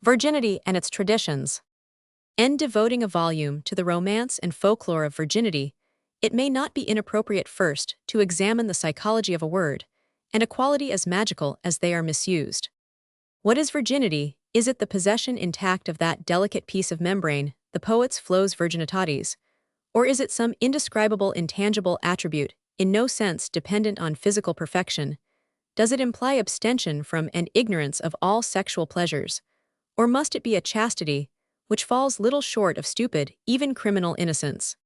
Virginity and its traditions. In devoting a volume to the romance and folklore of virginity, it may not be inappropriate first to examine the psychology of a word and a quality as magical as they are misused. What is virginity? Is it the possession intact of that delicate piece of membrane, the poet's flos virginitatis, or is it some indescribable intangible attribute, in no sense dependent on physical perfection? Does it imply abstention from and ignorance of all sexual pleasures? Or must it be a chastity, which falls little short of stupid, even criminal innocence?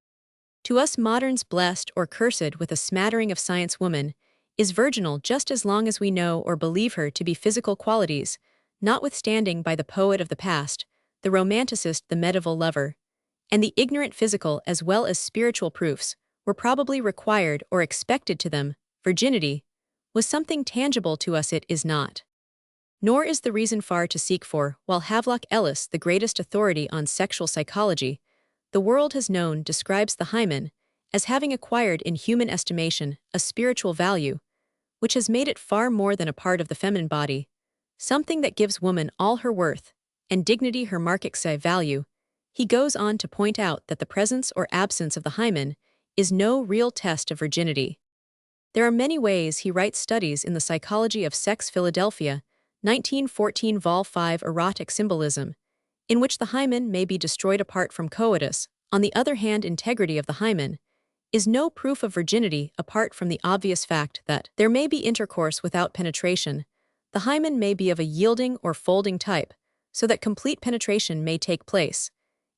To us moderns blessed or cursed with a smattering of science, woman is virginal just as long as we know or believe her to be physical qualities, notwithstanding by the poet of the past, the romanticist, the medieval lover, and the ignorant physical as well as spiritual proofs were probably required or expected to them. Virginity was something tangible to us, it is not. Nor is the reason far to seek for, while Havelock Ellis, the greatest authority on sexual psychology the world has known, describes the hymen as having acquired in human estimation a spiritual value, which has made it far more than a part of the feminine body, something that gives woman all her worth and dignity, her marketse value. He goes on to point out that the presence or absence of the hymen is no real test of virginity. There are many ways, he writes, Studies in the Psychology of Sex, Philadelphia, 1914, Vol. 5, Erotic Symbolism, in which the hymen may be destroyed apart from coitus. On the other hand, integrity of the hymen is no proof of virginity apart from the obvious fact that there may be intercourse without penetration. The hymen may be of a yielding or folding type, so that complete penetration may take place,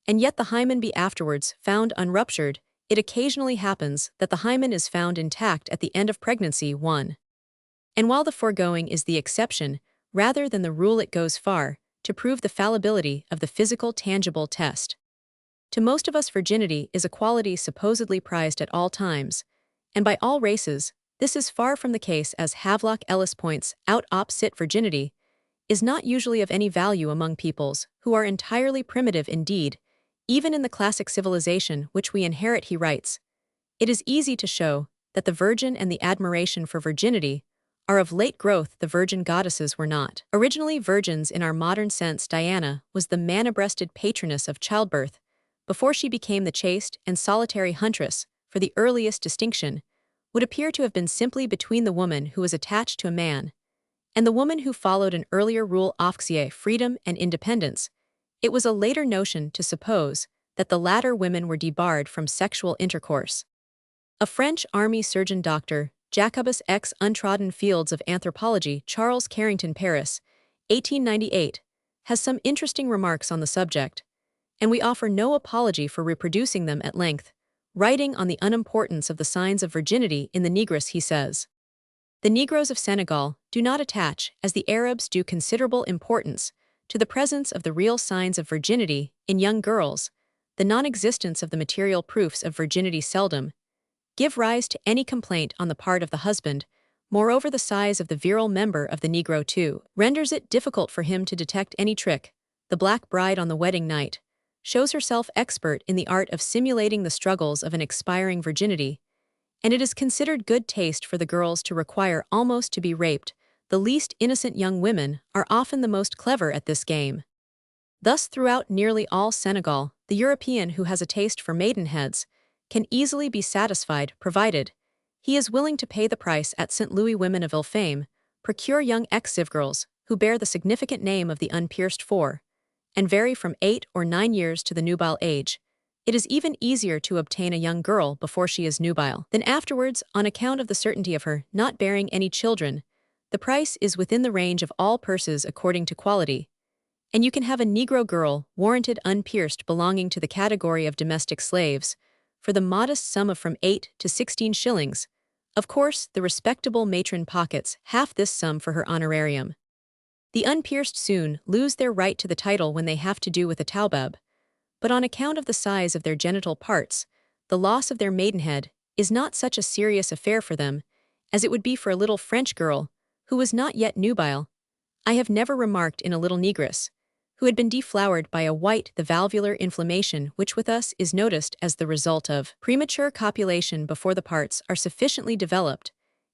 and yet the hymen be afterwards found unruptured. It occasionally happens that the hymen is found intact at the end of pregnancy. 1. And while the foregoing is the exception, rather than the rule, it goes far to prove the fallibility of the physical tangible test. To most of us, virginity is a quality supposedly prized at all times, and by all races. This is far from the case, as Havelock Ellis points out. Opposite, virginity is not usually of any value among peoples who are entirely primitive indeed, even in the classic civilization which we inherit. He writes, it is easy to show that the virgin and the admiration for virginity are of late growth. The virgin goddesses were not originally virgins in our modern sense. Diana was the manna-breasted patroness of childbirth before she became the chaste and solitary huntress. For the earliest distinction would appear to have been simply between the woman who was attached to a man and the woman who followed an earlier rule, opxia, freedom and independence. It was a later notion to suppose that the latter women were debarred from sexual intercourse. A French army surgeon, Dr. Jacobus X. Untrodden Fields of Anthropology, Charles Carrington, Paris, 1898, has some interesting remarks on the subject, and we offer no apology for reproducing them at length. Writing on the unimportance of the signs of virginity in the Negress, he says, the Negroes of Senegal do not attach, as the Arabs do, considerable importance to the presence of the real signs of virginity in young girls. The non-existence of the material proofs of virginity seldom give rise to any complaint on the part of the husband. Moreover, the size of the virile member of the Negro, too, renders it difficult for him to detect any trick. The black bride on the wedding night shows herself expert in the art of simulating the struggles of an expiring virginity, and it is considered good taste for the girls to require almost to be raped. The least innocent young women are often the most clever at this game. Thus, throughout nearly all Senegal, the European who has a taste for maidenheads can easily be satisfied, provided he is willing to pay the price. At St. Louis, women of ill fame procure young ex-civ girls who bear the significant name of the unpierced four, and vary from 8 or 9 years to the nubile age. It is even easier to obtain a young girl before she is nubile than afterwards, on account of the certainty of her not bearing any children. The price is within the range of all purses according to quality, and you can have a Negro girl warranted unpierced belonging to the category of domestic slaves for the modest sum of from 8 to 16 shillings. Of course, the respectable matron pockets half this sum for her honorarium. The unpierced soon lose their right to the title when they have to do with a taubab, but on account of the size of their genital parts, the loss of their maidenhead is not such a serious affair for them as it would be for a little French girl who was not yet nubile. I have never remarked in a little negress who had been deflowered by a white the valvular inflammation, which with us is noticed as the result of premature copulation before the parts are sufficiently developed.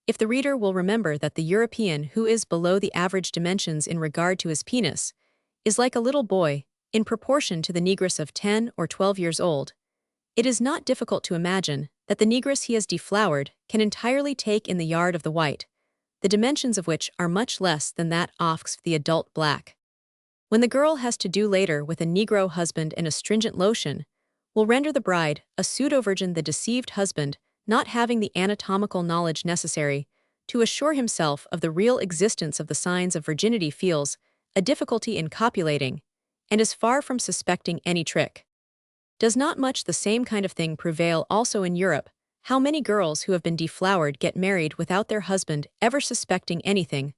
If the reader will remember that the European who is below the average dimensions in regard to his penis is like a little boy, in proportion to the negress of 10 or 12 years old. It is not difficult to imagine that the negress he has deflowered can entirely take in the yard of the white, the dimensions of which are much less than that of the adult black. When the girl has to do later with a negro husband and astringent lotion, will render the bride, a pseudo-virgin, the deceived husband, not having the anatomical knowledge necessary to assure himself of the real existence of the signs of virginity, feels a difficulty in copulating, and is far from suspecting any trick. Does not much the same kind of thing prevail also in Europe? How many girls who have been deflowered get married without their husband ever suspecting anything,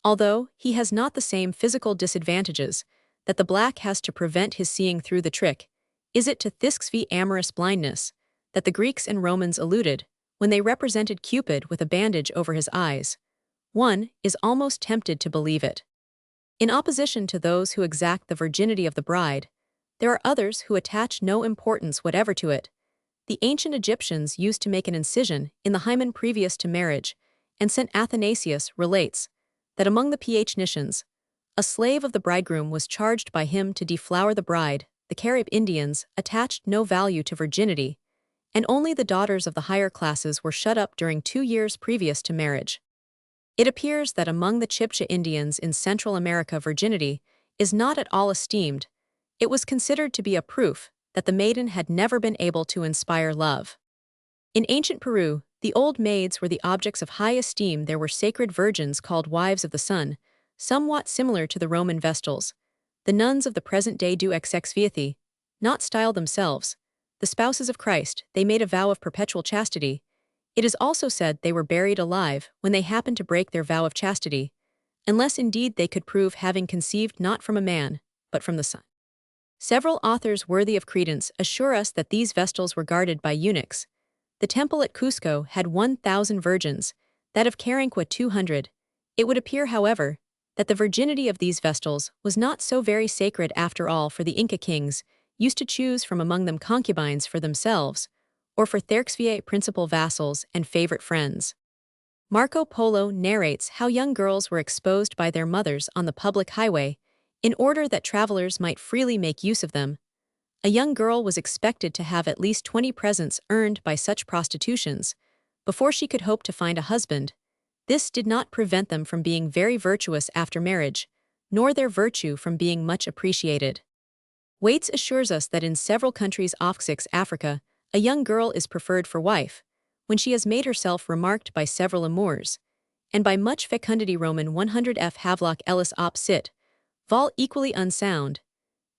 although he has not the same physical disadvantages that the black has to prevent his seeing through the trick? Is it to this amorous blindness that the Greeks and Romans alluded when they represented Cupid with a bandage over his eyes? One is almost tempted to believe it. In opposition to those who exact the virginity of the bride, there are others who attach no importance whatever to it. The ancient Egyptians used to make an incision in the hymen previous to marriage, and St. Athanasius relates that among the Phoenicians, a slave of the bridegroom was charged by him to deflower the bride. The Carib Indians attached no value to virginity, and only the daughters of the higher classes were shut up during 2 years previous to marriage. It appears that among the Chibcha Indians in Central America, virginity is not at all esteemed. It was considered to be a proof that the maiden had never been able to inspire love. In ancient Peru, the old maids were the objects of high esteem. There were sacred virgins called wives of the sun, somewhat similar to the Roman Vestals. The nuns of the present day do exviathi, not style themselves the spouses of Christ. They made a vow of perpetual chastity. It is also said they were buried alive when they happened to break their vow of chastity, unless indeed they could prove having conceived not from a man, but from the sun. Several authors worthy of credence assure us that these vestals were guarded by eunuchs. The temple at Cusco had 1,000 virgins, that of Caranqua 200. It would appear, however, that the virginity of these vestals was not so very sacred after all, for the Inca kings used to choose from among them concubines for themselves, or for their principal vassals and favorite friends. Marco Polo narrates how young girls were exposed by their mothers on the public highway, in order that travelers might freely make use of them. A young girl was expected to have at least 20 presents earned by such prostitutions before she could hope to find a husband. This did not prevent them from being very virtuous after marriage, nor their virtue from being much appreciated. Waits assures us that in several countries of Africa, a young girl is preferred for wife, when she has made herself remarked by several amours, and by much fecundity. Roman 100 F. Havelock Ellis op. Cit. Vol. Equally unsound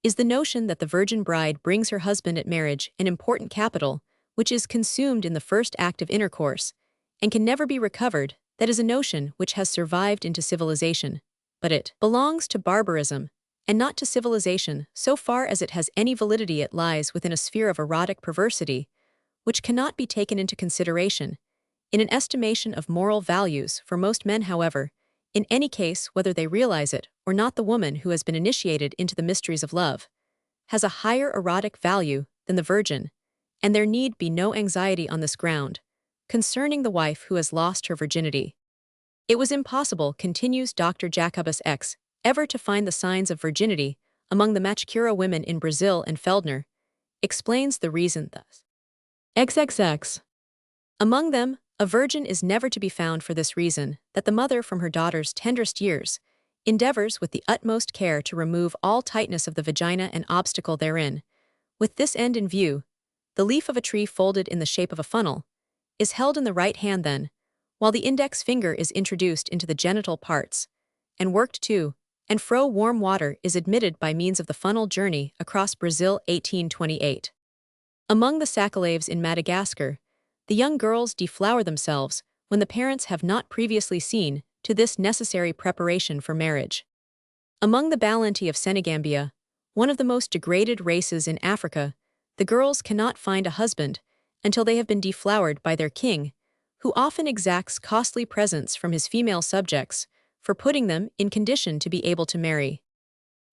is the notion that the virgin bride brings her husband at marriage an important capital, which is consumed in the first act of intercourse, and can never be recovered. That is a notion which has survived into civilization, but it belongs to barbarism, and not to civilization. So far as it has any validity, it lies within a sphere of erotic perversity, which cannot be taken into consideration in an estimation of moral values for most men. However, in any case, whether they realize it or not, the woman who has been initiated into the mysteries of love has a higher erotic value than the virgin, and there need be no anxiety on this ground concerning the wife who has lost her virginity. It was impossible, continues Dr. Jacobus X, ever to find the signs of virginity among the Machicura women in Brazil, and Feldner explains the reason thus. XXX. Among them, a virgin is never to be found for this reason, that the mother from her daughter's tenderest years endeavors with the utmost care to remove all tightness of the vagina and obstacle therein. With this end in view, the leaf of a tree folded in the shape of a funnel is held in the right hand then, while the index finger is introduced into the genital parts, and worked to and fro. Warm water is admitted by means of the funnel. Journey across Brazil 1828. Among the Sakalaves in Madagascar, the young girls deflower themselves when the parents have not previously seen to this necessary preparation for marriage. Among the Balanti of Senegambia, one of the most degraded races in Africa, the girls cannot find a husband until they have been deflowered by their king, who often exacts costly presents from his female subjects for putting them in condition to be able to marry.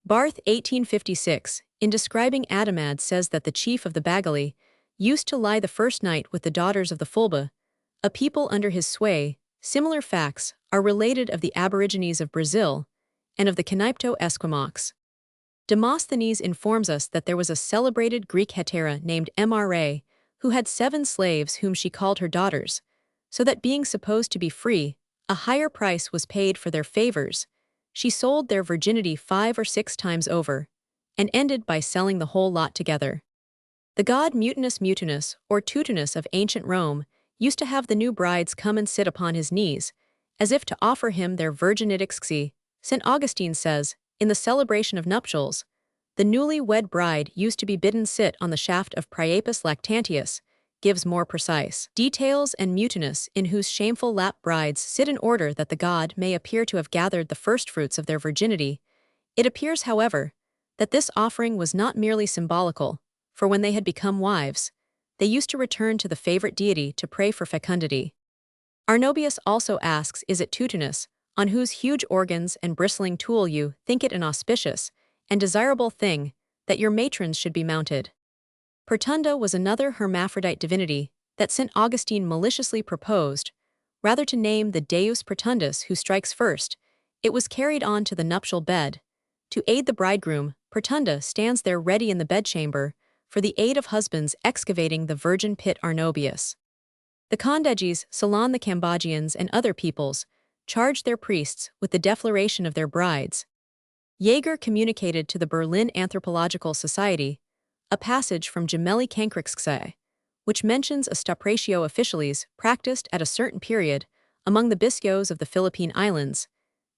Barth 1856, in describing Adamad, says that the chief of the Bagali used to lie the first night with the daughters of the Fulba, a people under his sway. Similar facts are related of the Aborigines of Brazil and of the Canipto Esquimaux. Demosthenes informs us that there was a celebrated Greek hetera named Mra, who had 7 slaves whom she called her daughters, so that being supposed to be free, a higher price was paid for their favors. She sold their virginity 5 or 6 times over, and ended by selling the whole lot together. The god Mutinus or Tutinus of ancient Rome used to have the new brides come and sit upon his knees, as if to offer him their virginity. St. Augustine says, in the celebration of nuptials, the newly wed bride used to be bidden sit on the shaft of Priapus Lactantius, gives more precise details, and Mutinus, in whose shameful lap brides sit in order that the god may appear to have gathered the firstfruits of their virginity. It appears, however, that this offering was not merely symbolical, for when they had become wives, they used to return to the favorite deity to pray for fecundity. Arnobius also asks, is it Tutinus, on whose huge organs and bristling tool you think it an auspicious and desirable thing that your matrons should be mounted? Pertunda was another hermaphrodite divinity that St. Augustine maliciously proposed, rather to name the Deus Pertundus who strikes first. It was carried on to the nuptial bed. To aid the bridegroom, Pertunda stands there ready in the bedchamber, for the aid of husbands excavating the virgin pit. Arnobius. The Kandegis, Ceylon, the Cambodgians, and other peoples charged their priests with the defloration of their brides. Jaeger communicated to the Berlin Anthropological Society a passage from Gemelli Kankrikskse, which mentions a stupratio officialis practiced at a certain period among the Biscos of the Philippine Islands.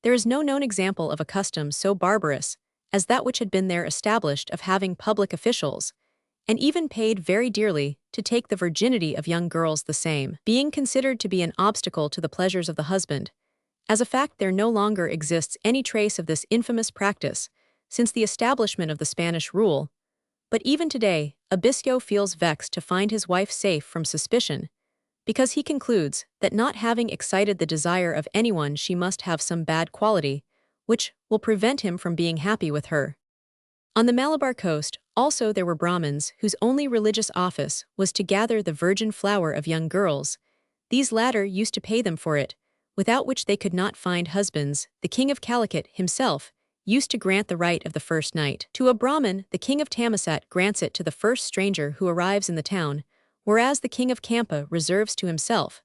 There is no known example of a custom so barbarous as that which had been there established of having public officials, and even paid very dearly, to take the virginity of young girls, the same being considered to be an obstacle to the pleasures of the husband. As a fact, there no longer exists any trace of this infamous practice since the establishment of the Spanish rule, but even today, a Bisco feels vexed to find his wife safe from suspicion, because he concludes that not having excited the desire of anyone, she must have some bad quality, which will prevent him from being happy with her. On the Malabar coast, also there were Brahmins whose only religious office was to gather the virgin flower of young girls. These latter used to pay them for it, without which they could not find husbands. The king of Calicut himself used to grant the right of the first night. To a Brahmin, the king of Tamaset grants it to the first stranger who arrives in the town, whereas the king of Campa reserves to himself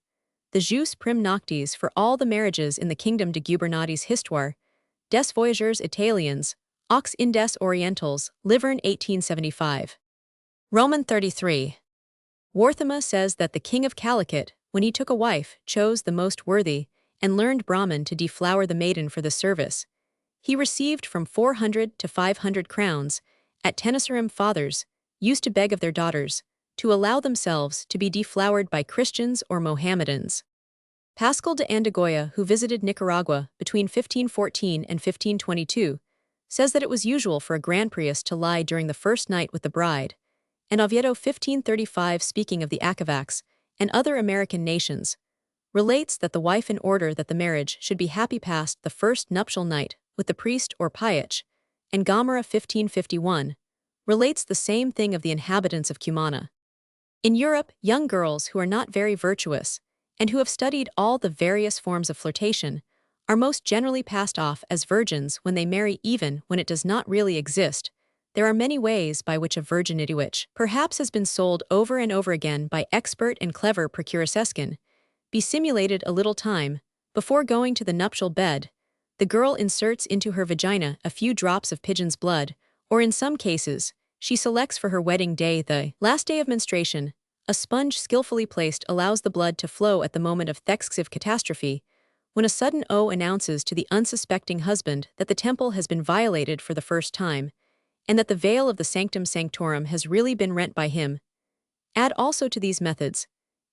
the jus prim noctis for all the marriages in the kingdom de Gubernatis Histoire, des Voyageurs Italiens, aux Indes Orientals, Livern 1875. Roman 33. Warthama says that the king of Calicut, when he took a wife, chose the most worthy, and learned Brahmin to deflower the maiden for the service. He received from 400 to 500 crowns. At Tenasserim, fathers used to beg of their daughters to allow themselves to be deflowered by Christians or Mohammedans. Pascal de Andagoya, who visited Nicaragua between 1514 and 1522, says that it was usual for a grand priest to lie during the first night with the bride, and Oviedo 1535, speaking of the Akavaks and other American nations, relates that the wife, in order that the marriage should be happy, passed the first nuptial night with the priest or piach, and Gomera 1551 relates the same thing of the inhabitants of Cumana. In Europe, young girls who are not very virtuous, and who have studied all the various forms of flirtation, are most generally passed off as virgins when they marry, even when it does not really exist. There are many ways by which a virginity, which perhaps has been sold over and over again by expert and clever procuresseskin, be simulated a little time before going to the nuptial bed. The girl inserts into her vagina a few drops of pigeon's blood, or in some cases, she selects for her wedding day the last day of menstruation. A sponge skillfully placed allows the blood to flow at the moment of thexxiv catastrophe, when a sudden O announces to the unsuspecting husband that the temple has been violated for the first time, and that the veil of the sanctum sanctorum has really been rent by him. Add also to these methods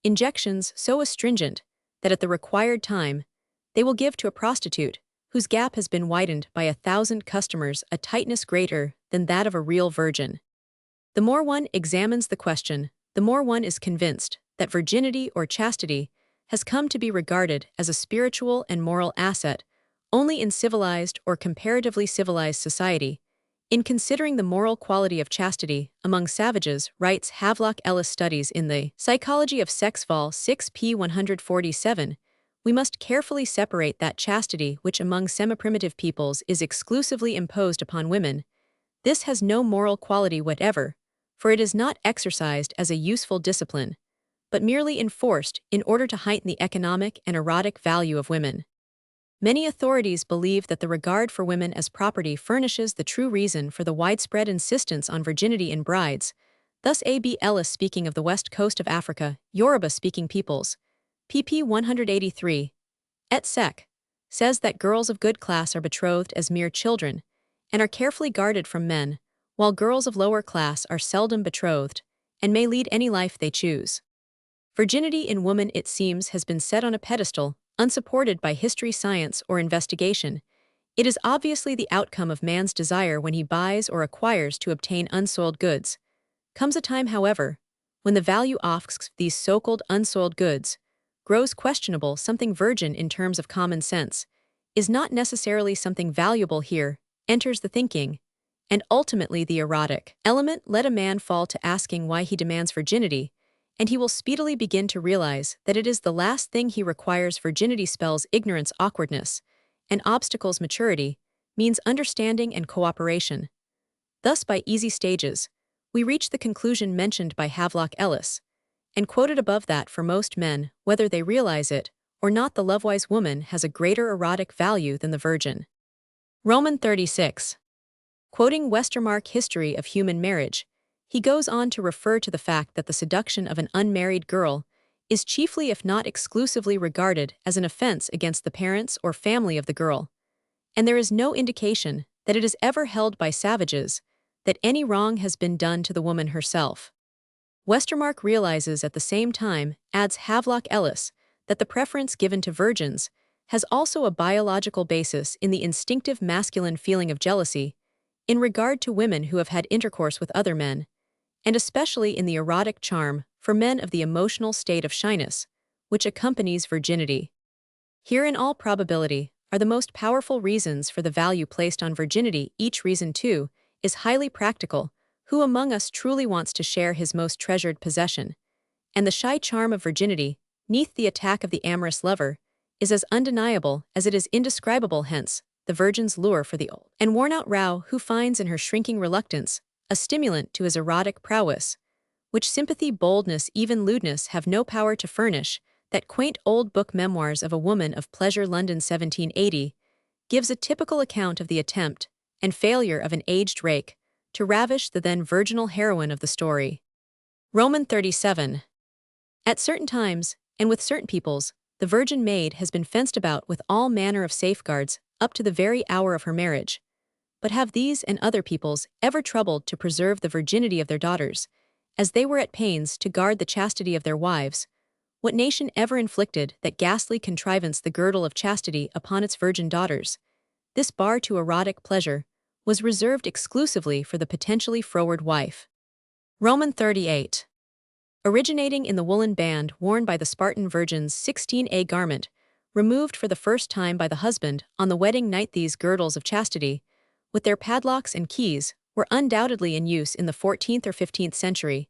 injections so astringent that at the required time they will give to a prostitute whose gap has been widened by 1,000 customers a tightness greater than that of a real virgin. The more one examines the question, the more one is convinced that virginity or chastity has come to be regarded as a spiritual and moral asset only in civilized or comparatively civilized society. In considering the moral quality of chastity among savages, writes Havelock Ellis, studies in the Psychology of Sex Vol 6p 147, we must carefully separate that chastity which among semi-primitive peoples is exclusively imposed upon women, This has no moral quality whatever, for it is not exercised as a useful discipline, but merely enforced in order to heighten the economic and erotic value of women. Many authorities believe that the regard for women as property furnishes the true reason for the widespread insistence on virginity in brides. Thus A.B. Ellis, speaking of the west coast of Africa, Yoruba-speaking peoples, pp. 183, et seq., says that girls of good class are betrothed as mere children and are carefully guarded from men, while girls of lower class are seldom betrothed and may lead any life they choose. Virginity in woman, it seems, has been set on a pedestal, unsupported by history, science, or investigation. It is obviously the outcome of man's desire when he buys or acquires to obtain unsoiled goods. Comes a time, however, when the value of these so-called unsoiled goods grows questionable. Something virgin in terms of common sense is not necessarily something valuable. Here enters the thinking, and ultimately the erotic element. Let a man fall to asking why he demands virginity, and he will speedily begin to realize that it is the last thing he requires. Virginity spells ignorance, awkwardness, and obstacles. Maturity means understanding and cooperation. Thus, by easy stages, we reach the conclusion mentioned by Havelock Ellis, and quoted above, that for most men, whether they realize it or not, the lovewise woman has a greater erotic value than the virgin. Roman 36. Quoting Westermarck History of Human Marriage, he goes on to refer to the fact that the seduction of an unmarried girl is chiefly, if not exclusively, regarded as an offense against the parents or family of the girl, and there is no indication that it is ever held by savages that any wrong has been done to the woman herself. Westermarck realizes at the same time, adds Havelock Ellis, that the preference given to virgins has also a biological basis in the instinctive masculine feeling of jealousy in regard to women who have had intercourse with other men, and especially in the erotic charm for men of the emotional state of shyness, which accompanies virginity. Here, in all probability, are the most powerful reasons for the value placed on virginity. Each reason, too, is highly practical. Who among us truly wants to share his most treasured possession? And the shy charm of virginity, neath the attack of the amorous lover, is as undeniable as it is indescribable. Hence, the virgin's lure for the old and worn-out row, who finds in her shrinking reluctance a stimulant to his erotic prowess, which sympathy, boldness, even lewdness have no power to furnish. That quaint old book Memoirs of a Woman of Pleasure, London 1780, gives a typical account of the attempt and failure of an aged rake to ravish the then virginal heroine of the story. Roman 37. At certain times, and with certain peoples, the virgin maid has been fenced about with all manner of safeguards up to the very hour of her marriage. But have these and other peoples ever troubled to preserve the virginity of their daughters, as they were at pains to guard the chastity of their wives? What nation ever inflicted that ghastly contrivance, the girdle of chastity, upon its virgin daughters? This bar to erotic pleasure was reserved exclusively for the potentially froward wife. Roman 38. Originating in the woolen band worn by the Spartan virgins, 16a garment, removed for the first time by the husband on the wedding night, these girdles of chastity, with their padlocks and keys, were undoubtedly in use in the 14th or 15th century,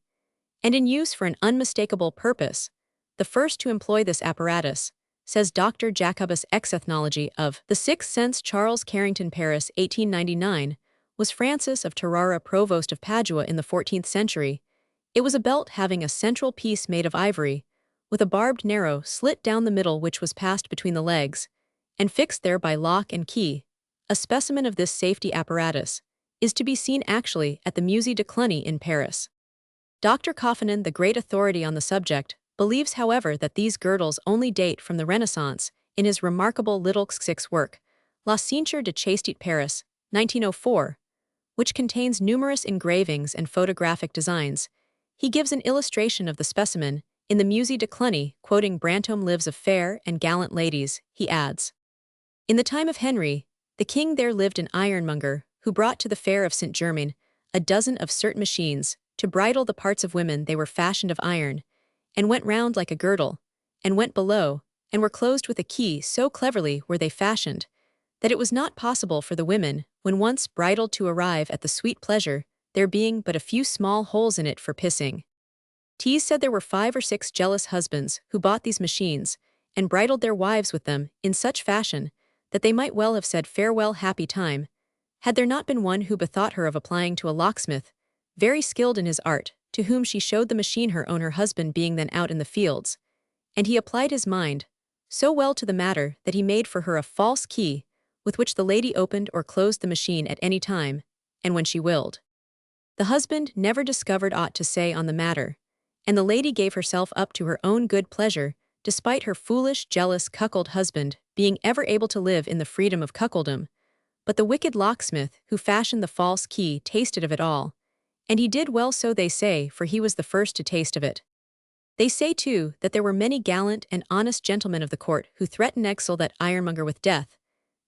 and in use for an unmistakable purpose. The first to employ this apparatus, says Dr. Jacobus Ethnology of The Sixth Sense, Charles Carrington, Paris, 1899, was Francis of Tarara, provost of Padua in the 14th century. It was a belt having a central piece made of ivory, with a barbed narrow slit down the middle, which was passed between the legs, and fixed there by lock and key. A specimen of this safety apparatus is to be seen actually at the Musée de Cluny in Paris. Dr. Coffinin, the great authority on the subject, believes, however, that these girdles only date from the Renaissance. In his remarkable Little Six work, La Ceinture de Chastité, Paris, 1904, which contains numerous engravings and photographic designs, he gives an illustration of the specimen. In the Musée de Cluny, quoting Brantome Lives of Fair and Gallant Ladies, he adds, "In the time of Henry, the king there lived an ironmonger, who brought to the fair of St. Germain a dozen of certain machines, to bridle the parts of women. They were fashioned of iron, and went round like a girdle, and went below, and were closed with a key. So cleverly were they fashioned, that it was not possible for the women, when once bridled, to arrive at the sweet pleasure, there being but a few small holes in it for pissing." Tease said there were 5 or 6 jealous husbands who bought these machines, and bridled their wives with them in such fashion that they might well have said, "Farewell, happy time," had there not been one who bethought her of applying to a locksmith, very skilled in his art, to whom she showed the machine her own, her husband being then out in the fields, and he applied his mind so well to the matter that he made for her a false key, with which the lady opened or closed the machine at any time, and when she willed. The husband never discovered aught to say on the matter, and the lady gave herself up to her own good pleasure, despite her foolish, jealous, cuckold husband being ever able to live in the freedom of cuckoldom. But the wicked locksmith who fashioned the false key tasted of it all, and he did well, so they say, for he was the first to taste of it. They say, too, that there were many gallant and honest gentlemen of the court who threatened exile that ironmonger with death,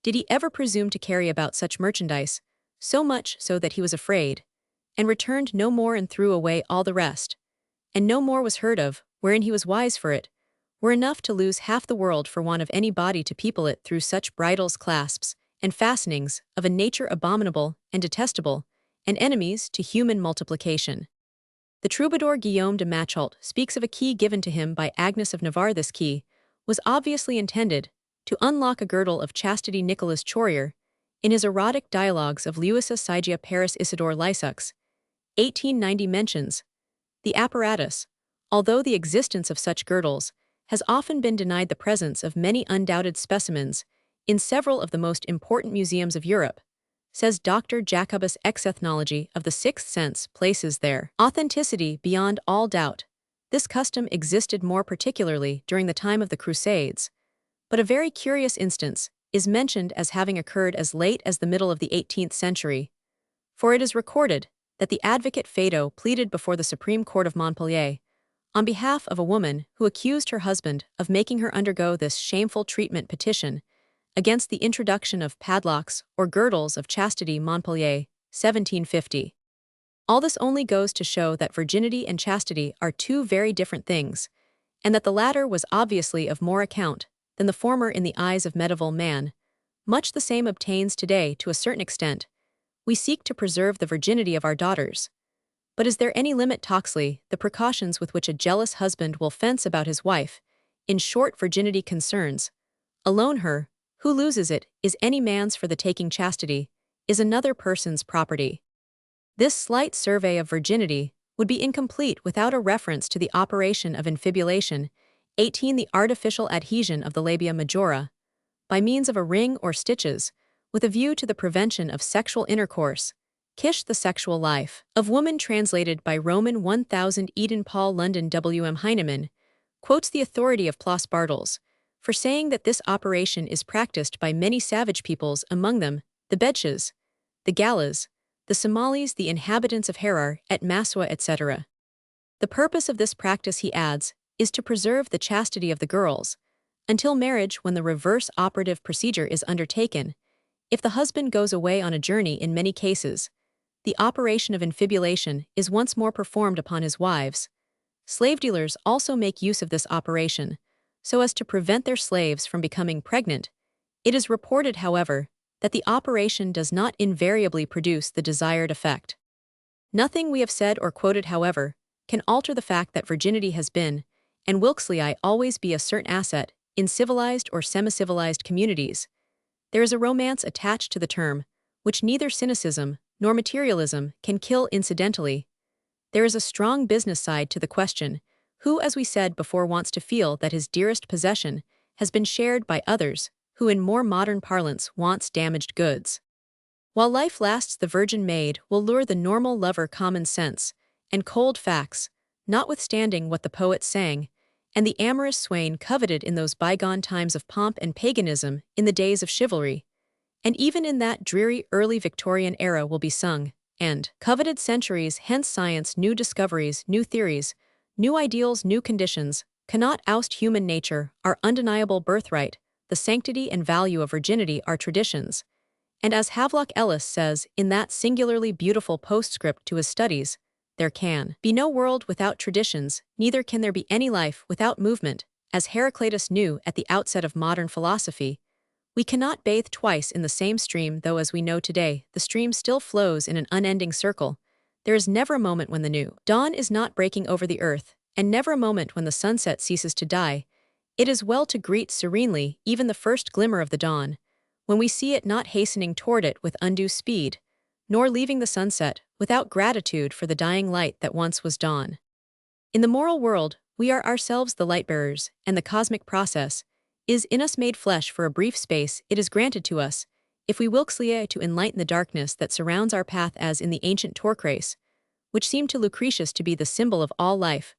did he ever presume to carry about such merchandise, so much so that he was afraid, and returned no more and threw away all the rest, and no more was heard of, wherein he was wise for it, were enough to lose half the world for want of any body to people it through such bridles, clasps, and fastenings of a nature abominable and detestable, and enemies to human multiplication. The troubadour Guillaume de Machault speaks of a key given to him by Agnes of Navarre. This key was obviously intended to unlock a girdle of chastity. Nicolas Chourier, in his erotic dialogues of Leuisa Sigia Paris Isidore Lysux, 1890, mentions the apparatus, although the existence of such girdles has often been denied, the presence of many undoubted specimens in several of the most important museums of Europe, says Dr. Jacobus. Ethnology of the sixth sense places their authenticity beyond all doubt. This custom existed more particularly during the time of the Crusades, but a very curious instance is mentioned as having occurred as late as the middle of the 18th century, for it is recorded that the advocate Feydeau pleaded before the Supreme Court of Montpellier on behalf of a woman who accused her husband of making her undergo this shameful treatment. Petition against the introduction of padlocks or girdles of chastity. Montpellier, 1750. All this only goes to show that virginity and chastity are two very different things, and that the latter was obviously of more account than the former in the eyes of medieval man. Much the same obtains today to a certain extent. We seek to preserve the virginity of our daughters. But is there any limit, Toxley, the precautions with which a jealous husband will fence about his wife? In short, virginity concerns alone her. Who loses it is any man's, for the taking chastity is another person's property. This slight survey of virginity would be incomplete without a reference to the operation of infibulation. 18. The artificial adhesion of the labia majora, by means of a ring or stitches, with a view to the prevention of sexual intercourse. Kish, the sexual life of woman, translated by Roman 1000. Eden Paul, London. W. M. Heinemann quotes the authority of Plas Bartels for saying that this operation is practiced by many savage peoples, among them the Bedshas, the Galas, the Somalis, the inhabitants of Harar, et Maswa, etc. The purpose of this practice, he adds, is to preserve the chastity of the girls until marriage, when the reverse operative procedure is undertaken. If the husband goes away on a journey, in many cases, the operation of infibulation is once more performed upon his wives. Slave dealers also make use of this operation, so as to prevent their slaves from becoming pregnant. It is reported, however, that the operation does not invariably produce the desired effect. Nothing we have said or quoted, however, can alter the fact that virginity has been, and will always be, a certain asset in civilized or semi-civilized communities. There is a romance attached to the term, which neither cynicism nor materialism can kill incidentally. There is a strong business side to the question, who, as we said before, wants to feel that his dearest possession has been shared by others, who in more modern parlance wants damaged goods. While life lasts, the virgin maid will lure the normal lover common sense and cold facts, notwithstanding what the poet sang, and the amorous swain coveted in those bygone times of pomp and paganism, in the days of chivalry, and even in that dreary early Victorian era will be sung, and coveted centuries hence. Science, new discoveries, new theories, new ideals, new conditions, cannot oust human nature, our undeniable birthright, the sanctity and value of virginity, our traditions. And as Havelock Ellis says in that singularly beautiful postscript to his studies, there can be no world without traditions, neither can there be any life without movement. As Heraclitus knew at the outset of modern philosophy, we cannot bathe twice in the same stream, though, as we know today, the stream still flows in an unending circle. There is never a moment when the new dawn is not breaking over the earth, and never a moment when the sunset ceases to die. It is well to greet serenely even the first glimmer of the dawn, when we see it not hastening toward it with undue speed, nor leaving the sunset without gratitude for the dying light that once was dawn. In the moral world, we are ourselves the light-bearers, and the cosmic process is in us made flesh for a brief space. It is granted to us, if we wilkslie to enlighten the darkness that surrounds our path, as in the ancient torch race, which seemed to Lucretius to be the symbol of all life.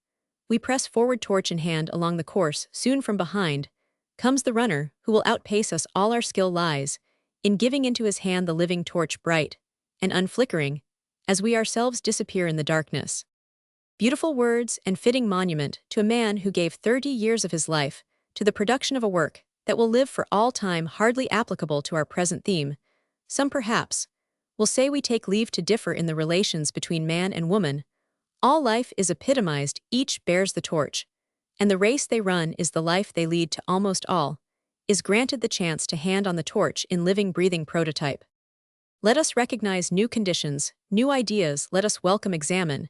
We press forward torch in hand along the course. Soon from behind comes the runner, who will outpace us all. Our skill lies in giving into his hand the living torch, bright and unflickering, as we ourselves disappear in the darkness. Beautiful words and fitting monument to a man who gave 30 years of his life to the production of a work that will live for all time, hardly applicable to our present theme. Some perhaps will say we take leave to differ in the relations between man and woman. All life is epitomized, each bears the torch, and the race they run is the life they lead. To almost all is granted the chance to hand on the torch in living, breathing prototype. Let us recognize new conditions, new ideas. Let us welcome, examine,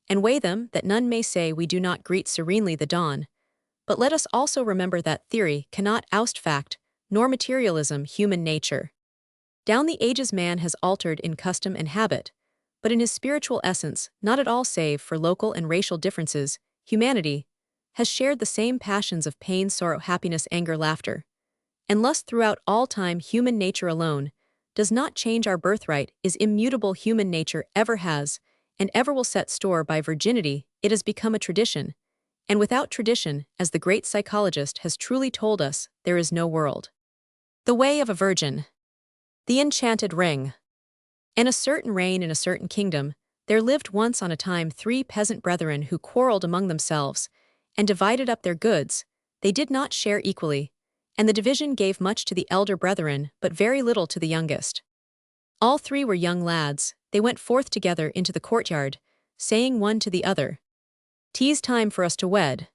and weigh them, that none may say we do not greet serenely the dawn. But let us also remember that theory cannot oust fact, nor materialism human nature. Down the ages man has altered in custom and habit, but in his spiritual essence, not at all. Save for local and racial differences, humanity has shared the same passions of pain, sorrow, happiness, anger, laughter, and lust throughout all time. Human nature alone does not change. Our birthright is immutable. Human nature ever has and ever will set store by virginity. It has become a tradition, and without tradition, as the great psychologist has truly told us, there is no world. The way of a virgin. The enchanted ring. In a certain reign in a certain kingdom, there lived once on a time 3 peasant brethren who quarreled among themselves and divided up their goods. They did not share equally, and the division gave much to the elder brethren, but very little to the youngest. All 3 were young lads. They went forth together into the courtyard, saying one to the other, "'Tis time for us to wed."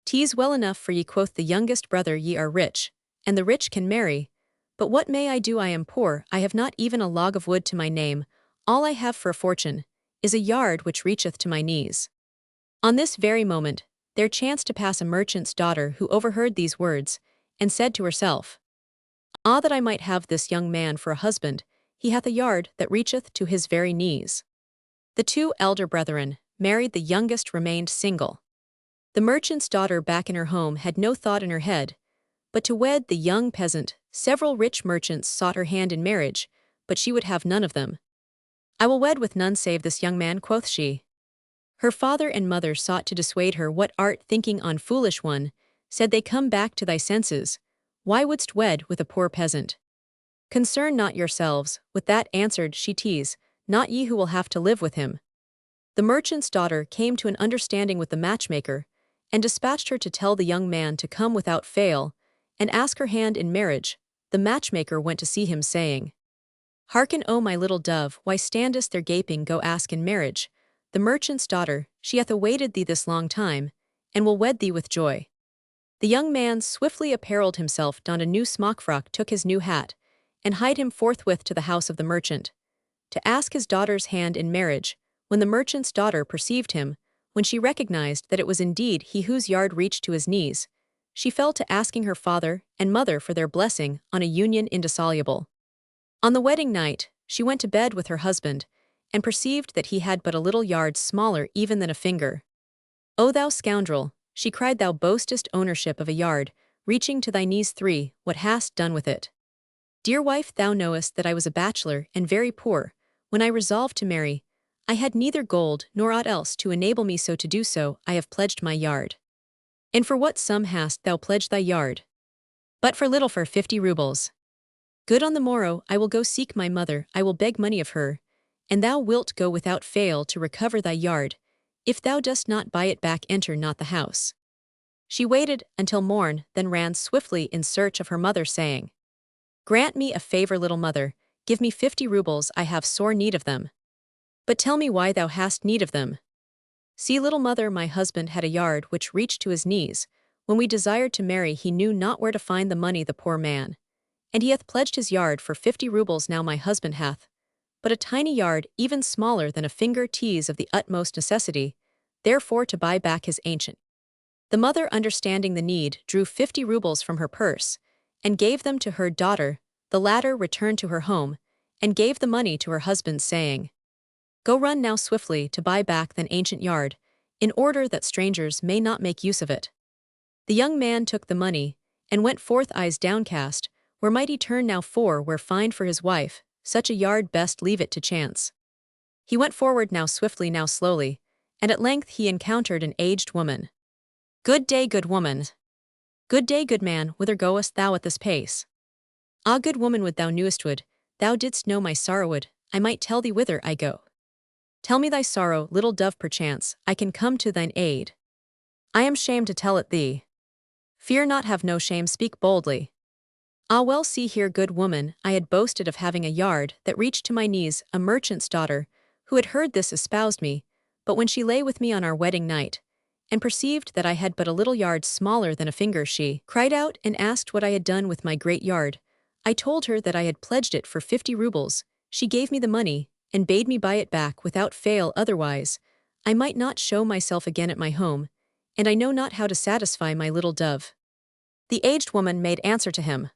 "'Tis well enough for ye," quoth the youngest brother, "ye are rich, and the rich can marry. But what may I do? I am poor, I have not even a log of wood to my name. All I have for a fortune is a yard which reacheth to my knees." On this very moment, there chanced to pass a merchant's daughter, who overheard these words, and said to herself, "Ah, that I might have this young man for a husband, he hath a yard that reacheth to his very knees." The 2 elder brethren married, the youngest remained single. The merchant's daughter, back in her home, had no thought in her head but to wed the young peasant. Several rich merchants sought her hand in marriage, but she would have none of them. "I will wed with none save this young man," quoth she. Her father and mother sought to dissuade her. "What art thinking on, foolish one?" said they. "Come back to thy senses. Why wouldst wed with a poor peasant? Concern not yourselves with that," answered she. "'Tis not ye who will have to live with him." The merchant's daughter came to an understanding with the matchmaker, and dispatched her to tell the young man to come without fail and ask her hand in marriage. The matchmaker went to see him, saying, "Hearken, O my little dove, why standest there gaping? Go ask in marriage the merchant's daughter. She hath awaited thee this long time, and will wed thee with joy." The young man swiftly apparelled himself, donned a new smock-frock, took his new hat, and hied him forthwith to the house of the merchant, to ask his daughter's hand in marriage. When the merchant's daughter perceived him, when she recognized that it was indeed he whose yard reached to his knees, she fell to asking her father and mother for their blessing on a union indissoluble. On the wedding night, she went to bed with her husband, and perceived that he had but a little yard smaller even than a finger. "O thou scoundrel," she cried, "thou boastest ownership of a yard reaching to thy knees. 3, what hast done with it? Dear wife, thou knowest that I was a bachelor and very poor. When I resolved to marry, I had neither gold nor aught else to enable me so to do. So I have pledged my yard." "And for what sum hast thou pledged thy yard?" "But for little, for 50 rubles. "Good, on the morrow I will go seek my mother, I will beg money of her, and thou wilt go without fail to recover thy yard. If thou dost not buy it back, enter not the house." She waited until morn, then ran swiftly in search of her mother, saying, "Grant me a favor, little mother, give me 50 rubles, I have sore need of them." "But tell me why thou hast need of them." "See, little mother, my husband had a yard which reached to his knees. When we desired to marry, he knew not where to find the money, the poor man. And he hath pledged his yard for 50 rubles. Now my husband hath but a tiny yard, even smaller than a finger. 'Tis of the utmost necessity, therefore, to buy back his ancient." The mother, understanding the need, drew 50 rubles from her purse, and gave them to her daughter. The the latter returned to her home, and gave the money to her husband, saying, "Go run now swiftly to buy back thine ancient yard, in order that strangers may not make use of it." The young man took the money, and went forth eyes downcast, where might he turn now for where find for his wife, such a yard best leave it to chance. He went forward now swiftly now slowly, and at length he encountered an aged woman. "Good day, good woman." "Good day, good man, whither goest thou at this pace?" "Ah, good woman, would thou knewest would, thou didst know my sorrow would, I might tell thee whither I go." "Tell me thy sorrow, little dove, perchance I can come to thine aid." "I am shamed to tell it thee." "Fear not, have no shame, speak boldly." "Ah, well, see here, good woman, I had boasted of having a yard that reached to my knees. A merchant's daughter, who had heard this, espoused me, but when she lay with me on our wedding night, and perceived that I had but a little yard smaller than a finger, she cried out and asked what I had done with my great yard. I told her that I had pledged it for 50 rubles. She gave me the money, and bade me buy it back without fail, otherwise I might not show myself again at my home, and I know not how to satisfy my little dove." The aged woman made answer to him,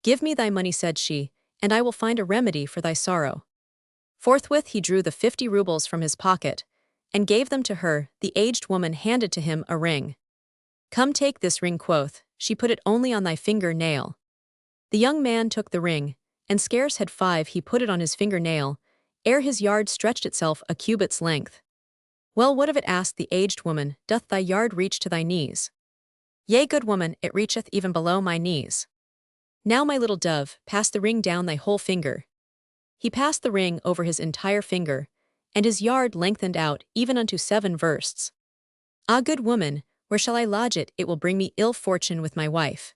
"Give me thy money," said she, "and I will find a remedy for thy sorrow." Forthwith he drew the 50 rubles from his pocket, and gave them to her. The aged woman handed to him a ring. "Come, take this ring," quoth she, "put it only on thy finger nail." The young man took the ring, and scarce had 5 he put it on his finger nail, ere his yard stretched itself a cubit's length. "Well, what of it?" asked the aged woman, "doth thy yard reach to thy knees?" "Yea, good woman, it reacheth even below my knees." "Now, my little dove, pass the ring down thy whole finger." He passed the ring over his entire finger, and his yard lengthened out even unto 7 versts. "Ah, good woman, where shall I lodge it? It will bring me ill fortune with my wife."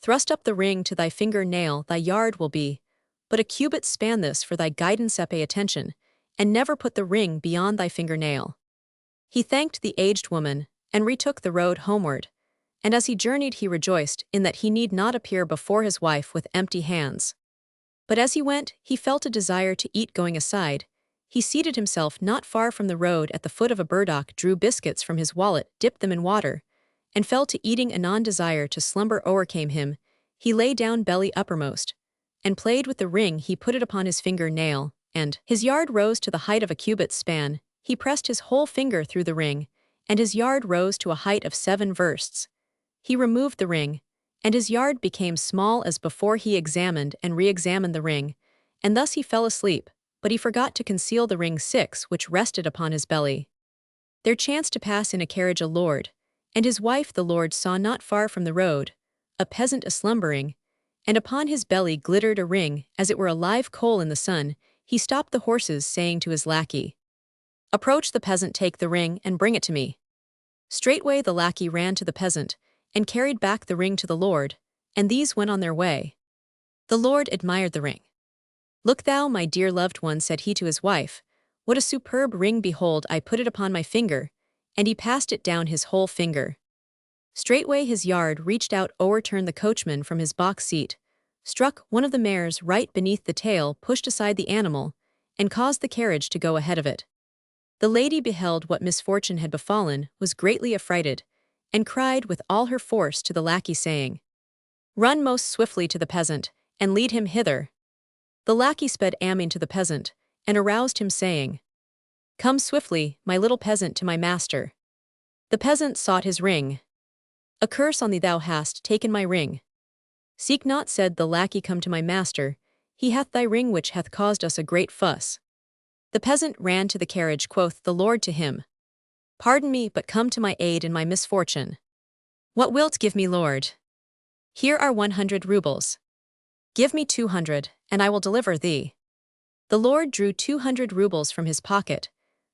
"Thrust up the ring to thy finger nail, thy yard will be but a cubit span. This for thy guidance, pay attention, and never put the ring beyond thy finger nail." He thanked the aged woman, and retook the road homeward, and as he journeyed he rejoiced in that he need not appear before his wife with empty hands. But as he went, he felt a desire to eat. Going aside, he seated himself not far from the road at the foot of a burdock, drew biscuits from his wallet, dipped them in water, and fell to eating. Anon desire to slumber o'ercame him, he lay down belly uppermost, and played with the ring. He put it upon his finger nail, and his yard rose to the height of a cubit's span. He pressed his whole finger through the ring, and his yard rose to a height of 7 versts. He removed the ring, and his yard became small as before. He examined and re-examined the ring, and thus he fell asleep, but he forgot to conceal the ring 6 which rested upon his belly. There chanced to pass in a carriage a lord, and his wife. The lord saw not far from the road a peasant a-slumbering, and upon his belly glittered a ring as it were a live coal in the sun. He stopped the horses, saying to his lackey, "Approach the peasant, take the ring, and bring it to me." Straightway the lackey ran to the peasant, and carried back the ring to the lord, and these went on their way. The lord admired the ring. "Look thou, my dear loved one," said he to his wife, "what a superb ring! Behold, I put it upon my finger," and he passed it down his whole finger. Straightway his yard reached out. Overturned the coachman from his box seat, struck one of the mares right beneath the tail, pushed aside the animal, and caused the carriage to go ahead of it. The lady beheld what misfortune had befallen, was greatly affrighted, and cried with all her force to the lackey, saying, "Run most swiftly to the peasant, and lead him hither." The lackey sped aiming to the peasant, and aroused him, saying, "Come swiftly, my little peasant, to my master." The peasant sought his ring. "A curse on thee, thou hast taken my ring." "Seek not," said the lackey, "come to my master, he hath thy ring which hath caused us a great fuss." The peasant ran to the carriage. Quoth the lord to him, "Pardon me, but come to my aid in my misfortune." "What wilt give me, lord?" "Here are 100 rubles. Give me 200, and I will deliver thee." The lord drew 200 rubles from his pocket.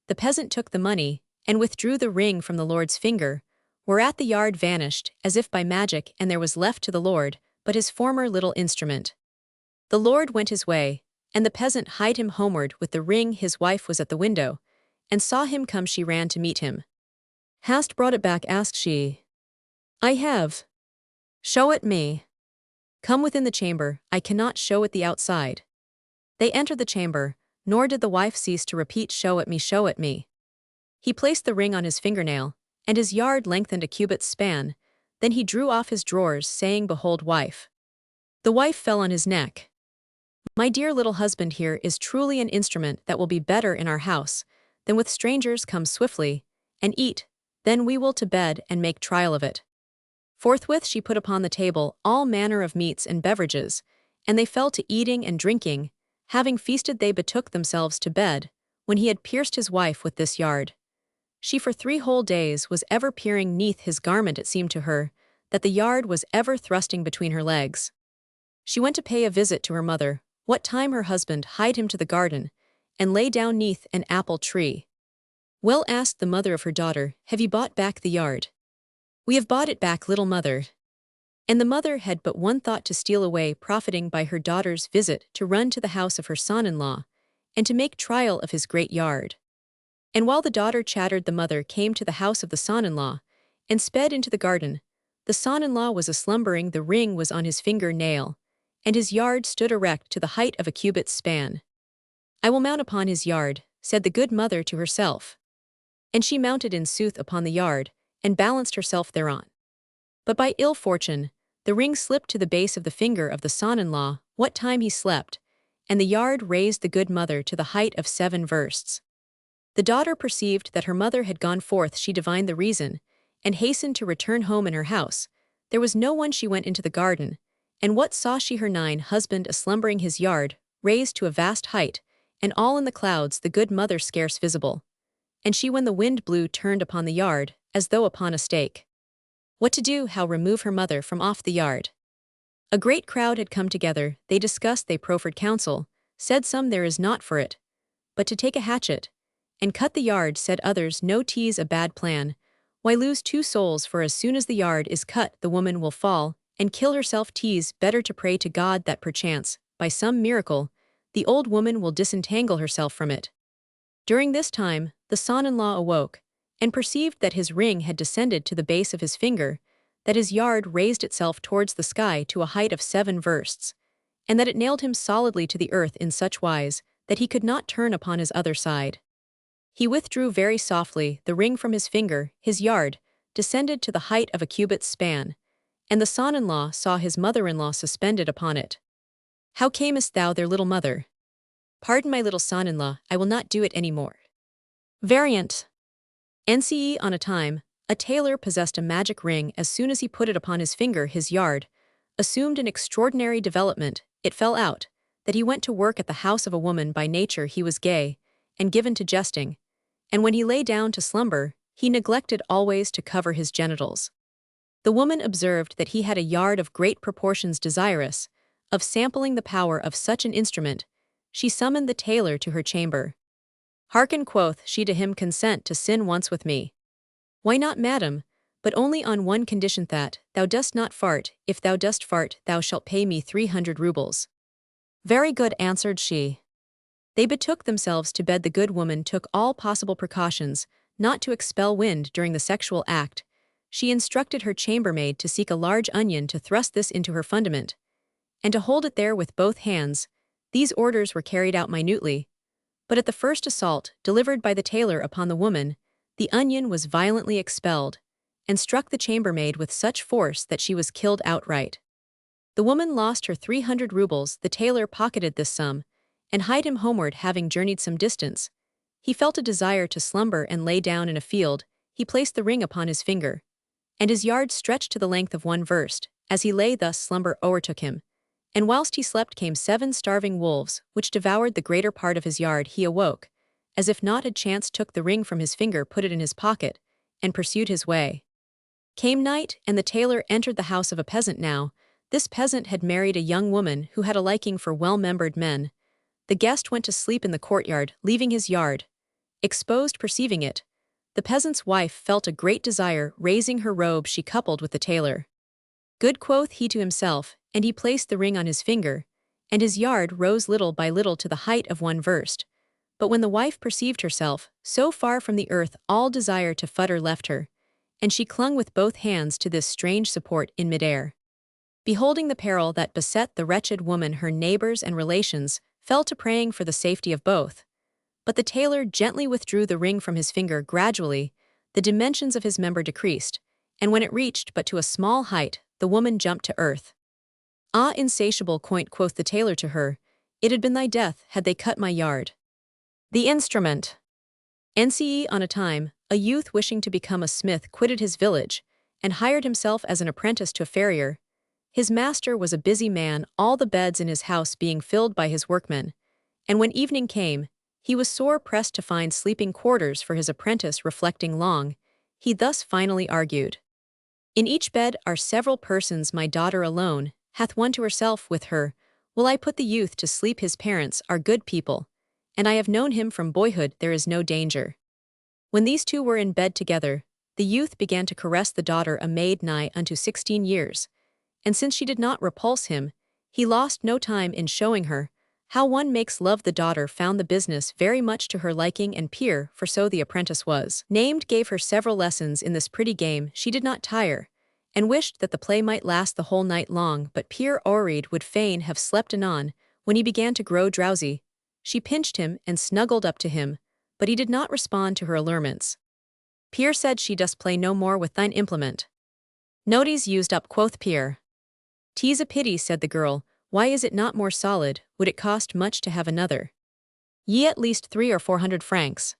The peasant took the money, and withdrew the ring from the lord's finger, whereat the yard vanished as if by magic, and there was left to the lord but his former little instrument. The lord went his way, and the peasant hied him homeward with the ring. His wife was at the window, and saw him come. She ran to meet him. "Hast brought it back?" asked she. "I have." "Show it me." "Come within the chamber, I cannot show it the outside." They entered the chamber, nor did the wife cease to repeat, "Show it me, show it me." He placed the ring on his fingernail, and his yard lengthened a cubit's span. Then he drew off his drawers, saying, "Behold, wife." The wife fell on his neck. My dear little husband here is truly an instrument that will be better in our house than with strangers. Come swiftly, and eat, then we will to bed and make trial of it. Forthwith she put upon the table all manner of meats and beverages, and they fell to eating and drinking. Having feasted they betook themselves to bed, when he had pierced his wife with this yard. She for 3 whole days was ever peering neath his garment. It seemed to her that the yard was ever thrusting between her legs. She went to pay a visit to her mother, what time her husband hied him to the garden, and lay down neath an apple tree. Well, asked the mother of her daughter, have you bought back the yard? We have bought it back, little mother. And the mother had but one thought, to steal away, profiting by her daughter's visit, to run to the house of her son-in-law, and to make trial of his great yard. And while the daughter chattered, the mother came to the house of the son-in-law, and sped into the garden. The son-in-law was a-slumbering, the ring was on his finger nail, and his yard stood erect to the height of a cubit's span. I will mount upon his yard, said the good mother to herself. And she mounted in sooth upon the yard, and balanced herself thereon. But by ill fortune, the ring slipped to the base of the finger of the son-in-law, what time he slept, and the yard raised the good mother to the height of 7 versts. The daughter perceived that her mother had gone forth, she divined the reason, and hastened to return home in her house. There was no one. She went into the garden, and what saw she? Her 9 husband a-slumbering, his yard raised to a vast height, and all in the clouds, the good mother scarce visible. And she, when the wind blew, turned upon the yard, as though upon a stake. What to do? How remove her mother from off the yard? A great crowd had come together, they discussed, they proffered counsel. Said some, there is naught for it but to take a hatchet and cut the yard. Said others, no, 'tis a bad plan. Why lose 2 souls, for as soon as the yard is cut the woman will fall and kill herself. 'Tis better to pray to God that perchance, by some miracle, the old woman will disentangle herself from it. During this time, the son-in-law awoke, and perceived that his ring had descended to the base of his finger, that his yard raised itself towards the sky to a height of 7 versts, and that it nailed him solidly to the earth in such wise that he could not turn upon his other side. He withdrew very softly the ring from his finger, his yard descended to the height of a cubit's span, and the son-in-law saw his mother-in-law suspended upon it. How camest thou there, little mother? Pardon, my little son-in-law, I will not do it any more. Variant. NCE. On a time, a tailor possessed a magic ring. As soon as he put it upon his finger, his yard assumed an extraordinary development. It fell out that he went to work at the house of a woman. By nature he was gay and given to jesting, and when he lay down to slumber, he neglected always to cover his genitals. The woman observed that he had a yard of great proportions. Desirous of sampling the power of such an instrument, she summoned the tailor to her chamber. Hearken, quoth she to him, consent to sin once with me. Why not, madam, but only on one condition, that thou dost not fart. If thou dost fart, thou shalt pay me 300 rubles. Very good, answered she. They betook themselves to bed. The good woman took all possible precautions not to expel wind during the sexual act. She instructed her chambermaid to seek a large onion, to thrust this into her fundament, and to hold it there with both hands. These orders were carried out minutely, but at the first assault delivered by the tailor upon the woman, the onion was violently expelled, and struck the chambermaid with such force that she was killed outright. The woman lost her 300 rubles. The tailor pocketed this sum, and hied him homeward. Having journeyed some distance, he felt a desire to slumber and lay down in a field. He placed the ring upon his finger, and his yard stretched to the length of 1 verst. As he lay thus, slumber overtook him, and whilst he slept came 7 starving wolves, which devoured the greater part of his yard. He awoke, as if naught had chanced, took the ring from his finger, put it in his pocket, and pursued his way. Came night, and the tailor entered the house of a peasant. Now, this peasant had married a young woman who had a liking for well-membered men. The guest went to sleep in the courtyard, leaving his yard exposed. Perceiving it, the peasant's wife felt a great desire. Raising her robe, she coupled with the tailor. Good, quoth he to himself, and he placed the ring on his finger, and his yard rose little by little to the height of 1 verst. But when the wife perceived herself so far from the earth, all desire to flutter left her, and she clung with both hands to this strange support in midair. Beholding the peril that beset the wretched woman, her neighbors and relations fell to praying for the safety of both. But the tailor gently withdrew the ring from his finger. Gradually, the dimensions of his member decreased, and when it reached but to a small height, the woman jumped to earth. Ah, insatiable coint, quoth the tailor to her, it had been thy death had they cut my yard. The instrument. NCE on a time, a youth wishing to become a smith quitted his village, and hired himself as an apprentice to a farrier. His master was a busy man, all the beds in his house being filled by his workmen, and when evening came, he was sore pressed to find sleeping quarters for his apprentice. Reflecting long, he thus finally argued. In each bed are several persons, my daughter alone hath one to herself. With her will I put the youth to sleep. His parents are good people, and I have known him from boyhood. There is no danger. When these two were in bed together, the youth began to caress the daughter, a maid nigh unto 16 years, and since she did not repulse him, he lost no time in showing her how one makes love. The daughter found the business very much to her liking, and Pierre, for so the apprentice was named, gave her several lessons in this pretty game. She did not tire, and wished that the play might last the whole night long, but Pierre Oread would fain have slept anon. When he began to grow drowsy, she pinched him and snuggled up to him, but he did not respond to her allurements. Pierre said, she dost play no more with thine implement. Noties used up, quoth Pierre. 'Tis a pity, said the girl, why is it not more solid? Would it cost much to have another? Ye at least 300 or 400 francs.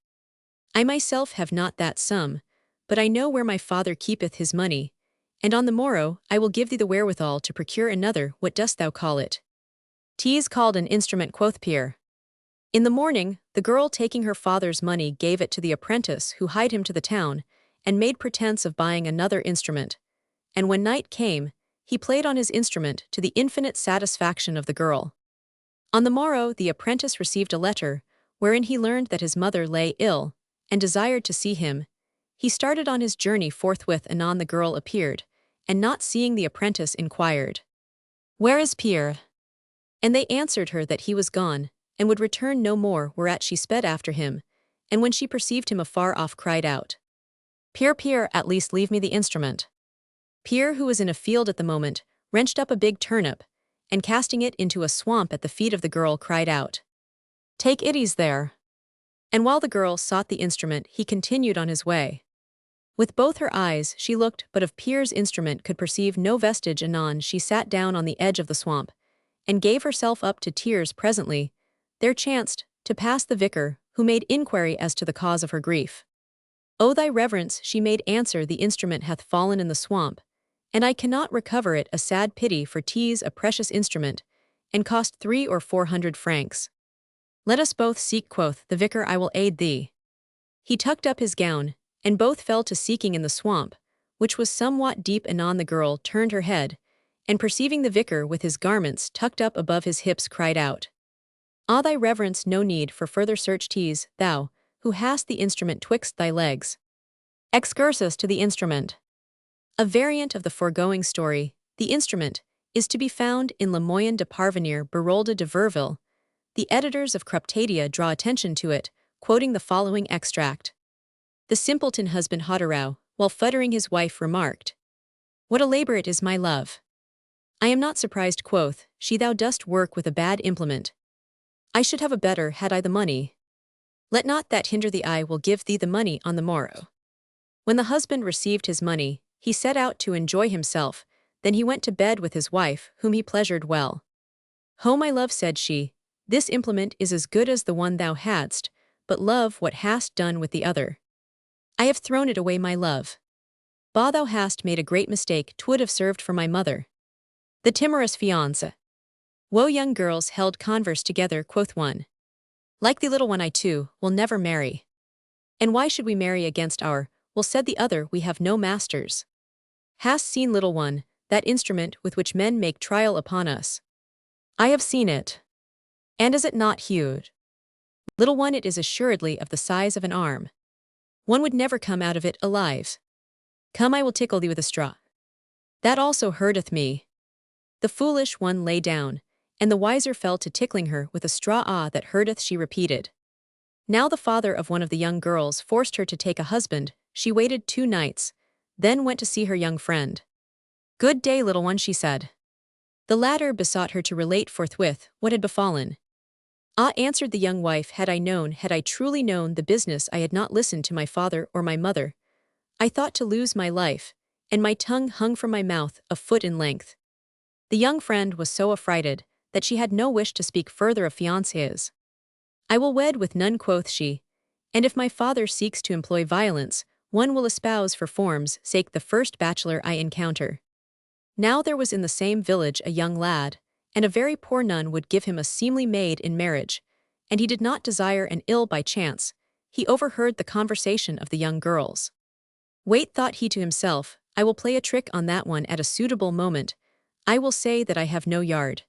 I myself have not that sum, but I know where my father keepeth his money, and on the morrow I will give thee the wherewithal to procure another. What dost thou call it? 'Tis called an instrument, quoth Pierre. In the morning, the girl, taking her father's money, gave it to the apprentice, who hied him to the town, and made pretence of buying another instrument, and when night came, he played on his instrument to the infinite satisfaction of the girl. On the morrow the apprentice received a letter, wherein he learned that his mother lay ill, and desired to see him. He started on his journey forthwith. Anon the girl appeared, and not seeing the apprentice inquired, "Where is Pierre?" And they answered her that he was gone, and would return no more, whereat she sped after him, and when she perceived him afar off cried out, "Pierre, Pierre, at least leave me the instrument." Pierre, who was in a field at the moment, wrenched up a big turnip, and casting it into a swamp at the feet of the girl, cried out, "Take it ease there." And while the girl sought the instrument, he continued on his way. With both her eyes she looked, but of Pierre's instrument could perceive no vestige. Anon she sat down on the edge of the swamp, and gave herself up to tears. Presently there chanced to pass the vicar, who made inquiry as to the cause of her grief. "O thy reverence," she made answer, "the instrument hath fallen in the swamp, and I cannot recover it. A sad pity, for 'tis a precious instrument, and cost 300 or 400 francs. Let us both seek," quoth the vicar, "I will aid thee." He tucked up his gown, and both fell to seeking in the swamp, which was somewhat deep. Anon the girl turned her head, and perceiving the vicar with his garments tucked up above his hips, cried out, "Ah, thy reverence, no need for further search. 'Tis thou who hast the instrument twixt thy legs." Excursus to the instrument. A variant of the foregoing story, the instrument, is to be found in Le Moyen de Parvenir Berolde de Verville. The editors of Cruptadia draw attention to it, quoting the following extract. The simpleton husband Hotterau, while futtering his wife, remarked, "What a labor it is, my love." "I am not surprised," quoth she, "thou dost work with a bad implement. I should have a better had I the money." "Let not that hinder thee, I will give thee the money on the morrow." When the husband received his money, he set out to enjoy himself, then he went to bed with his wife, whom he pleasured well. "Ho, my love," said she, "this implement is as good as the one thou hadst, but love, what hast done with the other?" "I have thrown it away, my love." "Bah, thou hast made a great mistake, 'twould have served for my mother." The timorous fiancé. Woe young girls held converse together, quoth one. "Like the little one, I too will never marry." "And why should we marry against our will?" said the other, "we have no masters." "Hast seen, little one, that instrument with which men make trial upon us?" "I have seen it." "And is it not huge?" "Little one, it is assuredly of the size of an arm. One would never come out of it alive." "Come, I will tickle thee with a straw." "That also hurteth me." The foolish one lay down, and the wiser fell to tickling her with a straw. "Ah, that hurteth," she repeated. Now the father of one of the young girls forced her to take a husband. She waited 2 nights, then went to see her young friend. "Good day, little one," she said. The latter besought her to relate forthwith what had befallen. "Ah," answered the young wife, had I truly known the business, I had not listened to my father or my mother. I thought to lose my life, and my tongue hung from my mouth a foot in length." The young friend was so affrighted that she had no wish to speak further of fiancés. I will wed with none, quoth she, and if my father seeks to employ violence, one will espouse for form's sake the first bachelor I encounter. Now there was in the same village a young lad, and a very poor nun would give him a seemly maid in marriage, and he did not desire an ill by chance. He overheard the conversation of the young girls. Wait, thought he to himself, I will play a trick on that one at a suitable moment. I will say that I have no yard.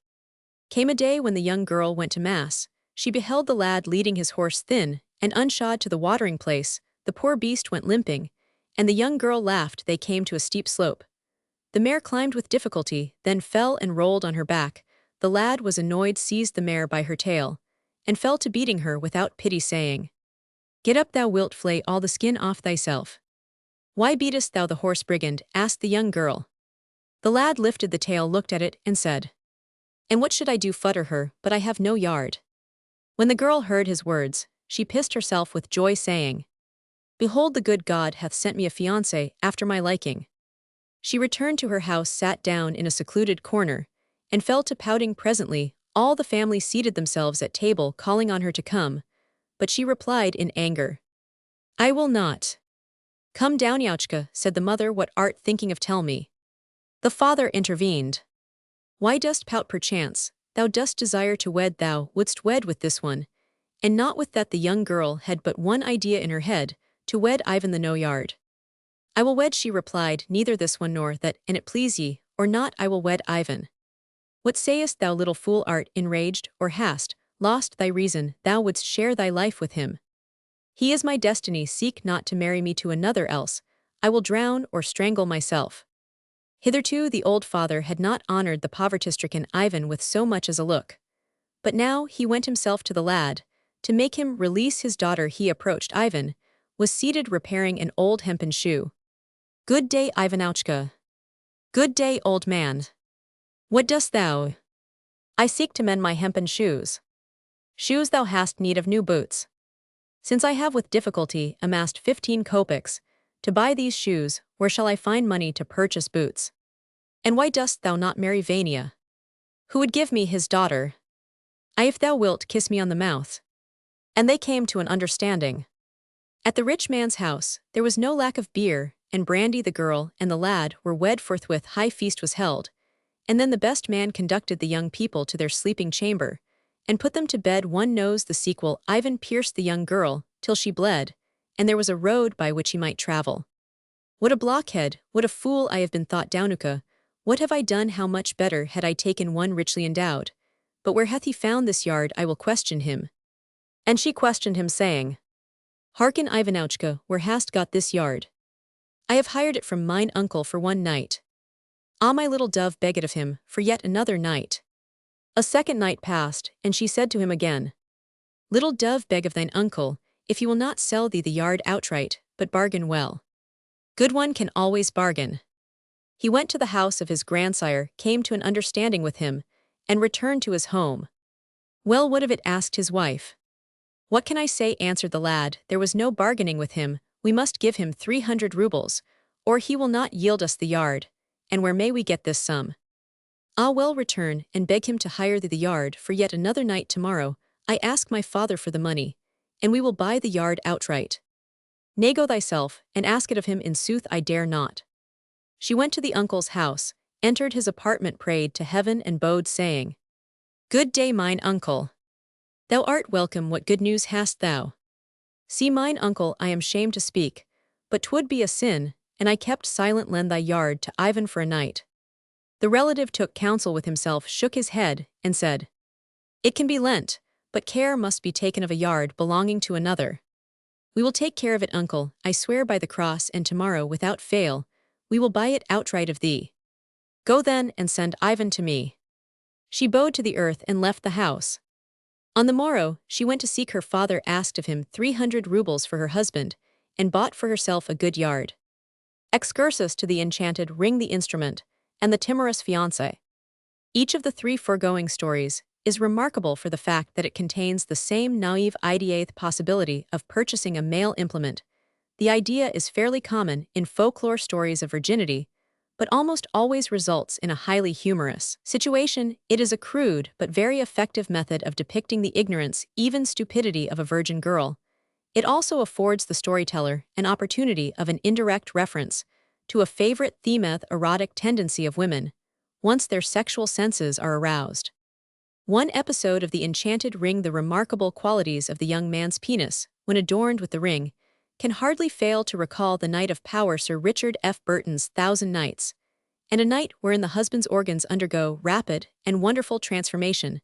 Came a day when the young girl went to mass. She beheld the lad leading his horse thin and unshod to the watering place. The poor beast went limping, and the young girl laughed. They came to a steep slope. The mare climbed with difficulty, then fell and rolled on her back. The lad was annoyed, seized the mare by her tail, and fell to beating her without pity, saying, Get up, thou wilt flay all the skin off thyself. Why beatest thou the horse, brigand? Asked the young girl. The lad lifted the tail, looked at it, and said, And what should I do, futter her, but I have no yard? When the girl heard his words, she pissed herself with joy, saying, Behold, the good God hath sent me a fiancé after my liking. She returned to her house, sat down in a secluded corner, and fell to pouting. Presently, all the family seated themselves at table, calling on her to come, but she replied in anger, I will not. Come down, Yauchka, said the mother, what art thinking of, tell me. The father intervened. Why dost pout? Perchance thou dost desire to wed, thou wouldst wed with this one, and not with that. The young girl had but one idea in her head, to wed Ivan the no-yard. I will wed, she replied, neither this one nor that, and it please ye, or not, I will wed Ivan. What sayest thou, little fool? Art enraged, or hast lost thy reason? Thou wouldst share thy life with him. He is my destiny, seek not to marry me to another, else I will drown or strangle myself. Hitherto the old father had not honored the poverty-stricken Ivan with so much as a look. But now he went himself to the lad, to make him release his daughter. He approached Ivan, was seated repairing an old hempen shoe. Good day, Ivanouchka. Good day, old man. What dost thou? I seek to mend my hempen shoes. Shoes, thou hast need of new boots. Since I have with difficulty amassed 15 kopecks to buy these shoes, where shall I find money to purchase boots? And why dost thou not marry Vania? Who would give me his daughter? If thou wilt kiss me on the mouth. And they came to an understanding. At the rich man's house there was no lack of beer and brandy. The girl and the lad were wed forthwith. High feast was held, and then the best man conducted the young people to their sleeping chamber, and put them to bed. One knows the sequel. Ivan pierced the young girl till she bled, and there was a road by which he might travel. What a blockhead, what a fool I have been, thought Daunuka. What have I done? How much better had I taken one richly endowed. But where hath he found this yard? I will question him. And she questioned him, saying, Hearken, Ivanouchka, where hast got this yard? I have hired it from mine uncle for one night. Ah, my little dove, beg it of him for yet another night. A second night passed, and she said to him again, Little dove, beg of thine uncle, if he will not sell thee the yard outright, but bargain well. Good one can always bargain. He went to the house of his grandsire, came to an understanding with him, and returned to his home. Well, what of it? Asked his wife. What can I say? Answered the lad. There was no bargaining with him. We must give him 300 rubles, or he will not yield us the yard. And where may we get this sum? Ah, well, return and beg him to hire thee the yard for yet another night tomorrow. I ask my father for the money, and we will buy the yard outright. Nay, go thyself, and ask it of him. In sooth, I dare not. She went to the uncle's house, entered his apartment, prayed to heaven, and bowed, saying, Good day, mine uncle. Thou art welcome. What good news hast thou? See, mine uncle, I am shamed to speak, but 'twould be a sin, and I kept silent. Lend thy yard to Ivan for a night. The relative took counsel with himself, shook his head, and said, It can be lent, but care must be taken of a yard belonging to another. We will take care of it, uncle, I swear by the cross, and tomorrow, without fail, we will buy it outright of thee. Go then, and send Ivan to me. She bowed to the earth and left the house. On the morrow, she went to seek her father, asked of him 300 rubles for her husband, and bought for herself a good yard. Excursus to the enchanted ring, the instrument, and the timorous fiancé. Each of the three foregoing stories is remarkable for the fact that it contains the same naive ideated possibility of purchasing a male implement. The idea is fairly common in folklore stories of virginity, but almost always results in a highly humorous situation. It is a crude but very effective method of depicting the ignorance, even stupidity of a virgin girl. It also affords the storyteller an opportunity of an indirect reference to a favorite thematic erotic tendency of women, once their sexual senses are aroused. One episode of The Enchanted Ring, the remarkable qualities of the young man's penis, when adorned with the ring, can hardly fail to recall the Knight of Power Sir Richard F. Burton's Thousand Nights, and a night wherein the husband's organs undergo rapid and wonderful transformation.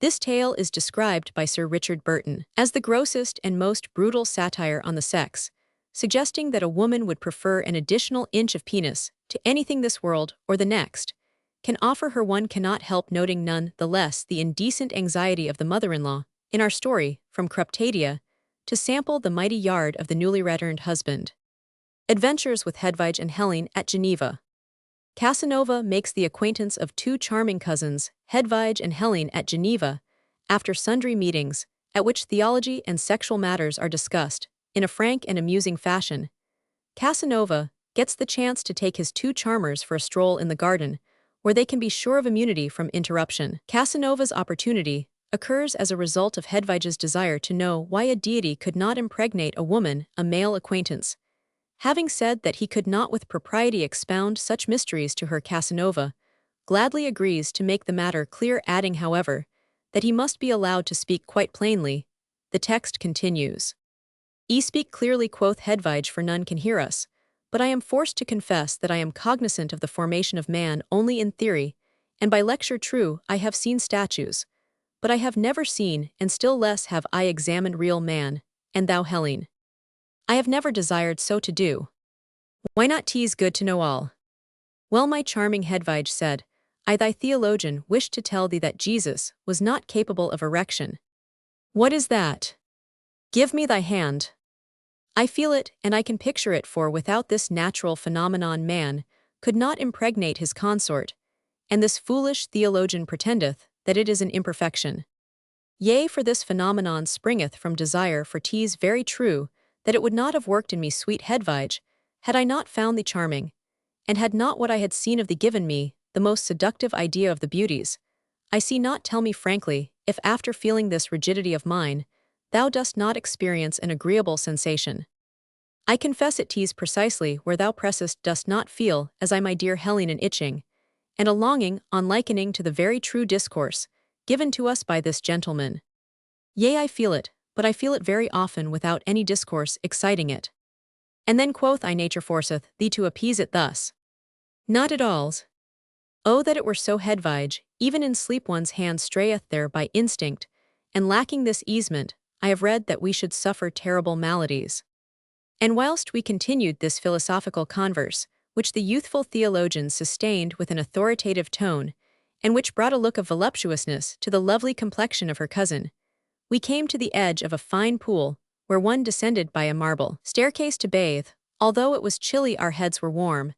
This tale is described by Sir Richard Burton as the grossest and most brutal satire on the sex, suggesting that a woman would prefer an additional inch of penis to anything this world or the next can offer her. One cannot help noting none the less the indecent anxiety of the mother-in-law in our story, from Cruptadia to sample the mighty yard of the newly returned husband. Adventures with Hedvige and Helene at Geneva. Casanova makes the acquaintance of two charming cousins, Hedvige and Helene, at Geneva, after sundry meetings, at which theology and sexual matters are discussed, in a frank and amusing fashion. Casanova gets the chance to take his two charmers for a stroll in the garden, where they can be sure of immunity from interruption. Casanova's opportunity occurs as a result of Hedvige's desire to know why a deity could not impregnate a woman, a male acquaintance. Having said that he could not with propriety expound such mysteries to her, Casanova gladly agrees to make the matter clear, adding, however, that he must be allowed to speak quite plainly. The text continues. "E speak clearly," quoth Hedvige, "for none can hear us. But I am forced to confess that I am cognizant of the formation of man only in theory, and by lecture true I have seen statues. But I have never seen, and still less have I examined real man, and thou, Helene, I have never desired so to do. Why not? 'Tis good to know all." "Well, my charming Hedvige," said I, "thy theologian wished to tell thee that Jesus was not capable of erection." "What is that? Give me thy hand. I feel it, and I can picture it, for without this natural phenomenon man could not impregnate his consort, and this foolish theologian pretendeth that it is an imperfection. Yea, for this phenomenon springeth from desire, for 'tis very true that it would not have worked in me, sweet Hedvige, had I not found thee charming, and had not what I had seen of thee given me the most seductive idea of the beauties. I see not, tell me frankly, if after feeling this rigidity of mine, thou dost not experience an agreeable sensation." "I confess it, 'tis precisely where thou pressest dost not feel, as I, my dear Helene, an itching, and a longing, on likening to the very true discourse given to us by this gentleman. Yea, I feel it, but I feel it very often without any discourse exciting it." "And then," quoth I, "nature forceth thee to appease it thus?" "Not at alls. Oh, that it were so, Hedvige, even in sleep one's hand strayeth there by instinct, and lacking this easement, I have read that we should suffer terrible maladies." And whilst we continued this philosophical converse, which the youthful theologian sustained with an authoritative tone, and which brought a look of voluptuousness to the lovely complexion of her cousin, we came to the edge of a fine pool, where one descended by a marble staircase to bathe. Although it was chilly, our heads were warm,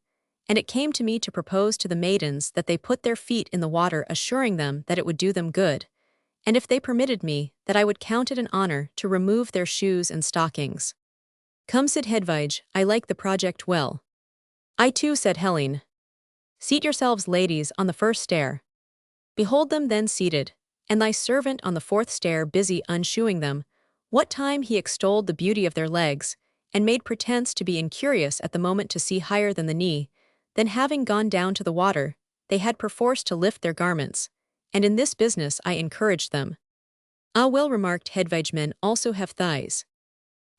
and it came to me to propose to the maidens that they put their feet in the water, assuring them that it would do them good, and if they permitted me, that I would count it an honor to remove their shoes and stockings. "Come," said Hedvige, "I like the project well." "I too," said Helene. "Seat yourselves, ladies, on the first stair. Behold them then seated, and thy servant on the fourth stair busy unshoeing them, what time he extolled the beauty of their legs, and made pretence to be incurious at the moment to see higher than the knee. Then, having gone down to the water, they had perforce to lift their garments, and in this business I encouraged them." "Ah, well remarked, Hedvige, men also have thighs."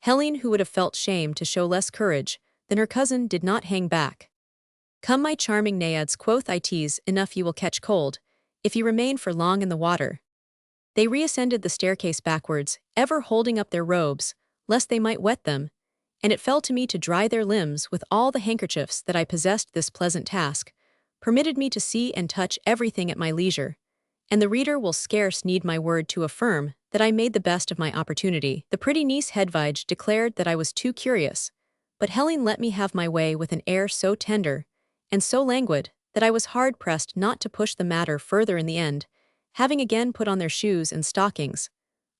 Helene, who would have felt shame to show less courage than her cousin, did not hang back. "Come, my charming naiads," quoth I, "'tis enough you will catch cold, if you remain for long in the water." They reascended the staircase backwards, ever holding up their robes, lest they might wet them, and it fell to me to dry their limbs with all the handkerchiefs that I possessed. This pleasant task permitted me to see and touch everything at my leisure, and the reader will scarce need my word to affirm that I made the best of my opportunity. The pretty niece Hedvige declared that I was too curious, but Helene let me have my way with an air so tender and so languid that I was hard-pressed not to push the matter further. In the end, having again put on their shoes and stockings,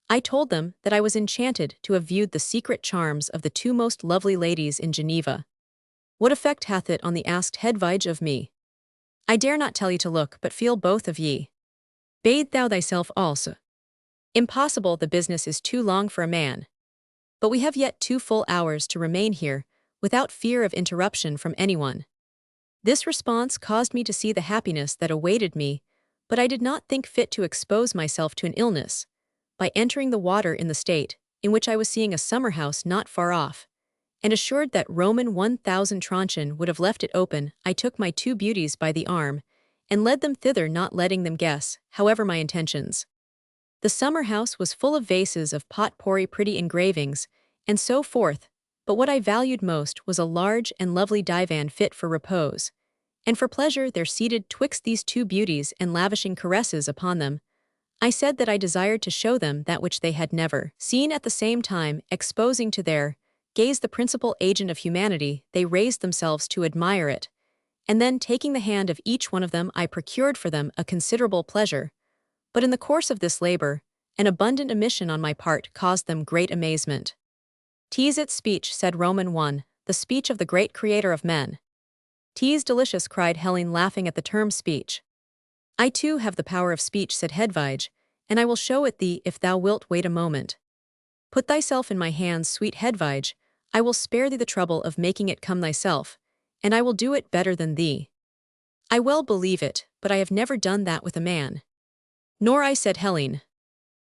I told them that I was enchanted to have viewed the secret charms of the two most lovely ladies in Geneva. What effect hath it on the asked Hedvige of me? I dare not tell ye to look, but feel both of ye. Bathe thou thyself also. Impossible, the business is too long for a man. But we have yet 2 full hours to remain here, without fear of interruption from anyone. This response caused me to see the happiness that awaited me, but I did not think fit to expose myself to an illness, by entering the water in the state, in which I was seeing a summer house not far off, and assured that Roman 1000 truncheon would have left it open, I took my 2 beauties by the arm, and led them thither, not letting them guess, however, my intentions. The summer house was full of vases of pot-pourri, pretty engravings, and so forth, but what I valued most was a large and lovely divan fit for repose, and for pleasure there seated twixt these 2 beauties, and lavishing caresses upon them, I said that I desired to show them that which they had never seen, at the same time exposing to their gaze the principal agent of humanity. They raised themselves to admire it, and then taking the hand of each one of them I procured for them a considerable pleasure, but in the course of this labor, an abundant omission on my part caused them great amazement. "'Tis its speech," said Roman 1, "the speech of the great creator of men." "'Tis delicious," cried Helen, laughing at the term speech. "I too have the power of speech," said Hedvige, "and I will show it thee if thou wilt wait a moment. Put thyself in my hands, sweet Hedvige, I will spare thee the trouble of making it come thyself, and I will do it better than thee." "I well believe it, but I have never done that with a man." "Nor I," said Helen.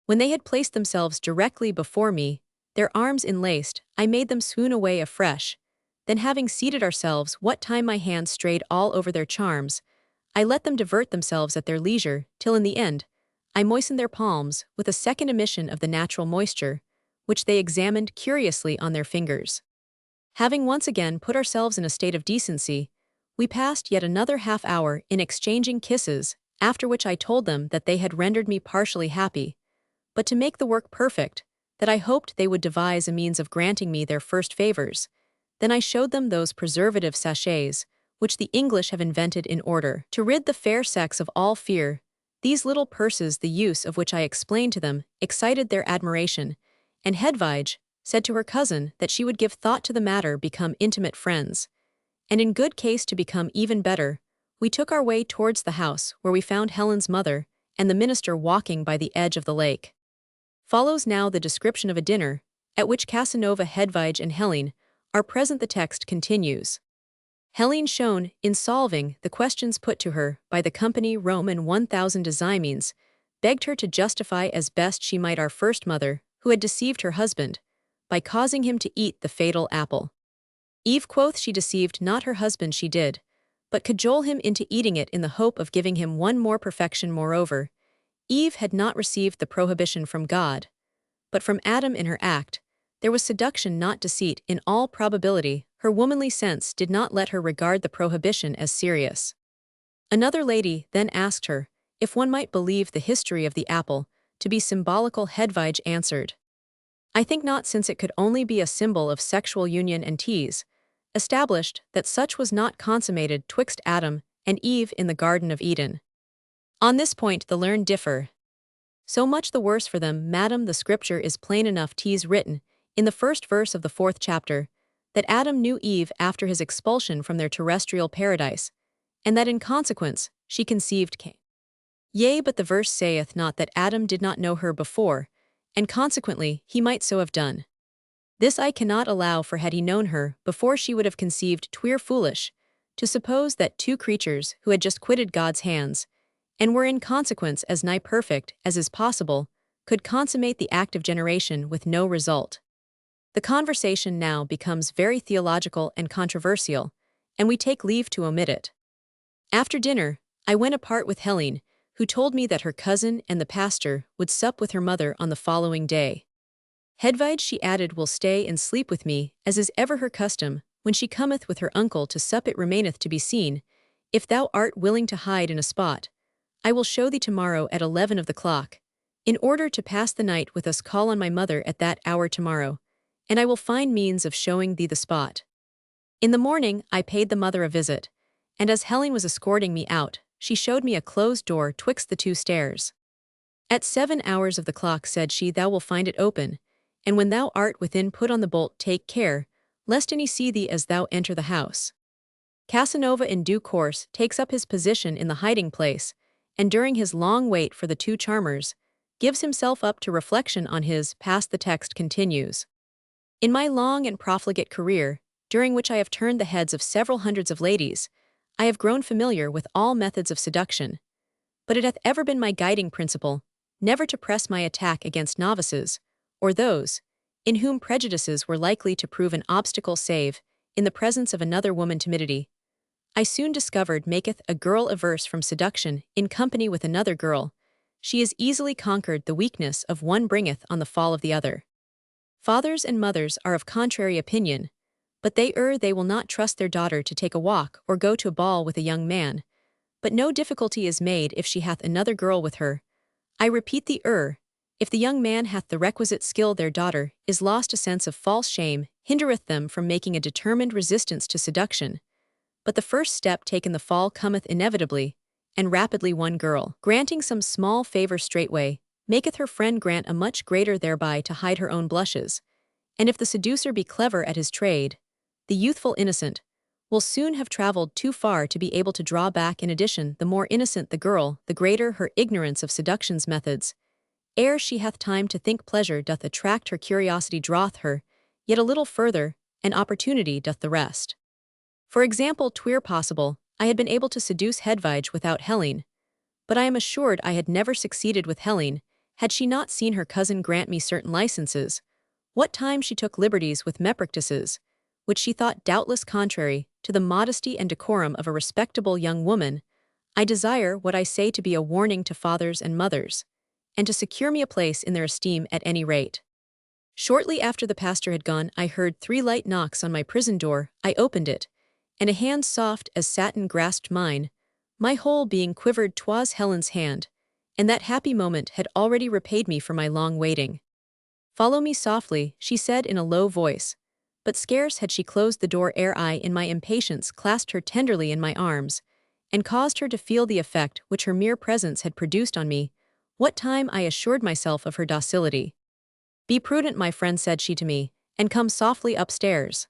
When they had placed themselves directly before me, their arms enlaced, I made them swoon away afresh, then having seated ourselves, what time my hands strayed all over their charms, I let them divert themselves at their leisure, till in the end, I moistened their palms with a second emission of the natural moisture, which they examined curiously on their fingers. Having once again put ourselves in a state of decency, we passed yet another half-hour in exchanging kisses, after which I told them that they had rendered me partially happy, but to make the work perfect, that I hoped they would devise a means of granting me their first favors. Then I showed them those preservative sachets, which the English have invented in order to rid the fair sex of all fear. These little purses, the use of which I explained to them, excited their admiration, and Hedvige said to her cousin that she would give thought to the matter, become intimate friends. And in good case to become even better, we took our way towards the house, where we found Helen's mother and the minister walking by the edge of the lake. Follows now the description of a dinner, at which Casanova, Hedvige, and Helen are present. The text continues. Helen shone in solving the questions put to her by the company. Roman 1000 Desigmenes begged her to justify as best she might our first mother, who had deceived her husband, by causing him to eat the fatal apple. Eve quoth she deceived not her husband, she did, but cajole him into eating it in the hope of giving him one more perfection. Moreover, Eve had not received the prohibition from God, but from Adam. In her act, there was seduction, not deceit. In all probability, her womanly sense did not let her regard the prohibition as serious. Another lady then asked her if one might believe the history of the apple to be symbolical. Hedvige answered, "I think not, since it could only be a symbol of sexual union and tease, established that such was not consummated twixt Adam and Eve in the Garden of Eden. On this point the learned differ. So much the worse for them, madam. The scripture is plain enough. 'Tis written, in the first verse of the 4th chapter, that Adam knew Eve after his expulsion from their terrestrial paradise, and that in consequence she conceived Cain. Yea, but the verse saith not that Adam did not know her before, and consequently he might so have done. This I cannot allow, for had he known her before, she would have conceived. 'Twere foolish to suppose that 2 creatures who had just quitted God's hands, and were in consequence as nigh perfect as is possible, could consummate the act of generation with no result. The conversation now becomes very theological and controversial, and we take leave to omit it. After dinner, I went apart with Helen, who told me that her cousin and the pastor would sup with her mother on the following day. Hedvige, she added, will stay and sleep with me, as is ever her custom. When she cometh with her uncle to sup, it remaineth to be seen. If thou art willing to hide in a spot, I will show thee tomorrow at 11 of the clock. In order to pass the night with us, call on my mother at that hour tomorrow, and I will find means of showing thee the spot. In the morning, I paid the mother a visit, and as Helen was escorting me out, she showed me a closed door twixt the 2 stairs. At 7 hours of the clock, said she, thou will find it open, and when thou art within, put on the bolt. Take care, lest any see thee as thou enter the house. Casanova in due course takes up his position in the hiding place, and during his long wait for the two charmers, gives himself up to reflection on his past. The text continues. In my long and profligate career, during which I have turned the heads of several hundreds of ladies, I have grown familiar with all methods of seduction. But it hath ever been my guiding principle, never to press my attack against novices, or those, in whom prejudices were likely to prove an obstacle save, in the presence of another woman timidity. I soon discovered maketh a girl averse from seduction in company with another girl. She is easily conquered, the weakness of one bringeth on the fall of the other. Fathers and mothers are of contrary opinion, but they will not trust their daughter to take a walk or go to a ball with a young man, but no difficulty is made if she hath another girl with her. I repeat the if the young man hath the requisite skill, their daughter is lost. A sense of false shame hindereth them from making a determined resistance to seduction. But the first step taken, the fall cometh inevitably, and rapidly. One girl, granting some small favor straightway, maketh her friend grant a much greater thereby to hide her own blushes. And if the seducer be clever at his trade, the youthful innocent will soon have traveled too far to be able to draw back. In addition, the more innocent the girl, the greater her ignorance of seduction's methods. Ere she hath time to think, pleasure doth attract her, curiosity draweth her yet a little further, and opportunity doth the rest. For example, 'twere possible I had been able to seduce Hedvige without Helene, but I am assured I had never succeeded with Helene had she not seen her cousin grant me certain licenses. What time she took liberties with me practices, which she thought doubtless contrary to the modesty and decorum of a respectable young woman. I desire what I say to be a warning to fathers and mothers, and to secure me a place in their esteem at any rate. Shortly after the pastor had gone, I heard 3 light knocks on my prison door. I opened it, and a hand soft as satin grasped mine. My whole being quivered. 'Twas Helen's hand, and that happy moment had already repaid me for my long waiting. "Follow me softly," she said in a low voice, but scarce had she closed the door ere I, in my impatience, clasped her tenderly in my arms, and caused her to feel the effect which her mere presence had produced on me. What time I assured myself of her docility. "Be prudent, my friend," said she to me, "and come softly upstairs."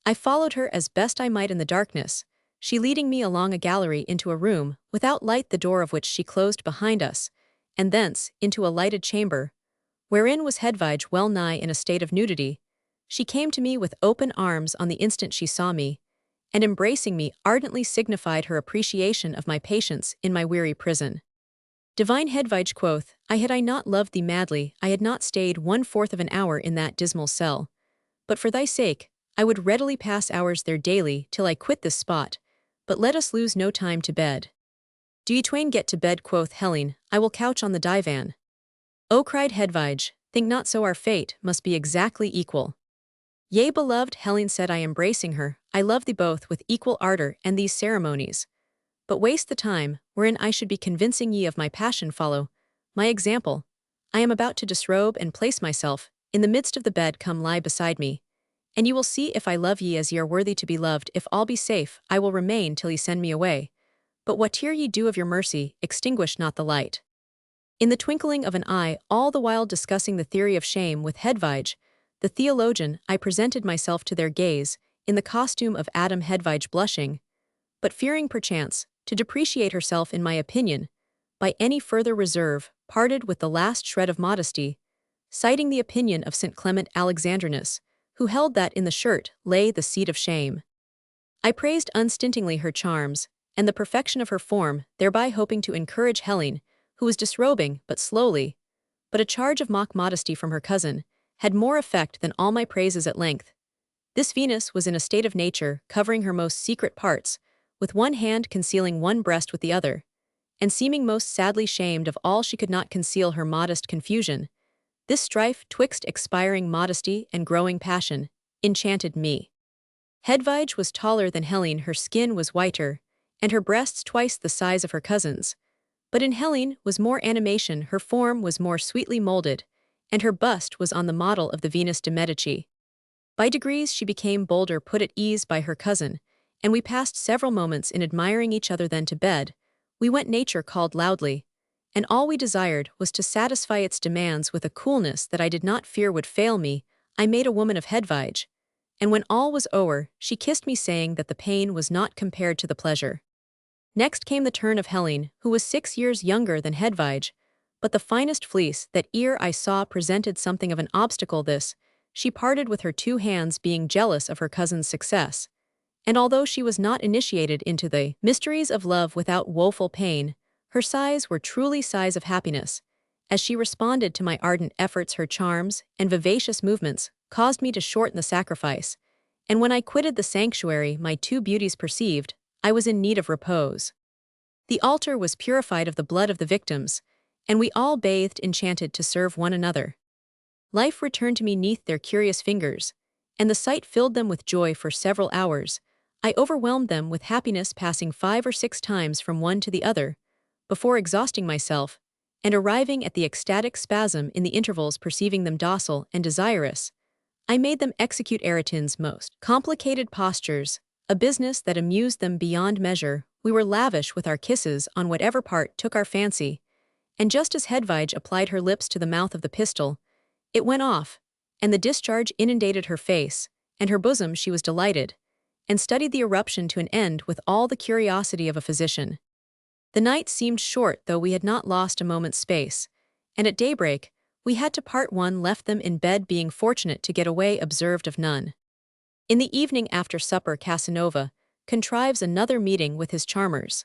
I followed her as best I might in the darkness, she leading me along a gallery into a room without light, the door of which she closed behind us, and thence into a lighted chamber, wherein was Hedvige well nigh in a state of nudity. She came to me with open arms on the instant she saw me, and embracing me ardently signified her appreciation of my patience in my weary prison. "Divine Hedvige," quoth I, "had I not loved thee madly, I had not stayed 1/4 of an hour in that dismal cell. But for thy sake, I would readily pass hours there daily till I quit this spot, but let us lose no time to bed." "Do ye twain get to bed," quoth Helene, "I will couch on the divan." "Oh," cried Hedvige, "think not so, our fate must be exactly equal." "Yea, beloved," Helene said, I embracing her, "I love thee both with equal ardor, and these ceremonies. But waste the time, wherein I should be convincing ye of my passion. Follow my example. I am about to disrobe and place myself in the midst of the bed. Come lie beside me, and ye will see if I love ye as ye are worthy to be loved. If all be safe, I will remain till ye send me away. But whate'er ye do of your mercy, extinguish not the light." In the twinkling of an eye, all the while discussing the theory of shame with Hedvige, the theologian, I presented myself to their gaze, in the costume of Adam. Hedvige blushing, but fearing perchance to depreciate herself in my opinion, by any further reserve, parted with the last shred of modesty, citing the opinion of St. Clement Alexandrinus, who held that in the shirt lay the seed of shame. I praised unstintingly her charms, and the perfection of her form, thereby hoping to encourage Helene, who was disrobing, but slowly. But a charge of mock modesty from her cousin had more effect than all my praises. At length, this Venus was in a state of nature, covering her most secret parts, with one hand concealing one breast with the other, and seeming most sadly shamed of all she could not conceal her modest confusion. This strife twixt expiring modesty and growing passion enchanted me. Hedvige was taller than Helene, her skin was whiter, and her breasts twice the size of her cousin's. But in Helene was more animation, her form was more sweetly molded, and her bust was on the model of the Venus de Medici. By degrees she became bolder, put at ease by her cousin, and we passed several moments in admiring each other. Then to bed we went. Nature called loudly, and all we desired was to satisfy its demands with a coolness that I did not fear would fail me. I made a woman of Hedvige, and when all was o'er, she kissed me, saying that the pain was not compared to the pleasure. Next came the turn of Helene, who was 6 years younger than Hedvige, but the finest fleece that e'er I saw presented something of an obstacle. This she parted with her 2 hands, being jealous of her cousin's success. And although she was not initiated into the mysteries of love without woeful pain, her sighs were truly sighs of happiness. As she responded to my ardent efforts, her charms and vivacious movements caused me to shorten the sacrifice, and when I quitted the sanctuary my 2 beauties perceived I was in need of repose. The altar was purified of the blood of the victims, and we all bathed enchanted to serve one another. Life returned to me neath their curious fingers, and the sight filled them with joy for several hours. I overwhelmed them with happiness, passing 5 or 6 times from one to the other, before exhausting myself, and arriving at the ecstatic spasm in the intervals. Perceiving them docile and desirous, I made them execute Eratin's most complicated postures, a business that amused them beyond measure. We were lavish with our kisses on whatever part took our fancy, and just as Hedvige applied her lips to the mouth of the pistol, it went off, and the discharge inundated her face and her bosom. She was delighted, and studied the eruption to an end with all the curiosity of a physician. The night seemed short, though we had not lost a moment's space, and at daybreak we had to part. One left them in bed, being fortunate to get away observed of none. In the evening after supper Casanova contrives another meeting with his charmers.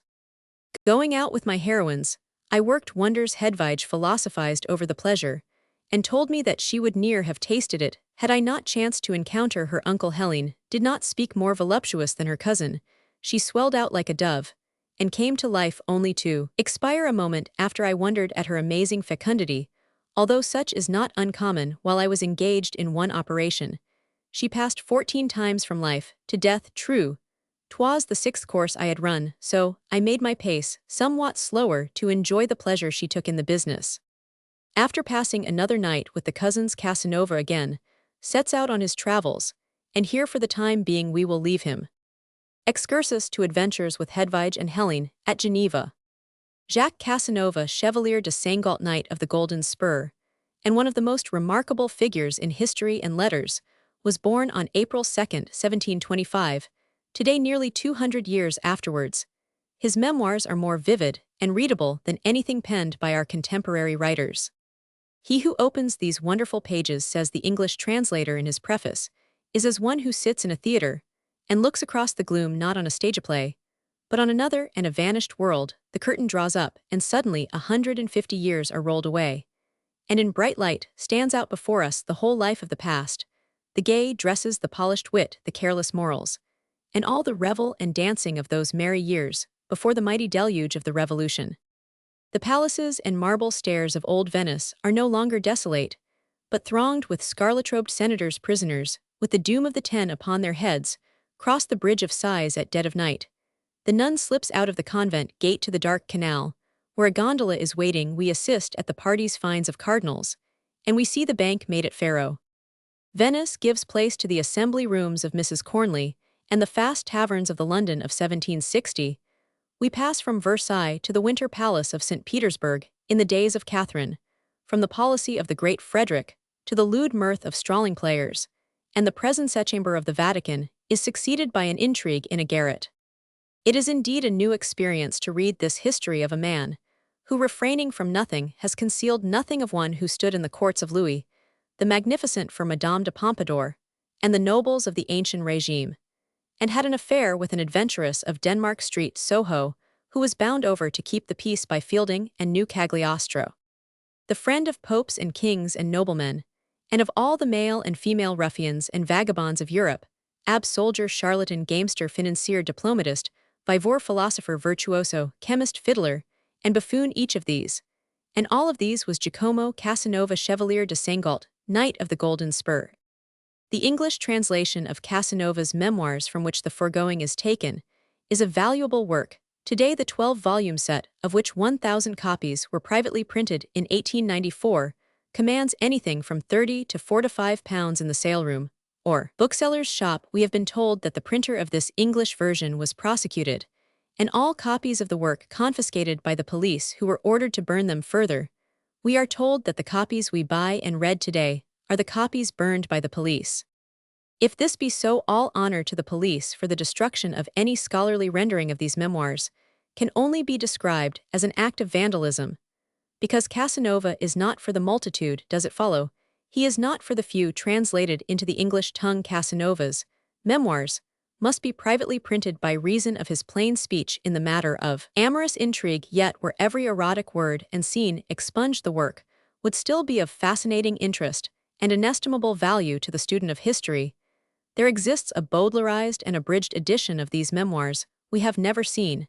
Going out with my heroines, I worked wonders. Hedvige philosophized over the pleasure, and told me that she would ne'er have tasted it had I not chanced to encounter her uncle. Helene did not speak more voluptuous than her cousin. She swelled out like a dove, and came to life only to expire a moment after. I wondered at her amazing fecundity, although such is not uncommon. While I was engaged in one operation, she passed 14 times from life to death. True, 'twas the 6th course I had run, so I made my pace somewhat slower to enjoy the pleasure she took in the business. After passing another night with the cousins, Casanova again sets out on his travels, and here for the time being we will leave him. Excursus to adventures with Hedvige and Helene at Geneva. Jacques Casanova, Chevalier de Saint-Galt, Knight of the Golden Spur, and one of the most remarkable figures in history and letters, was born on April 2, 1725, today nearly 200 years afterwards. His memoirs are more vivid and readable than anything penned by our contemporary writers. He who opens these wonderful pages, says the English translator in his preface, is as one who sits in a theater and looks across the gloom not on a stage play, but on another and a vanished world. The curtain draws up, and suddenly 150 years are rolled away, and in bright light stands out before us the whole life of the past, the gay dresses, the polished wit, the careless morals, and all the revel and dancing of those merry years before the mighty deluge of the Revolution. The palaces and marble stairs of old Venice are no longer desolate, but thronged with scarlet-robed senators. Prisoners, with the doom of the 10 upon their heads, cross the bridge of sighs at dead of night. The nun slips out of the convent gate to the dark canal, where a gondola is waiting. We assist at the party's fines of cardinals, and we see the bank made at Faro. Venice gives place to the assembly rooms of Mrs. Cornley and the fast taverns of the London of 1760. We pass from Versailles to the Winter Palace of St. Petersburg in the days of Catherine, from the policy of the great Frederick to the lewd mirth of strolling players, and the present chamber of the Vatican is succeeded by an intrigue in a garret. It is indeed a new experience to read this history of a man who, refraining from nothing, has concealed nothing. Of one who stood in the courts of Louis, the magnificent for Madame de Pompadour, and the nobles of the ancient regime, and had an affair with an adventuress of Denmark Street, Soho, who was bound over to keep the peace by Fielding and New Cagliostro. The friend of popes and kings and noblemen, and of all the male and female ruffians and vagabonds of Europe, soldier, charlatan, gamester, financier, diplomatist, viveur, philosopher, virtuoso, chemist, fiddler, and buffoon, each of these, and all of these, was Giacomo Casanova, Chevalier de Saint-Galt, Knight of the Golden Spur. The English translation of Casanova's memoirs, from which the foregoing is taken, is a valuable work. Today the 12-volume set, of which 1,000 copies were privately printed in 1894, commands anything from £30 to £45 in the saleroom or bookseller's shop. We have been told that the printer of this English version was prosecuted, and all copies of the work confiscated by the police, who were ordered to burn them. Further, we are told that the copies we buy and read today are the copies burned by the police. If this be so, all honor to the police for the destruction of any scholarly rendering of these memoirs can only be described as an act of vandalism. Because Casanova is not for the multitude, does it follow? He is not for the few. Translated into the English tongue, Casanova's memoirs must be privately printed by reason of his plain speech in the matter of amorous intrigue, yet were every erotic word and scene expunged, the work would still be of fascinating interest and inestimable value to the student of history. There exists a Baudelarized and abridged edition of these memoirs we have never seen,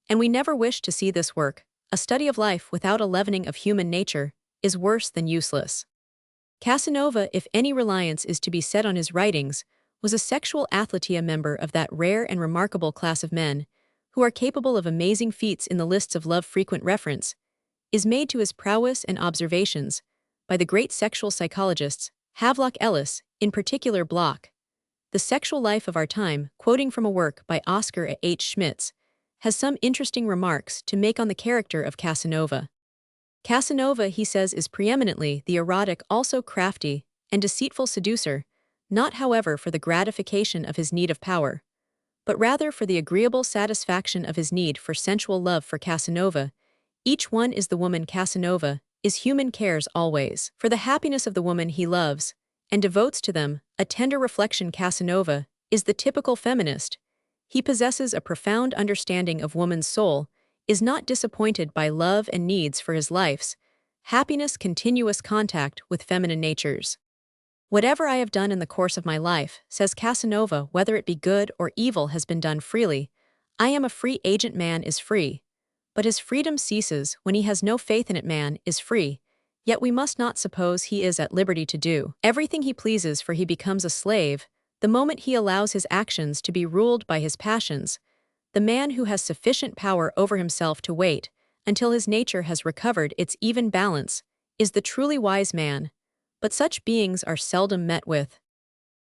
and we never wish to see this work. A study of life without a leavening of human nature is worse than useless. Casanova, if any reliance is to be set on his writings, was a sexual athlete, a member of that rare and remarkable class of men who are capable of amazing feats in the lists of love. Frequent reference is made to his prowess and observations by the great sexual psychologists, Havelock Ellis, in particular Bloch. The Sexual Life of Our Time, quoting from a work by Oscar H. Schmitz, has some interesting remarks to make on the character of Casanova. Casanova, he says, is preeminently the erotic, also crafty and deceitful seducer, not however for the gratification of his need of power, but rather for the agreeable satisfaction of his need for sensual love. For Casanova, each one is the woman. Casanova is human, cares always for the happiness of the woman he loves, and devotes to them a tender reflection. Casanova is the typical feminist. He possesses a profound understanding of woman's soul, is not disappointed by love and needs for his life's happiness, continuous contact with feminine natures. Whatever I have done in the course of my life, says Casanova, whether it be good or evil, has been done freely. I am a free agent. Man is free, but his freedom ceases when he has no faith in it. Man is free, yet we must not suppose he is at liberty to do everything he pleases, for he becomes a slave the moment he allows his actions to be ruled by his passions. The man who has sufficient power over himself to wait until his nature has recovered its even balance is the truly wise man, but such beings are seldom met with.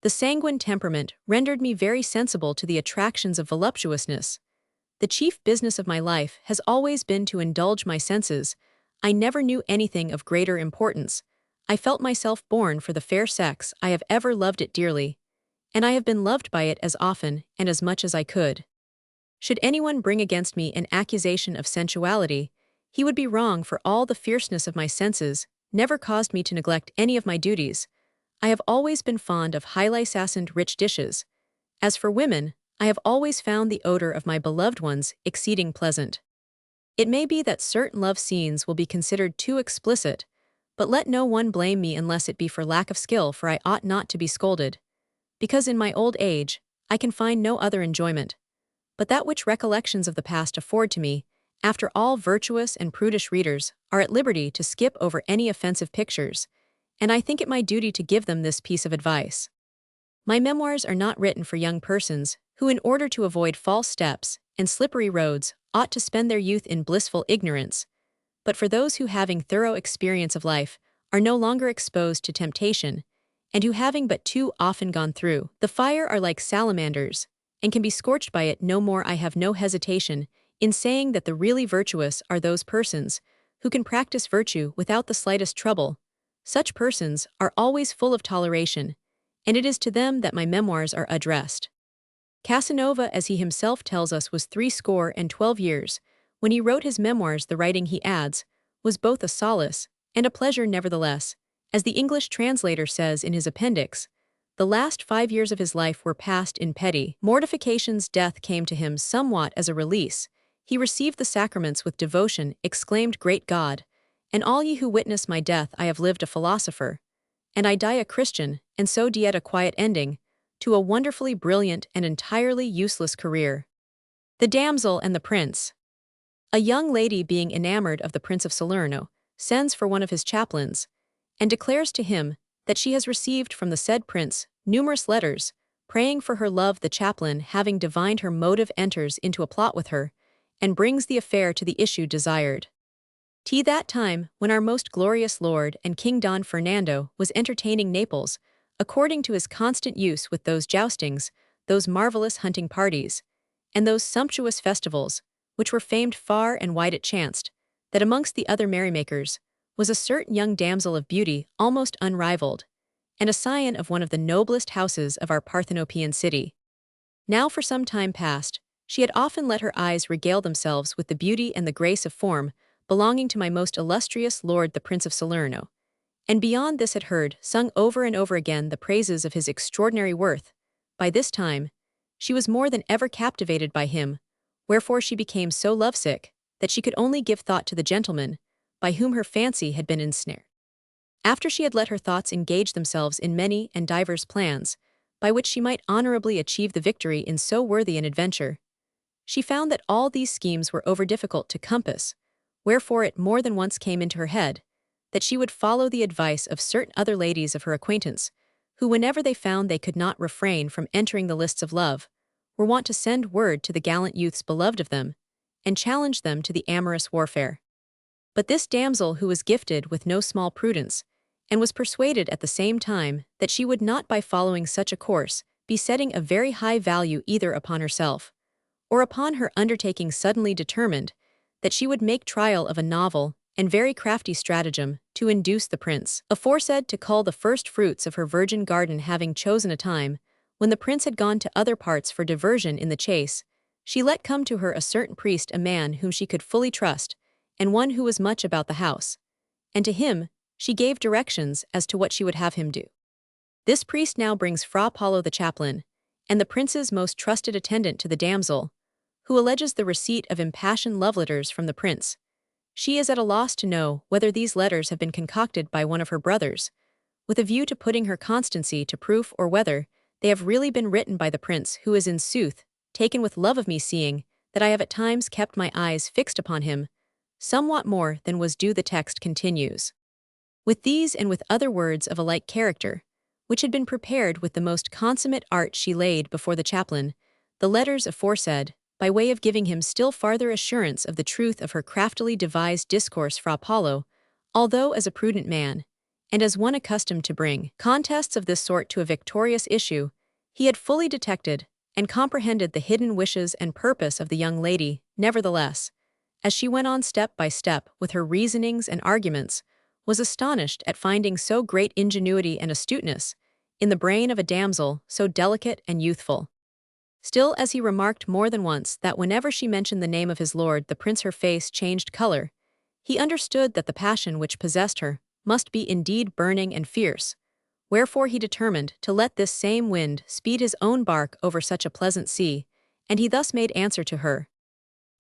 The sanguine temperament rendered me very sensible to the attractions of voluptuousness. The chief business of my life has always been to indulge my senses. I never knew anything of greater importance. I felt myself born for the fair sex. I have ever loved it dearly, and I have been loved by it as often and as much as I could. Should anyone bring against me an accusation of sensuality, he would be wrong, for all the fierceness of my senses never caused me to neglect any of my duties. I have always been fond of highly seasoned rich dishes. As for women, I have always found the odor of my beloved ones exceeding pleasant. It may be that certain love scenes will be considered too explicit, but let no one blame me unless it be for lack of skill, for I ought not to be scolded, because in my old age I can find no other enjoyment but that which recollections of the past afford to me. After all, virtuous and prudish readers are at liberty to skip over any offensive pictures, and I think it my duty to give them this piece of advice. My memoirs are not written for young persons who, in order to avoid false steps and slippery roads, ought to spend their youth in blissful ignorance, but for those who, having thorough experience of life, are no longer exposed to temptation, and who, having but too often gone through the fire, are like salamanders, and can be scorched by it no more. I have no hesitation in saying that the really virtuous are those persons who can practice virtue without the slightest trouble. Such persons are always full of toleration, and it is to them that my memoirs are addressed. Casanova, as he himself tells us, was 12 years when he wrote his memoirs. The writing, he adds, was both a solace and a pleasure. Nevertheless, as the English translator says in his appendix, the last 5 years of his life were passed in petty mortifications. Death came to him somewhat as a release. He received the sacraments with devotion, exclaimed, "Great God, and all ye who witness my death, I have lived a philosopher, and I die a Christian, and so diet a quiet ending to a wonderfully brilliant and entirely useless career." The Damsel and the Prince. A young lady, being enamored of the Prince of Salerno, sends for one of his chaplains, and declares to him that she has received from the said prince numerous letters, praying for her love. The chaplain, having divined her motive, enters into a plot with her, and brings the affair to the issue desired. That time, when our most glorious Lord and King Don Fernando was entertaining Naples, according to his constant use, with those joustings, those marvelous hunting parties, and those sumptuous festivals, which were famed far and wide, it chanced that amongst the other merrymakers was a certain young damsel of beauty almost unrivaled, and a scion of one of the noblest houses of our Parthenopean city. Now for some time past, she had often let her eyes regale themselves with the beauty and the grace of form belonging to my most illustrious lord the Prince of Salerno, and beyond this had heard sung over and over again the praises of his extraordinary worth. By this time, she was more than ever captivated by him, wherefore she became so lovesick that she could only give thought to the gentleman by whom her fancy had been ensnared. After she had let her thoughts engage themselves in many and divers plans, by which she might honorably achieve the victory in so worthy an adventure, she found that all these schemes were over difficult to compass, wherefore it more than once came into her head that she would follow the advice of certain other ladies of her acquaintance, who whenever they found they could not refrain from entering the lists of love, were wont to send word to the gallant youths beloved of them, and challenge them to the amorous warfare. But this damsel, who was gifted with no small prudence, and was persuaded at the same time that she would not by following such a course be setting a very high value either upon herself, or upon her undertaking, suddenly determined that she would make trial of a novel and very crafty stratagem to induce the prince aforesaid to cull the first fruits of her virgin garden. Having chosen a time when the prince had gone to other parts for diversion in the chase, she let come to her a certain priest, a man whom she could fully trust, and one who was much about the house, and to him she gave directions as to what she would have him do. This priest now brings Fra Paolo the chaplain, and the prince's most trusted attendant, to the damsel, who alleges the receipt of impassioned love letters from the prince. She is at a loss to know whether these letters have been concocted by one of her brothers, with a view to putting her constancy to proof, or whether they have really been written by the prince, who is in sooth taken with love of me, seeing that I have at times kept my eyes fixed upon him, somewhat more than was due. The text continues. With these and with other words of a like character, which had been prepared with the most consummate art, she laid before the chaplain the letters aforesaid, by way of giving him still farther assurance of the truth of her craftily devised discourse. Fra Paolo, although as a prudent man, and as one accustomed to bring contests of this sort to a victorious issue, he had fully detected and comprehended the hidden wishes and purpose of the young lady. Nevertheless, as she went on step by step with her reasonings and arguments, was astonished at finding so great ingenuity and astuteness in the brain of a damsel so delicate and youthful. Still, as he remarked more than once that whenever she mentioned the name of his lord the prince her face changed color, he understood that the passion which possessed her must be indeed burning and fierce, wherefore he determined to let this same wind speed his own bark over such a pleasant sea, and he thus made answer to her.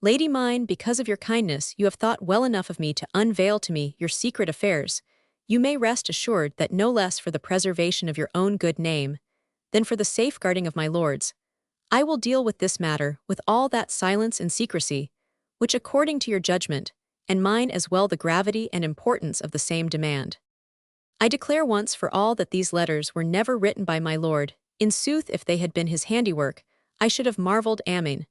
Lady mine, because of your kindness you have thought well enough of me to unveil to me your secret affairs, you may rest assured that no less for the preservation of your own good name than for the safeguarding of my lord's, I will deal with this matter with all that silence and secrecy, which according to your judgment, and mine as well, the gravity and importance of the same demand. I declare once for all that these letters were never written by my lord. In sooth, if they had been his handiwork, I should have marveled. Amen.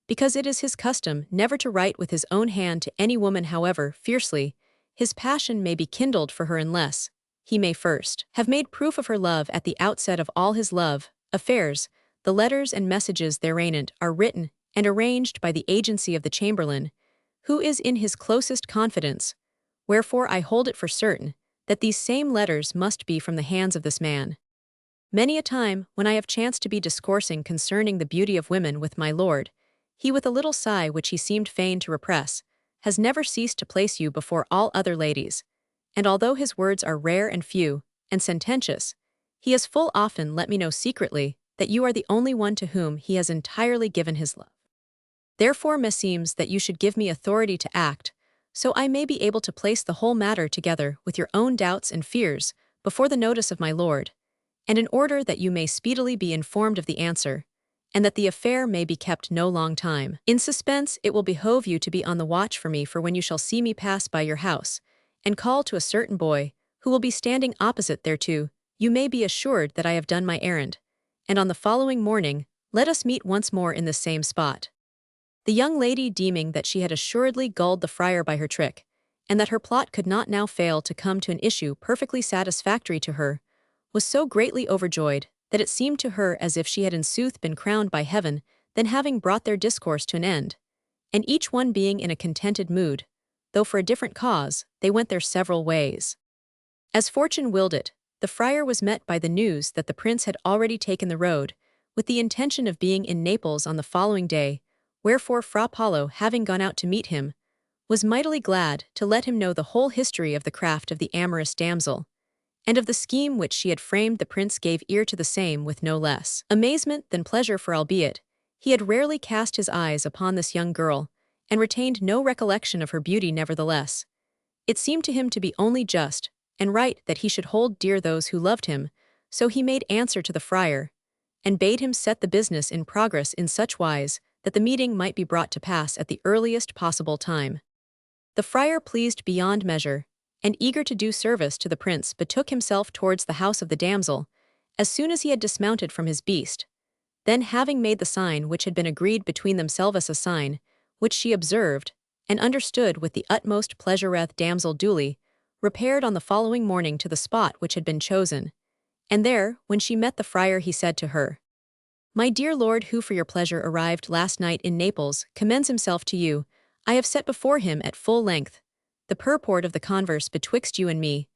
Because it is his custom never to write with his own hand to any woman, however fiercely his passion may be kindled for her, unless he may first have made proof of her love at the outset of all his love affairs. The letters and messages thereanent are written and arranged by the agency of the chamberlain, who is in his closest confidence, wherefore I hold it for certain that these same letters must be from the hands of this man. Many a time, when I have chanced to be discoursing concerning the beauty of women with my lord, he, with a little sigh which he seemed fain to repress, has never ceased to place you before all other ladies, and although his words are rare and few, and sententious, he has full often let me know secretly that you are the only one to whom he has entirely given his love. Therefore meseems that you should give me authority to act, so I may be able to place the whole matter together with your own doubts and fears before the notice of my lord, and in order that you may speedily be informed of the answer, and that the affair may be kept no long time in suspense, it will behove you to be on the watch for me, for when you shall see me pass by your house, and call to a certain boy, who will be standing opposite thereto, you may be assured that I have done my errand, and on the following morning let us meet once more in this same spot. The young lady, deeming that she had assuredly gulled the friar by her trick, and that her plot could not now fail to come to an issue perfectly satisfactory to her, was so greatly overjoyed that it seemed to her as if she had in sooth been crowned by heaven. Then, having brought their discourse to an end, and each one being in a contented mood, though for a different cause, they went their several ways. As fortune willed it, the friar was met by the news that the prince had already taken the road, with the intention of being in Naples on the following day, wherefore Fra Paolo, having gone out to meet him, was mightily glad to let him know the whole history of the craft of the amorous damsel, and of the scheme which she had framed. The prince gave ear to the same with no less amazement than pleasure, for albeit he had rarely cast his eyes upon this young girl, and retained no recollection of her beauty, nevertheless it seemed to him to be only just and right that he should hold dear those who loved him. So he made answer to the friar, and bade him set the business in progress in such wise that the meeting might be brought to pass at the earliest possible time. The friar, pleased beyond measure, and eager to do service to the prince, betook himself towards the house of the damsel, as soon as he had dismounted from his beast. Then, having made the sign which had been agreed between themselves, a sign which she observed and understood with the utmost pleasure, the damsel duly repaired on the following morning to the spot which had been chosen. And there, when she met the friar, he said to her, "My dear lord, who for your pleasure arrived last night in Naples, commends himself to you. I have set before him at full length the purport of the converse betwixt you and me,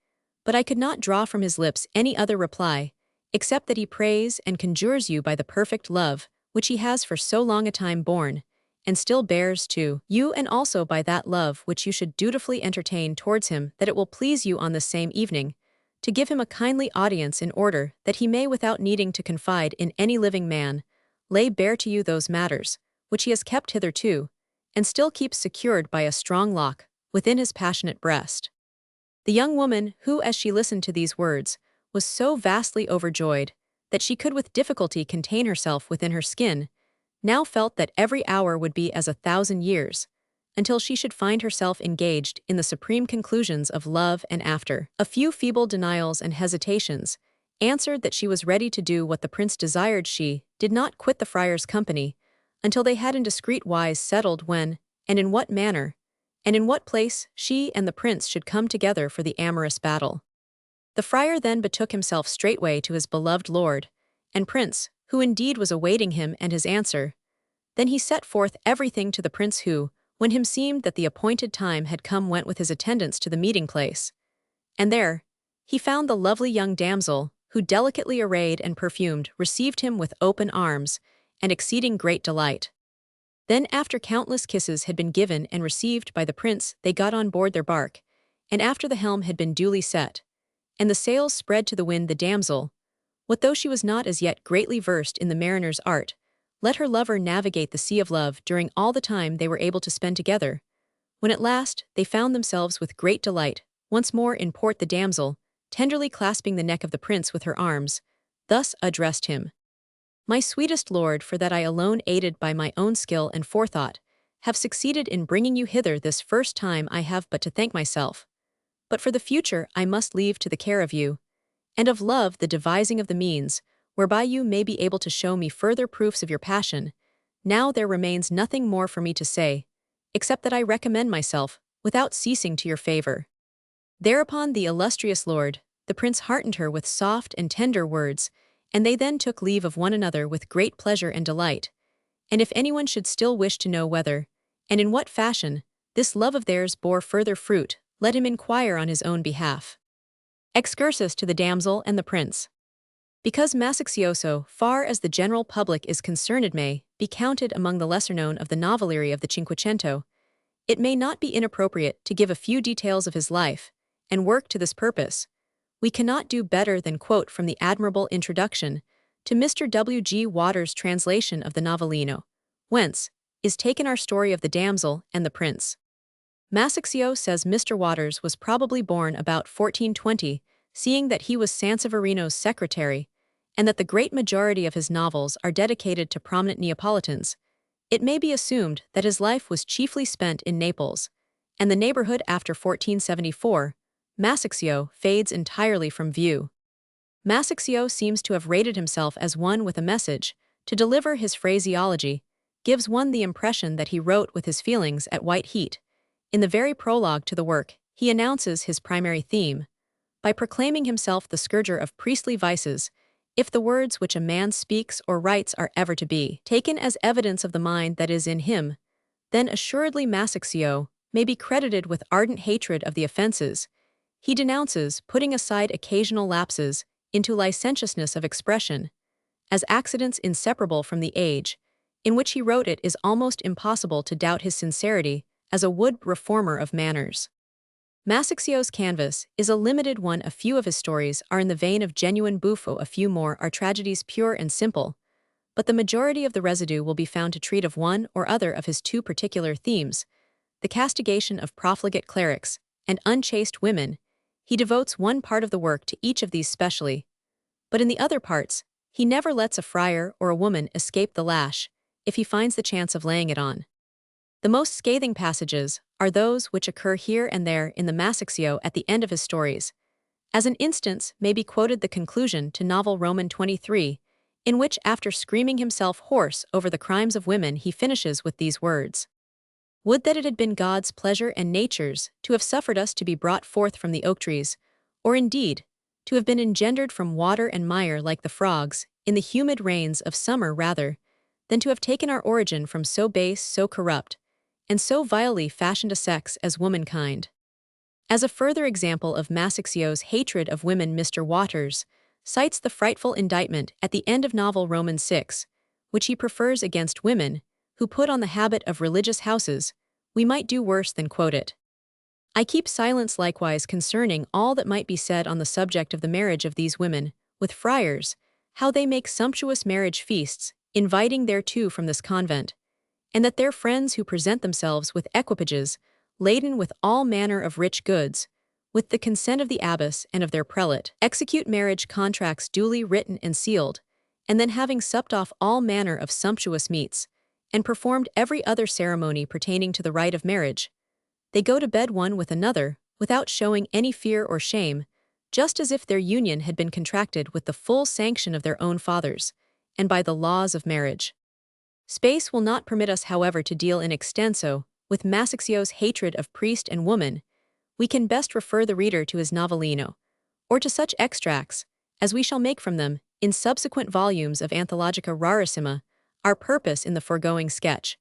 but I could not draw from his lips any other reply, except that he prays and conjures you by the perfect love which he has for so long a time borne, and still bears to you, and also by that love which you should dutifully entertain towards him, that it will please you on this same evening to give him a kindly audience, in order that he may, without needing to confide in any living man, lay bare to you those matters which he has kept hitherto, and still keeps secured by a strong lock within his passionate breast." The young woman, who, as she listened to these words, was so vastly overjoyed that she could with difficulty contain herself within her skin, now felt that every hour would be as 1,000 years, until she should find herself engaged in the supreme conclusions of love, and after a few feeble denials and hesitations, answered that she was ready to do what the prince desired. She did not quit the friar's company until they had in discreet wise settled when, and in what manner, and in what place she and the prince should come together for the amorous battle. The friar then betook himself straightway to his beloved lord and prince, who indeed was awaiting him and his answer. Then he set forth everything to the prince, who, when him seemed that the appointed time had come, went with his attendants to the meeting place. And there he found the lovely young damsel, who, delicately arrayed and perfumed, received him with open arms and exceeding great delight. Then, after countless kisses had been given and received by the prince, they got on board their bark, and after the helm had been duly set, and the sails spread to the wind, the damsel, what though she was not as yet greatly versed in the mariner's art, let her lover navigate the sea of love during all the time they were able to spend together. When at last they found themselves with great delight once more in port, the damsel, tenderly clasping the neck of the prince with her arms, thus addressed him: "My sweetest lord, for that I alone, aided by my own skill and forethought, have succeeded in bringing you hither this first time, I have but to thank myself. But for the future I must leave to the care of you, and of love the devising of the means, whereby you may be able to show me further proofs of your passion. Now there remains nothing more for me to say, except that I recommend myself, without ceasing, to your favor." Thereupon the illustrious lord, the prince, heartened her with soft and tender words, and they then took leave of one another with great pleasure and delight. And if anyone should still wish to know whether, and in what fashion, this love of theirs bore further fruit, let him inquire on his own behalf. Excursus to the damsel and the prince. Because Masacioso, far as the general public is concerned, may be counted among the lesser known of the novellery of the Cinquecento, it may not be inappropriate to give a few details of his life and work. To this purpose, we cannot do better than quote from the admirable introduction to Mr. W. G. Waters' translation of the Novellino, whence is taken our story of the damsel and the prince. Masaccio says Mr. Waters was probably born about 1420, seeing that he was Sanseverino's secretary, and that the great majority of his novels are dedicated to prominent Neapolitans. It may be assumed that his life was chiefly spent in Naples and the neighborhood. After 1474, Masaccio fades entirely from view. Masaccio seems to have rated himself as one with a message to deliver. His phraseology gives one the impression that he wrote with his feelings at white heat. In the very prologue to the work, he announces his primary theme by proclaiming himself the scourger of priestly vices. If the words which a man speaks or writes are ever to be taken as evidence of the mind that is in him, then assuredly Masaccio may be credited with ardent hatred of the offenses He denounces putting aside occasional lapses into licentiousness of expression, as accidents inseparable from the age in which he wrote it is almost impossible to doubt his sincerity as a wood reformer of manners. Masaccio's canvas is a limited one. A few of his stories are in the vein of genuine buffo, a few more are tragedies pure and simple, but the majority of the residue will be found to treat of one or other of his two particular themes, the castigation of profligate clerics and unchaste women. He devotes one part of the work to each of these specially, but in the other parts, he never lets a friar or a woman escape the lash if he finds the chance of laying it on. The most scathing passages are those which occur here and there in the Masaccio at the end of his stories. As an instance may be quoted the conclusion to novel Roman 23, in which after screaming himself hoarse over the crimes of women he finishes with these words. Would that it had been God's pleasure and nature's to have suffered us to be brought forth from the oak trees, or indeed, to have been engendered from water and mire like the frogs, in the humid rains of summer rather, than to have taken our origin from so base, so corrupt, and so vilely fashioned a sex as womankind. As a further example of Masaccio's hatred of women, Mr. Waters cites the frightful indictment at the end of novel Roman 6, which he prefers against women who put on the habit of religious houses. We might do worse than quote it. I keep silence likewise concerning all that might be said on the subject of the marriage of these women with friars, how they make sumptuous marriage feasts, inviting thereto from this convent, and that their friends who present themselves with equipages laden with all manner of rich goods, with the consent of the abbess and of their prelate, execute marriage contracts duly written and sealed, and then having supped off all manner of sumptuous meats, and performed every other ceremony pertaining to the rite of marriage, they go to bed one with another without showing any fear or shame, just as if their union had been contracted with the full sanction of their own fathers, and by the laws of marriage. Space will not permit us, however, to deal in extenso with Masaccio's hatred of priest and woman. We can best refer the reader to his novellino, or to such extracts as we shall make from them in subsequent volumes of Anthologica Rarissima. Our purpose in the foregoing sketch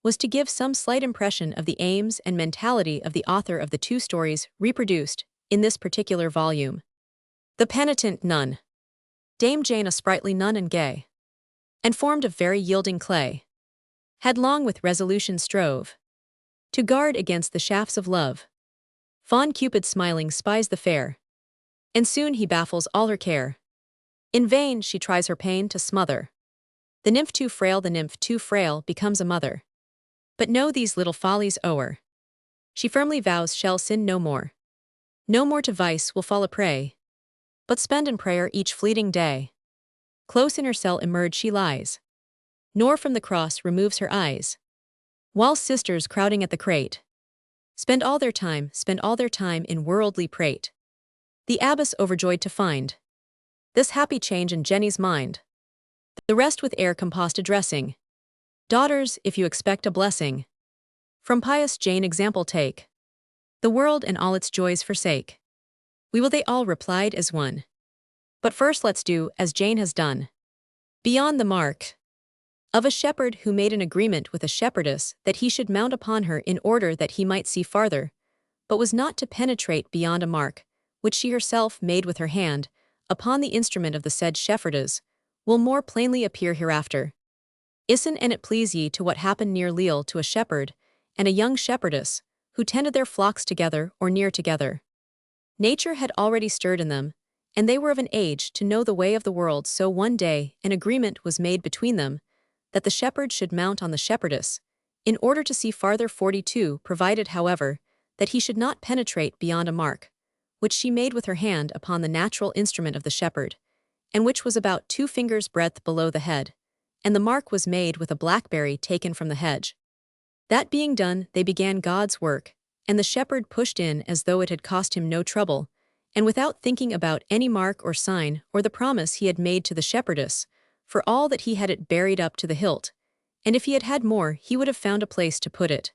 was to give some slight impression of the aims and mentality of the author of the two stories reproduced in this particular volume. The Penitent Nun. Dame Jane, a sprightly nun and gay, and formed of very yielding clay, had long with resolution strove to guard against the shafts of love. Fond Cupid smiling spies the fair, and soon he baffles all her care. In vain she tries her pain to smother. The nymph too frail becomes a mother. But know these little follies o'er, she firmly vows shall sin no more. No more to vice will fall a prey, but spend in prayer each fleeting day. Close in her cell immersed she lies, nor from the cross removes her eyes. While sisters crowding at the crate spend all their time in worldly prate. The abbess overjoyed to find this happy change in Jenny's mind. The rest with air compost addressing, daughters, if you expect a blessing, from pious Jane example take. The world and all its joys forsake. We will, they all replied as one. But first let's do as Jane has done. Beyond the mark of a shepherd who made an agreement with a shepherdess that he should mount upon her in order that he might see farther, but was not to penetrate beyond a mark, which she herself made with her hand, upon the instrument of the said shepherdess, will more plainly appear hereafter. Isen and it please ye to what happened near Lille to a shepherd and a young shepherdess, who tended their flocks together or near together. Nature had already stirred in them, and they were of an age to know the way of the world. So one day an agreement was made between them, that the shepherd should mount on the shepherdess, in order to see farther. 42, provided, however, that he should not penetrate beyond a mark, which she made with her hand upon the natural instrument of the shepherd, and which was about 2 fingers' breadth below the head, and the mark was made with a blackberry taken from the hedge. That being done, they began God's work, and the shepherd pushed in as though it had cost him no trouble, and without thinking about any mark or sign or the promise he had made to the shepherdess, for all that he had it buried up to the hilt, and if he had had more he would have found a place to put it.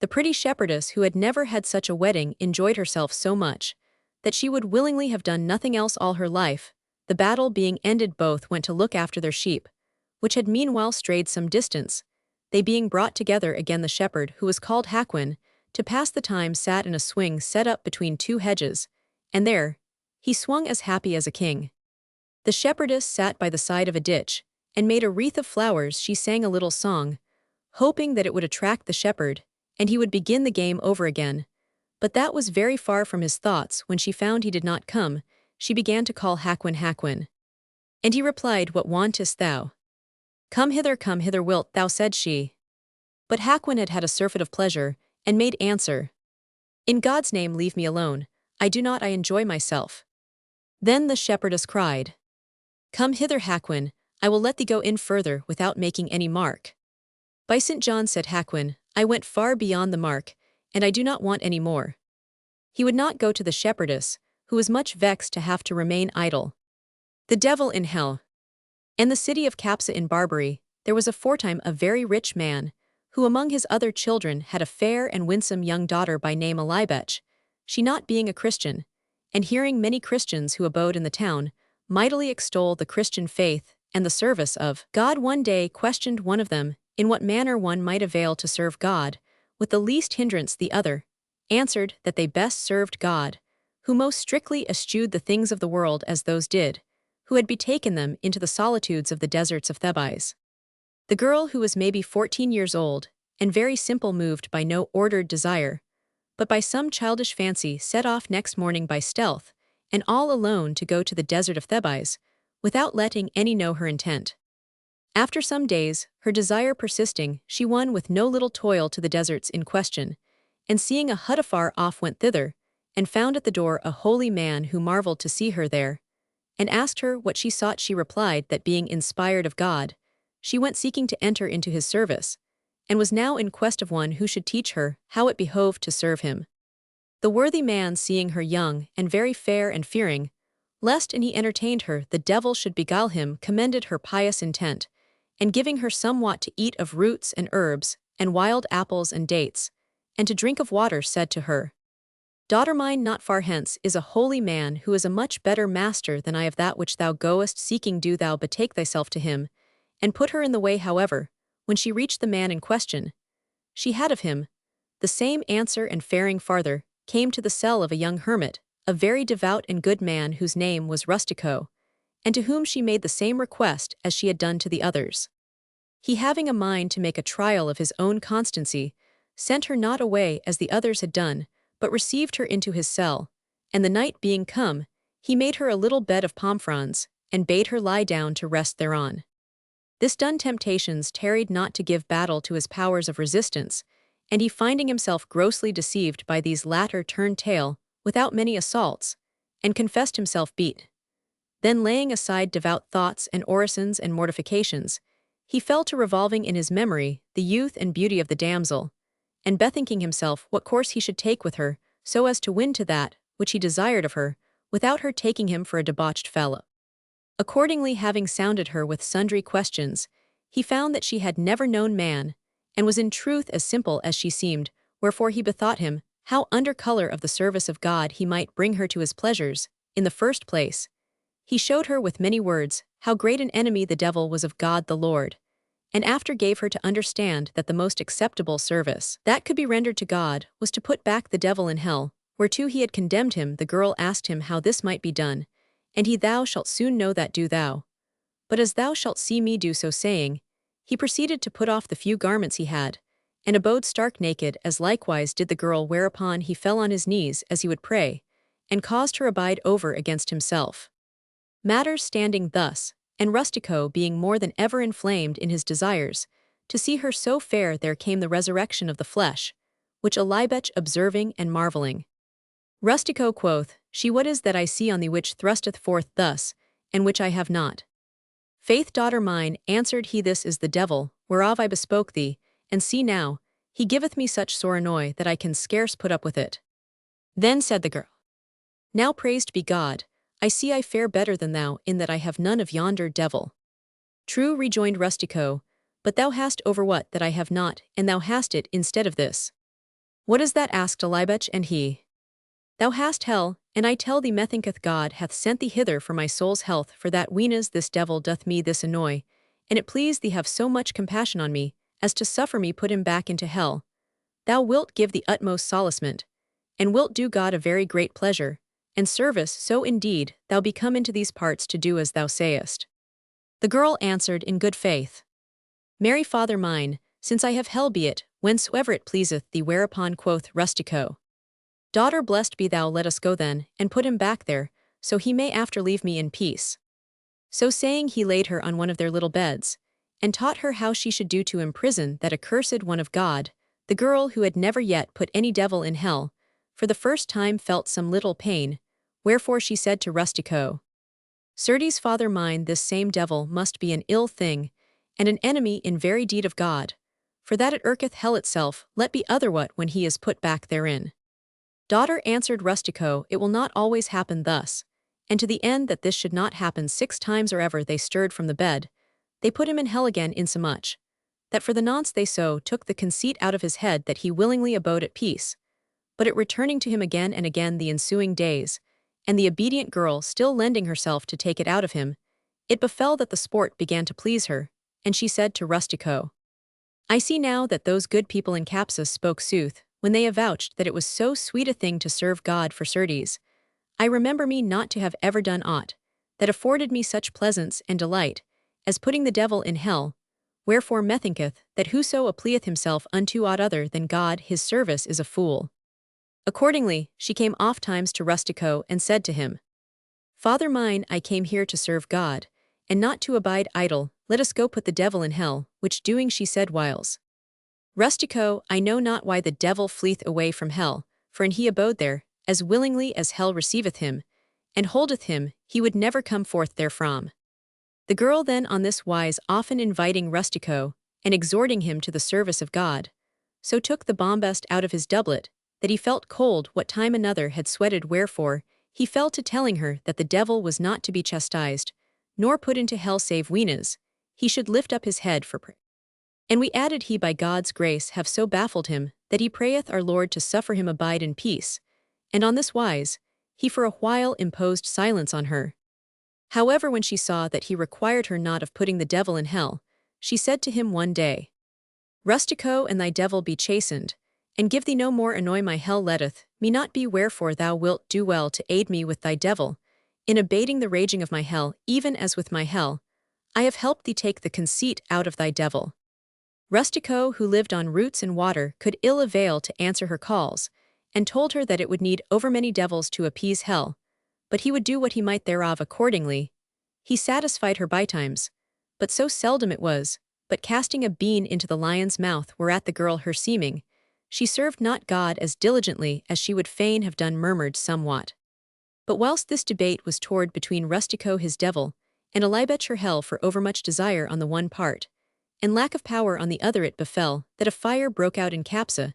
The pretty shepherdess, who had never had such a wedding, enjoyed herself so much that she would willingly have done nothing else all her life. The battle being ended, both went to look after their sheep, which had meanwhile strayed some distance, they being brought together again. The shepherd, who was called Haquin, to pass the time sat in a swing set up between two hedges, and there he swung as happy as a king. The shepherdess sat by the side of a ditch, and made a wreath of flowers. She sang a little song, hoping that it would attract the shepherd, and he would begin the game over again. But that was very far from his thoughts. When she found he did not come, she began to call Haquin, Haquin. And he replied, What wantest thou? Come hither, wilt thou, said she. But Haquin had had a surfeit of pleasure, and made answer, In God's name leave me alone, I enjoy myself. Then the shepherdess cried, Come hither, Haquin, I will let thee go in further without making any mark. By St. John, said Haquin, I went far beyond the mark, and I do not want any more. He would not go to the shepherdess, who was much vexed to have to remain idle. The devil in hell. In the city of Capsa in Barbary, there was aforetime a very rich man, who among his other children had a fair and winsome young daughter by name Elibech, she not being a Christian, and hearing many Christians who abode in the town mightily extol the Christian faith and the service of God, one day questioned one of them in what manner one might avail to serve God, with the least hindrance. The other answered that they best served God, who most strictly eschewed the things of the world as those did, who had betaken them into the solitudes of the deserts of Thebais. The girl, who was maybe 14 years old, and very simple, moved by no ordered desire, but by some childish fancy, set off next morning by stealth, and all alone to go to the desert of Thebais, without letting any know her intent. After some days, her desire persisting, she won with no little toil to the deserts in question, and seeing a hut afar off went thither, and found at the door a holy man who marveled to see her there, and asked her what she sought. She replied that being inspired of God, she went seeking to enter into his service, and was now in quest of one who should teach her how it behoved to serve him. The worthy man, seeing her young and very fair, and fearing lest an he entertained her the devil should beguile him, commended her pious intent, and giving her somewhat to eat of roots and herbs, and wild apples and dates, and to drink of water, said to her, Daughter mine, not far hence is a holy man who is a much better master than I of that which thou goest seeking. Do thou betake thyself to him, and put her in the way. However, when she reached the man in question, she had of him the same answer, and faring farther, came to the cell of a young hermit, a very devout and good man, whose name was Rustico, and to whom she made the same request as she had done to the others. He, having a mind to make a trial of his own constancy, sent her not away as the others had done, but received her into his cell, and the night being come, he made her a little bed of palm fronds, and bade her lie down to rest thereon. This done, temptations tarried not to give battle to his powers of resistance, and he, finding himself grossly deceived by these latter, turned tail, without many assaults, and confessed himself beat. Then, laying aside devout thoughts and orisons and mortifications, he fell to revolving in his memory the youth and beauty of the damsel, and bethinking himself what course he should take with her, so as to win to that which he desired of her, without her taking him for a debauched fellow. Accordingly, having sounded her with sundry questions, he found that she had never known man, and was in truth as simple as she seemed, wherefore he bethought him how, under color of the service of God, he might bring her to his pleasures. In the first place, he showed her with many words how great an enemy the devil was of God the Lord, and after gave her to understand that the most acceptable service that could be rendered to God was to put back the devil in hell, whereto he had condemned him. The girl asked him how this might be done, and he, Thou shalt soon know that, do thou. But as thou shalt see me do. So saying, he proceeded to put off the few garments he had, and abode stark naked, as likewise did the girl, whereupon he fell on his knees as he would pray, and caused her abide over against himself. Matters standing thus, and Rustico being more than ever inflamed in his desires, to see her so fair, there came the resurrection of the flesh, which Elibech observing and marvelling. Rustico quoth, She, what is that I see on thee which thrusteth forth thus, and which I have not? Faith, daughter mine, answered he, this is the devil, whereof I bespoke thee, and see now, he giveth me such sore annoy that I can scarce put up with it. Then said the girl, Now praised be God, I see I fare better than thou, in that I have none of yonder devil. True, rejoined Rustico, but thou hast over what that I have not, and thou hast it instead of this. What is that? asked Elibech, and he, Thou hast hell, and I tell thee methinketh God hath sent thee hither for my soul's health, for that weenas this devil doth me this annoy, and it please thee have so much compassion on me, as to suffer me put him back into hell. thou wilt give the utmost solacement, and wilt do God a very great pleasure, and service, so indeed thou be come into these parts to do as thou sayest. The girl answered in good faith, Marry, father mine, since I have hell be it, whensoever it pleaseth thee. Whereupon quoth Rustico, Daughter, blessed be thou, let us go then, and put him back there, so he may after leave me in peace. So saying, he laid her on one of their little beds, and taught her how she should do to imprison that accursed one of God. The girl, who had never yet put any devil in hell, for the first time felt some little pain, wherefore she said to Rustico, Certes, father mine, this same devil must be an ill thing, and an enemy in very deed of God, for that it irketh hell itself, let be otherwhat when he is put back therein. Daughter, answered Rustico, it will not always happen thus, and to the end that this should not happen 6 times or ever they stirred from the bed, they put him in hell again, insomuch that for the nonce they so took the conceit out of his head that he willingly abode at peace, but it returning to him again and again the ensuing days, and the obedient girl still lending herself to take it out of him, it befell that the sport began to please her, and she said to Rustico, I see now that those good people in Capsa spoke sooth, when they avouched that it was so sweet a thing to serve God. For certes, I remember me not to have ever done aught that afforded me such pleasance and delight as putting the devil in hell, wherefore methinketh that whoso applieth himself unto aught other than God his service is a fool. Accordingly, she came oft times to Rustico and said to him, Father mine, I came here to serve God, and not to abide idle, let us go put the devil in hell, which doing she said whiles. Rustico, I know not why the devil fleeth away from hell, for an he abode there, as willingly as hell receiveth him, and holdeth him, he would never come forth therefrom. The girl then on this wise often inviting Rustico, and exhorting him to the service of God, so took the bombast out of his doublet, that he felt cold what time another had sweated, wherefore he fell to telling her that the devil was not to be chastised, nor put into hell save weenas, he should lift up his head for prayer. And we added he by God's grace have so baffled him, that he prayeth our Lord to suffer him abide in peace, and on this wise, he for a while imposed silence on her. However, when she saw that he required her not of putting the devil in hell, she said to him one day, Rustico, and thy devil be chastened, and give thee no more annoy my hell letteth me not be, wherefore thou wilt do well to aid me with thy devil, in abating the raging of my hell, even as with my hell, I have helped thee take the conceit out of thy devil. Rustico, who lived on roots and water, could ill avail to answer her calls, and told her that it would need over many devils to appease hell, but he would do what he might thereof accordingly. He satisfied her bytimes, but so seldom it was, but casting a bean into the lion's mouth, whereat the girl her seeming, she served not God as diligently as she would fain have done, murmured somewhat. But whilst this debate was toward between Rustico his devil, and Ellibetch her hell for overmuch desire on the one part, and lack of power on the other, it befell that a fire broke out in Capsa,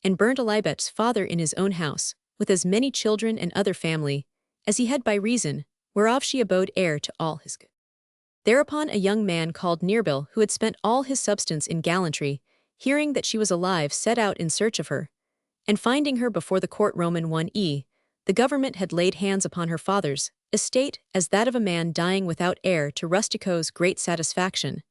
and burnt Ellibetch's father in his own house, with as many children and other family, as he had by reason, whereof she abode heir to all his good. Thereupon a young man called Nearbil, who had spent all his substance in gallantry, hearing that she was alive, set out in search of her, and finding her before the court Roman 1e, the government had laid hands upon her father's estate as that of a man dying without heir, to Rustico's great satisfaction,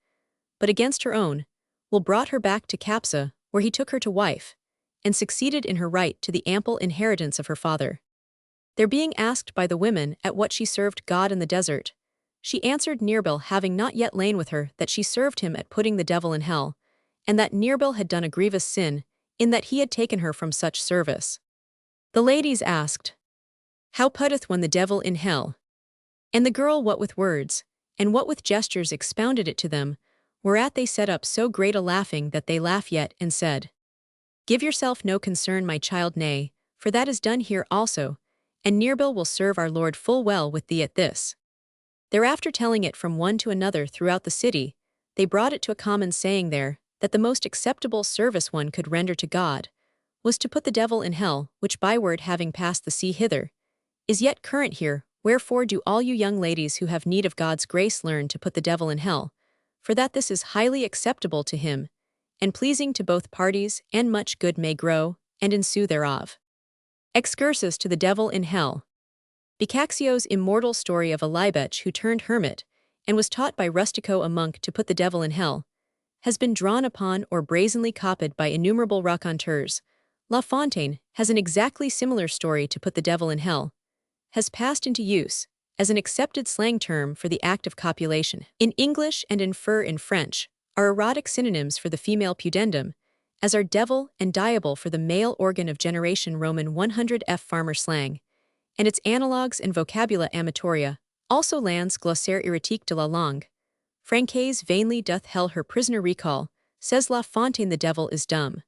but against her own, will brought her back to Capsa, where he took her to wife, and succeeded in her right to the ample inheritance of her father. There being asked by the women at what she served God in the desert, she answered Nearbil, having not yet lain with her, that she served him at putting the devil in hell, and that Nearbil had done a grievous sin, in that he had taken her from such service. The ladies asked, How putteth one the devil in hell? And the girl what with words, and what with gestures expounded it to them, whereat they set up so great a laughing that they laugh yet, and said, Give yourself no concern, my child, nay, for that is done here also, and Nearbil will serve our Lord full well with thee at this. Thereafter telling it from one to another throughout the city, they brought it to a common saying there, that the most acceptable service one could render to God was to put the devil in hell, which byword having passed the sea hither, is yet current here, wherefore do all you young ladies who have need of God's grace learn to put the devil in hell, for that this is highly acceptable to him, and pleasing to both parties, and much good may grow, and ensue thereof. Excursus to the devil in hell. Boccaccio's immortal story of Ellibetch who turned hermit, and was taught by Rustico a monk to put the devil in hell, has been drawn upon or brazenly copied by innumerable raconteurs. La Fontaine has an exactly similar story to put the devil in hell, has passed into use as an accepted slang term for the act of copulation. In English and infer in French are erotic synonyms for the female pudendum, as are devil and diable for the male organ of generation Roman 100 farmer slang, and its analogues in vocabula amatoria, also Land's glossaire erratique de la langue. Francaise vainly doth hell her prisoner recall, says La Fontaine the devil is dumb.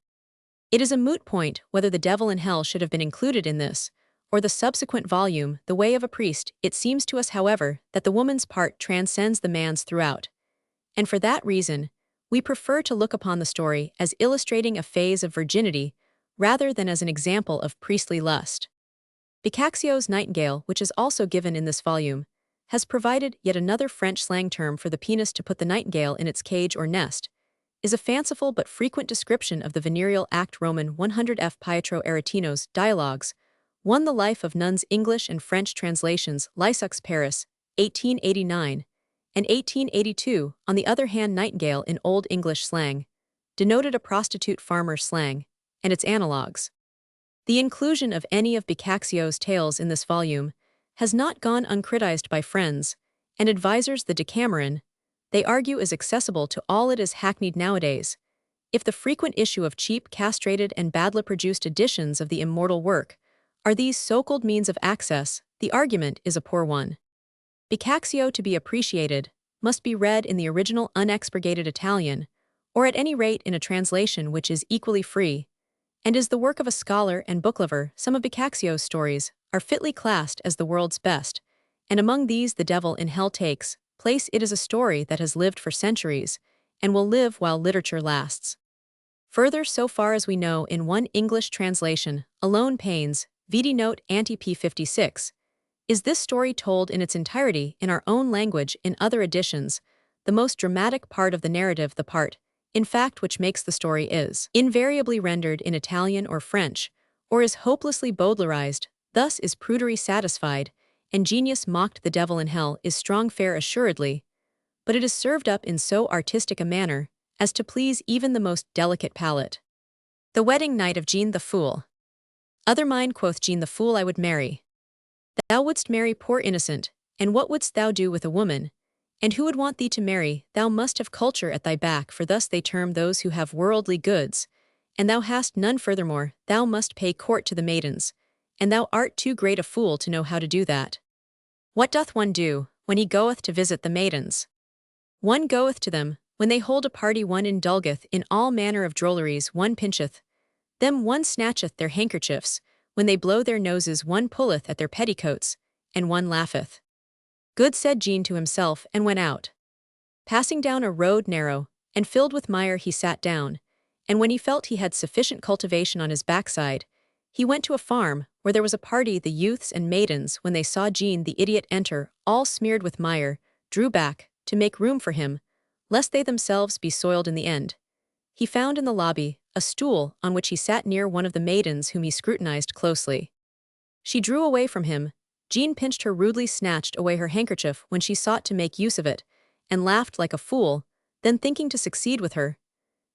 It is a moot point whether the devil in hell should have been included in this, or the subsequent volume, The Way of a Priest. It seems to us, however, that the woman's part transcends the man's throughout. And for that reason, we prefer to look upon the story as illustrating a phase of virginity rather than as an example of priestly lust. Boccaccio's nightingale, which is also given in this volume, has provided yet another French slang term for the penis to put the nightingale in its cage or nest, is a fanciful but frequent description of the venereal act. Roman 100 Pietro Aretino's Dialogues won the Life of Nuns English and French translations, Lysux Paris, 1889, and 1882. On the other hand, nightingale in Old English slang denoted a prostitute farmer slang, and its analogues. The inclusion of any of Boccaccio's tales in this volume has not gone uncriticized by friends and advisers. The Decameron, they argue, is accessible to all. It is hackneyed nowadays. If the frequent issue of cheap, castrated, and badly produced editions of the immortal work are these so-called means of access, the argument is a poor one. Boccaccio, to be appreciated, must be read in the original unexpurgated Italian, or at any rate in a translation which is equally free, and is the work of a scholar and booklover. Some of Boccaccio's stories are fitly classed as the world's best, and among these The Devil in Hell takes place. It is a story that has lived for centuries, and will live while literature lasts. Further, so far as we know, in one English translation, alone Payne's, vide note ante p. 56, is this story told in its entirety in our own language. In other editions, the most dramatic part of the narrative, the part, in fact, which makes the story, is invariably rendered in Italian or French, or is hopelessly Baudelairized. Thus is prudery satisfied, and genius mocked. The Devil in Hell is strong fare assuredly, but it is served up in so artistic a manner as to please even the most delicate palate. The Wedding Night of Jean the Fool. Other mine, quoth Jean the Fool, I would marry. Thou wouldst marry, poor innocent, and what wouldst thou do with a woman? And who would want thee to marry? Thou must have culture at thy back, for thus they term those who have worldly goods, and thou hast none. Furthermore, thou must pay court to the maidens, and thou art too great a fool to know how to do that. What doth one do when he goeth to visit the maidens? One goeth to them, when they hold a party. One indulgeth in all manner of drolleries. One pincheth them, one snatcheth their handkerchiefs. When they blow their noses, one pulleth at their petticoats, and one laugheth. Good, said Jean to himself, and went out. Passing down a road narrow and filled with mire, he sat down, and when he felt he had sufficient cultivation on his backside, he went to a farm where there was a party. The youths and maidens, when they saw Jean the idiot enter, all smeared with mire, drew back to make room for him, lest they themselves be soiled in the end. He found in the lobby a stool on which he sat near one of the maidens, whom he scrutinized closely. She drew away from him. Jean pinched her, rudely snatched away her handkerchief when she sought to make use of it, and laughed like a fool. Then, thinking to succeed with her,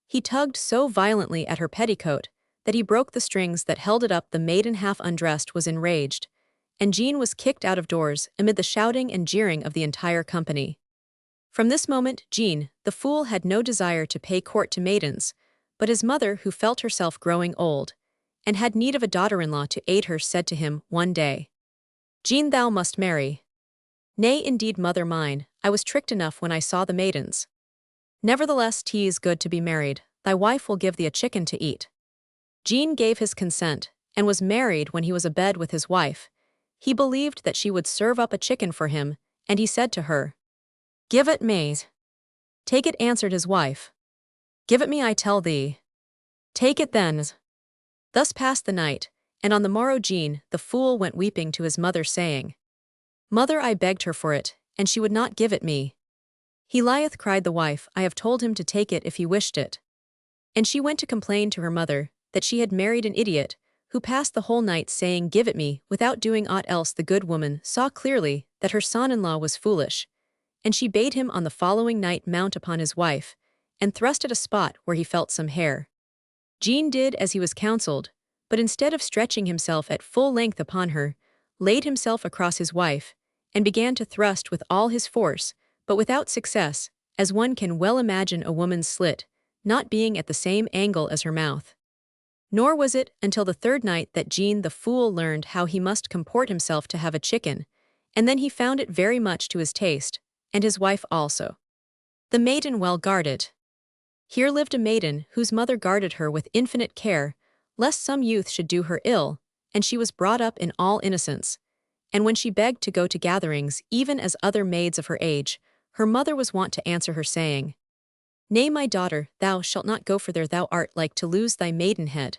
he tugged so violently at her petticoat that he broke the strings that held it up. The maiden, half undressed, was enraged, and Jean was kicked out of doors amid the shouting and jeering of the entire company. From this moment, Jean, the fool, had no desire to pay court to maidens, but his mother, who felt herself growing old, and had need of a daughter-in-law to aid her, said to him one day, Jean, thou must marry. Nay, indeed, mother mine, I was tricked enough when I saw the maidens. Nevertheless, 'tis good to be married. Thy wife will give thee a chicken to eat. Jean gave his consent, and was married. When he was abed with his wife, he believed that she would serve up a chicken for him, and he said to her, Give it me. Take it, answered his wife. Give it me, I tell thee. Take it then. Thus passed the night, and on the morrow Jean, the fool, went weeping to his mother, saying, Mother, I begged her for it, and she would not give it me. He lieth, cried the wife, I have told him to take it if he wished it. And she went to complain to her mother that she had married an idiot, who passed the whole night saying, Give it me, without doing aught else. The good woman saw clearly that her son-in-law was foolish, and she bade him on the following night mount upon his wife, and thrust at a spot where he felt some hair. Jean did as he was counseled, but instead of stretching himself at full length upon her, laid himself across his wife, and began to thrust with all his force, but without success, as one can well imagine a woman's slit, not being at the same angle as her mouth. Nor was it until the third night that Jean the fool learned how he must comport himself to have a chicken, and then he found it very much to his taste, and his wife also. The maiden well guarded. Here lived a maiden whose mother guarded her with infinite care, lest some youth should do her ill, and she was brought up in all innocence. And when she begged to go to gatherings even as other maids of her age, her mother was wont to answer her saying, "Nay, my daughter, thou shalt not go, for there thou art like to lose thy maidenhead."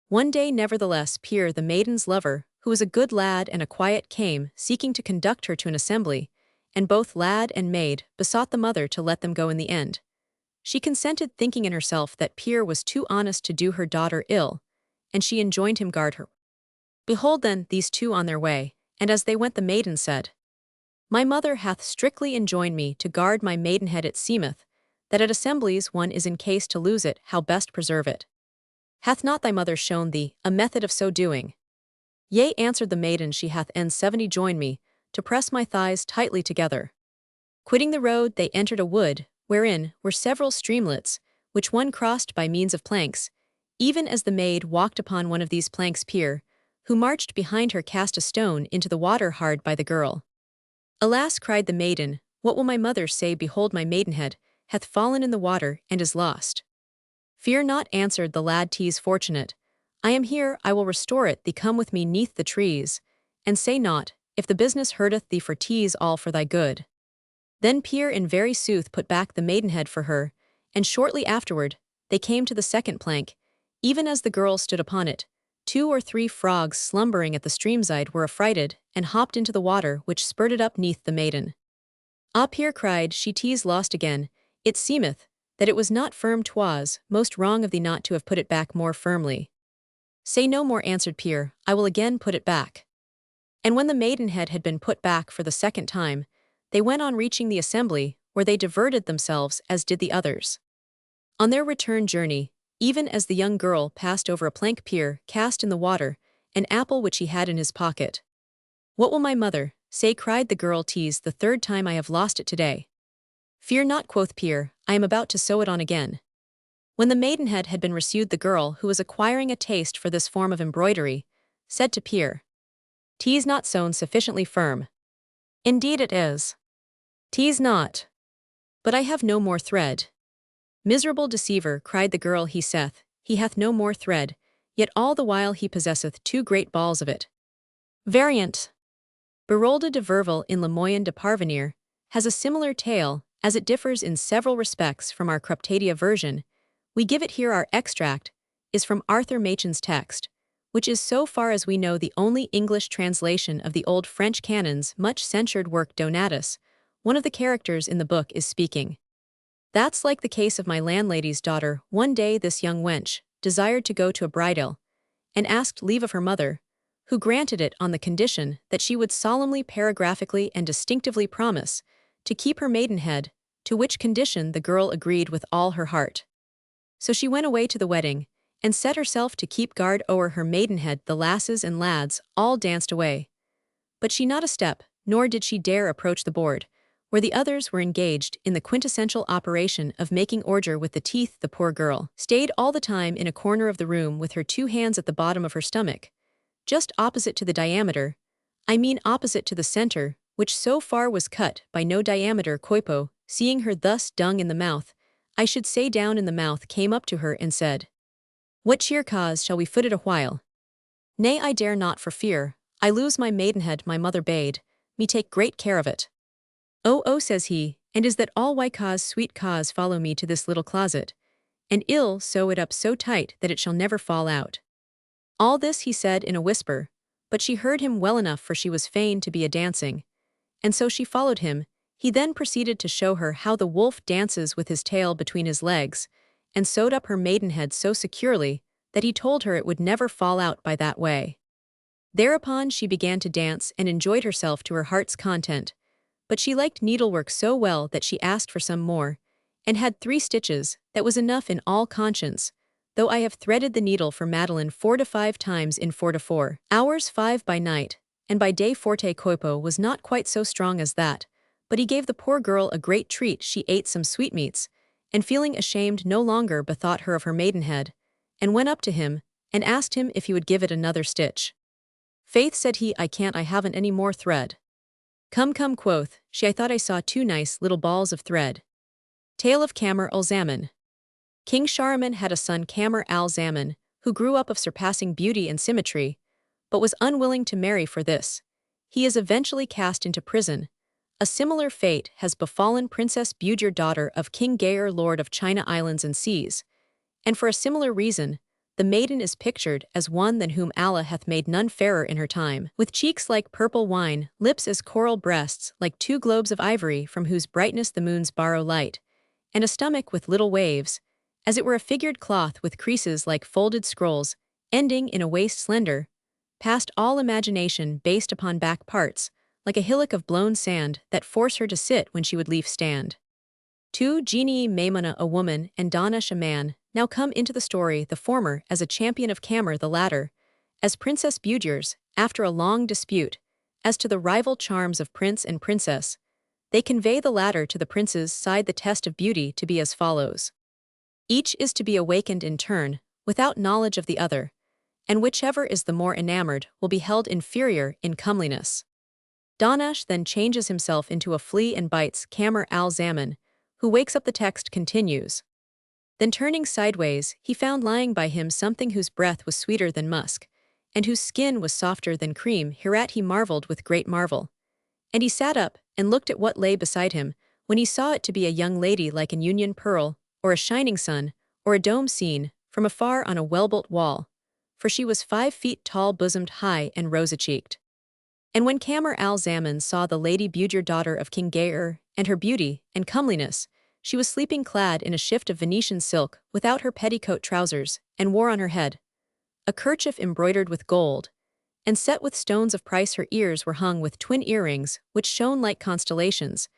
One day nevertheless Pierre the maiden's lover, who was a good lad and a quiet, came, seeking to conduct her to an assembly, and both lad and maid besought the mother to let them go in the end. She consented, thinking in herself that Pierre was too honest to do her daughter ill, and she enjoined him guard her. Behold then these two on their way, and as they went the maiden said, "My mother hath strictly enjoined me to guard my maidenhead. It seemeth, that at assemblies one is in case to lose it, how best preserve it. Hath not thy mother shown thee a method of so doing?" "Yea," answered the maiden, "she hath n70 joined me, to press my thighs tightly together." Quitting the road, they entered a wood, wherein were several streamlets, which one crossed by means of planks. Even as the maid walked upon one of these planks, Pierre, who marched behind her, cast a stone into the water hard by the girl. "Alas," cried the maiden, "what will my mother say? Behold, my maidenhead hath fallen in the water and is lost." "Fear not," answered the lad, "'tis fortunate. I am here, I will restore it thee. Come with me neath the trees, and say naught, if the business hurteth thee, for 'tis all for thy good." Then Pierre in very sooth put back the maidenhead for her, and shortly afterward they came to the second plank. Even as the girl stood upon it, 2 or 3 frogs slumbering at the streamside were affrighted, and hopped into the water which spurted up neath the maiden. "Ah," Pierre cried, "she 'tis lost again. It seemeth that it was not firm. 'Twas most wrong of thee not to have put it back more firmly." "Say no more," answered Pierre, "I will again put it back." And when the maidenhead had been put back for the second time, they went on, reaching the assembly, where they diverted themselves as did the others. On their return journey, even as the young girl passed over a plank, Pierre cast in the water an apple which he had in his pocket. "What will my mother say?" cried the girl. "'Tis the third time I have lost it today." "Fear not," quoth Pierre, "I am about to sew it on again." When the maidenhead had been rescued, the girl, who was acquiring a taste for this form of embroidery, said to Pierre, "'Tis not sewn sufficiently firm." "Indeed it is." "'Tis not. But I have no more thread." "Miserable deceiver," cried the girl, "he saith he hath no more thread, yet all the while he possesseth 2 great balls of it." Variant. Berolde de Verville in Le Moyen de Parvenir has a similar tale, as it differs in several respects from our Cruptadia version. We give it here. Our extract is from Arthur Machen's text, which is, so far as we know, the only English translation of the old French canon's much censured work Donatus. One of the characters in the book is speaking. "That's like the case of my landlady's daughter. One day this young wench desired to go to a bridal, and asked leave of her mother, who granted it on the condition that she would solemnly, paragraphically, and distinctively promise to keep her maidenhead, to which condition the girl agreed with all her heart. So she went away to the wedding, and set herself to keep guard o'er her maidenhead. The lasses and lads all danced away, but she not a step, nor did she dare approach the board, where the others were engaged in the quintessential operation of making ordure with the teeth. The poor girl stayed all the time in a corner of the room with her 2 hands at the bottom of her stomach, just opposite to the diameter, I mean opposite to the center, which so far was cut by no diameter. Coipo, seeing her thus dung in the mouth, I should say down in the mouth, came up to her and said, 'What cheer cause shall we foot it a while?' 'Nay, I dare not, for fear I lose my maidenhead. My mother bade me take great care of it.' 'Oh, oh,' says he, 'and is that all? Why, cause, sweet cause, follow me to this little closet, and ill sew it up so tight that it shall never fall out.' All this he said in a whisper, but she heard him well enough, for she was fain to be a dancing, and so she followed him. He then proceeded to show her how the wolf dances with his tail between his legs, and sewed up her maidenhead so securely that he told her it would never fall out by that way. Thereupon she began to dance and enjoyed herself to her heart's content, but she liked needlework so well that she asked for some more, and had 3 stitches, that was enough in all conscience, though I have threaded the needle for Madeline 4 to 5 times in 4 to 4 hours 5 by night, and by day forte coipo was not quite so strong as that, but he gave the poor girl a great treat. She ate some sweetmeats, and feeling ashamed no longer bethought her of her maidenhead, and went up to him, and asked him if he would give it another stitch. Faith, said he, I can't, I haven't any more thread. Come, come, quoth she, I thought I saw 2 nice little balls of thread. Tale of Kamar al-Zaman. King Shahriman had a son, Kamar al-Zaman, who grew up of surpassing beauty and symmetry, but was unwilling to marry. For this, he is eventually cast into prison. A similar fate has befallen Princess Budur, daughter of King Gayer, lord of China islands and seas, and for a similar reason, the maiden is pictured as one than whom Allah hath made none fairer in her time, with cheeks like purple wine, lips as coral, breasts like 2 globes of ivory from whose brightness the moons borrow light, and a stomach with little waves, as it were a figured cloth with creases like folded scrolls, ending in a waist slender, past all imagination, based upon back parts, like a hillock of blown sand that force her to sit when she would leave stand. 2 Genii, Maimuna a woman and Danash a man, now come into the story, the former as a champion of Kamar, the latter as Princess Budur's, after a long dispute as to the rival charms of prince and princess. They convey the latter to the prince's side the test of beauty to be as follows. Each is to be awakened in turn, without knowledge of the other, and whichever is the more enamored will be held inferior in comeliness. Danash then changes himself into a flea and bites Kamar al-Zaman, who wakes up. The text continues. Then turning sideways, he found lying by him something whose breath was sweeter than musk, and whose skin was softer than cream. Hereat he marveled with great marvel. And he sat up, and looked at what lay beside him, when he saw it to be a young lady like an union pearl, or a shining sun, or a dome seen, from afar on a well-built wall, for she was 5 feet tall, bosomed high, and rosy-cheeked. And when Kamar al-Zaman saw the lady Budur, daughter of King Gayer, and her beauty and comeliness, she was sleeping clad in a shift of Venetian silk, without her petticoat trousers, and wore on her head a kerchief embroidered with gold, and set with stones of price. Her ears were hung with twin earrings, which shone like constellations,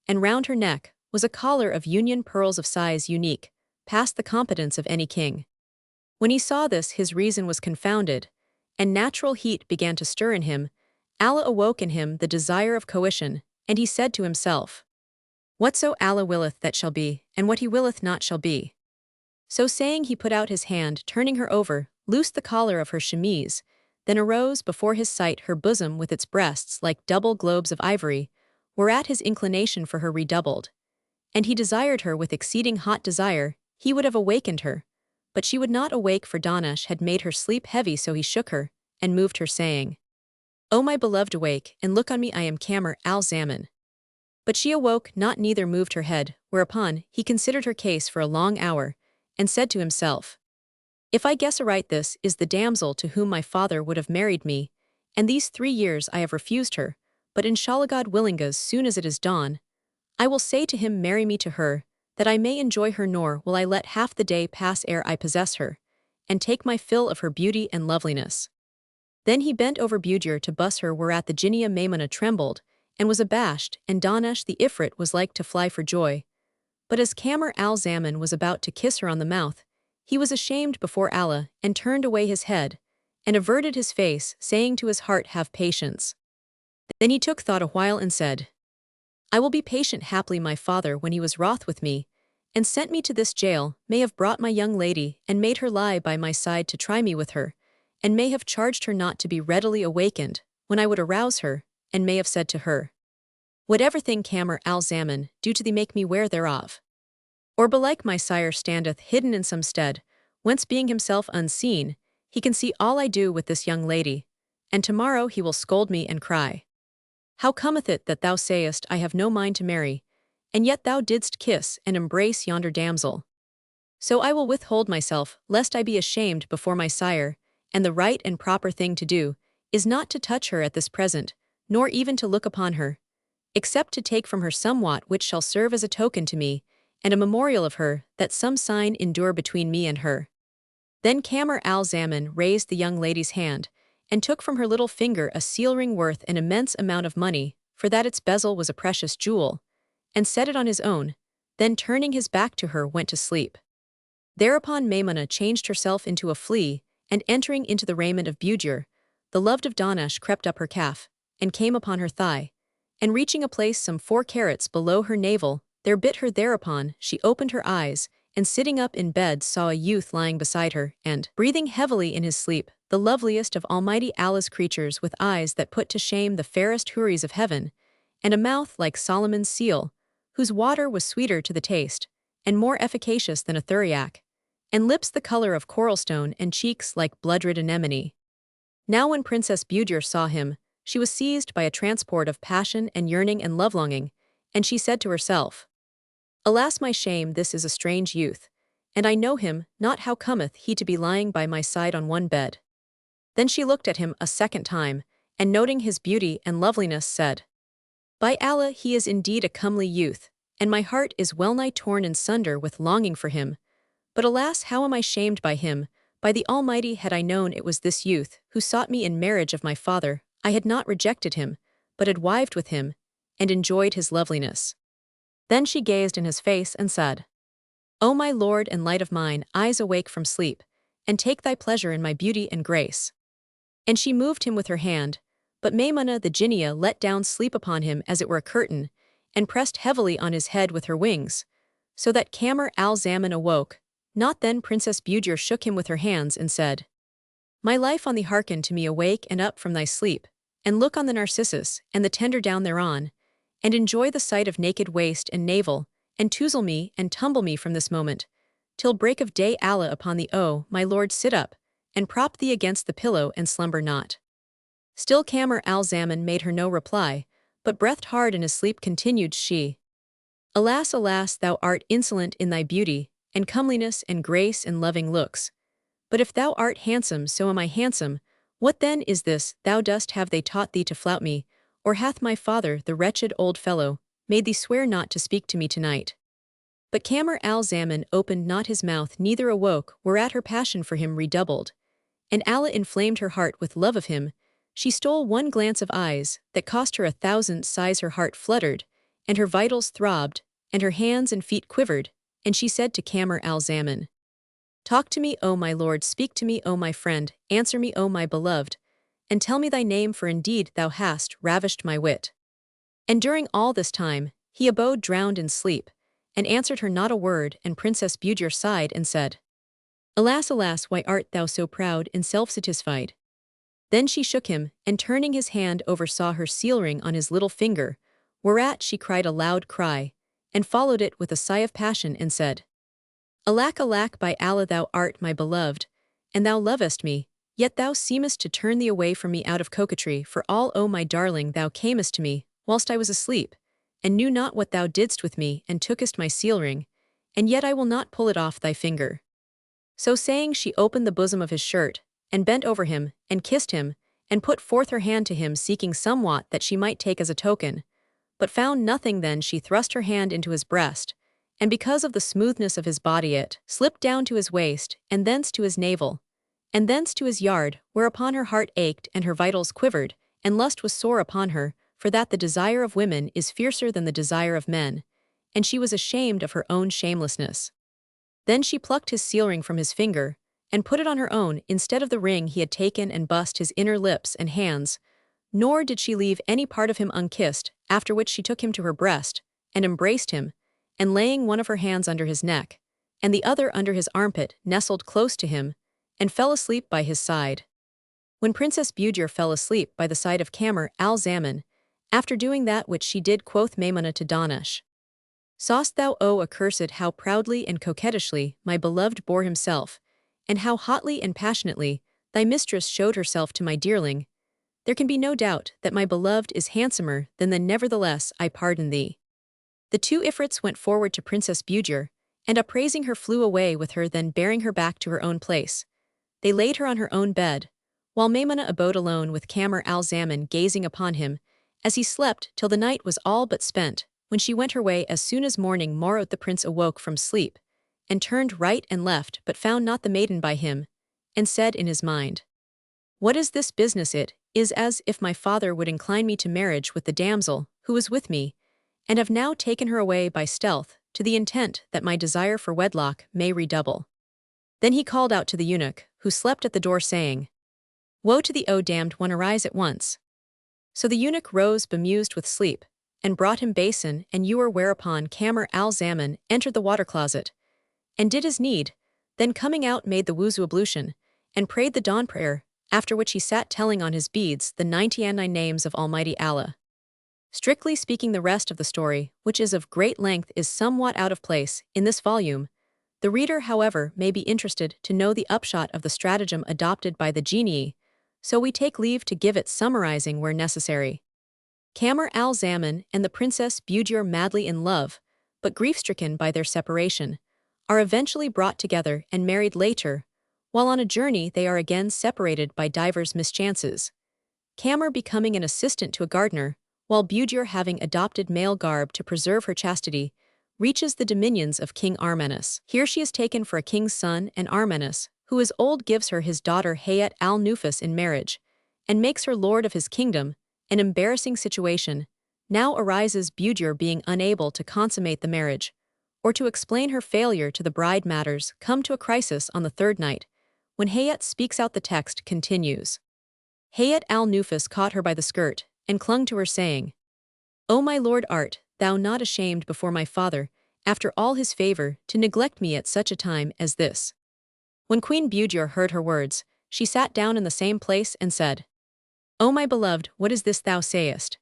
and round her neck was a collar of union pearls of size unique, past the competence of any king. When he saw this, his reason was confounded, and natural heat began to stir in him. Allah awoke in him the desire of coition, and he said to himself, Whatso Allah willeth that shall be, and what he willeth not shall be. So saying, he put out his hand, turning her over, loosed the collar of her chemise, then arose before his sight her bosom with its breasts like double globes of ivory, whereat his inclination for her redoubled. And he desired her with exceeding hot desire. He would have awakened her, but she would not awake, for Danash had made her sleep heavy. So he shook her, and moved her, saying, O my beloved, awake, and look on me, I am Kamar al-Zaman. But she awoke not, neither moved her head, whereupon he considered her case for a long hour, and said to himself, If I guess aright, this is the damsel to whom my father would have married me, and these 3 years I have refused her, but inshallah God willing, as soon as it is dawn, I will say to him, Marry me to her, that I may enjoy her, nor will I let half the day pass ere I possess her, and take my fill of her beauty and loveliness. Then he bent over Budur to buss her, whereat the Jinniyah Maimuna trembled, and was abashed, and Danash the Ifrit was like to fly for joy. But as Kamar al-Zaman was about to kiss her on the mouth, he was ashamed before Allah, and turned away his head, and averted his face, saying to his heart, Have patience. Then he took thought a while, and said, I will be patient. Haply my father, when he was wroth with me, and sent me to this jail, may have brought my young lady, and made her lie by my side to try me with her, and may have charged her not to be readily awakened, when I would arouse her, and may have said to her, Whatever thing Kamar al-Zaman do to thee, make me ware thereof. Or belike my sire standeth hidden in some stead, whence being himself unseen, he can see all I do with this young lady, and tomorrow he will scold me and cry, How cometh it that thou sayest, I have no mind to marry, and yet thou didst kiss and embrace yonder damsel? So I will withhold myself, lest I be ashamed before my sire, and the right and proper thing to do is not to touch her at this present, nor even to look upon her, except to take from her somewhat which shall serve as a token to me, and a memorial of her, that some sign endure between me and her. Then Kamar al-Zaman raised the young lady's hand, and took from her little finger a seal ring worth an immense amount of money, for that its bezel was a precious jewel, and set it on his own, then turning his back to her went to sleep. Thereupon Maimuna changed herself into a flea, and entering into the raiment of Budur, the loved of Danash crept up her calf, and came upon her thigh, and reaching a place some 4 carats below her navel, there bit her. Thereupon she opened her eyes, and sitting up in bed saw a youth lying beside her, and, breathing heavily in his sleep, the loveliest of Almighty Allah's creatures with eyes that put to shame the fairest houris of heaven, and a mouth like Solomon's seal, whose water was sweeter to the taste, and more efficacious than a thuriac, and lips the color of coralstone and cheeks like blood-red anemone. Now when Princess Budur saw him, she was seized by a transport of passion and yearning and love-longing, and she said to herself, "Alas my shame, this is a strange youth, and I know him not. How cometh he to be lying by my side on one bed?" Then she looked at him a second time, and noting his beauty and loveliness said, "By Allah, he is indeed a comely youth, and my heart is well-nigh torn in sunder with longing for him. But alas, how am I shamed by him! By the Almighty, had I known it was this youth who sought me in marriage of my father, I had not rejected him, but had wived with him, and enjoyed his loveliness." Then she gazed in his face and said, "O my Lord and light of mine, eyes awake from sleep, and take thy pleasure in my beauty and grace." And she moved him with her hand, but Maimuna the Jinniyah let down sleep upon him as it were a curtain, and pressed heavily on his head with her wings, so that Kamar al-Zaman awoke. Not then Princess Budur shook him with her hands and said, "My life on thee, hearken to me, awake and up from thy sleep, and look on the narcissus and the tender down thereon, and enjoy the sight of naked waist and navel, and touzle me and tumble me from this moment, till break of day. Allah upon thee, O my Lord, sit up, and prop thee against the pillow and slumber not." Still Kamar al-Zaman made her no reply, but breathed hard in his sleep. Continued she, "Alas, alas, thou art insolent in thy beauty, and comeliness and grace and loving looks. But if thou art handsome, so am I handsome. What then is this thou dost? Have they taught thee to flout me, or hath my father, the wretched old fellow, made thee swear not to speak to me tonight?" But Kamar al-Zaman opened not his mouth, neither awoke, whereat her passion for him redoubled, and Allah inflamed her heart with love of him. She stole one glance of eyes, that cost her 1,000 sighs. Her heart fluttered, and her vitals throbbed, and her hands and feet quivered, and she said to Kamar al-Zaman, "Talk to me, O my Lord, speak to me, O my friend, answer me, O my beloved, and tell me thy name, for indeed thou hast ravished my wit." And during all this time, he abode drowned in sleep, and answered her not a word. And Princess Budur sighed and said, "Alas, alas, why art thou so proud and self-satisfied?" Then she shook him, and turning his hand oversaw her seal ring on his little finger, whereat she cried a loud cry, and followed it with a sigh of passion and said, "Alack, alack, by Allah, thou art my beloved, and thou lovest me, yet thou seemest to turn thee away from me out of coquetry. For all, O my darling, thou camest to me, whilst I was asleep, and knew not what thou didst with me, and tookest my seal ring, and yet I will not pull it off thy finger." So saying, she opened the bosom of his shirt, and bent over him, and kissed him, and put forth her hand to him, seeking somewhat that she might take as a token, but found nothing. Then she thrust her hand into his breast, and because of the smoothness of his body it slipped down to his waist, and thence to his navel, and thence to his yard, whereupon her heart ached and her vitals quivered, and lust was sore upon her, for that the desire of women is fiercer than the desire of men, and she was ashamed of her own shamelessness. Then she plucked his seal ring from his finger, and put it on her own instead of the ring he had taken, and bussed his inner lips and hands, nor did she leave any part of him unkissed, after which she took him to her breast, and embraced him, and laying one of her hands under his neck, and the other under his armpit, nestled close to him, and fell asleep by his side. When Princess Budur fell asleep by the side of Kamar al-Zaman, after doing that which she did, quoth Maimuna to Danash, "Saw'st thou, O accursed, how proudly and coquettishly my beloved bore himself, and how hotly and passionately thy mistress showed herself to my dearling? There can be no doubt that my beloved is handsomer than the nevertheless I pardon thee." The 2 Ifrits went forward to Princess Budur, and upraising her flew away with her. Then bearing her back to her own place, they laid her on her own bed, while Maimuna abode alone with Kamar al-Zaman, gazing upon him, as he slept till the night was all but spent, when she went her way. As soon as morning morrowed, the prince awoke from sleep, and turned right and left, but found not the maiden by him, and said in his mind, "What is this business? It is as if my father would incline me to marriage with the damsel who was with me, and have now taken her away by stealth, to the intent that my desire for wedlock may redouble. Then he called out to the eunuch, who slept at the door, saying, Woe to thee, O damned one, arise at once. So the eunuch rose bemused with sleep, and brought him basin and ewer, whereupon Kamar al-Zaman entered the water closet, and did his need, then coming out made the wuzu ablution, and prayed the dawn prayer, after which he sat telling on his beads the 99 names of Almighty Allah. Strictly speaking, the rest of the story, which is of great length, is somewhat out of place in this volume. The reader, however, may be interested to know the upshot of the stratagem adopted by the genii, so we take leave to give it summarizing where necessary. Kamar al-Zaman and the princess Budur, madly in love, but grief-stricken by their separation, are eventually brought together and married later. While on a journey they are again separated by divers mischances, Kamar becoming an assistant to a gardener, while Budur, having adopted male garb to preserve her chastity, reaches the dominions of King Armenis. Here she is taken for a king's son, and Armenis, who is old, gives her his daughter Hayat al-Nufus in marriage, and makes her lord of his kingdom. An embarrassing situation now arises, Budur being unable to consummate the marriage, or to explain her failure to the bride. Matters come to a crisis on the third night, when Hayat speaks out. The text continues. Hayat al-Nufus caught her by the skirt, and clung to her, saying, O my lord, art thou not ashamed before my father, after all his favor, to neglect me at such a time as this? When Queen Budur heard her words, she sat down in the same place and said, O my beloved, what is this thou sayest?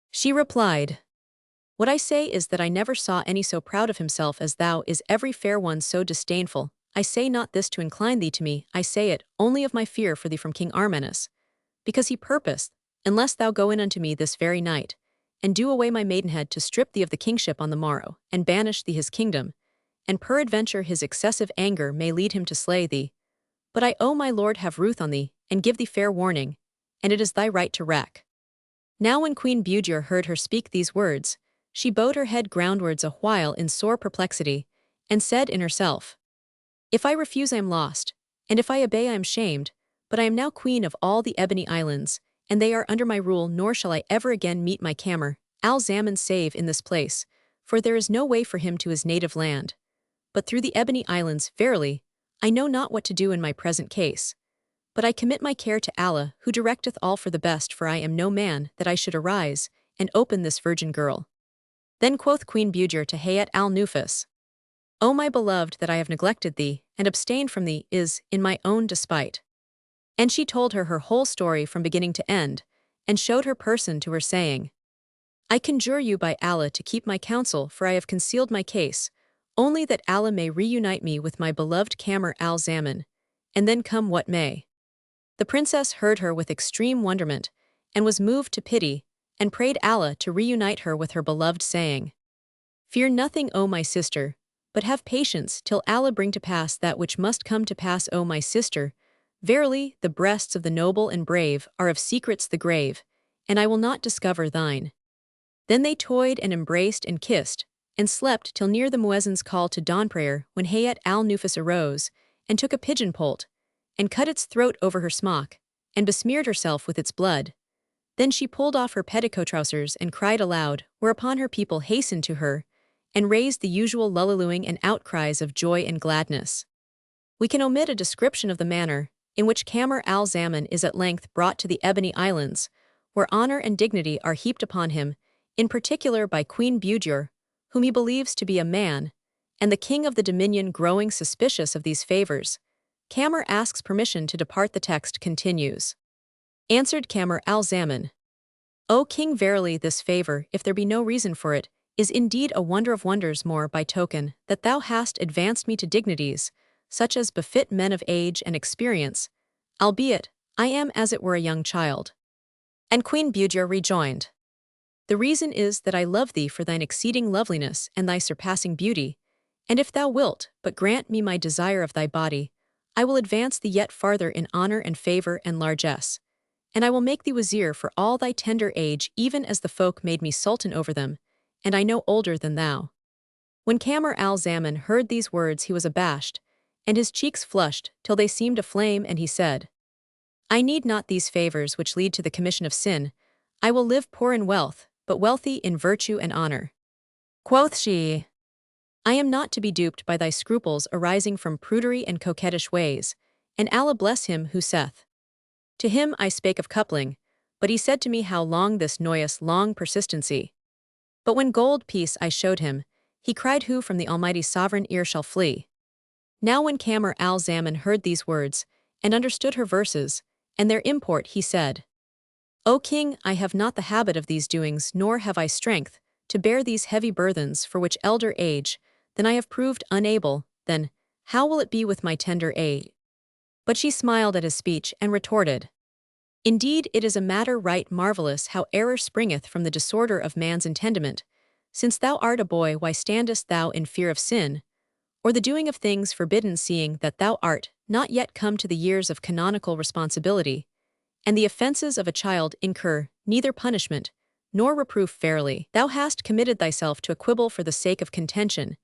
She replied, What I say is that I never saw any so proud of himself as thou, is every fair one so disdainful. I say not this to incline thee to me, I say it only of my fear for thee from King Armenis, because he purposed, unless thou go in unto me this very night, and do away my maidenhead, to strip thee of the kingship on the morrow, and banish thee his kingdom, and peradventure his excessive anger may lead him to slay thee. But I, O my lord, have ruth on thee, and give thee fair warning, and it is thy right to wreck. Now when Queen Budur heard her speak these words, she bowed her head groundwards a while in sore perplexity, and said in herself, If I refuse I am lost, and if I obey I am shamed, but I am now queen of all the Ebony Islands, and they are under my rule, nor shall I ever again meet my Kamar al-Zaman save in this place, for there is no way for him to his native land, but through the Ebony Islands. Verily, I know not what to do in my present case, but I commit my care to Allah, who directeth all for the best, for I am no man that I should arise and open this virgin girl. Then quoth Queen Budur to Hayat al-Nufus, O my beloved, that I have neglected thee, and abstained from thee, is in my own despite. And she told her whole story from beginning to end, and showed her person to her, saying, I conjure you by Allah to keep my counsel, for I have concealed my case, only that Allah may reunite me with my beloved Kamar al-Zaman, and then come what may. The princess heard her with extreme wonderment, and was moved to pity, and prayed Allah to reunite her with her beloved, saying, Fear nothing, O my sister, but have patience till Allah bring to pass that which must come to pass, O my sister. Verily, the breasts of the noble and brave are of secrets the grave, and I will not discover thine. Then they toyed and embraced and kissed, and slept till near the muezzin's call to dawn prayer, when Hayat al-Nufus arose, and took a pigeon poult, and cut its throat over her smock, and besmeared herself with its blood. Then she pulled off her petticoat trousers and cried aloud, whereupon her people hastened to her, and raised the usual lullilooing and outcries of joy and gladness. We can omit a description of the manner in which Kamar al-Zaman is at length brought to the Ebony Islands, where honor and dignity are heaped upon him, in particular by Queen Budur, whom he believes to be a man, and the king of the dominion growing suspicious of these favors. Kamar asks permission to depart. The text continues. Answered Kamar al-Zaman, O king, verily this favor, if there be no reason for it, is indeed a wonder of wonders, more by token that thou hast advanced me to dignities, such as befit men of age and experience, albeit I am as it were a young child. And Queen Budur rejoined, The reason is that I love thee for thine exceeding loveliness and thy surpassing beauty, and if thou wilt but grant me my desire of thy body, I will advance thee yet farther in honor and favor and largesse, and I will make thee wazir for all thy tender age, even as the folk made me sultan over them, and I no older than thou. When Kamar al-Zaman heard these words he was abashed, and his cheeks flushed till they seemed aflame, and he said, I need not these favors which lead to the commission of sin. I will live poor in wealth, but wealthy in virtue and honor. Quoth she, I am not to be duped by thy scruples arising from prudery and coquettish ways, and Allah bless him who saith. To him I spake of coupling, but he said to me how long this noyous long persistency. But when gold piece I showed him, he cried who from the Almighty sovereign ear shall flee. Now when Kamar al-Zaman heard these words, and understood her verses, and their import he said, O king, I have not the habit of these doings nor have I strength to bear these heavy burthens for which elder age, then I have proved unable, then, how will it be with my tender age? But she smiled at his speech and retorted, Indeed it is a matter right marvellous how error springeth from the disorder of man's intendiment. Since thou art a boy, why standest thou in fear of sin, or the doing of things forbidden, seeing that thou art not yet come to the years of canonical responsibility, and the offences of a child incur neither punishment nor reproof fairly. Thou hast committed thyself to a quibble for the sake of contention,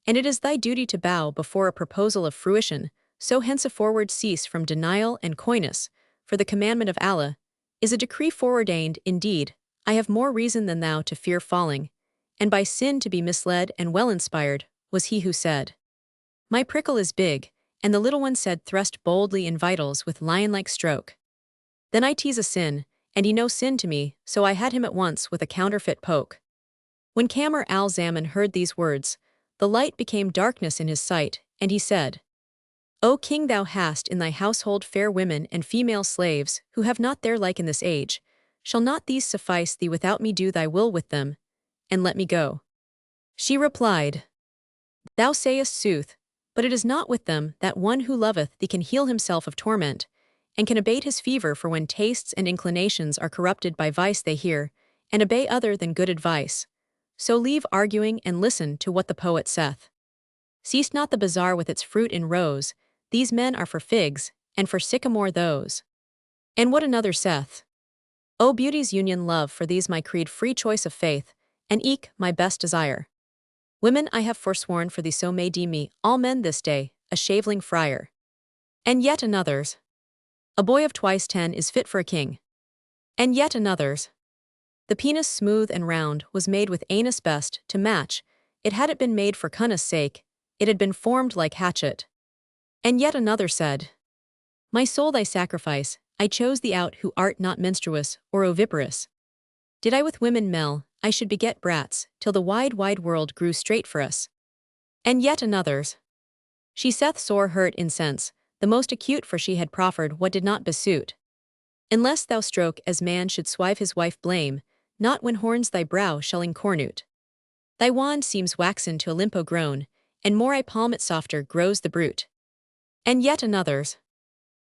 and it is thy duty to bow before a proposal of fruition, so henceforward cease from denial and coyness, for the commandment of Allah is a decree foreordained. Indeed, I have more reason than thou to fear falling, and by sin to be misled, and well inspired was he who said, My prickle is big, and the little one said thrust boldly in vitals with lion-like stroke. Then I tease a sin, and he no sin to me, so I had him at once with a counterfeit poke. When Kamar al-Zaman heard these words, the light became darkness in his sight, and he said, O king, thou hast in thy household fair women and female slaves, who have not their like in this age. Shall not these suffice thee without me? Do thy will with them, and let me go. She replied, Thou sayest sooth, but it is not with them that one who loveth thee can heal himself of torment, and can abate his fever, for when tastes and inclinations are corrupted by vice they hear, and obey other than good advice. So leave arguing and listen to what the poet saith. Cease not the bazaar with its fruit in rows, these men are for figs, and for sycamore those. And what another saith, O beauty's union love, for these my creed, free choice of faith, and eke my best desire. Women I have forsworn for thee, so may deem me, all men this day, a shaveling friar. And yet another's, a boy of twice 10 is fit for a king. And yet another's, the penis smooth and round was made with anus best to match, it had it been made for cunness sake, it had been formed like hatchet. And yet another said, My soul thy sacrifice, I chose thee out who art not menstruous or oviparous. Did I with women mell, I should beget brats, till the wide world grew straight for us. And yet another's, she saith sore hurt in sense, the most acute, for she had proffered what did not besuit. Unless thou stroke as man should swive his wife, blame not when horns thy brow shall incornute. Thy wand seems waxen to Olympo grown, and more I palm it softer grows the brute. And yet another's,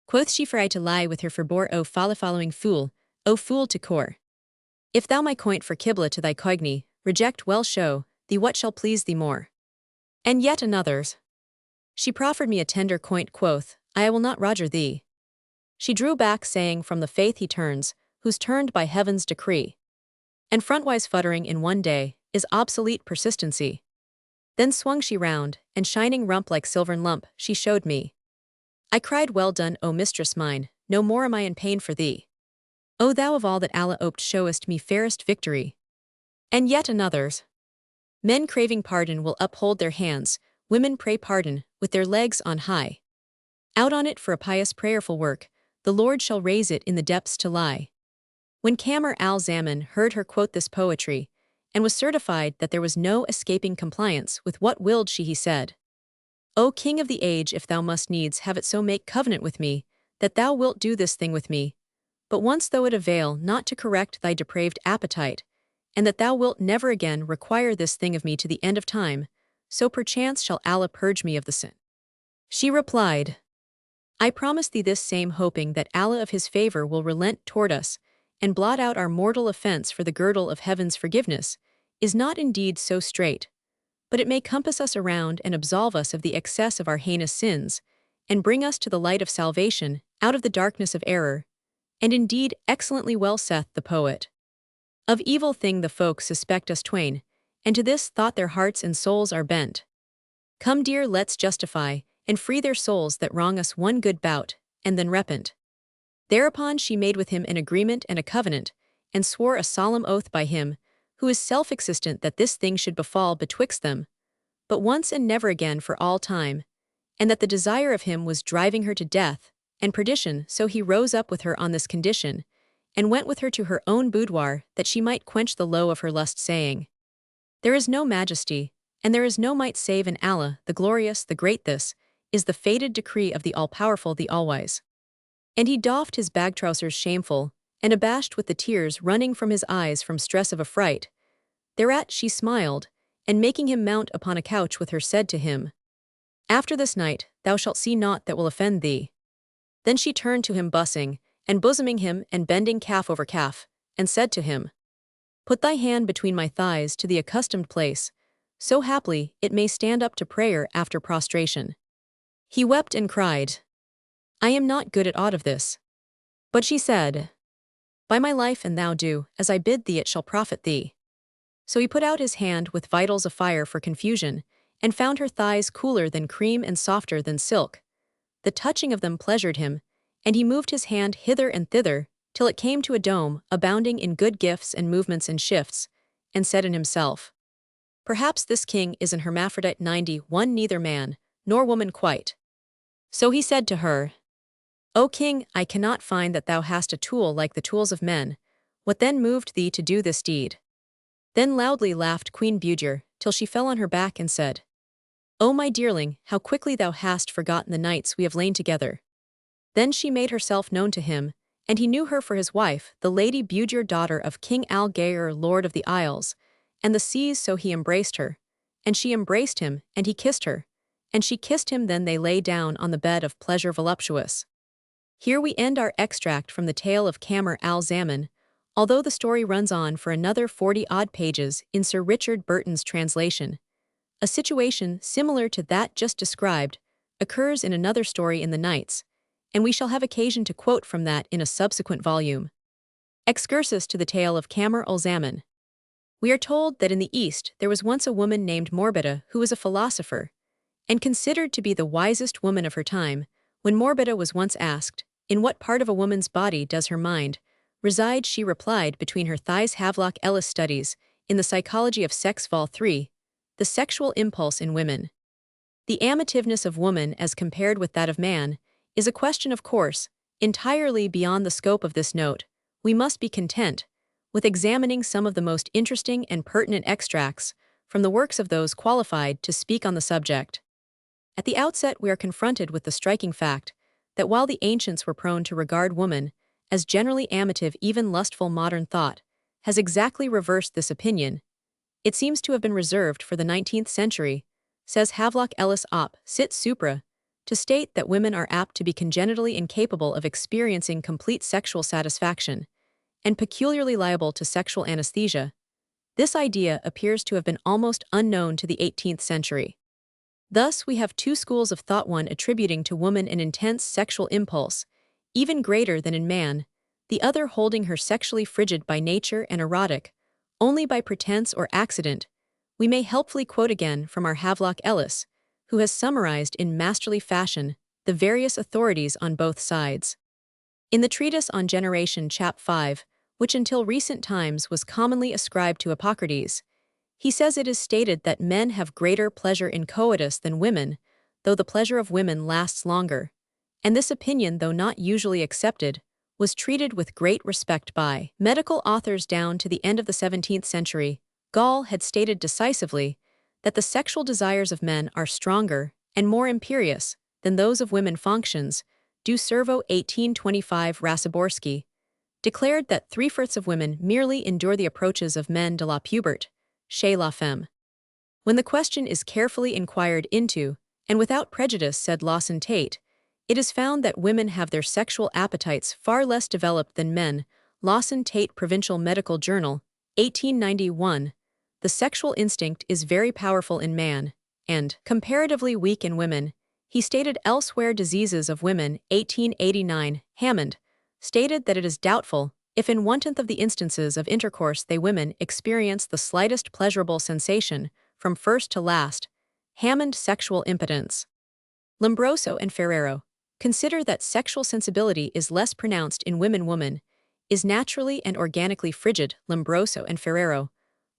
quoth she, for I to lie with her forbore, O following fool, O fool to core. If thou my coint for kibla to thy coigny, reject well show thee what shall please thee more. And yet another's, she proffered me a tender coint, quoth, I will not roger thee. She drew back, saying, From the faith he turns, who's turned by heaven's decree. And frontwise futtering in one day is obsolete persistency. Then swung she round, and shining rump like silvern lump she showed me. I cried, Well done, O mistress mine, no more am I in pain for thee. O thou of all that Allah oped showest me fairest victory. And yet another's, men craving pardon will uphold their hands, women pray pardon with their legs on high. Out on it for a pious prayerful work, the Lord shall raise it in the depths to lie. When Kamar al-Zaman heard her quote this poetry, and was certified that there was no escaping compliance with what willed she, he said, O king of the age, if thou must needs have it so, make covenant with me, that thou wilt do this thing with me. But once though it avail not to correct thy depraved appetite, and that thou wilt never again require this thing of me to the end of time, so perchance shall Allah purge me of the sin. She replied, I promise thee this same, hoping that Allah of his favor will relent toward us, and blot out our mortal offense, for the girdle of heaven's forgiveness is not indeed so strait, but it may compass us around and absolve us of the excess of our heinous sins, and bring us to the light of salvation out of the darkness of error. And indeed excellently well saith the poet, Of evil thing the folk suspect us twain, and to this thought their hearts and souls are bent. Come dear, let's justify, and free their souls that wrong us one good bout, and then repent. Thereupon she made with him an agreement and a covenant, and swore a solemn oath by him, who is self-existent, that this thing should befall betwixt them, but once and never again for all time, and that the desire of him was driving her to death and perdition, so he rose up with her on this condition, and went with her to her own boudoir, that she might quench the low of her lust, saying, There is no majesty, and there is no might save in Allah, the glorious, the great. This is the fated decree of the all-powerful, the all-wise. And he doffed his bag trousers shameful, and abashed with the tears running from his eyes from stress of affright. Thereat she smiled, and making him mount upon a couch with her, said to him, After this night thou shalt see naught that will offend thee. Then she turned to him bussing, and bosoming him, and bending calf over calf, and said to him, Put thy hand between my thighs to the accustomed place, so haply it may stand up to prayer after prostration. He wept and cried, I am not good at aught of this. But she said, By my life, and thou do as I bid thee, it shall profit thee. So he put out his hand with vitals afire for confusion, and found her thighs cooler than cream and softer than silk. The touching of them pleasured him, and he moved his hand hither and thither, till it came to a dome, abounding in good gifts and movements and shifts, and said in himself, Perhaps this king is an hermaphrodite 91, neither man nor woman quite. So he said to her, O king, I cannot find that thou hast a tool like the tools of men. What then moved thee to do this deed? Then loudly laughed Queen Budur, till she fell on her back and said, O my dearling, how quickly thou hast forgotten the nights we have lain together. Then she made herself known to him, and he knew her for his wife, the Lady Budur, daughter of King Al-Gair, Lord of the Isles, and the seas. So he embraced her, and she embraced him, and he kissed her, and she kissed him. Then they lay down on the bed of pleasure voluptuous. Here we end our extract from the tale of Kamar al-Zaman, although the story runs on for another 40-odd pages in Sir Richard Burton's translation. A situation similar to that just described occurs in another story in the Nights, and we shall have occasion to quote from that in a subsequent volume. Excursus to the tale of Kamar al-Zaman. We are told that in the East there was once a woman named Morbida who was a philosopher, and considered to be the wisest woman of her time. When Morbida was once asked, In what part of a woman's body does her mind reside, she replied, Between her thighs. Havelock Ellis studies, in the Psychology of Sex Vol. 3, the sexual impulse in women. The amativeness of woman as compared with that of man is a question, of course, entirely beyond the scope of this note. We must be content with examining some of the most interesting and pertinent extracts from the works of those qualified to speak on the subject. At the outset, we are confronted with the striking fact that while the ancients were prone to regard woman as generally amative, even lustful, modern thought has exactly reversed this opinion. It seems to have been reserved for the 19th century, says Havelock Ellis op. Cit. Supra, to state that women are apt to be congenitally incapable of experiencing complete sexual satisfaction, and peculiarly liable to sexual anesthesia. This idea appears to have been almost unknown to the 18th century. Thus, we have two schools of thought, one attributing to woman an intense sexual impulse, even greater than in man, the other holding her sexually frigid by nature and erotic, only by pretense or accident. We may helpfully quote again from our Havelock Ellis, who has summarized in masterly fashion the various authorities on both sides. In the treatise on generation, chap 5, which until recent times was commonly ascribed to Hippocrates, he says it is stated that men have greater pleasure in coitus than women, though the pleasure of women lasts longer, and this opinion, though not usually accepted, was treated with great respect by medical authors down to the end of the 17th century. Gall had stated decisively that the sexual desires of men are stronger and more imperious than those of women. Functions, Du Cerveau 1825. Rasiborski declared that 3/4 of women merely endure the approaches of men de la puberte, chez la femme. When the question is carefully inquired into, and without prejudice, said Lawson Tate, it is found that women have their sexual appetites far less developed than men. Lawson Tate, Provincial Medical Journal, 1891. The sexual instinct is very powerful in man, and comparatively weak in women. He stated elsewhere. Diseases of Women, 1889. Hammond stated that it is doubtful if in 1/10 of the instances of intercourse they women experience the slightest pleasurable sensation from first to last. Hammond, Sexual Impotence. Lombroso and Ferrero consider that sexual sensibility is less pronounced in women. Woman is naturally and organically frigid. Lombroso and Ferrero.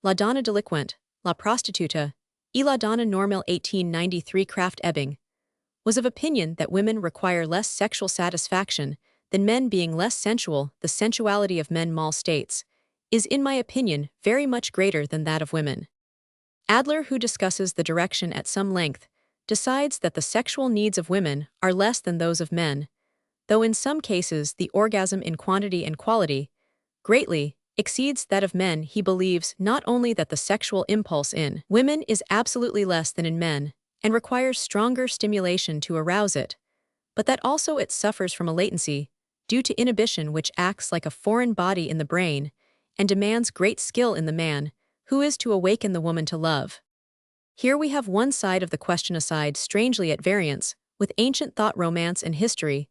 La donna delinquente, la prostituta, Iladana Normal 1893 Kraft Ebing, was of opinion that women require less sexual satisfaction than men being less sensual. The sensuality of men, Mall states, is in my opinion very much greater than that of women. Adler, who discusses the direction at some length, decides that the sexual needs of women are less than those of men, though in some cases the orgasm in quantity and quality greatly exceeds that of men. He believes not only that the sexual impulse in women is absolutely less than in men and requires stronger stimulation to arouse it, but that also it suffers from a latency due to inhibition which acts like a foreign body in the brain and demands great skill in the man who is to awaken the woman to love. Here we have one side of the question aside strangely at variance with ancient thought, romance, and history.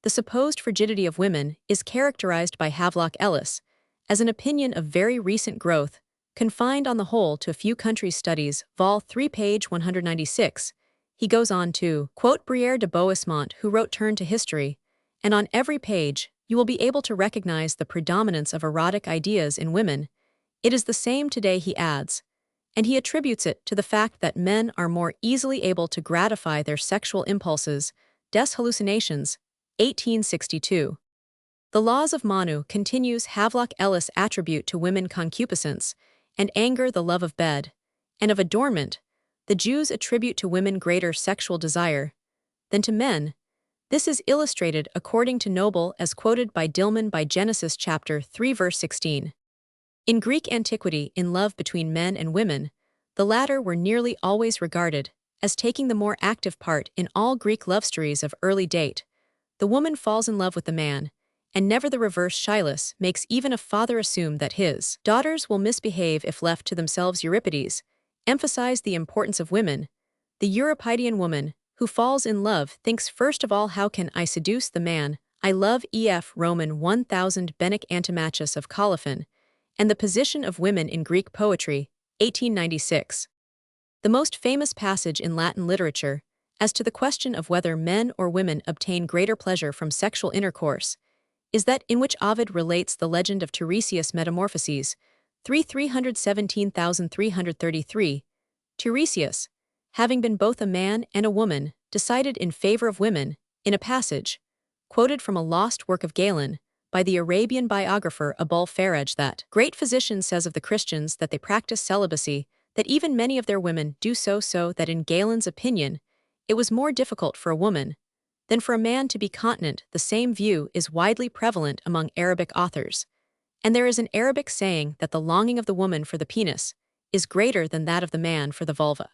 The supposed frigidity of women is characterized by Havelock Ellis as an opinion of very recent growth, confined on the whole to a few countries' studies, Vol. 3, page 196. He goes on to quote Briere de Boismont, who wrote Turn to History, and on every page you will be able to recognize the predominance of erotic ideas in women. It is the same today, he adds, and he attributes it to the fact that men are more easily able to gratify their sexual impulses. Des Hallucinations, 1862. The laws of Manu, continues Havelock Ellis, attribute to women concupiscence and anger, the love of bed, and of adornment. The Jews attribute to women greater sexual desire than to men. This is illustrated according to Noble as quoted by Dillman by Genesis chapter 3 verse 16. In Greek antiquity, in love between men and women, the latter were nearly always regarded as taking the more active part in all Greek love stories of early date. The woman falls in love with the man, and never the reverse. Hylas makes even a father assume that his daughters will misbehave if left to themselves. Euripides emphasized the importance of women. The Euripidean woman, who falls in love, thinks first of all, how can I seduce the man I love? Ef Roman 1000 Bennick Antimachus of Colophon, and the Position of Women in Greek Poetry, 1896. The most famous passage in Latin literature, as to the question of whether men or women obtain greater pleasure from sexual intercourse, is that in which Ovid relates the legend of Tiresias' Metamorphoses, 317,333. Tiresias, having been both a man and a woman, decided in favor of women, in a passage, quoted from a lost work of Galen, by the Arabian biographer Abul Faraj, that great physician says of the Christians that they practice celibacy, that even many of their women do so that in Galen's opinion, it was more difficult for a woman than for a man to be continent. The same view is widely prevalent among Arabic authors, and there is an Arabic saying that the longing of the woman for the penis is greater than that of the man for the vulva.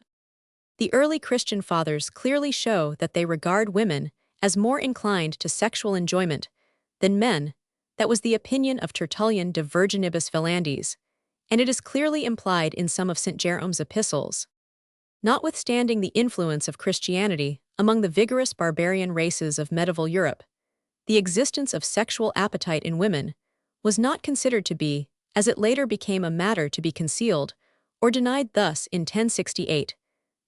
The early Christian fathers clearly show that they regard women as more inclined to sexual enjoyment than men. That was the opinion of Tertullian de Virginibus Velandis, and it is clearly implied in some of St. Jerome's epistles. Notwithstanding the influence of Christianity among the vigorous barbarian races of medieval Europe, the existence of sexual appetite in women was not considered to be, as it later became, a matter to be concealed or denied. Thus, in 1068,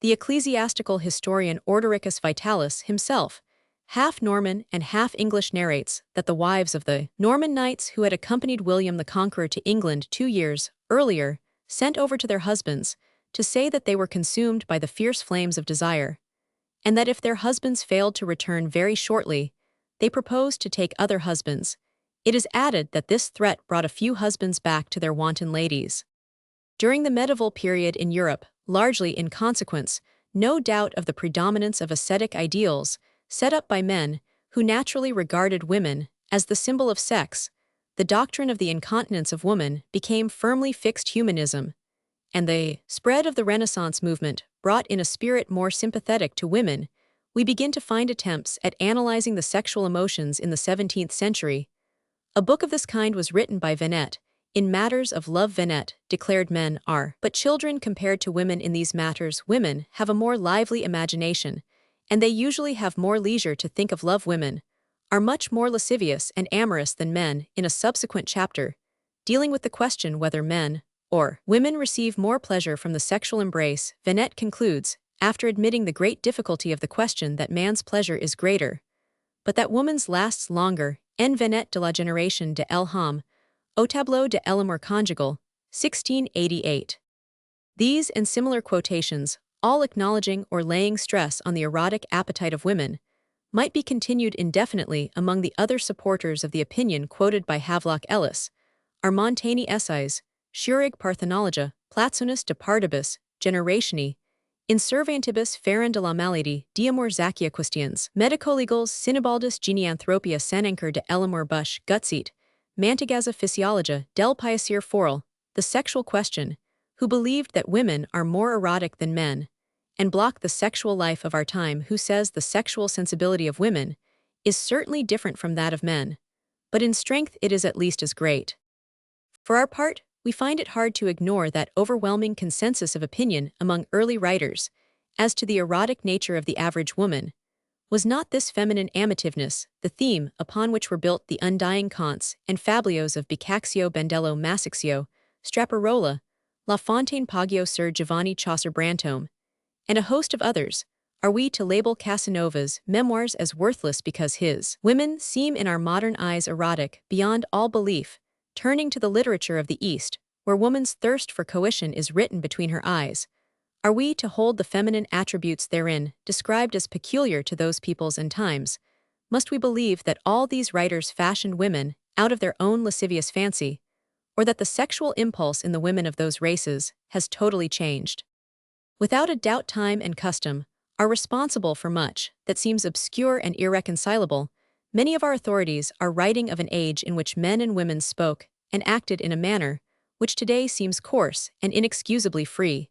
the ecclesiastical historian Ordericus Vitalis himself, half Norman and half English, narrates that the wives of the Norman knights who had accompanied William the Conqueror to England 2 years earlier sent over to their husbands to say that they were consumed by the fierce flames of desire, and that if their husbands failed to return very shortly, they proposed to take other husbands. It is added that this threat brought a few husbands back to their wanton ladies. During the medieval period in Europe, largely in consequence, no doubt, of the predominance of ascetic ideals set up by men who naturally regarded women as the symbol of sex, the doctrine of the incontinence of woman became firmly fixed humanism, and the spread of the Renaissance movement brought in a spirit more sympathetic to women. We begin to find attempts at analyzing the sexual emotions in the 17th century. A book of this kind was written by Venet. In matters of love, Venet declared men are but children compared to women in these matters. Women have a more lively imagination, and they usually have more leisure to think of love. Women are much more lascivious and amorous than men. In a subsequent chapter, dealing with the question whether men or women receive more pleasure from the sexual embrace, Venet concludes, after admitting the great difficulty of the question, that man's pleasure is greater, but that woman's lasts longer. En Venet de la Génération de l'Homme, au tableau de l'amour conjugal, 1688. These and similar quotations, all acknowledging or laying stress on the erotic appetite of women, might be continued indefinitely among the other supporters of the opinion quoted by Havelock Ellis, are Montaigne essays, Schurig Parthenologia, Platzonis de Partibus, Generatione, in Servantibus Ferren de la Malady, Diamor Zacchia Questions, Medicolegals Sinibaldus Geneanthropia Sananker de Elamor Bush, Gutseat, Mantigaza Physiologia, Del Piacere Foral, The Sexual Question, who believed that women are more erotic than men, and Block the Sexual Life of Our Time, who says the sexual sensibility of women is certainly different from that of men, but in strength it is at least as great. For our part, we find it hard to ignore that overwhelming consensus of opinion among early writers as to the erotic nature of the average woman. Was not this feminine amativeness the theme upon which were built the undying cants and fablios of Boccaccio, Bandello, Masaccio, Straparola, La Fontaine, Poggio, Sir Giovanni Chaucer, Brantome, and a host of others? Are we to label Casanova's memoirs as worthless because his women seem in our modern eyes erotic beyond all belief, turning to the literature of the East, where woman's thirst for coition is written between her eyes? Are we to hold the feminine attributes therein described as peculiar to those peoples and times? Must we believe that all these writers fashioned women out of their own lascivious fancy, or that the sexual impulse in the women of those races has totally changed? Without a doubt, time and custom are responsible for much that seems obscure and irreconcilable. Many of our authorities are writing of an age in which men and women spoke and acted in a manner which today seems coarse and inexcusably free.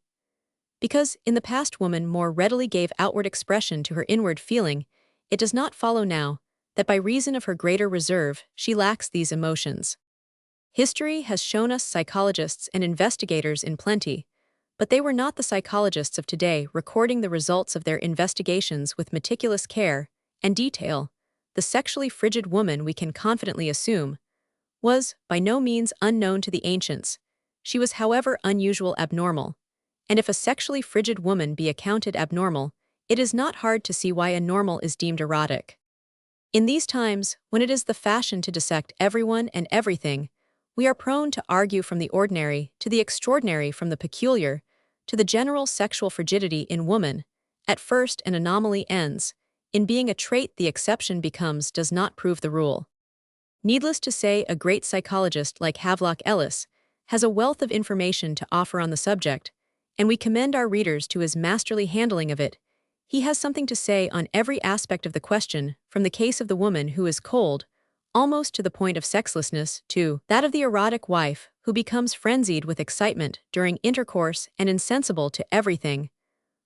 Because in the past woman more readily gave outward expression to her inward feeling, it does not follow now that by reason of her greater reserve she lacks these emotions. History has shown us psychologists and investigators in plenty, but they were not the psychologists of today recording the results of their investigations with meticulous care and detail. The sexually frigid woman, we can confidently assume, was by no means unknown to the ancients. She was, however, unusual, abnormal. And if a sexually frigid woman be accounted abnormal, it is not hard to see why a normal is deemed erotic. In these times, when it is the fashion to dissect everyone and everything, we are prone to argue from the ordinary to the extraordinary, from the peculiar to the general. Sexual frigidity in woman, at first an anomaly, ends in being a trait the exception becomes, does not prove the rule. Needless to say, a great psychologist like Havelock Ellis has a wealth of information to offer on the subject, and we commend our readers to his masterly handling of it. He has something to say on every aspect of the question, from the case of the woman who is cold, almost to the point of sexlessness, to that of the erotic wife who becomes frenzied with excitement during intercourse and insensible to everything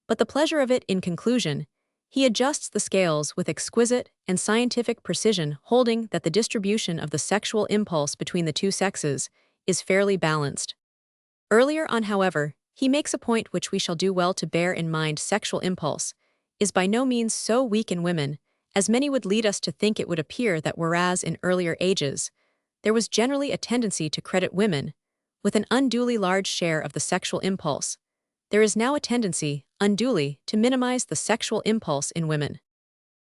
but the pleasure of it. In conclusion, he adjusts the scales with exquisite and scientific precision, holding that the distribution of the sexual impulse between the two sexes is fairly balanced. Earlier on, however, he makes a point which we shall do well to bear in mind. Sexual impulse is by no means so weak in women as many would lead us to think. It would appear that whereas in earlier ages there was generally a tendency to credit women with an unduly large share of the sexual impulse, there is now a tendency, unduly, to minimize the sexual impulse in women.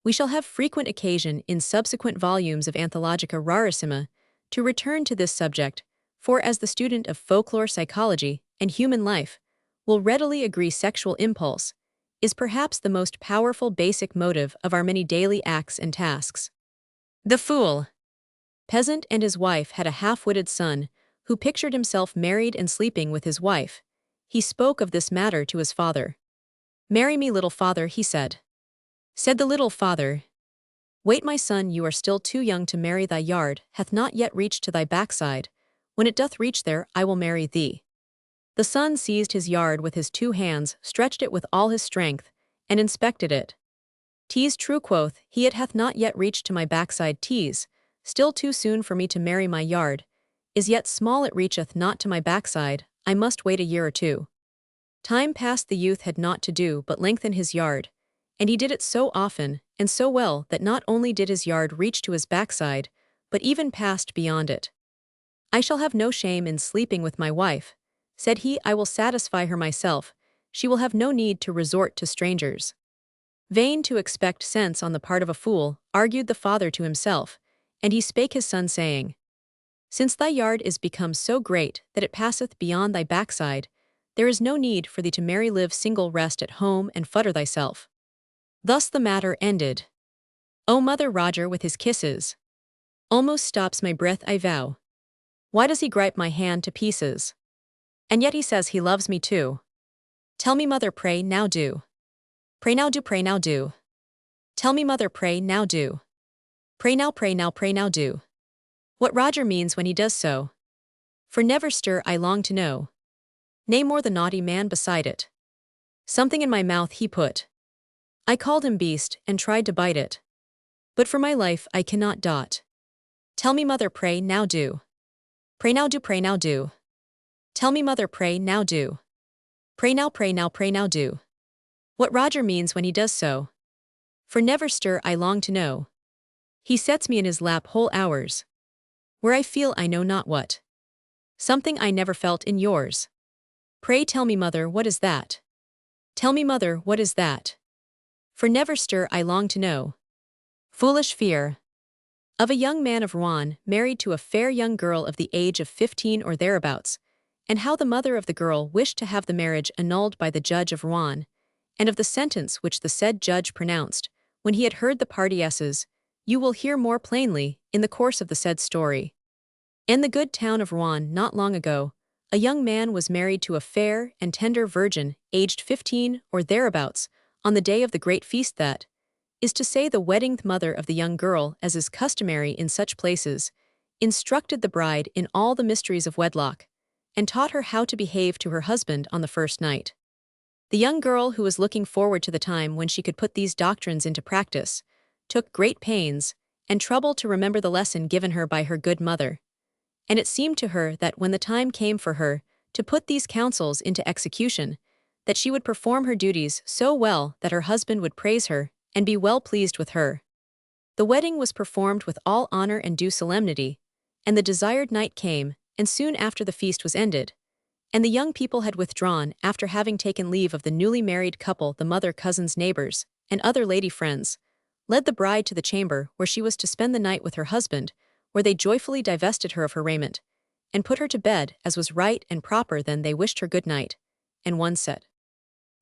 We shall have frequent occasion in subsequent volumes of Anthologica Rarissima to return to this subject, for as the student of folklore psychology and human life will readily agree, sexual impulse is perhaps the most powerful basic motive of our many daily acts and tasks. The fool peasant and his wife had a half-witted son who pictured himself married and sleeping with his wife. He spoke of this matter to his father. "Marry me, little father," he said. Said the little father, "Wait, my son, you are still too young to marry. Thy yard hath not yet reached to thy backside. When it doth reach there, I will marry thee." The son seized his yard with his 2 hands, stretched it with all his strength, and inspected it. "'Tis true," quoth he, "it hath not yet reached to my backside. 'Tis still too soon for me to marry. My yard is yet small, it reacheth not to my backside. I must wait a year or 2. Time passed. The youth had naught to do but lengthen his yard, and he did it so often and so well that not only did his yard reach to his backside, but even passed beyond it. "I shall have no shame in sleeping with my wife," said he. "I will satisfy her myself. She will have no need to resort to strangers." Vain to expect sense on the part of a fool, argued the father to himself, and he spake his son, saying, "Since thy yard is become so great that it passeth beyond thy backside, there is no need for thee to marry, live single, rest at home and futter thyself. Thus the matter ended. O mother, Roger with his kisses almost stops my breath, I vow. Why does he gripe my hand to pieces? And yet he says he loves me too. Tell me, mother, pray now do. Pray now do, pray now do. Tell me, mother, pray now do. Pray now, pray now, pray now do. What Roger means when he does so. For never stir, I long to know. Nay, more the naughty man beside it. Something in my mouth he put. I called him beast and tried to bite it. But for my life I cannot dot. Tell me, mother, pray now do. Pray now do, pray now do. Tell me, mother, pray now do. Pray now, pray now, pray now do. What Roger means when he does so. For never stir, I long to know. He sets me in his lap whole hours, where I feel I know not what. Something I never felt in yours. Pray tell me, mother, what is that? Tell me, mother, what is that? For never stir, I long to know. Foolish fear. Of a young man of Rouen, married to a fair young girl of the age of 15 or thereabouts, and how the mother of the girl wished to have the marriage annulled by the judge of Rouen, and of the sentence which the said judge pronounced, when he had heard the parties, you will hear more plainly in the course of the said story. In the good town of Rouen not long ago, a young man was married to a fair and tender virgin, aged 15 or thereabouts, on the day of the great feast that is to say the wedding. The mother of the young girl, as is customary in such places, instructed the bride in all the mysteries of wedlock, and taught her how to behave to her husband on the first night. The young girl, who was looking forward to the time when she could put these doctrines into practice, took great pains and trouble to remember the lesson given her by her good mother, and it seemed to her that when the time came for her to put these counsels into execution, that she would perform her duties so well that her husband would praise her and be well pleased with her. The wedding was performed with all honor and due solemnity, and the desired night came, and soon after the feast was ended, and the young people had withdrawn after having taken leave of the newly married couple. The mother, cousins, neighbors, and other lady friends led the bride to the chamber where she was to spend the night with her husband, where they joyfully divested her of her raiment, and put her to bed as was right and proper. Then they wished her good night, and one said,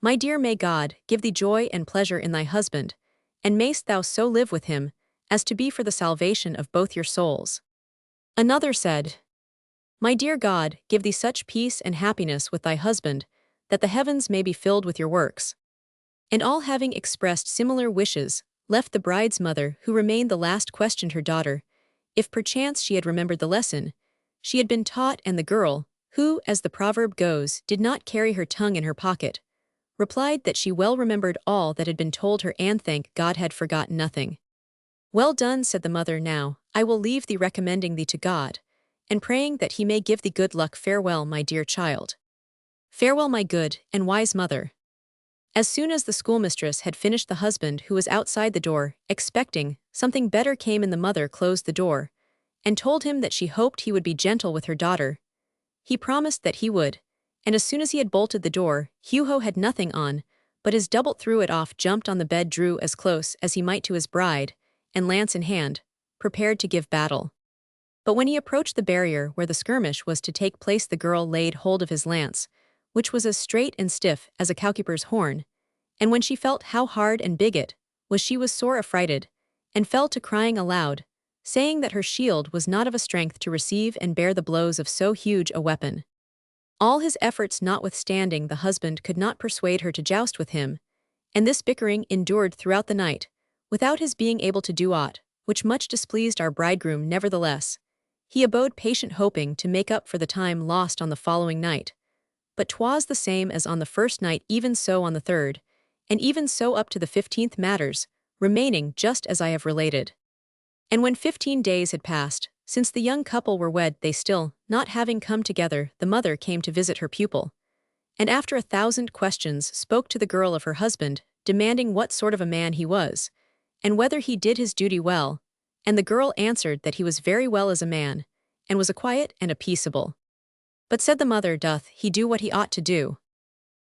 My dear, may God give thee joy and pleasure in thy husband, and mayst thou so live with him, as to be for the salvation of both your souls. Another said, My dear, God give thee such peace and happiness with thy husband, that the heavens may be filled with your works. And all having expressed similar wishes, left the bride's mother, who remained the last, questioned her daughter, if perchance she had remembered the lesson she had been taught, and the girl, who, as the proverb goes, did not carry her tongue in her pocket, replied that she well remembered all that had been told her, and thank God had forgotten nothing. Well done, said the mother, now I will leave thee, recommending thee to God, and praying that he may give thee good luck. Farewell, my dear child. Farewell, my good and wise mother. As soon as the schoolmistress had finished, the husband, who was outside the door, expecting something better, came in. The mother closed the door, and told him that she hoped he would be gentle with her daughter. He promised that he would, and as soon as he had bolted the door, Hugo had nothing on, but his doublet threw it off, jumped on the bed, drew as close as he might to his bride, and lance in hand, prepared to give battle. But when he approached the barrier where the skirmish was to take place, the girl laid hold of his lance, which was as straight and stiff as a cowkeeper's horn, and when she felt how hard and big it was, she was sore affrighted, and fell to crying aloud, saying that her shield was not of a strength to receive and bear the blows of so huge a weapon. All his efforts notwithstanding, the husband could not persuade her to joust with him, and this bickering endured throughout the night, without his being able to do aught, which much displeased our bridegroom. Nevertheless, he abode patient, hoping to make up for the time lost on the following night. But 'twas the same as on the first night, even so on the third, and even so up to the 15th, matters remaining just as I have related. And when 15 days had passed, since the young couple were wed, they still not having come together, the mother came to visit her pupil, and after 1,000 questions spoke to the girl of her husband, demanding what sort of a man he was, and whether he did his duty well, and the girl answered that he was very well as a man, and was a quiet and a peaceable. But said the mother, doth he do what he ought to do?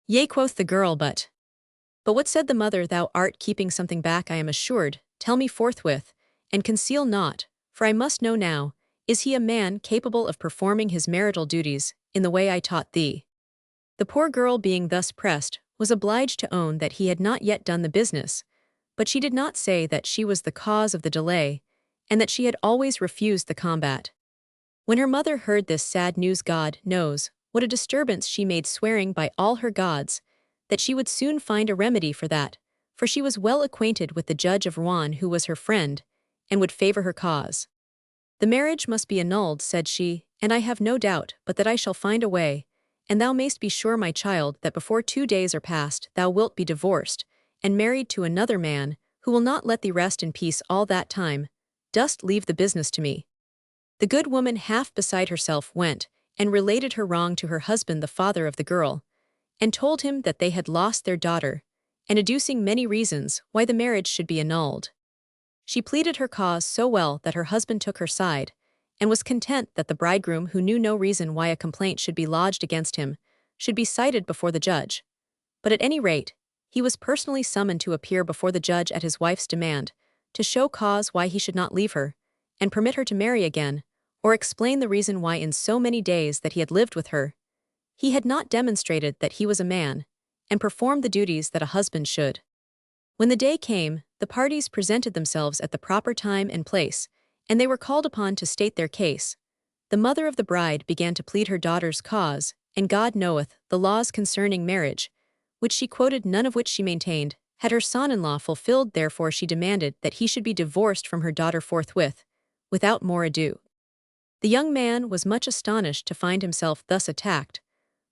Yea, quoth the girl, but what, said the mother, thou art keeping something back, I am assured. Tell me forthwith, and conceal not, for I must know now, is he a man capable of performing his marital duties in the way I taught thee? The poor girl, being thus pressed, was obliged to own that he had not yet done the business, but she did not say that she was the cause of the delay, and that she had always refused the combat. When her mother heard this sad news, God knows what a disturbance she made, swearing by all her gods that she would soon find a remedy for that, for she was well acquainted with the judge of Rouen, who was her friend, and would favor her cause. The marriage must be annulled, said she, and I have no doubt but that I shall find a way, and thou mayst be sure, my child, that before 2 days are past thou wilt be divorced, and married to another man, who will not let thee rest in peace all that time. Dost leave the business to me? The good woman, half beside herself, went and related her wrong to her husband, the father of the girl, and told him that they had lost their daughter, and adducing many reasons why the marriage should be annulled. She pleaded her cause so well that her husband took her side, and was content that the bridegroom, who knew no reason why a complaint should be lodged against him, should be cited before the judge. But at any rate, he was personally summoned to appear before the judge at his wife's demand, to show cause why he should not leave her, and permit her to marry again, or explain the reason why in so many days that he had lived with her, he had not demonstrated that he was a man, and performed the duties that a husband should. When the day came, the parties presented themselves at the proper time and place, and they were called upon to state their case. The mother of the bride began to plead her daughter's cause, and God knoweth the laws concerning marriage, which she quoted, none of which she maintained had her son-in-law fulfilled. Therefore she demanded that he should be divorced from her daughter forthwith, without more ado. The young man was much astonished to find himself thus attacked,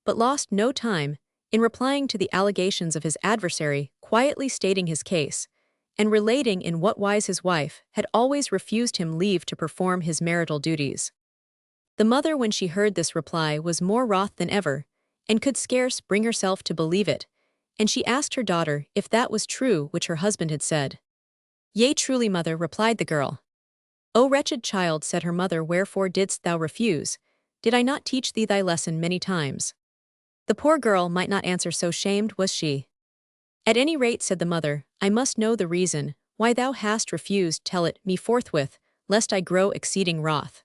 but lost no time in replying to the allegations of his adversary, quietly stating his case, and relating in what wise his wife had always refused him leave to perform his marital duties. The mother, when she heard this reply, was more wroth than ever, and could scarce bring herself to believe it, and she asked her daughter if that was true which her husband had said. Yea, truly, mother, replied the girl. O wretched child, said her mother, wherefore didst thou refuse? Did I not teach thee thy lesson many times? The poor girl might not answer, so shamed was she. At any rate, said the mother, I must know the reason why thou hast refused. Tell it me forthwith, lest I grow exceeding wroth.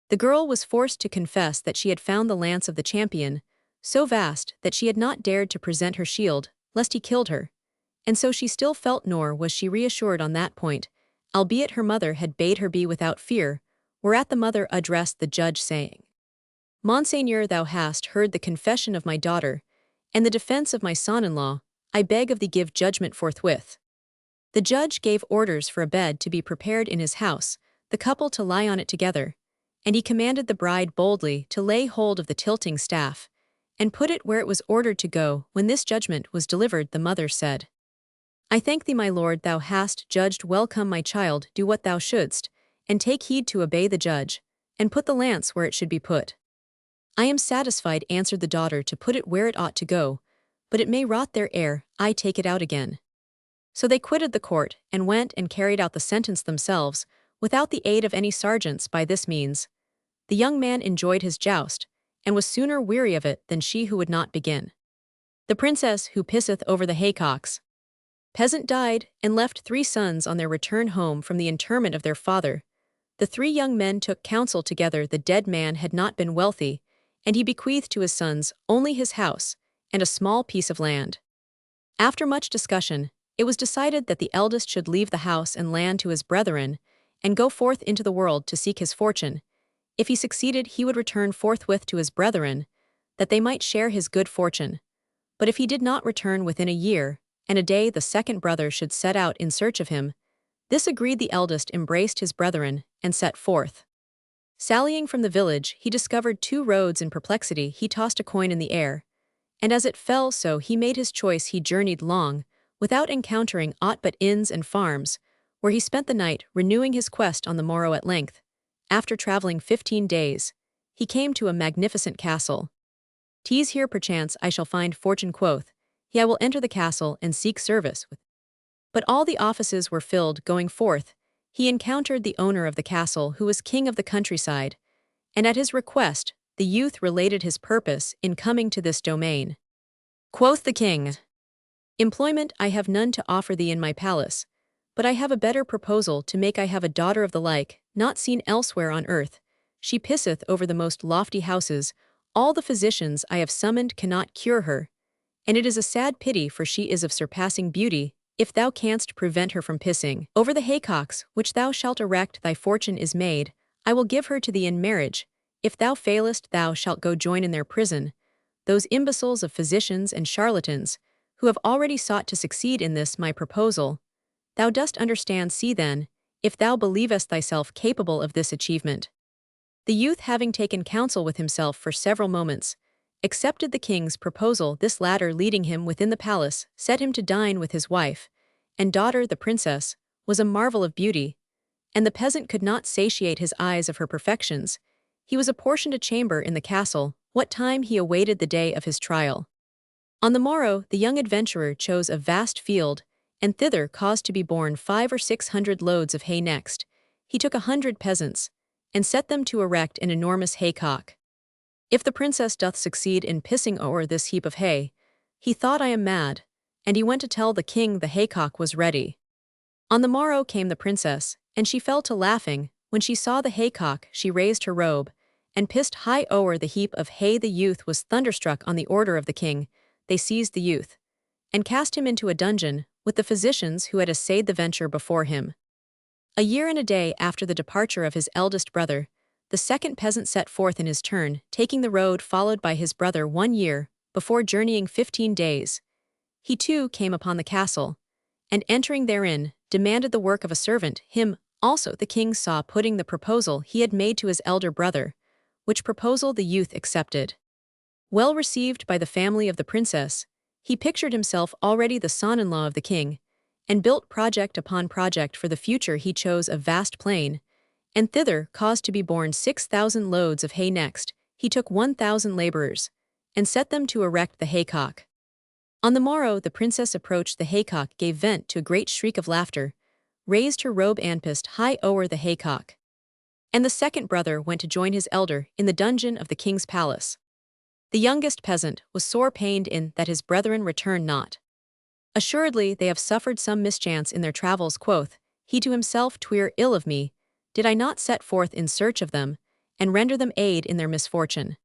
The girl was forced to confess that she had found the lance of the champion so vast that she had not dared to present her shield, lest he killed her, and so she still felt, nor was she reassured on that point, albeit her mother had bade her be without fear, whereat the mother addressed the judge, saying, Monseigneur, thou hast heard the confession of my daughter, and the defense of my son-in-law. I beg of thee, give judgment forthwith. The judge gave orders for a bed to be prepared in his house, the couple to lie on it together, and he commanded the bride boldly to lay hold of the tilting staff, and put it where it was ordered to go. When this judgment was delivered, the mother said, I thank thee, my lord, thou hast judged well. Come, my child, do what thou shouldst, and take heed to obey the judge, and put the lance where it should be put. I am satisfied, answered the daughter, to put it where it ought to go, but it may rot there ere I take it out again. So they quitted the court, and went and carried out the sentence themselves, without the aid of any sergeants. By this means, the young man enjoyed his joust, and was sooner weary of it than she who would not begin. The princess who pisseth over the haycocks. Peasant died, and left 3 sons on their return home from the interment of their father. The 3 young men took counsel together. The dead man had not been wealthy, and he bequeathed to his sons only his house and a small piece of land. After much discussion, it was decided that the eldest should leave the house and land to his brethren, and go forth into the world to seek his fortune. If he succeeded, he would return forthwith to his brethren, that they might share his good fortune. But if he did not return within a year and a day, the second brother should set out in search of him. This agreed. The eldest embraced his brethren, and set forth. Sallying from the village, he discovered 2 roads. In perplexity, he tossed a coin in the air, and as it fell, so he made his choice. He journeyed long, without encountering aught but inns and farms, where he spent the night, renewing his quest on the morrow. At length, after traveling 15 days, he came to a magnificent castle. "'Tis here perchance I shall find fortune," quoth he. "I will enter the castle and seek service with." But all the offices were filled. Going forth, he encountered the owner of the castle, who was king of the countryside, and at his request, the youth related his purpose in coming to this domain. Quoth the king, "Employment I have none to offer thee in my palace, but I have a better proposal to make. I have a daughter of the like, not seen elsewhere on earth. She pisseth over the most lofty houses, All the physicians I have summoned cannot cure her, and it is a sad pity, for she is of surpassing beauty. If thou canst prevent her from pissing over the haycocks which thou shalt erect, thy fortune is made. I will give her to thee in marriage. If thou failest, thou shalt go join in their prison those imbeciles of physicians and charlatans, who have already sought to succeed in this my proposal. Thou dost understand. See then, if thou believest thyself capable of this achievement. The youth, having taken counsel with himself for several moments, accepted the king's proposal. This latter, leading him within the palace, set him to dine with his wife and daughter. The princess was a marvel of beauty, and the peasant could not satiate his eyes of her perfections. He was apportioned a chamber in the castle, what time he awaited the day of his trial. On the morrow, the young adventurer chose a vast field, and thither caused to be borne 500 or 600 loads of hay. Next, he took 100 peasants, and set them to erect an enormous haycock. If the princess doth succeed in pissing o'er this heap of hay, he thought, I am mad, and he went to tell the king the haycock was ready. On the morrow came the princess, and she fell to laughing. When she saw the haycock, she raised her robe, and pissed high o'er the heap of hay. The youth was thunderstruck. On the order of the king, they seized the youth, and cast him into a dungeon, with the physicians who had essayed the venture before him. A year and a day after the departure of his eldest brother, the second peasant set forth in his turn, taking the road followed by his brother 1 year, before journeying 15 days. He too came upon the castle, and entering therein, demanded the work of a servant. Him also the king saw putting the proposal he had made to his elder brother, which proposal the youth accepted. Well received by the family of the princess, he pictured himself already the son-in-law of the king, and built project upon project for the future. He chose a vast plain, and thither caused to be borne 6,000 loads of hay. Next, he took 1,000 laborers, and set them to erect the haycock. On the morrow the princess approached the haycock, gave vent to a great shriek of laughter, raised her robe and pissed high o'er the haycock. And the second brother went to join his elder in the dungeon of the king's palace. The youngest peasant was sore pained in that his brethren returned not. Assuredly they have suffered some mischance in their travels, quoth he to himself. 'Twere ill of me, did I not set forth in search of them, and render them aid in their misfortune.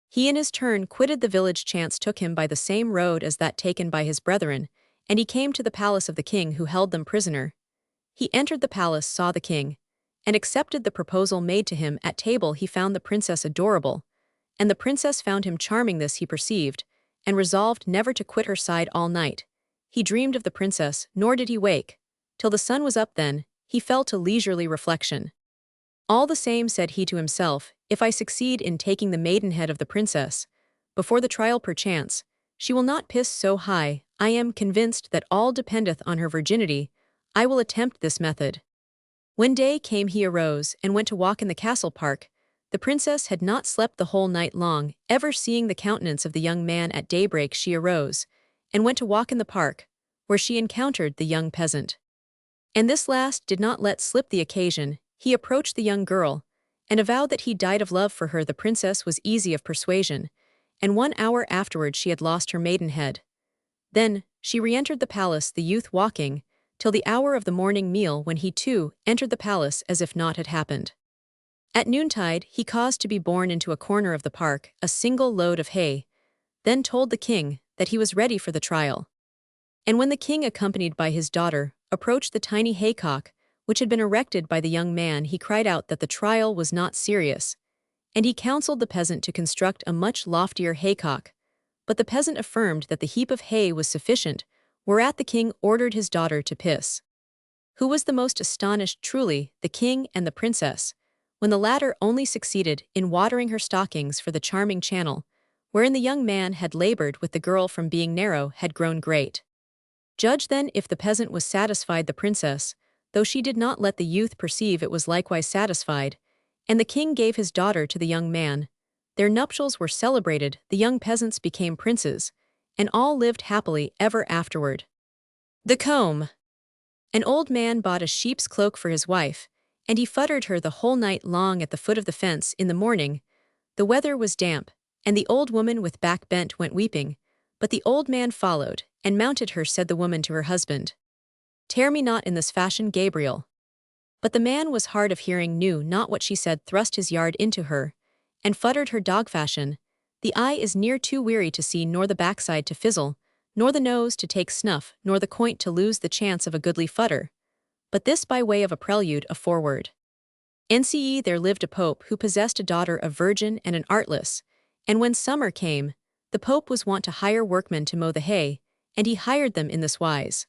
He in his turn quitted the village. Chance took him by the same road as that taken by his brethren, and he came to the palace of the king who held them prisoner. He entered the palace, saw the king, and accepted the proposal made to him. At table he found the princess adorable, and the princess found him charming. This he perceived, and resolved never to quit her side all night. He dreamed of the princess, nor did he wake till the sun was up. Then he fell to leisurely reflection. All the same, said he to himself, if I succeed in taking the maidenhead of the princess before the trial, perchance she will not piss so high. I am convinced that all dependeth on her virginity. I will attempt this method. When day came he arose and went to walk in the castle park. The princess had not slept the whole night long. Ever seeing the countenance of the young man at daybreak, she arose and went to walk in the park, where she encountered the young peasant. And this last did not let slip the occasion. He approached the young girl, and avowed that he died of love for her. The princess was easy of persuasion, and 1 hour afterward she had lost her maidenhead. Then she re-entered the palace, the youth walking, till the hour of the morning meal, when he too entered the palace as if naught had happened. At noontide he caused to be borne into a corner of the park a single load of hay, then told the king that he was ready for the trial. And when the king, accompanied by his daughter, approached the tiny haycock which had been erected by the young man, he cried out that the trial was not serious, and he counseled the peasant to construct a much loftier haycock. But the peasant affirmed that the heap of hay was sufficient, whereat the king ordered his daughter to piss. Who was the most astonished, truly, the king and the princess, when the latter only succeeded in watering her stockings, for the charming channel, wherein the young man had labored with the girl from being narrow, had grown great. Judge then if the peasant was satisfied. The princess, though she did not let the youth perceive it, was likewise satisfied, and the king gave his daughter to the young man. Their nuptials were celebrated, the young peasants became princes, and all lived happily ever afterward. The comb. An old man bought a sheep's cloak for his wife, and he futtered her the whole night long at the foot of the fence. In the morning, the weather was damp, and the old woman with back bent went weeping, but the old man followed, and mounted her. Said the woman to her husband, "Tear me not in this fashion, Gabriel." But the man was hard of hearing, knew not what she said, thrust his yard into her, and futtered her dog fashion. The eye is near too weary to see, nor the backside to fizzle, nor the nose to take snuff, nor the coint to lose the chance of a goodly futter. But this by way of a prelude, a foreword. NCE there lived a pope who possessed a daughter, a virgin and an artless, and when summer came, the pope was wont to hire workmen to mow the hay, and he hired them in this wise.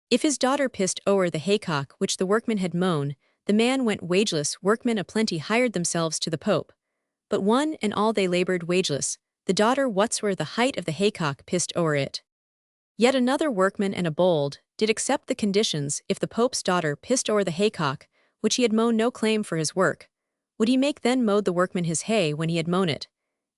If his daughter pissed o'er the haycock which the workman had mown, the man went wageless, workmen aplenty hired themselves to the pope. But one and all they labored wageless, the daughter whatsoe'er the height of the haycock pissed o'er it. Yet another workman and a bold did accept the conditions. If the pope's daughter pissed o'er the haycock, which he had mown, no claim for his work, would he make then mowed the workman his hay when he had mown it,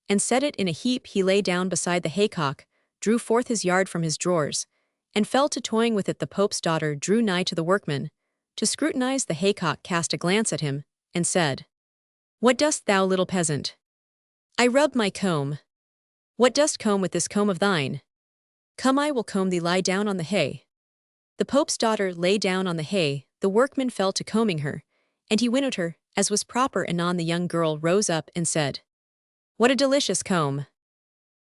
and set it in a heap? He lay down beside the haycock, drew forth his yard from his drawers, and fell to toying with it. The pope's daughter drew nigh to the workman, to scrutinize the haycock, cast a glance at him, and said, "What dost thou, little peasant?" "I rub my comb." "What dost comb with this comb of thine?" "Come, I will comb thee, lie down on the hay." The pope's daughter lay down on the hay, the workman fell to combing her, and he winnowed her, as was proper. Anon the young girl rose up and said, "What a delicious comb!"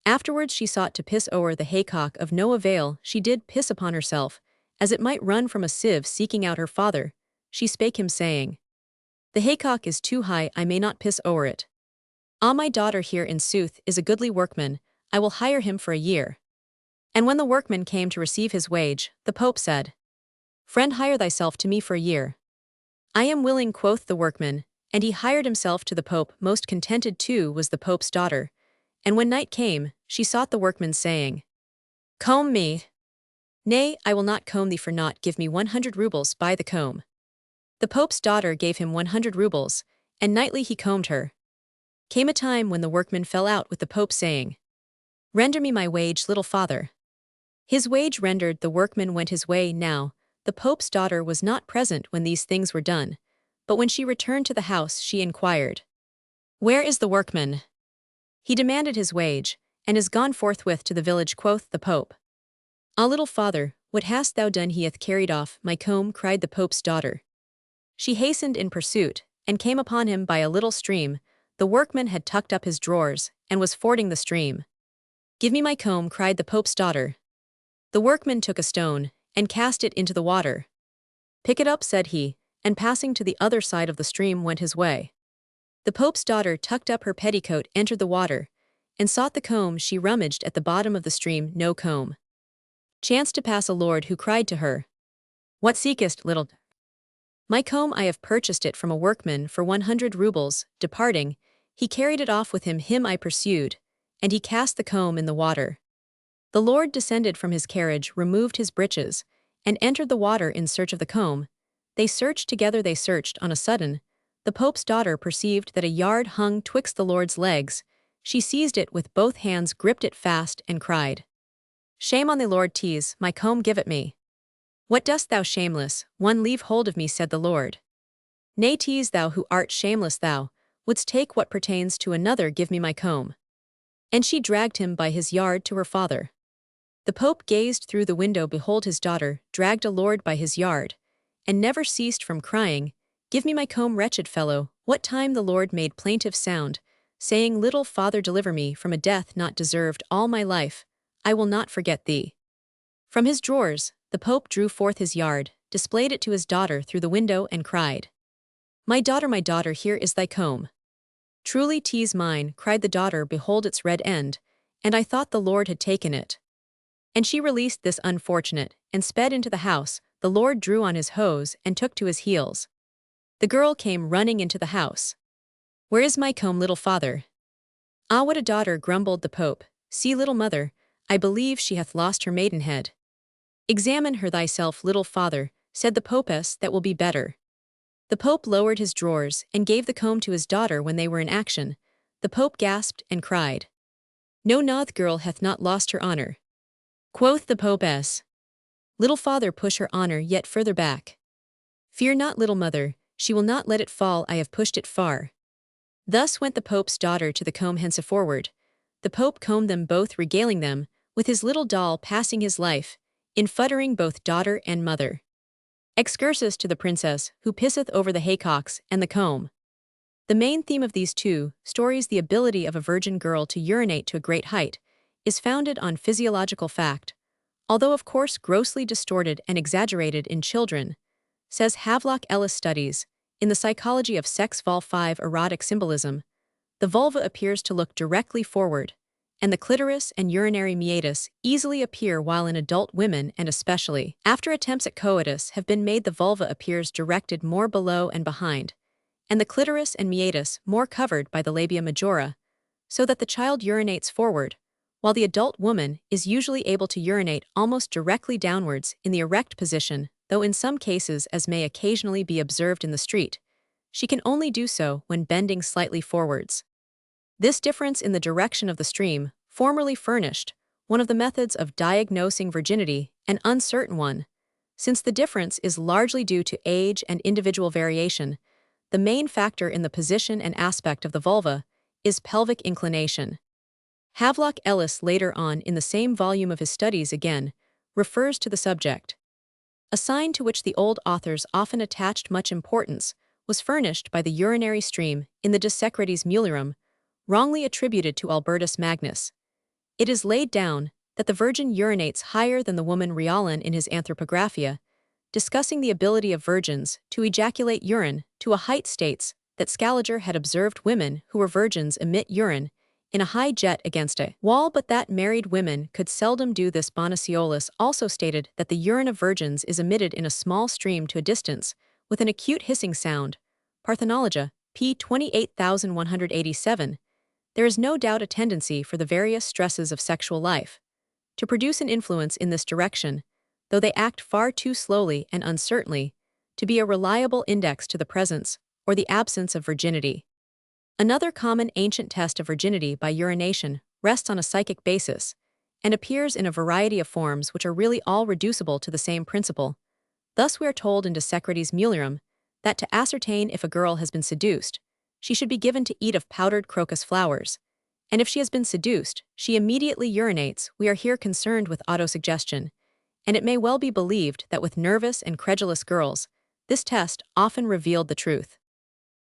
Afterwards she sought to piss o'er the haycock, of no avail, she did piss upon herself, as it might run from a sieve. Seeking out her father, she spake him, saying, "The haycock is too high, I may not piss o'er it. Ah, my daughter here in sooth is a goodly workman, I will hire him for a year." And when the workman came to receive his wage, the pope said, "Friend, hire thyself to me for a year." "I am willing," quoth the workman, and he hired himself to the pope. Most contented too was the pope's daughter, and when night came, she sought the workman, saying, "Comb me." "Nay, I will not comb thee for naught, give me 100 rubles by the comb." The pope's daughter gave him 100 rubles, and nightly he combed her. Came a time when the workman fell out with the pope, saying, "Render me my wage, little father." His wage rendered, the workman went his way. Now, the pope's daughter was not present when these things were done, but when she returned to the house she inquired, "Where is the workman?" He demanded his wage, and is gone forthwith to the village. Quoth the pope, "Ah, little father, what hast thou done?" "He hath carried off my comb," cried the pope's daughter. She hastened in pursuit, and came upon him by a little stream. The workman had tucked up his drawers, and was fording the stream. "Give me my comb," cried the pope's daughter. The workman took a stone, and cast it into the water. "Pick it up," said he, and passing to the other side of the stream went his way. The pope's daughter tucked up her petticoat, entered the water, and sought the comb. She rummaged at the bottom of the stream, no comb. Chanced to pass a lord, who cried to her, "What seekest, little?" "My comb, I have purchased it from a workman for 100 rubles." Departing, he carried it off with him. Him I pursued, and he cast the comb in the water. The lord descended from his carriage, removed his breeches, and entered the water in search of the comb. They searched together, they searched. On a sudden, the pope's daughter perceived that a yard hung twixt the lord's legs. She seized it with both hands, gripped it fast, and cried, "Shame on thee, Lord, tease my comb, give it me." "What dost thou, shameless one, leave hold of me?" said the lord. "Nay, tease thou who art shameless, thou wouldst take what pertains to another, give me my comb." And she dragged him by his yard to her father. The pope gazed through the window, behold his daughter dragged a lord by his yard, and never ceased from crying, "Give me my comb, wretched fellow." What time the lord made plaintive sound, saying, "Little father, deliver me from a death not deserved. All my life I will not forget thee." From his drawers the pope drew forth his yard, displayed it to his daughter through the window, and cried, my daughter, here is thy comb." "Truly 'tis mine," cried the daughter, "behold its red end, and I thought the lord had taken it." And she released this unfortunate, and sped into the house. The lord drew on his hose, and took to his heels. The girl came running into the house. "Where is my comb, little father?" "Ah, what a daughter," grumbled the pope. "See, little mother, I believe she hath lost her maidenhead." "Examine her thyself, little father," said the popess, "that will be better." The pope lowered his drawers, and gave the comb to his daughter. When they were in action, the pope gasped and cried, "No, the girl hath not lost her honor." Quoth the popess, "Little father, push her honor yet further back." "Fear not, little mother, she will not let it fall, I have pushed it far." Thus went the pope's daughter to the comb henceforward. The pope combed them both, regaling them with his little doll, passing his life in futtering both daughter and mother. Excursus to the princess, who pisseth over the haycocks and the comb. The main theme of these two stories, the ability of a virgin girl to urinate to a great height, is founded on physiological fact, although of course grossly distorted and exaggerated in children, says Havelock Ellis Studies. In the psychology of sex vol 5 erotic symbolism, the vulva appears to look directly forward, and the clitoris and urinary meatus easily appear while in adult women, and especially after attempts at coitus have been made, the vulva appears directed more below and behind, and the clitoris and meatus more covered by the labia majora, so that the child urinates forward, while the adult woman is usually able to urinate almost directly downwards in the erect position, though in some cases, as may occasionally be observed in the street, she can only do so when bending slightly forwards. This difference in the direction of the stream formerly furnished one of the methods of diagnosing virginity, an uncertain one. Since the difference is largely due to age and individual variation, the main factor in the position and aspect of the vulva is pelvic inclination. Havelock Ellis later on in the same volume of his studies again refers to the subject. A sign to which the old authors often attached much importance was furnished by the urinary stream in the De Secretis Mulierum, wrongly attributed to Albertus Magnus. It is laid down that the virgin urinates higher than the woman. Rialin in his Anthropographia, discussing the ability of virgins to ejaculate urine to a height, states that Scaliger had observed women who were virgins emit urine in a high jet against a wall, but that married women could seldom do this. Bonaciolus also stated that the urine of virgins is emitted in a small stream to a distance, with an acute hissing sound. Parthenologia, p. 28187. There is no doubt a tendency for the various stresses of sexual life to produce an influence in this direction, though they act far too slowly and uncertainly to be a reliable index to the presence or the absence of virginity. Another common ancient test of virginity by urination rests on a psychic basis and appears in a variety of forms which are really all reducible to the same principle. Thus we are told in De Secretis Mulierum that to ascertain if a girl has been seduced, she should be given to eat of powdered crocus flowers, and if she has been seduced, she immediately urinates. We are here concerned with autosuggestion, and it may well be believed that with nervous and credulous girls, this test often revealed the truth.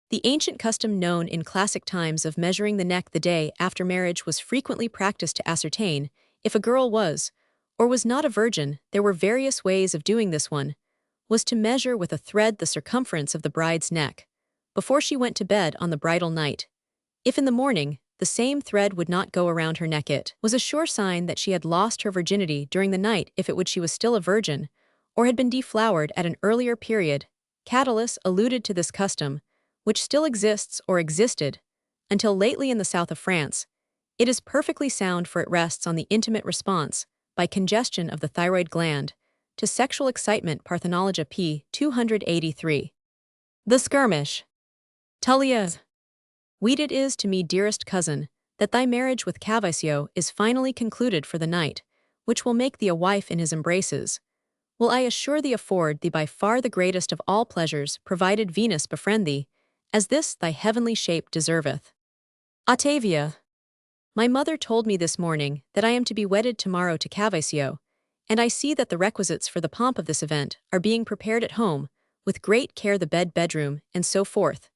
The ancient custom known in classic times of measuring the neck the day after marriage was frequently practiced to ascertain if a girl was or was not a virgin. There were various ways of doing this. One was to measure with a thread the circumference of the bride's neck before she went to bed on the bridal night. If in the morning the same thread would not go around her neck, it was a sure sign that she had lost her virginity during the night. If it would, she was still a virgin or had been deflowered at an earlier period. Catullus alluded to this custom, which still exists or existed until lately in the south of France. It is perfectly sound, for it rests on the intimate response by congestion of the thyroid gland to sexual excitement. Parthenologia, p. 283. The skirmish. Tullia. Weed it is to me, dearest cousin, that thy marriage with Caviccio is finally concluded for the night, which will make thee a wife in his embraces. Will I assure thee afford thee by far the greatest of all pleasures, provided Venus befriend thee, as this thy heavenly shape deserveth. Ottavia. My mother told me this morning that I am to be wedded tomorrow to Caviccio, and I see that the requisites for the pomp of this event are being prepared at home, with great care, the bedroom, and so forth.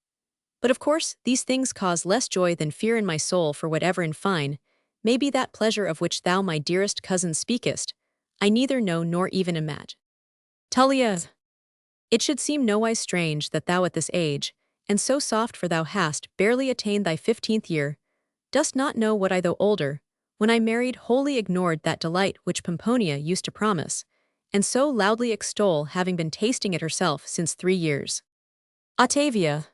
But of course these things cause less joy than fear in my soul, for whatever in fine may be that pleasure of which thou, my dearest cousin, speakest, I neither know nor even imagine. Tullia. It should seem nowise strange that thou at this age, and so soft, for thou hast barely attained thy 15th year, dost not know what I, though older, when I married, wholly ignored that delight which Pomponia used to promise, and so loudly extol, having been tasting it herself since 3 years. Ottavia.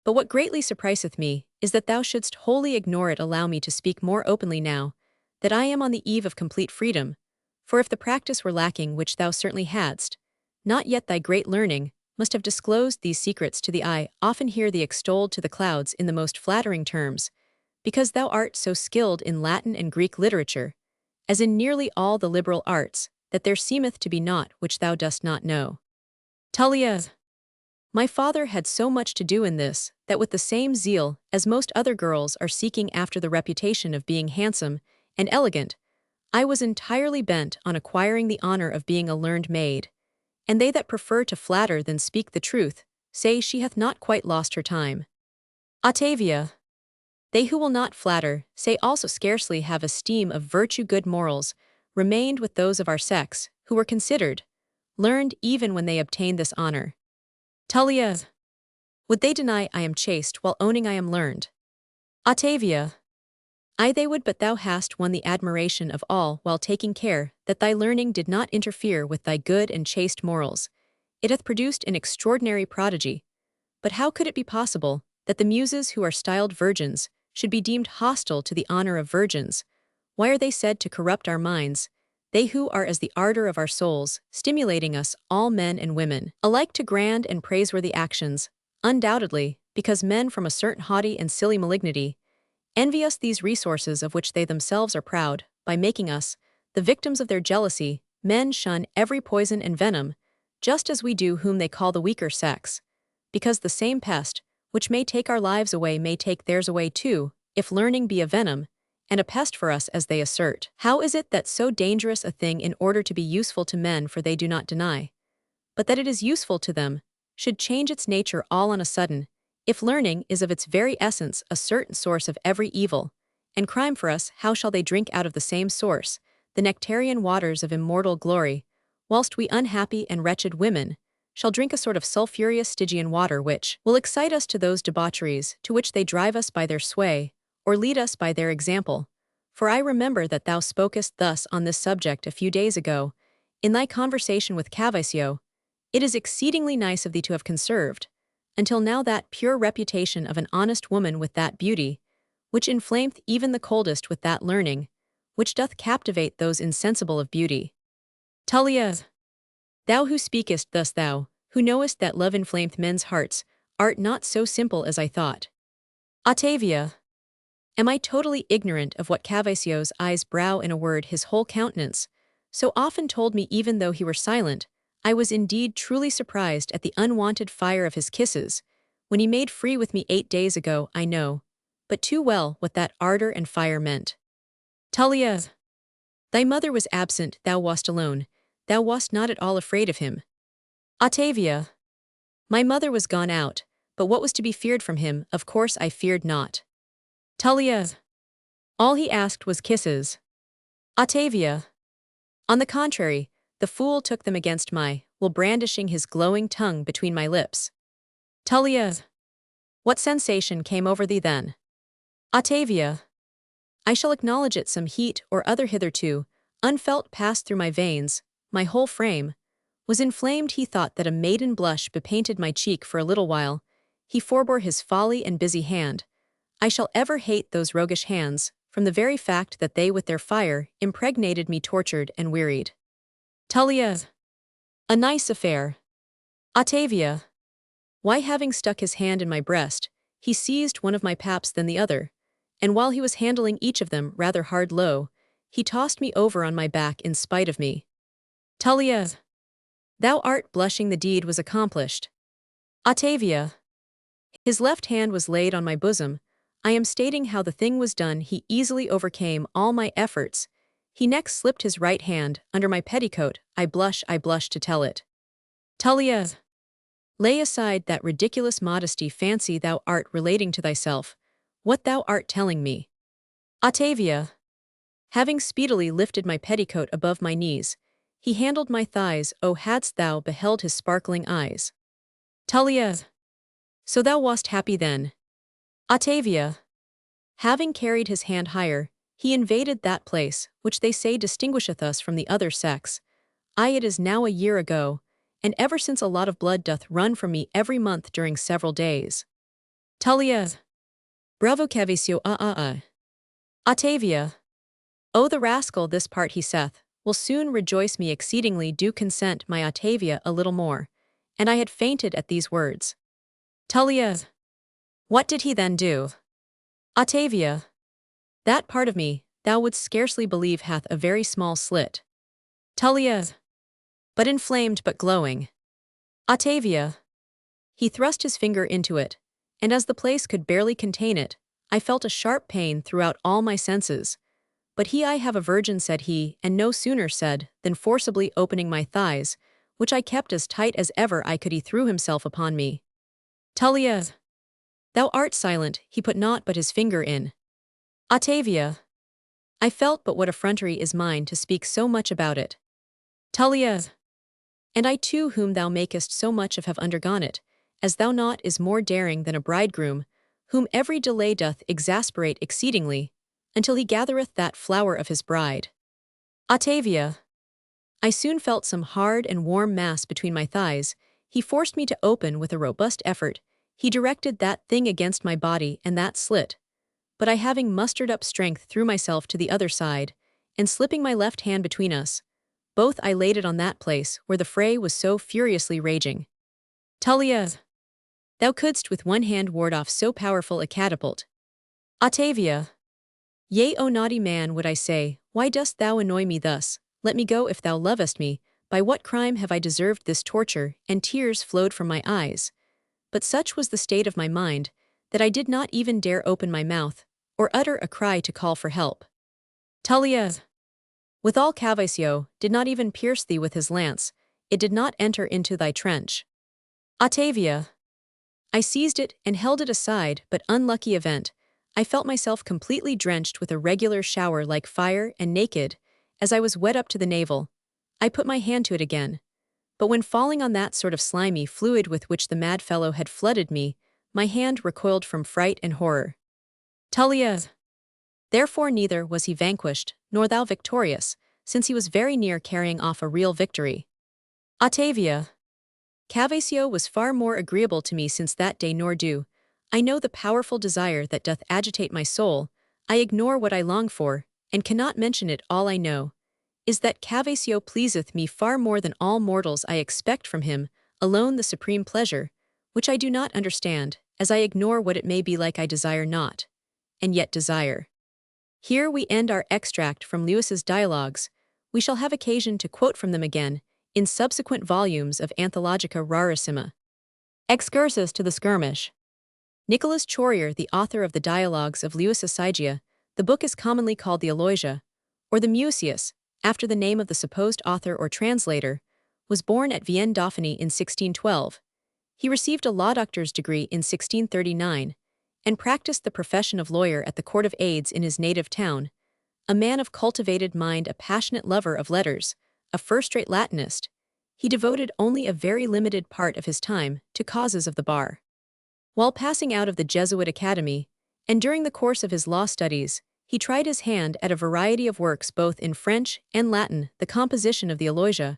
But what greatly surpriseth me is that thou shouldst wholly ignore it. Allow me to speak more openly now that I am on the eve of complete freedom, for if the practice were lacking, which thou certainly hadst, not yet thy great learning must have disclosed these secrets to thee. I often hear thee extolled to the clouds in the most flattering terms, because thou art so skilled in Latin and Greek literature, as in nearly all the liberal arts, that there seemeth to be naught which thou dost not know. Tullia. My father had so much to do in this, that with the same zeal as most other girls are seeking after the reputation of being handsome and elegant, I was entirely bent on acquiring the honor of being a learned maid. And they that prefer to flatter than speak the truth say she hath not quite lost her time. Octavia. They who will not flatter, say also scarcely have esteem of virtue good morals, remained with those of our sex, who were considered, learned even when they obtained this honor. Tullia. Would they deny I am chaste while owning I am learned? Octavia. Ay they would, but thou hast won the admiration of all while taking care that thy learning did not interfere with thy good and chaste morals. It hath produced an extraordinary prodigy. But how could it be possible that the muses who are styled virgins should be deemed hostile to the honor of virgins? Why are they said to corrupt our minds, they who are as the ardor of our souls, stimulating us, all men and women, alike to grand and praiseworthy actions? Undoubtedly, because men from a certain haughty and silly malignity envy us these resources of which they themselves are proud, by making us, the victims of their jealousy. Men shun every poison and venom, just as we do whom they call the weaker sex, because the same pest, which may take our lives away, may take theirs away too, if learning be a venom, and a pest for us as they assert. How is it that so dangerous a thing in order to be useful to men, for they do not deny, but that it is useful to them, should change its nature all on a sudden, if learning is of its very essence a certain source of every evil, and crime for us, how shall they drink out of the same source, the nectarian waters of immortal glory, whilst we unhappy and wretched women shall drink a sort of sulphureous Stygian water which will excite us to those debaucheries to which they drive us by their sway, or lead us by their example? For I remember that thou spokest thus on this subject a few days ago, in thy conversation with Caviccio. It is exceedingly nice of thee to have conserved, until now, that pure reputation of an honest woman with that beauty, which inflameth even the coldest with that learning, which doth captivate those insensible of beauty. Tullia. Thou who speakest thus, thou, who knowest that love inflameth men's hearts, art not so simple as I thought. Octavia. Am I totally ignorant of what Cavaccio's eyes, brow, in a word, his whole countenance, so often told me even though he were silent? I was indeed truly surprised at the unwonted fire of his kisses, when he made free with me 8 days ago. I know, but too well, what that ardor and fire meant. Tullia. Thy mother was absent, thou wast alone, thou wast not at all afraid of him. Octavia. My mother was gone out, but what was to be feared from him, of course I feared not. Tullia. All he asked was kisses. Octavia. On the contrary, the fool took them against my will, brandishing his glowing tongue between my lips. Tullia. What sensation came over thee then? Octavia. I shall acknowledge it, some heat or other hitherto unfelt passed through my veins, my whole frame was inflamed. He thought that a maiden blush bepainted my cheek for a little while. He forbore his folly and busy hand. I shall ever hate those roguish hands, from the very fact that they with their fire impregnated me, tortured and wearied. Tullia. A nice affair. Octavia. Why, having stuck his hand in my breast, he seized one of my paps, then the other, and while he was handling each of them rather hard low, he tossed me over on my back in spite of me. Tullia. Thou art blushing, the deed was accomplished. Octavia. His left hand was laid on my bosom. I am stating how the thing was done. He easily overcame all my efforts. He next slipped his right hand under my petticoat. I blush to tell it. Tullia. Lay aside that ridiculous modesty. Fancy thou art relating to thyself what thou art telling me. Octavia. Having speedily lifted my petticoat above my knees, he handled my thighs. Oh, hadst thou beheld his sparkling eyes. Tullia. So thou wast happy then. Octavia. Having carried his hand higher, he invaded that place which they say distinguisheth us from the other sex. It is now a year ago, and ever since a lot of blood doth run from me every month during several days. Tullia. Bravo Caviccio. Octavia. Oh, the rascal, this part he saith will soon rejoice me exceedingly. Do consent, my Octavia, a little more. And I had fainted at these words. Tullia. What did he then do? Octavia. That part of me, thou wouldst scarcely believe, hath a very small slit. Tullia. But inflamed, but glowing. Octavia. He thrust his finger into it, and as the place could barely contain it, I felt a sharp pain throughout all my senses. But I have a virgin, said he, and no sooner said than, forcibly opening my thighs, which I kept as tight as ever I could, he threw himself upon me. Tullia. Thou art silent, he put not but his finger in. Octavia. I felt but what effrontery is mine to speak so much about it. Tullia. And I too whom thou makest so much of have undergone it, as thou not is more daring than a bridegroom, whom every delay doth exasperate exceedingly, until he gathereth that flower of his bride. Octavia. I soon felt some hard and warm mass between my thighs. He forced me to open with a robust effort. He directed that thing against my body, and that slit. But I, having mustered up strength, threw myself to the other side, and slipping my left hand between us, both I laid it on that place where the fray was so furiously raging. Tullia. Thou couldst with one hand ward off so powerful a catapult. Octavia. Yea, O naughty man, would I say, why dost thou annoy me thus? Let me go if thou lovest me. By what crime have I deserved this torture? And tears flowed from my eyes. But such was the state of my mind, that I did not even dare open my mouth, or utter a cry to call for help. Tullia. Withal Cavasio did not even pierce thee with his lance, it did not enter into thy trench. Octavia. I seized it and held it aside, but unlucky event, I felt myself completely drenched with a regular shower like fire, and naked, as I was wet up to the navel. I put my hand to it again. But when falling on that sort of slimy fluid with which the mad fellow had flooded me, my hand recoiled from fright and horror. Tullia. Therefore neither was he vanquished, nor thou victorious, since he was very near carrying off a real victory. Octavia. Cavasio was far more agreeable to me since that day, nor do I know the powerful desire that doth agitate my soul. I ignore what I long for, and cannot mention it. All I know is that Cavasio pleaseth me far more than all mortals. I expect from him alone the supreme pleasure, which I do not understand, as I ignore what it may be like I desire not, and yet desire. Here we end our extract from Lewis's dialogues. We shall have occasion to quote from them again in subsequent volumes of Anthologica Rarissima. Excursus to the skirmish. Nicholas Chorier, the author of the dialogues of Lewis's Sigia, the book is commonly called the Elegies, or the Musaeus, after the name of the supposed author or translator, was born at Vienne, Dauphiny in 1612. He received a law doctor's degree in 1639, and practiced the profession of lawyer at the court of Aids in his native town. A man of cultivated mind, a passionate lover of letters, a first-rate Latinist, he devoted only a very limited part of his time to causes of the bar. While passing out of the Jesuit academy, and during the course of his law studies, he tried his hand at a variety of works both in French and Latin. The composition of the Elegies,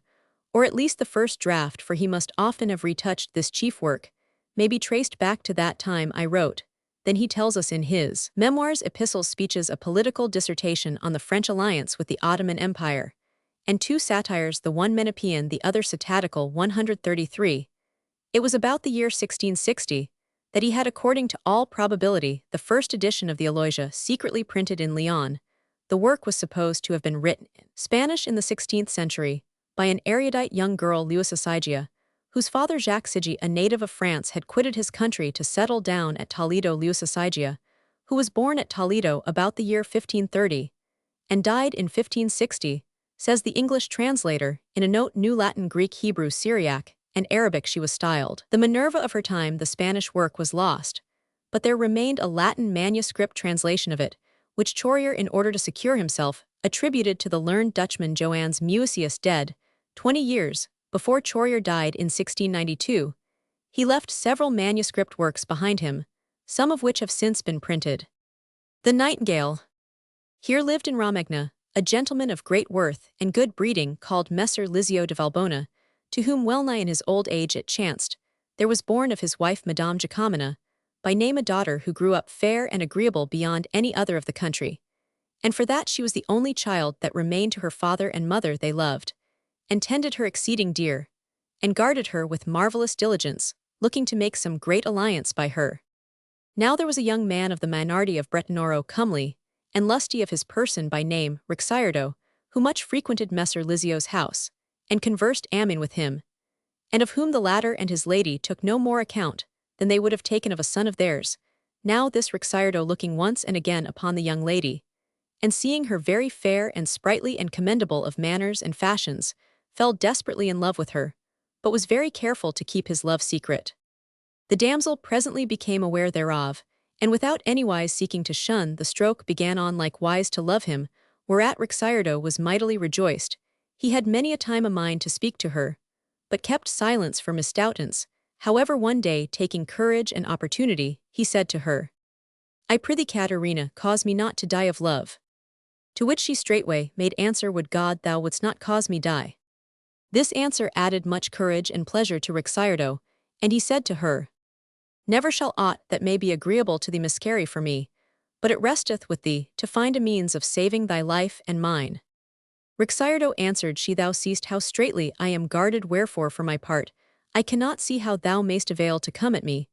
or at least the first draft, for he must often have retouched this chief work, may be traced back to that time I wrote. Then he tells us in his Memoirs, Epistles, Speeches, a political dissertation on the French alliance with the Ottoman Empire, and two satires, the one Menippean, the other satirical, 133. It was about the year 1660 that he had, according to all probability, the first edition of the Elegies secretly printed in Lyon. The work was supposed to have been written in Spanish in the 16th century by an erudite young girl, Lewis's Sigia, whose father Jacques Sigia, a native of France, had quitted his country to settle down at Toledo. Lewis's Sigia, who was born at Toledo about the year 1530 and died in 1560, says the English translator in a note, New Latin, Greek, Hebrew, Syriac, and Arabic she was styled. The Minerva of her time. The Spanish work was lost, but there remained a Latin manuscript translation of it, which Chorier, in order to secure himself, attributed to the learned Dutchman Johannes Musaeus, dead 20 years before Chorier died in 1692. He left several manuscript works behind him, some of which have since been printed. The Nightingale. Here lived in Romagna a gentleman of great worth and good breeding called Messer Lizio de Valbona, to whom wellnigh in his old age it chanced, there was born of his wife Madame Jacomina, by name, a daughter who grew up fair and agreeable beyond any other of the country. And for that she was the only child that remained to her father and mother, they loved, and tended her exceeding dear, and guarded her with marvellous diligence, looking to make some great alliance by her. Now there was a young man of the minority of Bretonoro, comely, and lusty of his person, by name Rixardo, who much frequented Messer Lizio's house, and conversed amin with him, and of whom the latter and his lady took no more account than they would have taken of a son of theirs. Now this Rixardo, looking once and again upon the young lady, and seeing her very fair and sprightly and commendable of manners and fashions, fell desperately in love with her, but was very careful to keep his love secret. The damsel presently became aware thereof, and without anywise seeking to shun the stroke began on likewise to love him, whereat Rixardo was mightily rejoiced. He had many a time a mind to speak to her, but kept silence for misdoubtance. However, one day, taking courage and opportunity, he said to her, I prithee, Caterina, cause me not to die of love. To which she straightway made answer, Would God thou wouldst not cause me die. This answer added much courage and pleasure to Rixardo, and he said to her, Never shall aught that may be agreeable to thee miscarry for me, but it resteth with thee to find a means of saving thy life and mine. Rixardo answered she, Thou seest how straitly I am guarded, wherefore for my part, I cannot see how thou mayst avail to come at me,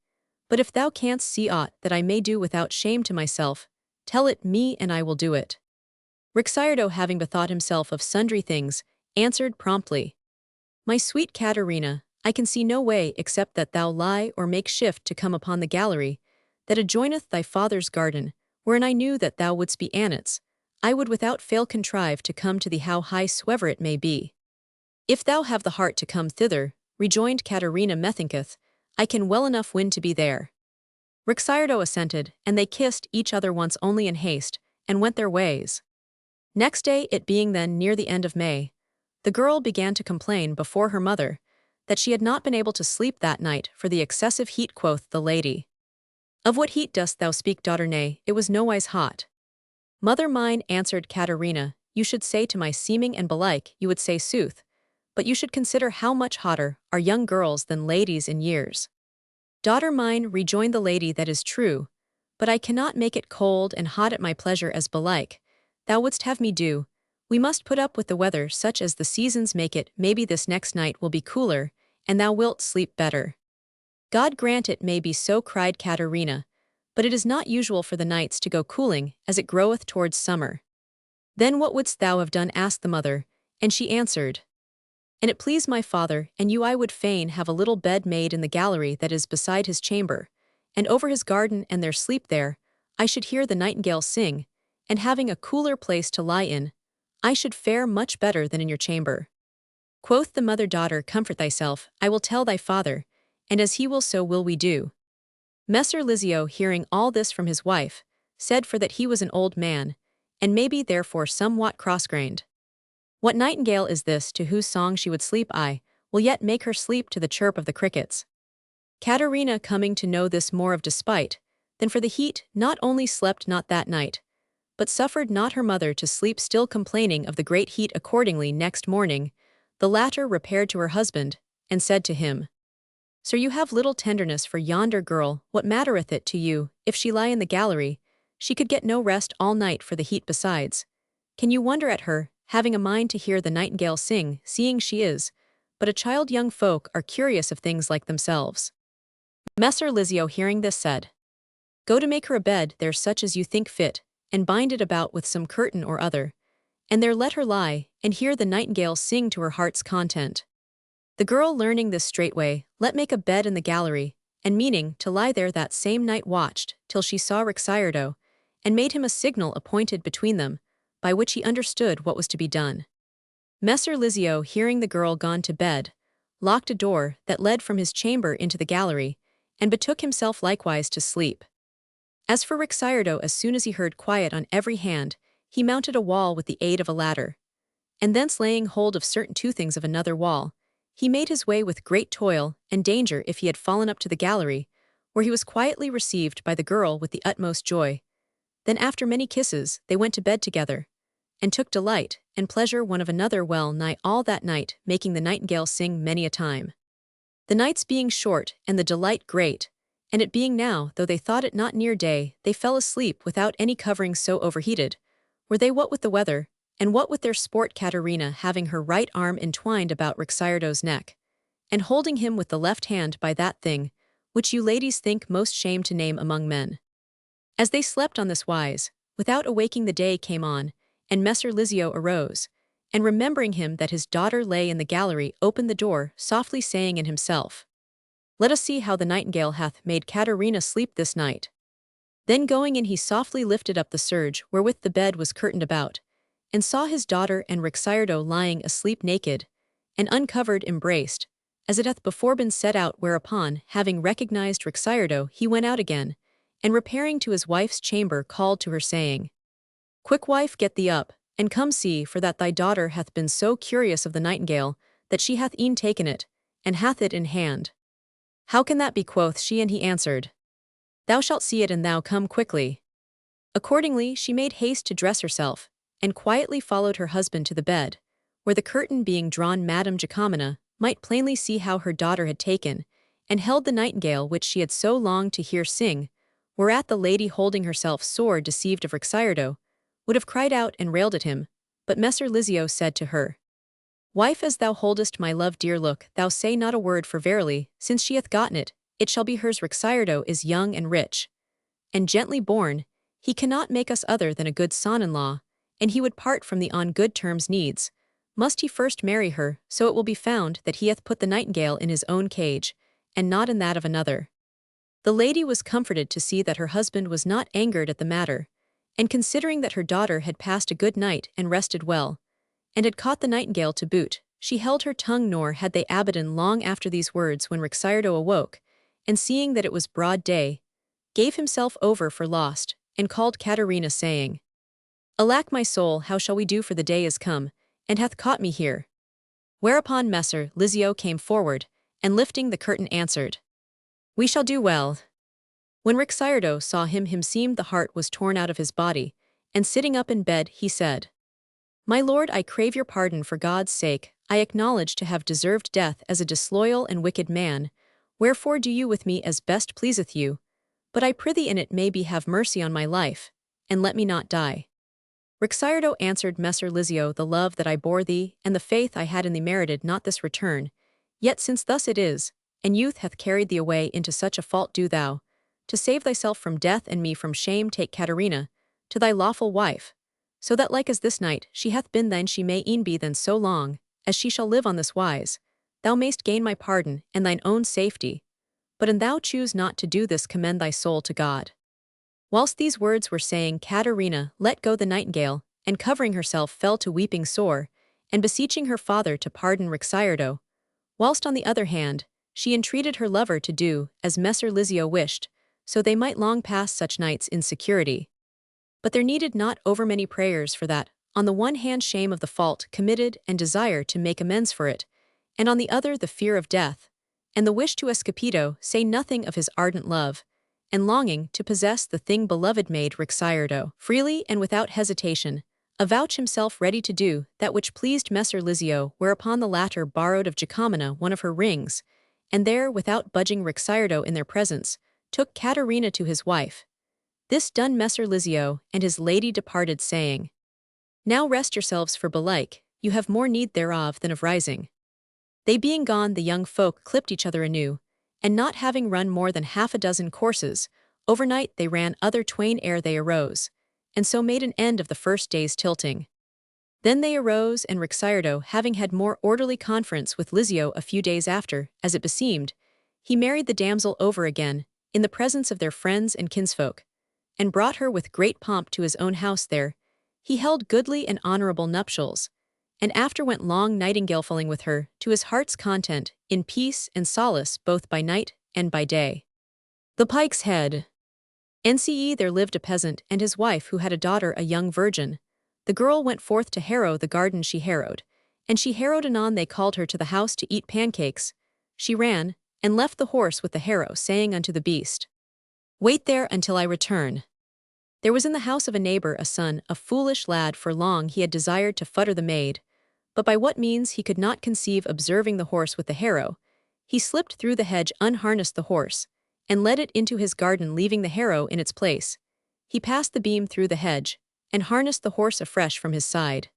but if thou canst see aught that I may do without shame to myself, tell it me and I will do it. Rixardo, having bethought himself of sundry things, answered promptly, My sweet Caterina, I can see no way except that thou lie or make shift to come upon the gallery that adjoineth thy father's garden, wherein I knew that thou wouldst be annats, I would without fail contrive to come to thee how high soever it may be. If thou have the heart to come thither, rejoined Caterina, methinketh, I can well enough win to be there. Rixardo assented, and they kissed each other once only in haste, and went their ways. Next day, it being then near the end of May, the girl began to complain before her mother that she had not been able to sleep that night for the excessive heat. Quoth the lady, Of what heat dost thou speak, daughter? Nay, it was nowise hot. Mother mine, answered Caterina, you should say to my seeming, and belike you would say sooth, but you should consider how much hotter are young girls than ladies in years. Daughter mine, rejoined the lady, that is true, but I cannot make it cold and hot at my pleasure as belike thou wouldst have me do. We must put up with the weather such as the seasons make it. Maybe this next night will be cooler, and thou wilt sleep better. God grant it may be so, cried Caterina, but it is not usual for the nights to go cooling as it groweth towards summer. Then what wouldst thou have done? asked the mother, and she answered, An it please my father and you, I would fain have a little bed made in the gallery that is beside his chamber, and over his garden, and there sleep there. I should hear the nightingale sing, and having a cooler place to lie in, I should fare much better than in your chamber. Quoth the mother, Daughter, comfort thyself, I will tell thy father, and as he will so will we do. Messer Lizio, hearing all this from his wife, said for that he was an old man, and maybe therefore somewhat cross-grained. What nightingale is this to whose song she would sleep? I will yet make her sleep to the chirp of the crickets. Caterina, coming to know this more of despite than for the heat, not only slept not that night, but suffered not her mother to sleep, still complaining of the great heat. Accordingly next morning, the latter repaired to her husband, and said to him, Sir, you have little tenderness for yonder girl. What mattereth it to you, if she lie in the gallery? She could get no rest all night for the heat besides. Can you wonder at her, having a mind to hear the nightingale sing, seeing she is but a child? Young folk are curious of things like themselves. Messer Lizio, hearing this, said, Go to make her a bed there such as you think fit, and bind it about with some curtain or other, and there let her lie, and hear the nightingale sing to her heart's content. The girl, learning this straightway, let make a bed in the gallery, and meaning to lie there that same night, watched till she saw Rixardo, and made him a signal appointed between them, by which he understood what was to be done. Messer Lizio, hearing the girl gone to bed, locked a door that led from his chamber into the gallery, and betook himself likewise to sleep. As for Rixardo, as soon as he heard quiet on every hand, he mounted a wall with the aid of a ladder, and thence laying hold of certain two things of another wall, he made his way with great toil and danger if he had fallen up to the gallery, where he was quietly received by the girl with the utmost joy. Then after many kisses they went to bed together, and took delight and pleasure one of another well nigh all that night, making the nightingale sing many a time. The nights being short and the delight great, and it being now, though they thought it not near day, they fell asleep without any covering, so overheated were they, what with the weather, and what with their sport. Caterina, having her right arm entwined about Rixardo's neck, and holding him with the left hand by that thing which you ladies think most shame to name among men. As they slept on this wise, without awaking, the day came on, and Messer Lizio arose, and remembering him that his daughter lay in the gallery, opened the door, softly saying in himself, Let us see how the nightingale hath made Caterina sleep this night. Then going in, he softly lifted up the serge wherewith the bed was curtained about, and saw his daughter and Rixardo lying asleep naked, and uncovered, embraced, as it hath before been set out, whereupon, having recognized Rixaerdo, he went out again, and repairing to his wife's chamber called to her, saying, Quick, wife, get thee up, and come see, for that thy daughter hath been so curious of the nightingale, that she hath e'en taken it, and hath it in hand. How can that be, quoth she, and he answered, Thou shalt see it, and thou come quickly. Accordingly she made haste to dress herself, and quietly followed her husband to the bed, where the curtain being drawn, Madame Jacomina might plainly see how her daughter had taken, and held the nightingale which she had so longed to hear sing, whereat the lady, holding herself sore deceived of Rixaerdo, would have cried out and railed at him, but Messer Lizio said to her, Wife, as thou holdest my love dear, look, thou say not a word, for verily, since she hath gotten it, it shall be hers. Rixaerdo is young and rich, and gently born, he cannot make us other than a good son-in-law, and he would part from thee on good terms needs. Must he first marry her, so it will be found that he hath put the nightingale in his own cage, and not in that of another. The lady was comforted to see that her husband was not angered at the matter, and considering that her daughter had passed a good night and rested well, and had caught the nightingale to boot, she held her tongue, nor had they abidden long after these words when Rixaerdo awoke, and seeing that it was broad day, gave himself over for lost, and called Caterina, saying, Alack, my soul, how shall we do, for the day is come, and hath caught me here? Whereupon Messer Lizio came forward, and lifting the curtain answered, We shall do well. When Rixaerdo saw him seemed the heart was torn out of his body, and sitting up in bed he said, My lord, I crave your pardon for God's sake. I acknowledge to have deserved death as a disloyal and wicked man, wherefore do you with me as best pleaseth you, but I prithee in it may be have mercy on my life, and let me not die. Rixaerdo answered Messer Lizio, The love that I bore thee, and the faith I had in thee merited not this return, yet since thus it is, and youth hath carried thee away into such a fault, do thou, to save thyself from death and me from shame, take Caterina to thy lawful wife, so that like as this night she hath been, then she may e'en be then so long, as she shall live on this wise, thou mayst gain my pardon and thine own safety, but an thou choose not to do this, commend thy soul to God. Whilst these words were saying, Caterina let go the nightingale, and covering herself fell to weeping sore, and beseeching her father to pardon Rixaerdo, whilst on the other hand, she entreated her lover to do as Messer Lizio wished, so they might long pass such nights in security. But there needed not over many prayers for that, on the one hand shame of the fault committed and desire to make amends for it, and on the other the fear of death, and the wish to escapido, say nothing of his ardent love, and longing to possess the thing beloved, made Rixaerdo freely and without hesitation avouch himself ready to do that which pleased Messer Lizio, whereupon the latter borrowed of Jacomina one of her rings, and there, without budging Rixaerdo in their presence, took Caterina to his wife. This done, Messer Lizio and his lady departed, saying, Now rest yourselves, for belike you have more need thereof than of rising. They being gone, the young folk clipped each other anew, and not having run more than 6 courses, overnight they ran other twain ere they arose, and so made an end of the first day's tilting. Then they arose, and Rixaerdo, having had more orderly conference with Lizio a few days after, as it beseemed, he married the damsel over again, in the presence of their friends and kinsfolk, and brought her with great pomp to his own house. There he held goodly and honorable nuptials, and after went long nightingale-falling with her, to his heart's content, in peace and solace both by night and by day. The Pike's Head. NCE there lived a peasant and his wife who had a daughter, a young virgin. The girl went forth to harrow the garden she harrowed, and she harrowed anon they called her to the house to eat pancakes. She ran, and left the horse with the harrow, saying unto the beast, Wait there until I return. There was in the house of a neighbor a son, a foolish lad, for long he had desired to futter the maid, but by what means he could not conceive. Observing the horse with the harrow, he slipped through the hedge, unharnessed the horse, and led it into his garden, leaving the harrow in its place. He passed the beam through the hedge, and harnessed the horse afresh from his side.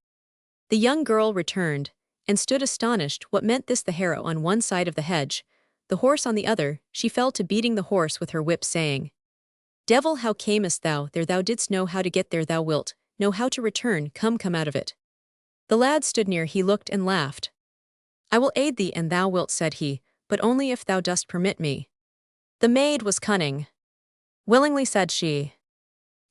The young girl returned, and stood astonished. What meant this? The harrow on one side of the hedge, the horse on the other. She fell to beating the horse with her whip, saying, Devil, how camest thou there? Thou didst know how to get there, thou wilt know how to return. Come out of it. The lad stood near, he looked and laughed. I will aid thee, and thou wilt, said he, but only if thou dost permit me. The maid was cunning. Willingly, said she.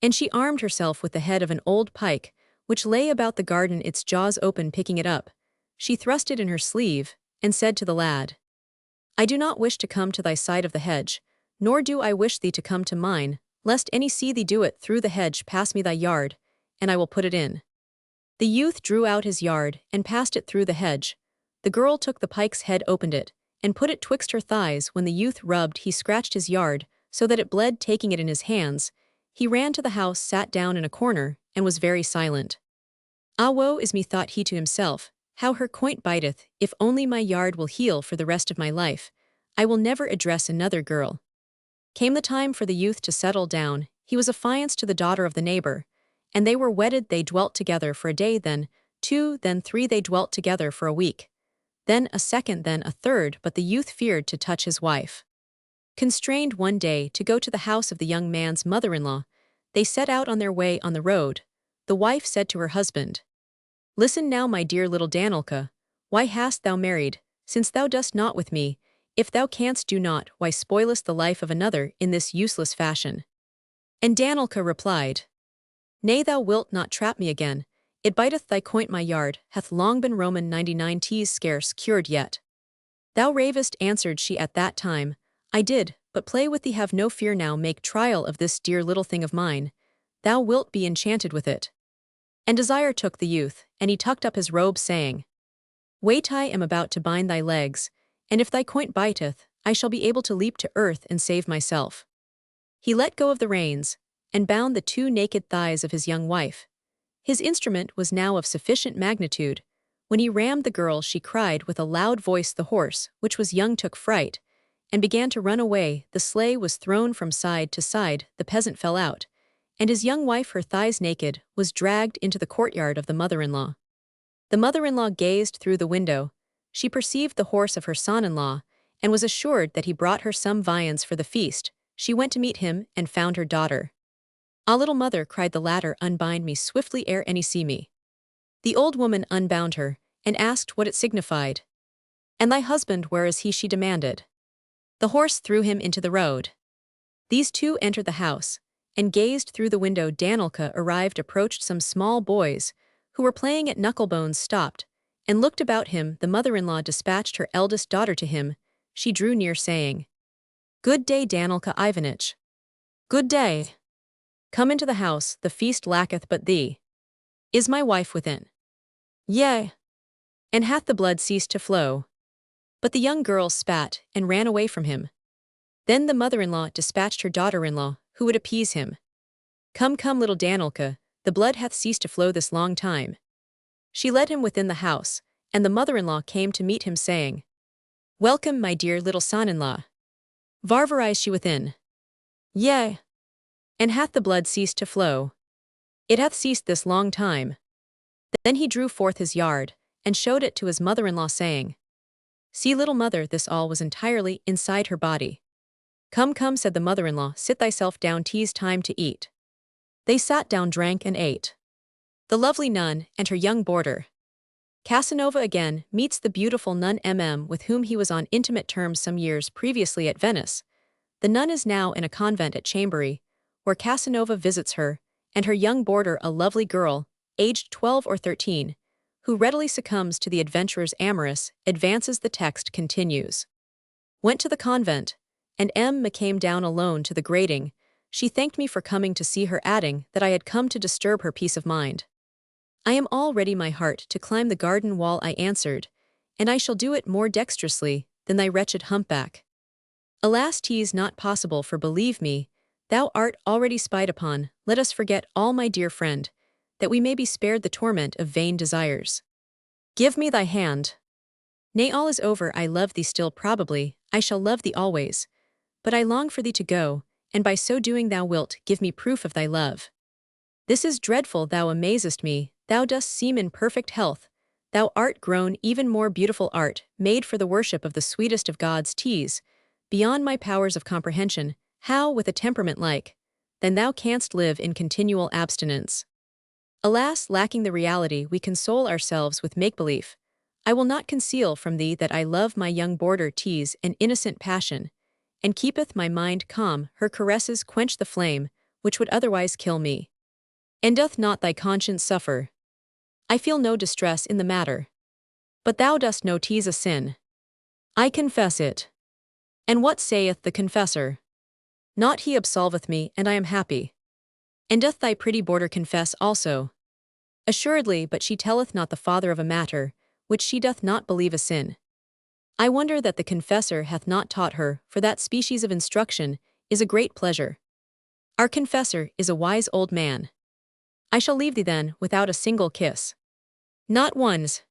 And she armed herself with the head of an old pike, which lay about the garden, its jaws open, picking it up. She thrust it in her sleeve, and said to the lad, I do not wish to come to thy side of the hedge, nor do I wish thee to come to mine, lest any see thee do it through the hedge. Pass me thy yard, and I will put it in. The youth drew out his yard, and passed it through the hedge. The girl took the pike's head, opened it, and put it twixt her thighs. When the youth rubbed, he scratched his yard, so that it bled. Taking it in his hands, he ran to the house, sat down in a corner, and was very silent. Ah, woe is me, thought he to himself, how her quoint biteth. If only my yard will heal for the rest of my life, I will never address another girl. Came the time for the youth to settle down. He was affianced to the daughter of the neighbor, and they were wedded. They dwelt together for a day, then 2, then 3. They dwelt together for a week, then a second, then a third. But the youth feared to touch his wife. Constrained one day to go to the house of the young man's mother-in-law, they set out on their way. On the road, the wife said to her husband, Listen now, my dear little Danilka, why hast thou married, since thou dost not with me? If thou canst do not, why spoilest the life of another in this useless fashion? And Danilka replied, Nay, thou wilt not trap me again. It biteth thy quoint. My yard hath long been Roman 99 teas scarce cured yet. Thou ravest, answered she at that time. I did, but play with thee. Have no fear now. Make trial of this dear little thing of mine. Thou wilt be enchanted with it. And Desire took the youth, and he tucked up his robe, saying, Wait, I am about to bind thy legs, and if thy quoint biteth, I shall be able to leap to earth and save myself. He let go of the reins, and bound the 2 naked thighs of his young wife. His instrument was now of sufficient magnitude. When he rammed the girl, she cried with a loud voice. The horse, which was young, took fright, and began to run away. The sleigh was thrown from side to side. The peasant fell out, and his young wife, her thighs naked, was dragged into the courtyard of the mother-in-law. The mother-in-law gazed through the window. She perceived the horse of her son-in-law, and was assured that he brought her some viands for the feast. She went to meet him, and found her daughter. Ah, little mother, cried the latter, unbind me swiftly ere any see me. The old woman unbound her, and asked what it signified. And thy husband, where is he? She demanded. The horse threw him into the road. These 2 entered the house, and gazed through the window. Danilka arrived, approached some small boys, who were playing at knucklebones, stopped, and looked about him. The mother-in-law dispatched her eldest daughter to him. She drew near, saying, Good day, Danilka Ivanich. Good day. Come into the house, the feast lacketh but thee. Is my wife within? Yea. And hath the blood ceased to flow? But the young girl spat, and ran away from him. Then the mother-in-law dispatched her daughter-in-law, who would appease him. Come, come, little Danilka, the blood hath ceased to flow this long time. She led him within the house, and the mother-in-law came to meet him, saying, Welcome, my dear little son-in-law. Varvarized she within? Yea. And hath the blood ceased to flow? It hath ceased this long time. Then he drew forth his yard, and showed it to his mother-in-law, saying, See, little mother, this all was entirely inside her body. Come, come, said the mother-in-law, sit thyself down, 'tis time to eat. They sat down, drank, and ate. The lovely nun, and her young boarder. Casanova again meets the beautiful nun with whom he was on intimate terms some years previously at Venice. The nun is now in a convent at Chambéry, where Casanova visits her, and her young boarder, a lovely girl, aged 12 or 13, who readily succumbs to the adventurer's amorous, advances. The text continues. Went to the convent, and came down alone to the grating. She thanked me for coming to see her, adding that I had come to disturb her peace of mind. I am all ready, my heart, to climb the garden wall, I answered, and I shall do it more dexterously than thy wretched humpback. Alas, 'tis not possible, for believe me, thou art already spied upon. Let us forget all, my dear friend, that we may be spared the torment of vain desires. Give me thy hand. Nay, all is over. I love thee still. Probably I shall love thee always, but I long for thee to go, and by so doing thou wilt give me proof of thy love. This is dreadful, thou amazest me. Thou dost seem in perfect health. Thou art grown even more beautiful, art made for the worship of the sweetest of gods. 'Tis beyond my powers of comprehension, how, with a temperament like then, thou canst live in continual abstinence. Alas, lacking the reality, we console ourselves with make-believe. I will not conceal from thee that I love my young boarder. 'Tis an innocent passion, and keepeth my mind calm. Her caresses quench the flame which would otherwise kill me. And doth not thy conscience suffer? I feel no distress in the matter. But thou dost know 'tis a sin. I confess it. And what saith the confessor? Not he absolveth me, and I am happy. And doth thy pretty boarder confess also? Assuredly, but she telleth not the father of a matter, which she doth not believe a sin. I wonder that the confessor hath not taught her, for that species of instruction is a great pleasure. Our confessor is a wise old man. I shall leave thee then, without a single kiss. Not one's.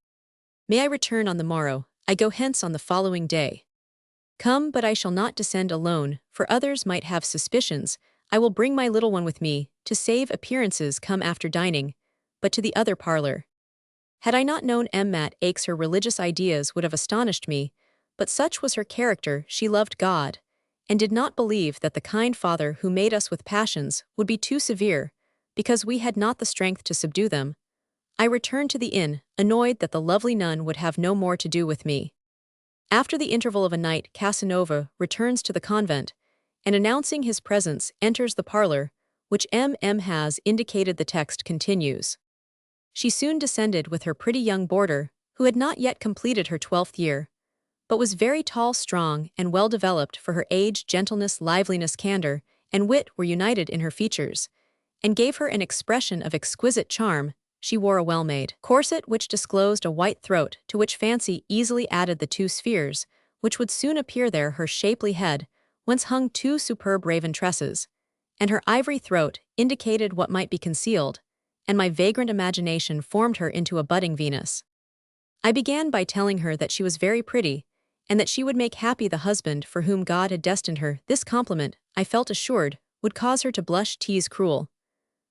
May I return on the morrow, I go hence on the following day. Come, but I shall not descend alone, for others might have suspicions. I will bring my little one with me, to save appearances come after dining, but to the other parlor. Had I not known Mat Aches, her religious ideas would have astonished me, but such was her character, she loved God, and did not believe that the kind Father who made us with passions would be too severe, because we had not the strength to subdue them. I returned to the inn, annoyed that the lovely nun would have no more to do with me. After the interval of a night, Casanova returns to the convent, and announcing his presence, enters the parlor, which has indicated. The text continues. She soon descended with her pretty young boarder, who had not yet completed her 12th year, but was very tall, strong, and well developed for her age. Gentleness, liveliness, candor, and wit were united in her features, and gave her an expression of exquisite charm. She wore a well-made corset which disclosed a white throat, to which fancy easily added the two spheres, which would soon appear there, her shapely head, whence hung two superb raven tresses, and her ivory throat indicated what might be concealed, and my vagrant imagination formed her into a budding Venus. I began by telling her that she was very pretty, and that she would make happy the husband for whom God had destined her. This compliment, I felt assured, would cause her to blush. 'Tis cruel.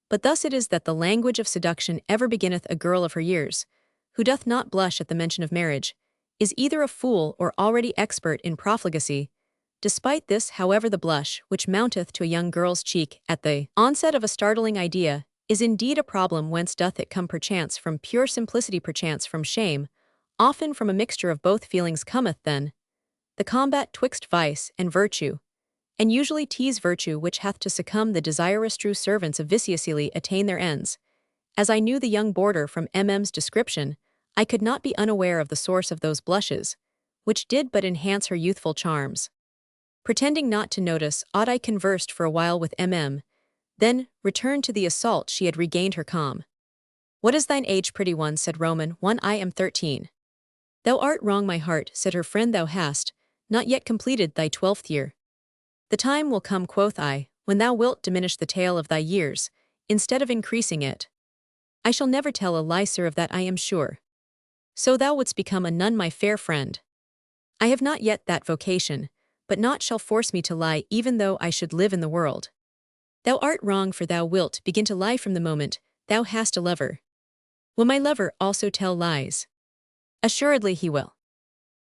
But thus it is that the language of seduction ever beginneth. A girl of her years, who doth not blush at the mention of marriage, is either a fool or already expert in profligacy. Despite this, however, the blush which mounteth to a young girl's cheek at the onset of a startling idea is indeed a problem. Whence doth it come? Perchance from pure simplicity, perchance from shame, often from a mixture of both feelings cometh then the combat twixt vice and virtue, and usually 'tis virtue which hath to succumb. The desirous true servants of viciously attain their ends. As I knew the young boarder from Mm's description, I could not be unaware of the source of those blushes, which did but enhance her youthful charms. Pretending not to notice aught, I conversed for a while with then returned to the assault. She had regained her calm. What is thine age, pretty one? Said Roman. I am 13. Thou art wrong, my heart, said her friend. Thou hast not yet completed thy 12th year. The time will come, quoth I, when thou wilt diminish the tale of thy years, instead of increasing it. I shall never tell a lie, sir, of that I am sure. So thou wouldst become a nun, my fair friend. I have not yet that vocation, but naught shall force me to lie, even though I should live in the world. Thou art wrong, for thou wilt begin to lie from the moment thou hast a lover. Will my lover also tell lies? Assuredly he will.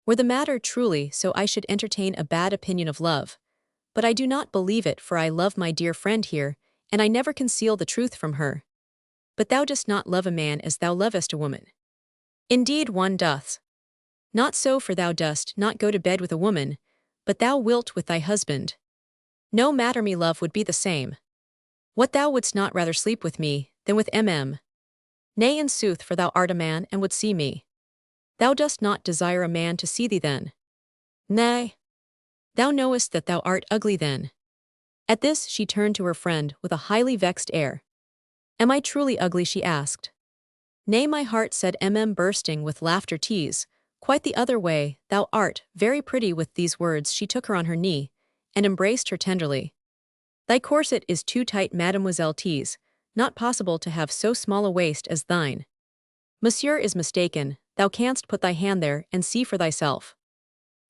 Were the matter truly so, I should entertain a bad opinion of love. But I do not believe it, for I love my dear friend here, and I never conceal the truth from her. But thou dost not love a man as thou lovest a woman. Indeed one doth. Not so, for thou dost not go to bed with a woman, but thou wilt with thy husband. No matter, me love would be the same. What, thou wouldst not rather sleep with me than with Nay, in sooth, for thou art a man and would see me. Thou dost not desire a man to see thee then. Nay. Thou knowest that thou art ugly then. At this she turned to her friend with a highly vexed air. Am I truly ugly? She asked. Nay, my heart, said bursting with laughter. 'Tis quite the other way. Thou art very pretty. With these words she took her on her knee, and embraced her tenderly. Thy corset is too tight, mademoiselle. 'Tis not possible to have so small a waist as thine. Monsieur is mistaken. Thou canst put thy hand there and see for thyself.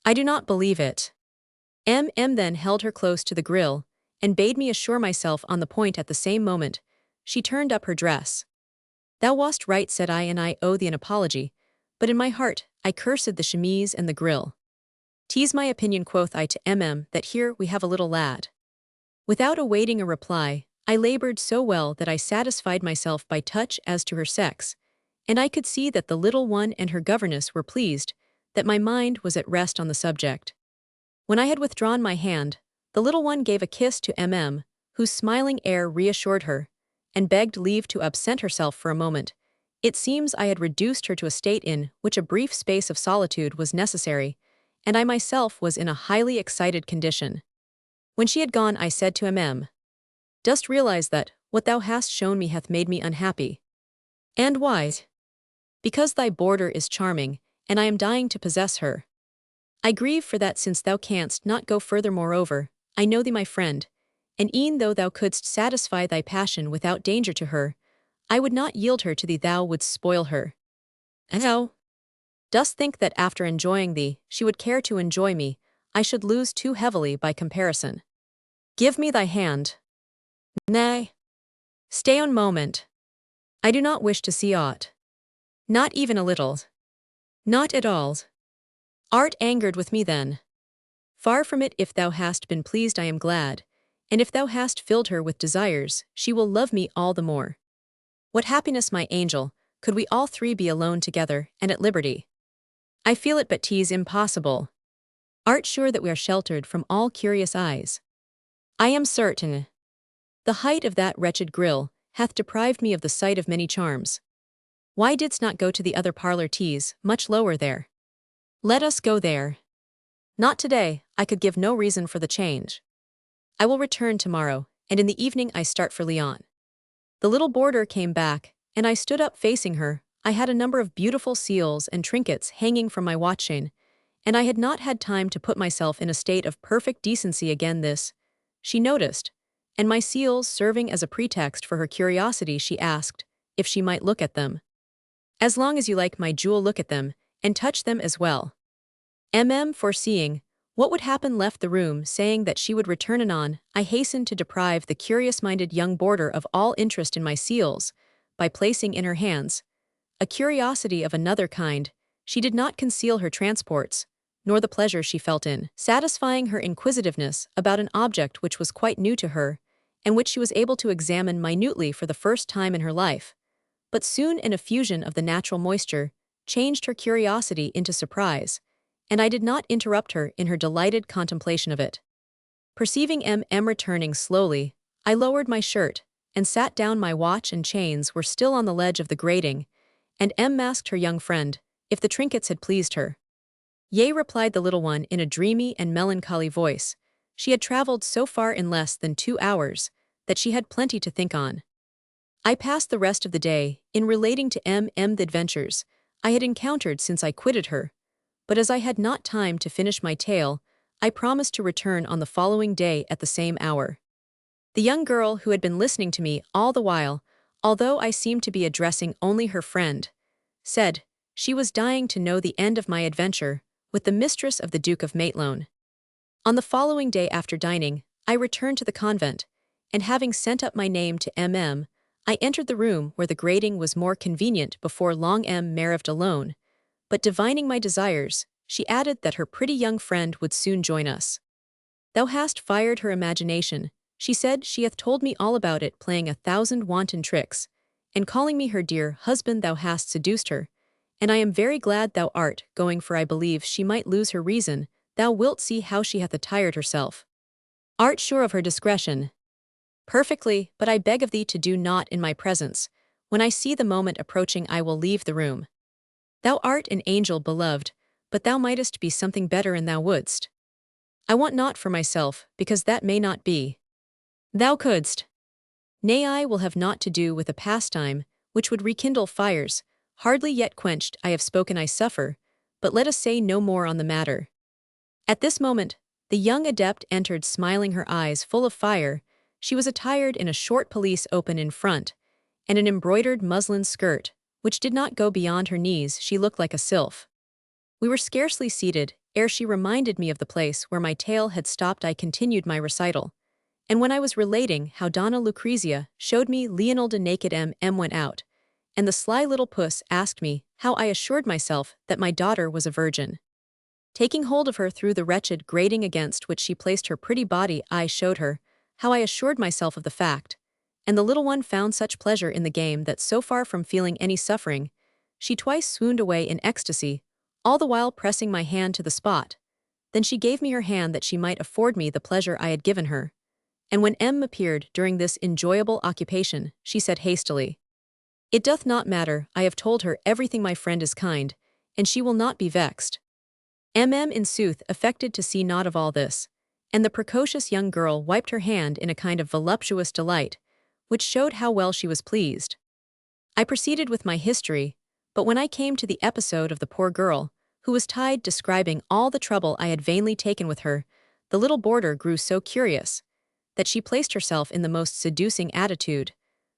I do not believe it. Then held her close to the grill, and bade me assure myself on the point. At the same moment, she turned up her dress. Thou wast right, said I, and I owe thee an apology, but in my heart I cursed the chemise and the grill. 'Tis my opinion, quoth I to that here we have a little lad. Without awaiting a reply, I labored so well that I satisfied myself by touch as to her sex, and I could see that the little one and her governess were pleased, that my mind was at rest on the subject. When I had withdrawn my hand, the little one gave a kiss to whose smiling air reassured her, and begged leave to absent herself for a moment. It seems I had reduced her to a state in which a brief space of solitude was necessary, and I myself was in a highly excited condition. When she had gone, I said to Dost realize that what thou hast shown me hath made me unhappy? And why? Because thy boarder is charming, and I am dying to possess her. I grieve for that, since thou canst not go further. Moreover, I know thee, my friend, and e'en though thou couldst satisfy thy passion without danger to her, I would not yield her to thee. Thou wouldst spoil her. And thou dost think that after enjoying thee, she would care to enjoy me. I should lose too heavily by comparison. Give me thy hand. Nay. Stay one moment. I do not wish to see aught. Not even a little. Not at all. Art angered with me then? Far from it. If thou hast been pleased, I am glad, and if thou hast filled her with desires, she will love me all the more. What happiness, my angel, could we all three be alone together and at liberty! I feel it, but 'tis impossible. Art sure that we are sheltered from all curious eyes? I am certain. The height of that wretched grille hath deprived me of the sight of many charms. Why didst not go to the other parlor? 'Tis much lower there. Let us go there. Not today. I could give no reason for the change. I will return tomorrow, and in the evening I start for Lyon. The little boarder came back, and I stood up facing her. I had a number of beautiful seals and trinkets hanging from my watch chain, and I had not had time to put myself in a state of perfect decency again. This she noticed, and my seals serving as a pretext for her curiosity, she asked if she might look at them. As long as you like, my jewel, look at them, and touch them as well. Foreseeing what would happen, left the room, saying that she would return anon. I hastened to deprive the curious-minded young boarder of all interest in my seals, by placing in her hands a curiosity of another kind. She did not conceal her transports, nor the pleasure she felt in satisfying her inquisitiveness about an object which was quite new to her, and which she was able to examine minutely for the first time in her life. But soon an effusion of the natural moisture changed her curiosity into surprise, and I did not interrupt her in her delighted contemplation of it. Perceiving returning slowly, I lowered my shirt, and sat down. My watch and chains were still on the ledge of the grating, and asked her young friend if the trinkets had pleased her. Yea, replied the little one in a dreamy and melancholy voice. She had traveled so far in less than 2 hours that she had plenty to think on. I passed the rest of the day in relating to the adventures I had encountered since I quitted her, but as I had not time to finish my tale, I promised to return on the following day at the same hour. The young girl, who had been listening to me all the while, although I seemed to be addressing only her friend, said she was dying to know the end of my adventure with the mistress of the Duke of Maitland. On the following day after dining, I returned to the convent, and having sent up my name to I entered the room where the grating was more convenient. Before long arrived alone, but divining my desires, she added that her pretty young friend would soon join us. Thou hast fired her imagination, she said. She hath told me all about it, playing 1,000 wanton tricks, and calling me her dear husband. Thou hast seduced her, and I am very glad thou art going, for I believe she might lose her reason. Thou wilt see how she hath attired herself. Art sure of her discretion? Perfectly, but I beg of thee to do naught in my presence. When I see the moment approaching, I will leave the room. Thou art an angel, beloved, but thou mightest be something better, and thou wouldst. I want naught for myself, because that may not be. Thou couldst. Nay, I will have naught to do with a pastime which would rekindle fires hardly yet quenched. I have spoken, I suffer, but let us say no more on the matter. At this moment, the young adept entered, smiling, her eyes full of fire. She was attired in a short pelisse open in front, and an embroidered muslin skirt, which did not go beyond her knees. She looked like a sylph. We were scarcely seated ere she reminded me of the place where my tale had stopped. I continued my recital, and when I was relating how Donna Lucrezia showed me Leonilda naked, went out, and the sly little puss asked me how I assured myself that my daughter was a virgin. Taking hold of her through the wretched grating against which she placed her pretty body, I showed her how I assured myself of the fact, and the little one found such pleasure in the game that, so far from feeling any suffering, she twice swooned away in ecstasy, all the while pressing my hand to the spot. Then she gave me her hand that she might afford me the pleasure I had given her, and when appeared during this enjoyable occupation, she said hastily, "It doth not matter, I have told her everything. My friend is kind, and she will not be vexed." In sooth affected to see naught of all this, and the precocious young girl wiped her hand in a kind of voluptuous delight, which showed how well she was pleased. I proceeded with my history, but when I came to the episode of the poor girl, who was tied describing all the trouble I had vainly taken with her, the little boarder grew so curious that she placed herself in the most seducing attitude,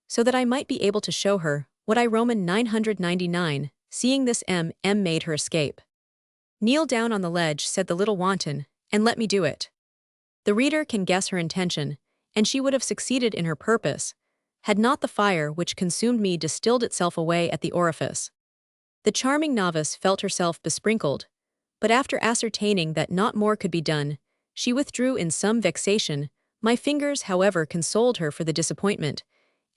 so that I might be able to show her what I Roman 999, seeing this made her escape. Kneel down on the ledge, said the little wanton, and let me do it. The reader can guess her intention, and she would have succeeded in her purpose, had not the fire which consumed me distilled itself away at the orifice. The charming novice felt herself besprinkled, but after ascertaining that not more could be done, she withdrew in some vexation. My fingers, however, consoled her for the disappointment,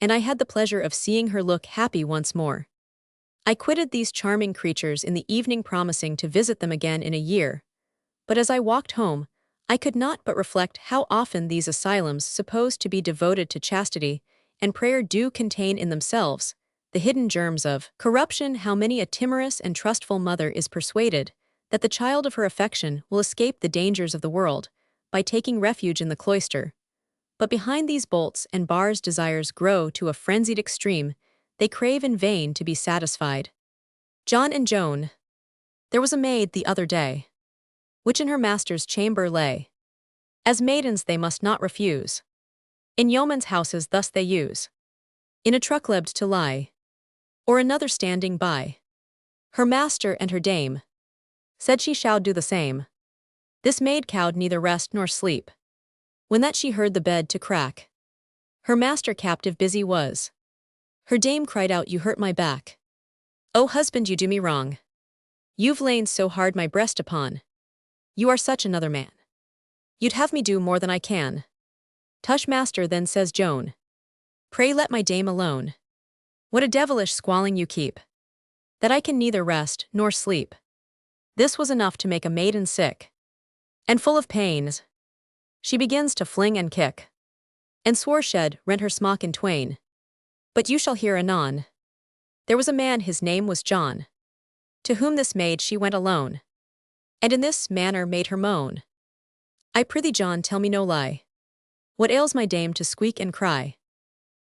and I had the pleasure of seeing her look happy once more. I quitted these charming creatures in the evening, promising to visit them again in a year, but as I walked home, I could not but reflect how often these asylums supposed to be devoted to chastity and prayer do contain in themselves the hidden germs of corruption. How many a timorous and trustful mother is persuaded that the child of her affection will escape the dangers of the world by taking refuge in the cloister. But behind these bolts and bars desires grow to a frenzied extreme, they crave in vain to be satisfied. John and Joan. There was a maid the other day, which in her master's chamber lay. As maidens they must not refuse. In yeomen's houses thus they use. In a trucklebed to lie, or another standing by. Her master and her dame said she shall do the same. This maid cowed neither rest nor sleep. When that she heard the bed to crack, her master captive busy was. Her dame cried out, you hurt my back. O husband, you do me wrong. You've lain so hard my breast upon. You are such another man. You'd have me do more than I can. Tush, master, then says Joan. Pray let my dame alone. What a devilish squalling you keep, that I can neither rest nor sleep. This was enough to make a maiden sick, and full of pains. She begins to fling and kick, and swore shed rent her smock in twain. But you shall hear anon. There was a man, his name was John, to whom this maid she went alone, and in this manner made her moan. I prithee, John, tell me no lie. What ails my dame to squeak and cry?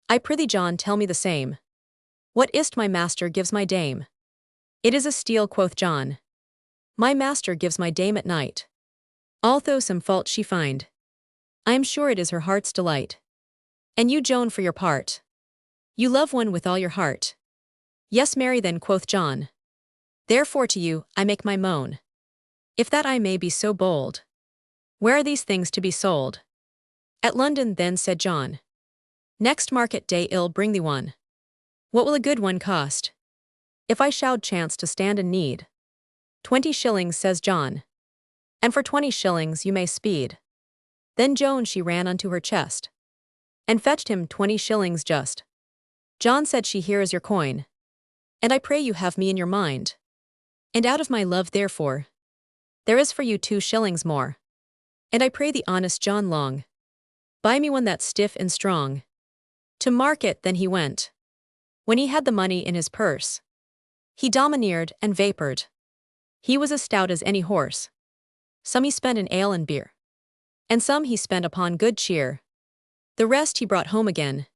I prithee, John, tell me the same. What is't my master gives my dame? It is a steal, quoth John. My master gives my dame at night. Although some fault she find, I am sure it is her heart's delight. And you, Joan, for your part, you love one with all your heart. Yes, marry then, quoth John. Therefore to you I make my moan. If that I may be so bold, where are these things to be sold? At London then, said John. Next market day I'll bring thee one. What will a good one cost? If I should chance to stand in need. 20 shillings, says John. And for 20 shillings you may speed. Then Joan she ran unto her chest, and fetched him 20 shillings just. John said she, here is your coin, and I pray you have me in your mind. And out of my love therefore, there is for you 2 shillings more. And I pray thee, honest John Long, buy me one that's stiff and strong. To market then he went. When he had the money in his purse, he domineered and vapored. He was as stout as any horse. Some he spent in ale and beer, and some he spent upon good cheer. The rest he brought home again,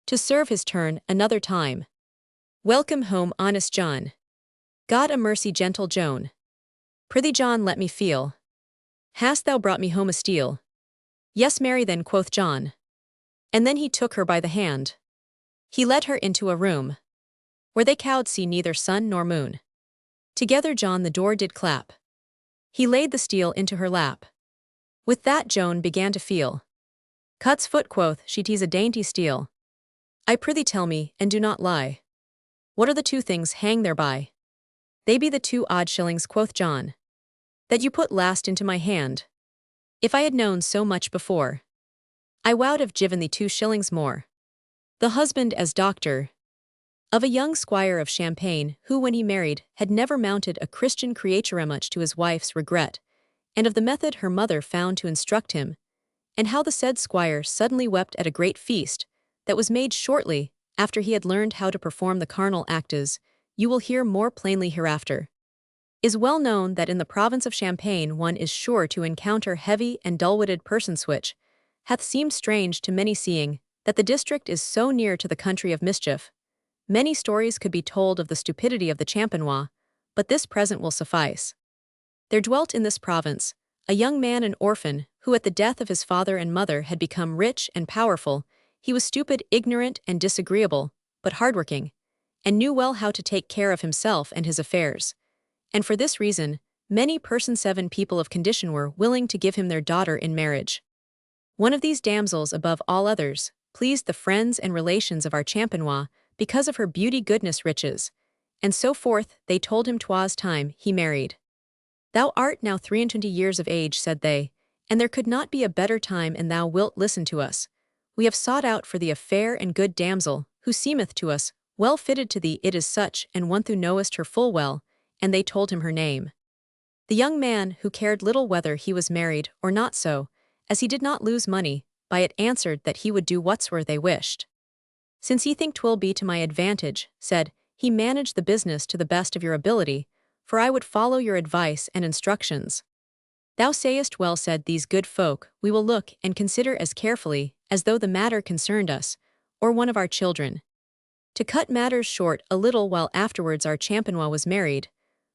to serve his turn another time. Welcome home, honest John. God a mercy, gentle Joan. Prithee, John, let me feel. Hast thou brought me home a steal? Yes, marry then, quoth John. And then he took her by the hand. He led her into a room, where they could see neither sun nor moon. Together John the door did clap. He laid the steal into her lap. With that Joan began to feel. Cut's foot, quoth she, 'tis a dainty steal. I prithee tell me, and do not lie. What are the 2 things hang thereby? They be the 2 odd shillings, quoth John, that you put last into my hand. If I had known so much before, I wow'd have given thee 2 shillings more. The husband as doctor of a young squire of Champagne, who when he married had never mounted a Christian creature, much to his wife's regret, and of the method her mother found to instruct him, and how the said squire suddenly wept at a great feast that was made shortly after he had learned how to perform the carnal acts, you will hear more plainly hereafter. Is well known that in the province of Champagne one is sure to encounter heavy and dull-witted persons which hath seemed strange to many seeing that the district is so near to the country of mischief. Many stories could be told of the stupidity of the Champenois, but this present will suffice. There dwelt in this province a young man, an orphan, who at the death of his father and mother had become rich and powerful. He was stupid, ignorant, and disagreeable, but hardworking, and knew well how to take care of himself and his affairs. And for this reason, many persons, 7 people of condition, were willing to give him their daughter in marriage. One of these damsels, above all others, pleased the friends and relations of our Champenois because of her beauty, goodness, riches, and so forth. They told him 'twas time he married. Thou art now 23 years of age, said they, and there could not be a better time, and thou wilt listen to us. We have sought out for thee a fair and good damsel, who seemeth to us well fitted to thee. It is such, and one thou knowest her full well. And they told him her name. The young man, who cared little whether he was married or not, so, as he did not lose money by it, answered that he would do whatsoever they wished. Since ye think 'twill be to my advantage, said he, manage the business to the best of your ability, for I would follow your advice and instructions. Thou sayest well, said these good folk, we will look and consider as carefully as though the matter concerned us, or one of our children. To cut matters short, a little while afterwards our Champenois was married,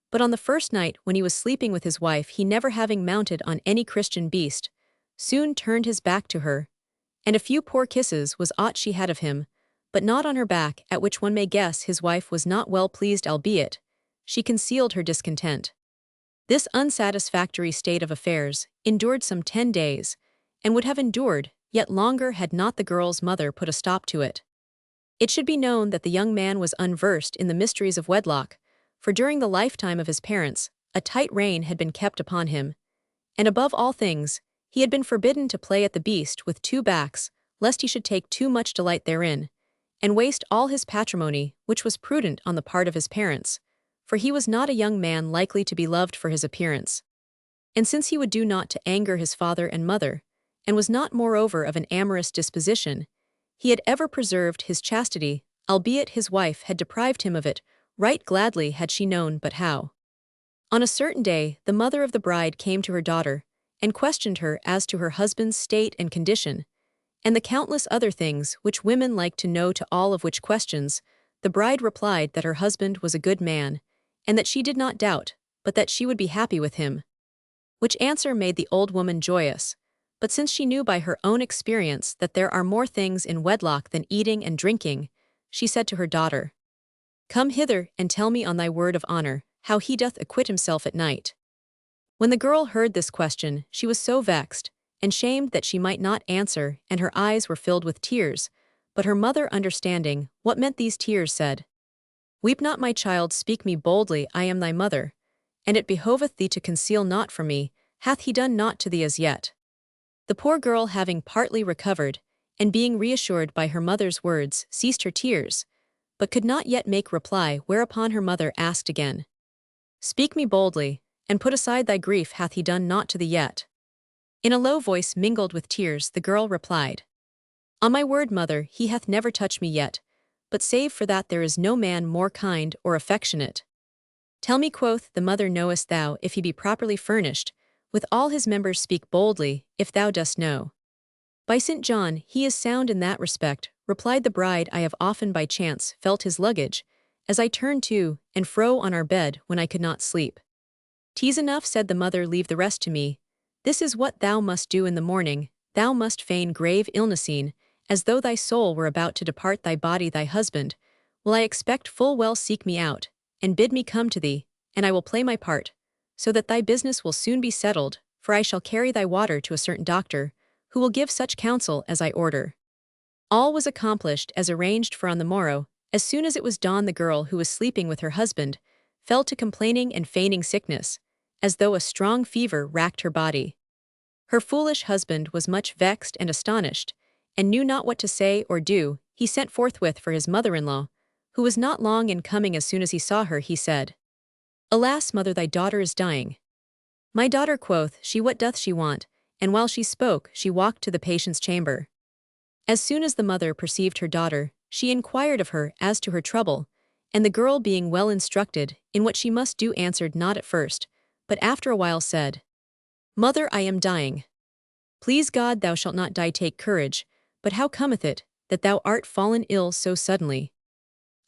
but on the first night when he was sleeping with his wife, he, never having mounted on any Christian beast, soon turned his back to her, and a few poor kisses was aught she had of him, but not on her back, at which one may guess his wife was not well pleased, albeit she concealed her discontent. This unsatisfactory state of affairs endured some 10 days, and would have endured yet longer had not the girl's mother put a stop to it. It should be known that the young man was unversed in the mysteries of wedlock, for during the lifetime of his parents, a tight rein had been kept upon him, and above all things, he had been forbidden to play at the beast with 2 backs, lest he should take too much delight therein, and waste all his patrimony, which was prudent on the part of his parents, for he was not a young man likely to be loved for his appearance. And since he would do naught to anger his father and mother, and was not moreover of an amorous disposition, he had ever preserved his chastity, albeit his wife had deprived him of it. Right gladly had she known but how. On a certain day, the mother of the bride came to her daughter, and questioned her as to her husband's state and condition, and the countless other things which women like to know. To all of which questions, the bride replied that her husband was a good man, and that she did not doubt, but that she would be happy with him. Which answer made the old woman joyous, but since she knew by her own experience that there are more things in wedlock than eating and drinking, she said to her daughter, Come hither, and tell me on thy word of honor, how he doth acquit himself at night. When the girl heard this question, she was so vexed and shamed that she might not answer, and her eyes were filled with tears. But her mother, understanding what meant these tears, said, Weep not, my child, speak me boldly. I am thy mother, and it behoveth thee to conceal naught from me. Hath he done naught to thee as yet? The poor girl, having partly recovered, and being reassured by her mother's words, ceased her tears, but could not yet make reply, whereupon her mother asked again, Speak me boldly, and put aside thy grief. Hath he done naught to thee yet? In a low voice mingled with tears, the girl replied, On my word, mother, he hath never touched me yet, but save for that there is no man more kind or affectionate. Tell me, quoth the mother, knowest thou if he be properly furnished, with all his members? Speak boldly, if thou dost know. By St. John, he is sound in that respect, replied the bride. I have often by chance felt his luggage, as I turned to and fro on our bed when I could not sleep. 'Tis enough, said the mother, leave the rest to me. This is what thou must do in the morning. Thou must feign grave illnessine, as though thy soul were about to depart thy body. Thy husband will, I expect, full well seek me out, and bid me come to thee, and I will play my part, so that thy business will soon be settled, for I shall carry thy water to a certain doctor, who will give such counsel as I order. All was accomplished as arranged, for on the morrow, as soon as it was dawn, the girl, who was sleeping with her husband, fell to complaining and feigning sickness, as though a strong fever racked her body. Her foolish husband was much vexed and astonished, and knew not what to say or do. He sent forthwith for his mother-in-law, who was not long in coming. As soon as he saw her, he said, Alas, mother, thy daughter is dying. My daughter, quoth she, what doth she want? And while she spoke, she walked to the patient's chamber. As soon as the mother perceived her daughter, she inquired of her as to her trouble, And the girl, being well instructed in what she must do, answered not at first, but after a while said, Mother, I am dying. Please God, thou shalt not die, take courage. But how cometh it that thou art fallen ill so suddenly?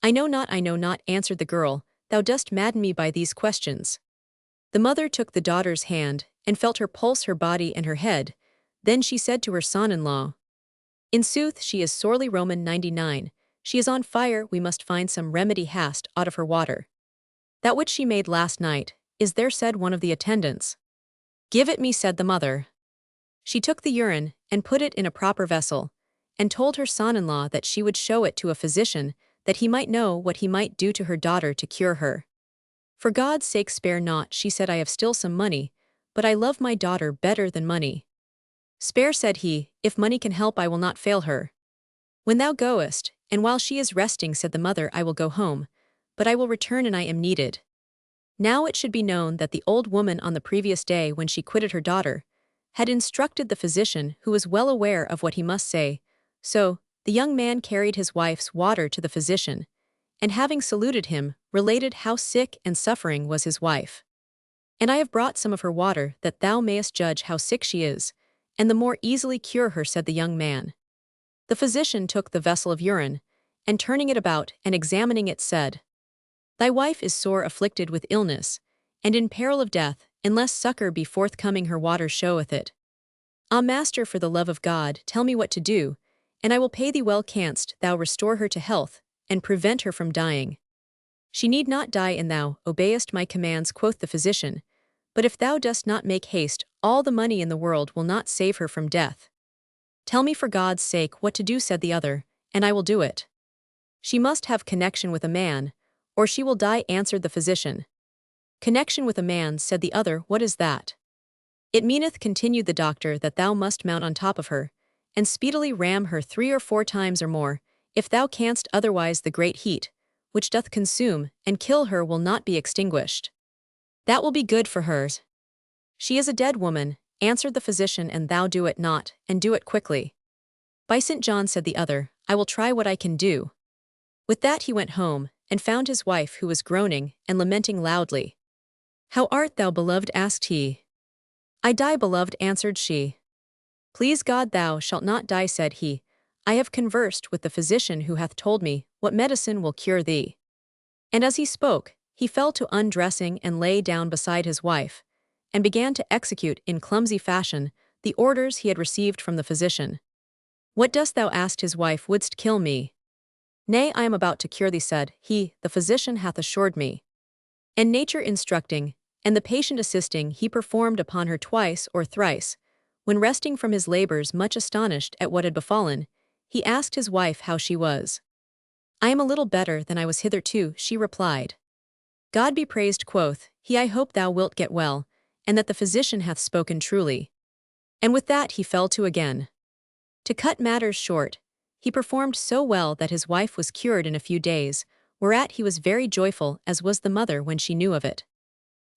I know not, answered the girl, thou dost madden me by these questions. The mother took the daughter's hand, and felt her pulse, her body, and her head. Then she said to her son-in-law, In sooth, she is sorely Roman 99. She is on fire, we must find some remedy hast out of her water. That which she made last night, is there, said one of the attendants. Give it me, said the mother. She took the urine, and put it in a proper vessel, and told her son-in-law that she would show it to a physician, that he might know what he might do to her daughter to cure her. For God's sake spare not, she said, I have still some money, but I love my daughter better than money. Spare, said he, if money can help I will not fail her. When thou goest, and while she is resting, said the mother, I will go home, but I will return and I am needed. Now it should be known that the old woman on the previous day when she quitted her daughter, had instructed the physician, who was well aware of what he must say. So, the young man carried his wife's water to the physician, and having saluted him, related how sick and suffering was his wife. And I have brought some of her water, that thou mayest judge how sick she is, and the more easily cure her, said the young man. The physician took the vessel of urine, and turning it about and examining it said, Thy wife is sore afflicted with illness, and in peril of death, unless succor be forthcoming, her water showeth it. Ah, master, for the love of God, tell me what to do, and I will pay thee well. Canst thou restore her to health, and prevent her from dying? She need not die, and thou obeyest my commands, quoth the physician, but if thou dost not make haste, all the money in the world will not save her from death. Tell me for God's sake what to do, said the other, and I will do it. She must have connection with a man, or she will die, answered the physician. Connection with a man, said the other, what is that? It meaneth, continued the doctor, that thou must mount on top of her, and speedily ram her 3 or 4 times or more, if thou canst, otherwise the great heat, which doth consume and kill her, will not be extinguished. That will be good for hers. She is a dead woman, answered the physician, and thou do it not, and do it quickly. By St. John, said the other, I will try what I can do. With that he went home, and found his wife, who was groaning and lamenting loudly. How art thou, beloved? asked he. I die, beloved, answered she. Please God, thou shalt not die, said he. I have conversed with the physician, who hath told me what medicine will cure thee. And as he spoke, he fell to undressing and lay down beside his wife, and began to execute in clumsy fashion the orders he had received from the physician. What dost thou? asked his wife. Wouldst kill me? Nay, I am about to cure thee, said he, the physician hath assured me. And nature instructing, and the patient assisting, he performed upon her twice or thrice. When resting from his labors, much astonished at what had befallen, he asked his wife how she was. I am a little better than I was hitherto, she replied. God be praised, quoth he, I hope thou wilt get well, and that the physician hath spoken truly. And with that he fell to again. To cut matters short, he performed so well that his wife was cured in a few days, whereat he was very joyful, as was the mother when she knew of it.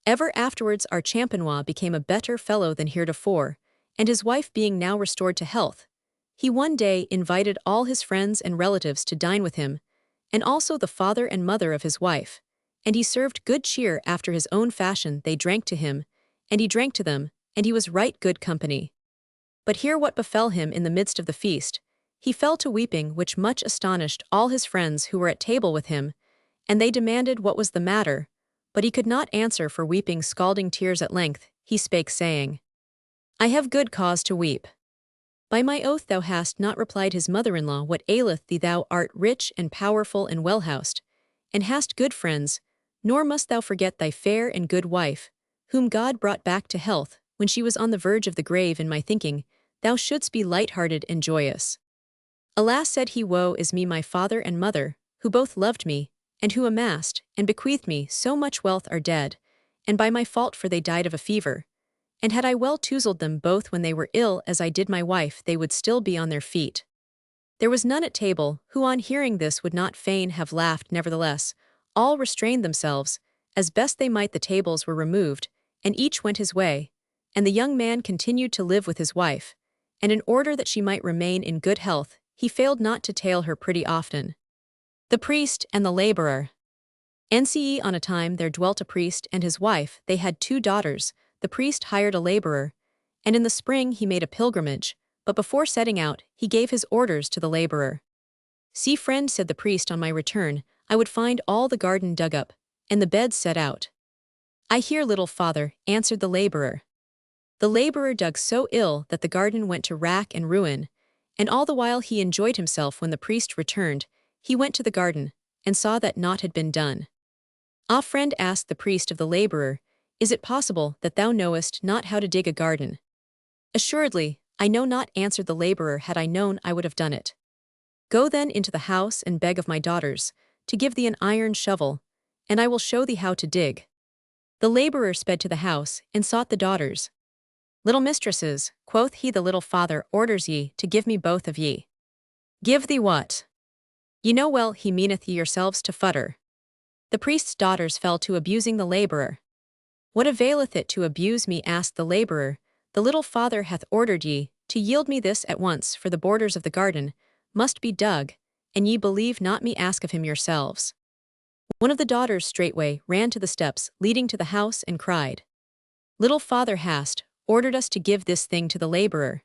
Ever afterwards our champenois became a better fellow than heretofore, and his wife being now restored to health, he one day invited all his friends and relatives to dine with him, and also the father and mother of his wife, and he served good cheer after his own fashion. They drank to him, and he drank to them, and he was right good company. But hear what befell him in the midst of the feast. He fell to weeping, which much astonished all his friends who were at table with him, and they demanded what was the matter, but he could not answer for weeping scalding tears. At length he spake, saying, I have good cause to weep. By my oath thou hast not, replied his mother-in-law, what aileth thee? Thou art rich and powerful and well-housed, and hast good friends, nor must thou forget thy fair and good wife, whom God brought back to health, when she was on the verge of the grave. In my thinking, thou shouldst be light-hearted and joyous. Alas, said he, woe is me, my father and mother, who both loved me, and who amassed and bequeathed me so much wealth, are dead, and by my fault, for they died of a fever. And had I well touzled them both when they were ill, as I did my wife, they would still be on their feet. There was none at table, who on hearing this would not fain have laughed. Nevertheless, all restrained themselves, as best they might. The tables were removed, and each went his way, and the young man continued to live with his wife, and in order that she might remain in good health, he failed not to tale her pretty often. The priest and the laborer. NCE on a time there dwelt a priest and his wife, they had 2 daughters, the priest hired a laborer, and in the spring he made a pilgrimage, but before setting out, he gave his orders to the laborer. See friend, said the priest, on my return, I would find all the garden dug up, and the beds set out. I hear, little father, answered the laborer. The laborer dug so ill that the garden went to rack and ruin, and all the while he enjoyed himself. When the priest returned, he went to the garden, and saw that naught had been done. Ah friend, asked the priest of the laborer, is it possible that thou knowest not how to dig a garden? Assuredly, I know not, answered the laborer, had I known I would have done it. Go then into the house and beg of my daughters, to give thee an iron shovel, and I will show thee how to dig. The laborer sped to the house, and sought the daughters. Little mistresses, quoth he, the little father orders ye to give me both of ye. Give thee what? Ye know well he meaneth ye yourselves to futter. The priest's daughters fell to abusing the laborer. What availeth it to abuse me? Asked the laborer. The little father hath ordered ye to yield me this at once, for the borders of the garden must be dug, and ye believe not me, ask of him yourselves. One of the daughters straightway ran to the steps leading to the house and cried, Little father hast ordered us to give this thing to the laborer.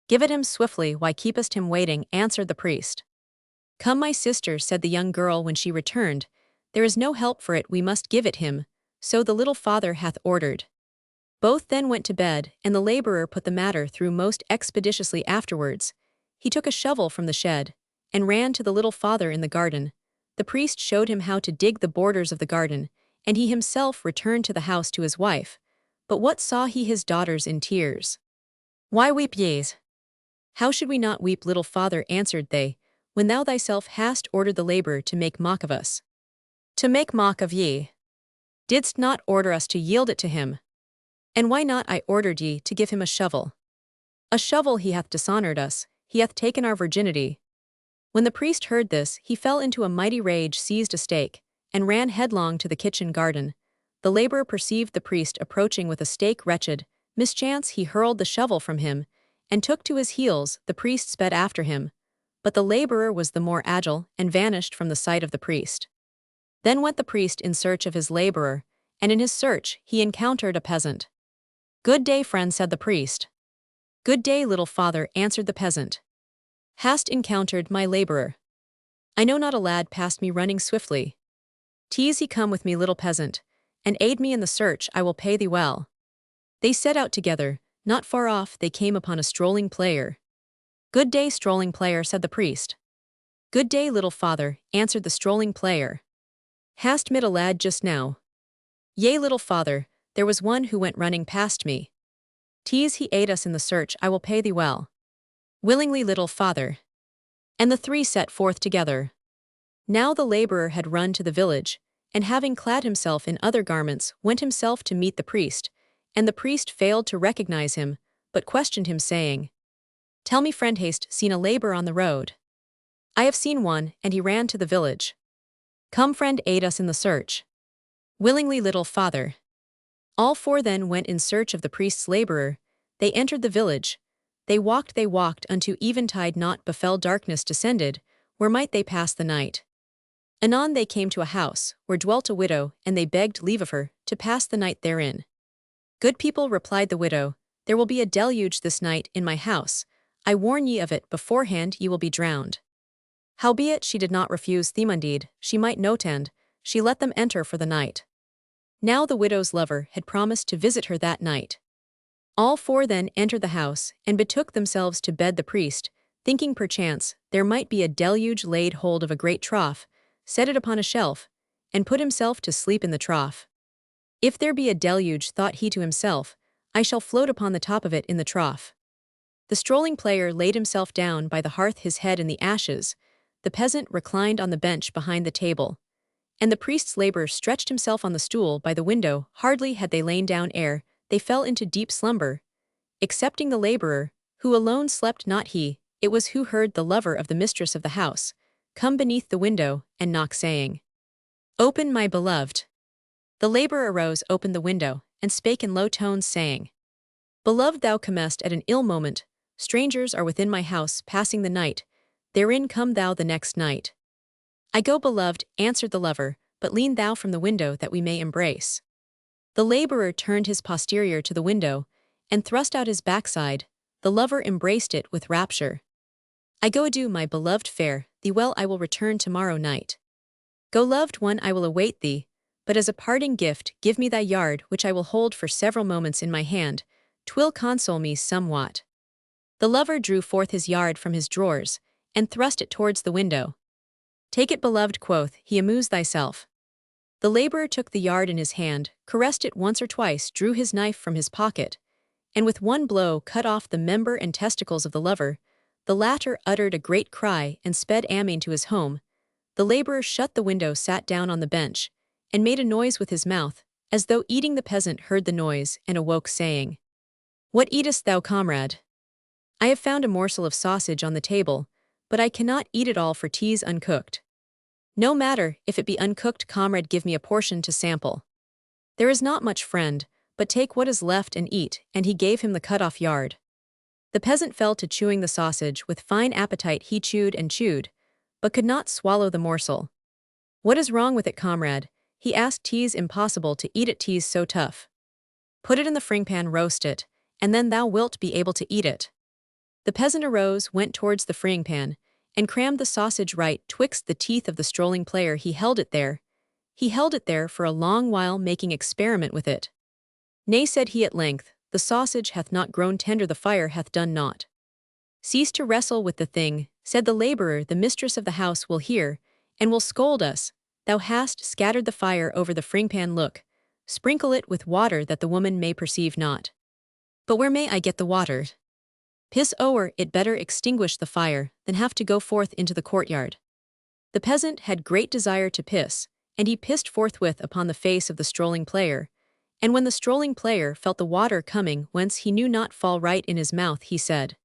Give it him swiftly, why keepest him waiting? Answered the priest. Come, my sister, said the young girl when she returned, there is no help for it, we must give it him, so the little father hath ordered. Both then went to bed, and the laborer put the matter through most expeditiously afterwards. He took a shovel from the shed, and ran to the little father in the garden. The priest showed him how to dig the borders of the garden, and he himself returned to the house to his wife. But what saw he his daughters in tears? Why weep ye's? How should we not weep, little father, answered they, when thou thyself hast ordered the laborer to make mock of us? To make mock of ye? Didst not order us to yield it to him? And why not I ordered ye to give him a shovel? A shovel he hath dishonored us, he hath taken our virginity. When the priest heard this, he fell into a mighty rage, seized a stake, and ran headlong to the kitchen garden. The laborer perceived the priest approaching with a stake. Wretched mischance, he hurled the shovel from him, and took to his heels. The priest sped after him, but the laborer was the more agile, and vanished from the sight of the priest. Then went the priest in search of his laborer, and in his search he encountered a peasant. Good day, friend, said the priest. Good day, little father, answered the peasant. Hast encountered my laborer? I know not, a lad passed me running swiftly. Tease he come with me, little peasant, and aid me in the search, I will pay thee well. They set out together. Not far off they came upon a strolling player. Good day, strolling player, said the priest. Good day, little father, answered the strolling player. Hast met a lad just now? Yea, little father, there was one who went running past me. Tease he aid us in the search, I will pay thee well. Willingly, little father. And the three set forth together. Now the laborer had run to the village, and having clad himself in other garments, went himself to meet the priest, and the priest failed to recognize him, but questioned him, saying, Tell me, friend, hast seen a laborer on the road? I have seen one, and he ran to the village. Come, friend, aid us in the search. Willingly, little father. All four then went in search of the priest's laborer. They entered the village. They walked unto eventide. Naught befell, darkness descended. Where might they pass the night? Anon they came to a house, where dwelt a widow, and they begged leave of her to pass the night therein. Good people, replied the widow, there will be a deluge this night in my house. I warn ye of it beforehand, ye will be drowned. Howbeit she did not refuse them, indeed, she might notend, she let them enter for the night. Now the widow's lover had promised to visit her that night. All four then entered the house, and betook themselves to bed. The priest, thinking perchance there might be a deluge, laid hold of a great trough, set it upon a shelf, and put himself to sleep in the trough. If there be a deluge, thought he to himself, I shall float upon the top of it in the trough. The strolling player laid himself down by the hearth, his head in the ashes. The peasant reclined on the bench behind the table, and the priest's laborer stretched himself on the stool by the window. Hardly had they lain down ere they fell into deep slumber, excepting the laborer, who alone slept not he, it was who heard the lover of the mistress of the house come beneath the window and knock, saying, Open, my beloved. The laborer arose, opened the window, and spake in low tones, saying, Beloved, thou comest at an ill moment. Strangers are within my house, passing the night. Therein come thou the next night. I go, beloved, answered the lover, but lean thou from the window that we may embrace. The laborer turned his posterior to the window, and thrust out his backside. The lover embraced it with rapture. I go adieu, my beloved fair, thee well I will return tomorrow night. Go, loved one, I will await thee, but as a parting gift give me thy yard, which I will hold for several moments in my hand. 'Twill console me somewhat. The lover drew forth his yard from his drawers, and thrust it towards the window. Take it, beloved, quoth he, amuse thyself. The laborer took the yard in his hand, caressed it once or twice, drew his knife from his pocket, and with one blow cut off the member and testicles of the lover. The latter uttered a great cry and sped amain to his home. The laborer shut the window, sat down on the bench, and made a noise with his mouth, as though eating. The peasant heard the noise and awoke, saying, What eatest thou, comrade? I have found a morsel of sausage on the table, but I cannot eat it all, for 'tis uncooked. No matter, if it be uncooked, comrade, give me a portion to sample. There is not much, friend, but take what is left and eat, and he gave him the cut-off yard. The peasant fell to chewing the sausage with fine appetite. He chewed and chewed, but could not swallow the morsel. What is wrong with it, comrade? He asked. 'Tis impossible to eat it, 'tis so tough. Put it in the frying pan, roast it, and then thou wilt be able to eat it. The peasant arose, went towards the frying pan, and crammed the sausage right twixt the teeth of the strolling player. He held it there for a long while, making experiment with it. Nay, said he at length, the sausage hath not grown tender, the fire hath done naught. Cease to wrestle with the thing, said the laborer, the mistress of the house will hear, and will scold us. Thou hast scattered the fire over the frying pan. Look, sprinkle it with water, that the woman may perceive not. But where may I get the water? Piss o'er it, better extinguish the fire than have to go forth into the courtyard. The peasant had great desire to piss, and he pissed forthwith upon the face of the strolling player, and when the strolling player felt the water coming whence he knew not fall right in his mouth, he said,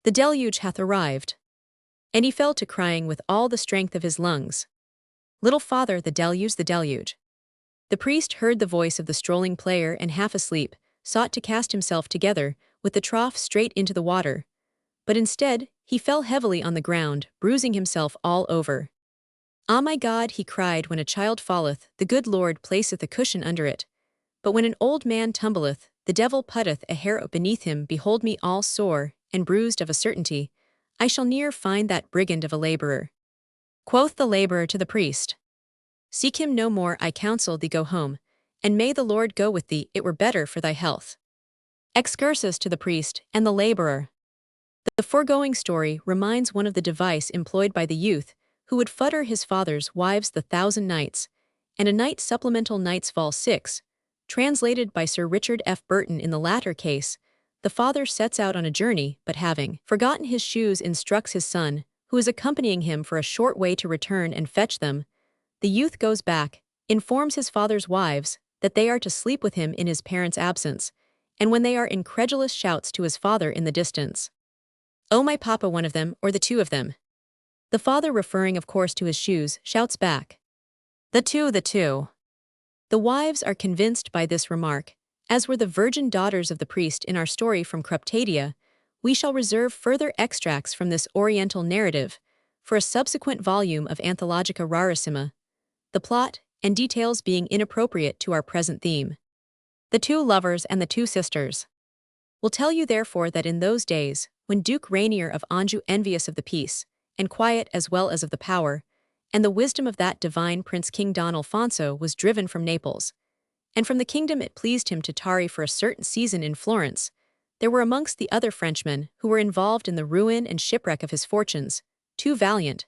The deluge hath arrived. And he fell to crying with all the strength of his lungs, Little father, the deluge, the deluge. The priest heard the voice of the strolling player, and half asleep, sought to cast himself together with the trough straight into the water, but instead he fell heavily on the ground, bruising himself all over. Ah, my God, he cried, when a child falleth, the good Lord placeth a cushion under it, but when an old man tumbleth, the devil putteth a hair beneath him. Behold me all sore and bruised of a certainty, I shall ne'er find that brigand of a laborer. Quoth the laborer to the priest, Seek him no more, I counsel thee, go home, and may the Lord go with thee, it were better for thy health. Excursus to the priest and the laborer. The foregoing story reminds one of the device employed by the youth who would futter his father's wives, the 1,000 Nights, and a Night Supplemental Nights Vol 6, translated by Sir Richard F. Burton. In the latter case, the father sets out on a journey, but having forgotten his shoes, instructs his son, who is accompanying him for a short way, to return and fetch them. The youth goes back, informs his father's wives that they are to sleep with him in his parents' absence, and when they are incredulous, shouts to his father in the distance, Oh, my papa, one of them, or the two of them. The father, referring of course to his shoes, shouts back, The two, the two. The wives are convinced by this remark, as were the virgin daughters of the priest in our story from Cryptadia. We shall reserve further extracts from this Oriental narrative for a subsequent volume of Anthologica Rarissima, the plot and details being inappropriate to our present theme. The two lovers and the two sisters. Will tell you therefore that in those days, when Duke Rainier of Anjou, envious of the peace, and quiet as well as of the power, and the wisdom of that divine prince King Don Alfonso, was driven from Naples, and from the kingdom it pleased him to tarry for a certain season in Florence, there were amongst the other Frenchmen who were involved in the ruin and shipwreck of his fortunes, two valiant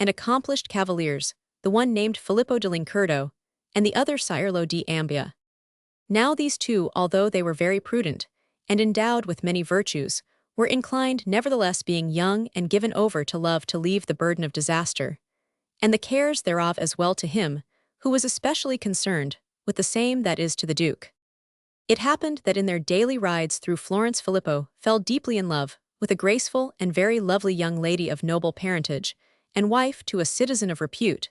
and accomplished cavaliers, the one named Filippo de Lincurdo, and the other Cirlo di Ambia. Now these two, although they were very prudent, and endowed with many virtues, were inclined, nevertheless, being young and given over to love, to leave the burden of disaster, and the cares thereof as well to him, who was especially concerned with the same, that is, to the Duke. It happened that in their daily rides through Florence, Filippo fell deeply in love with a graceful and very lovely young lady of noble parentage, and wife to a citizen of repute,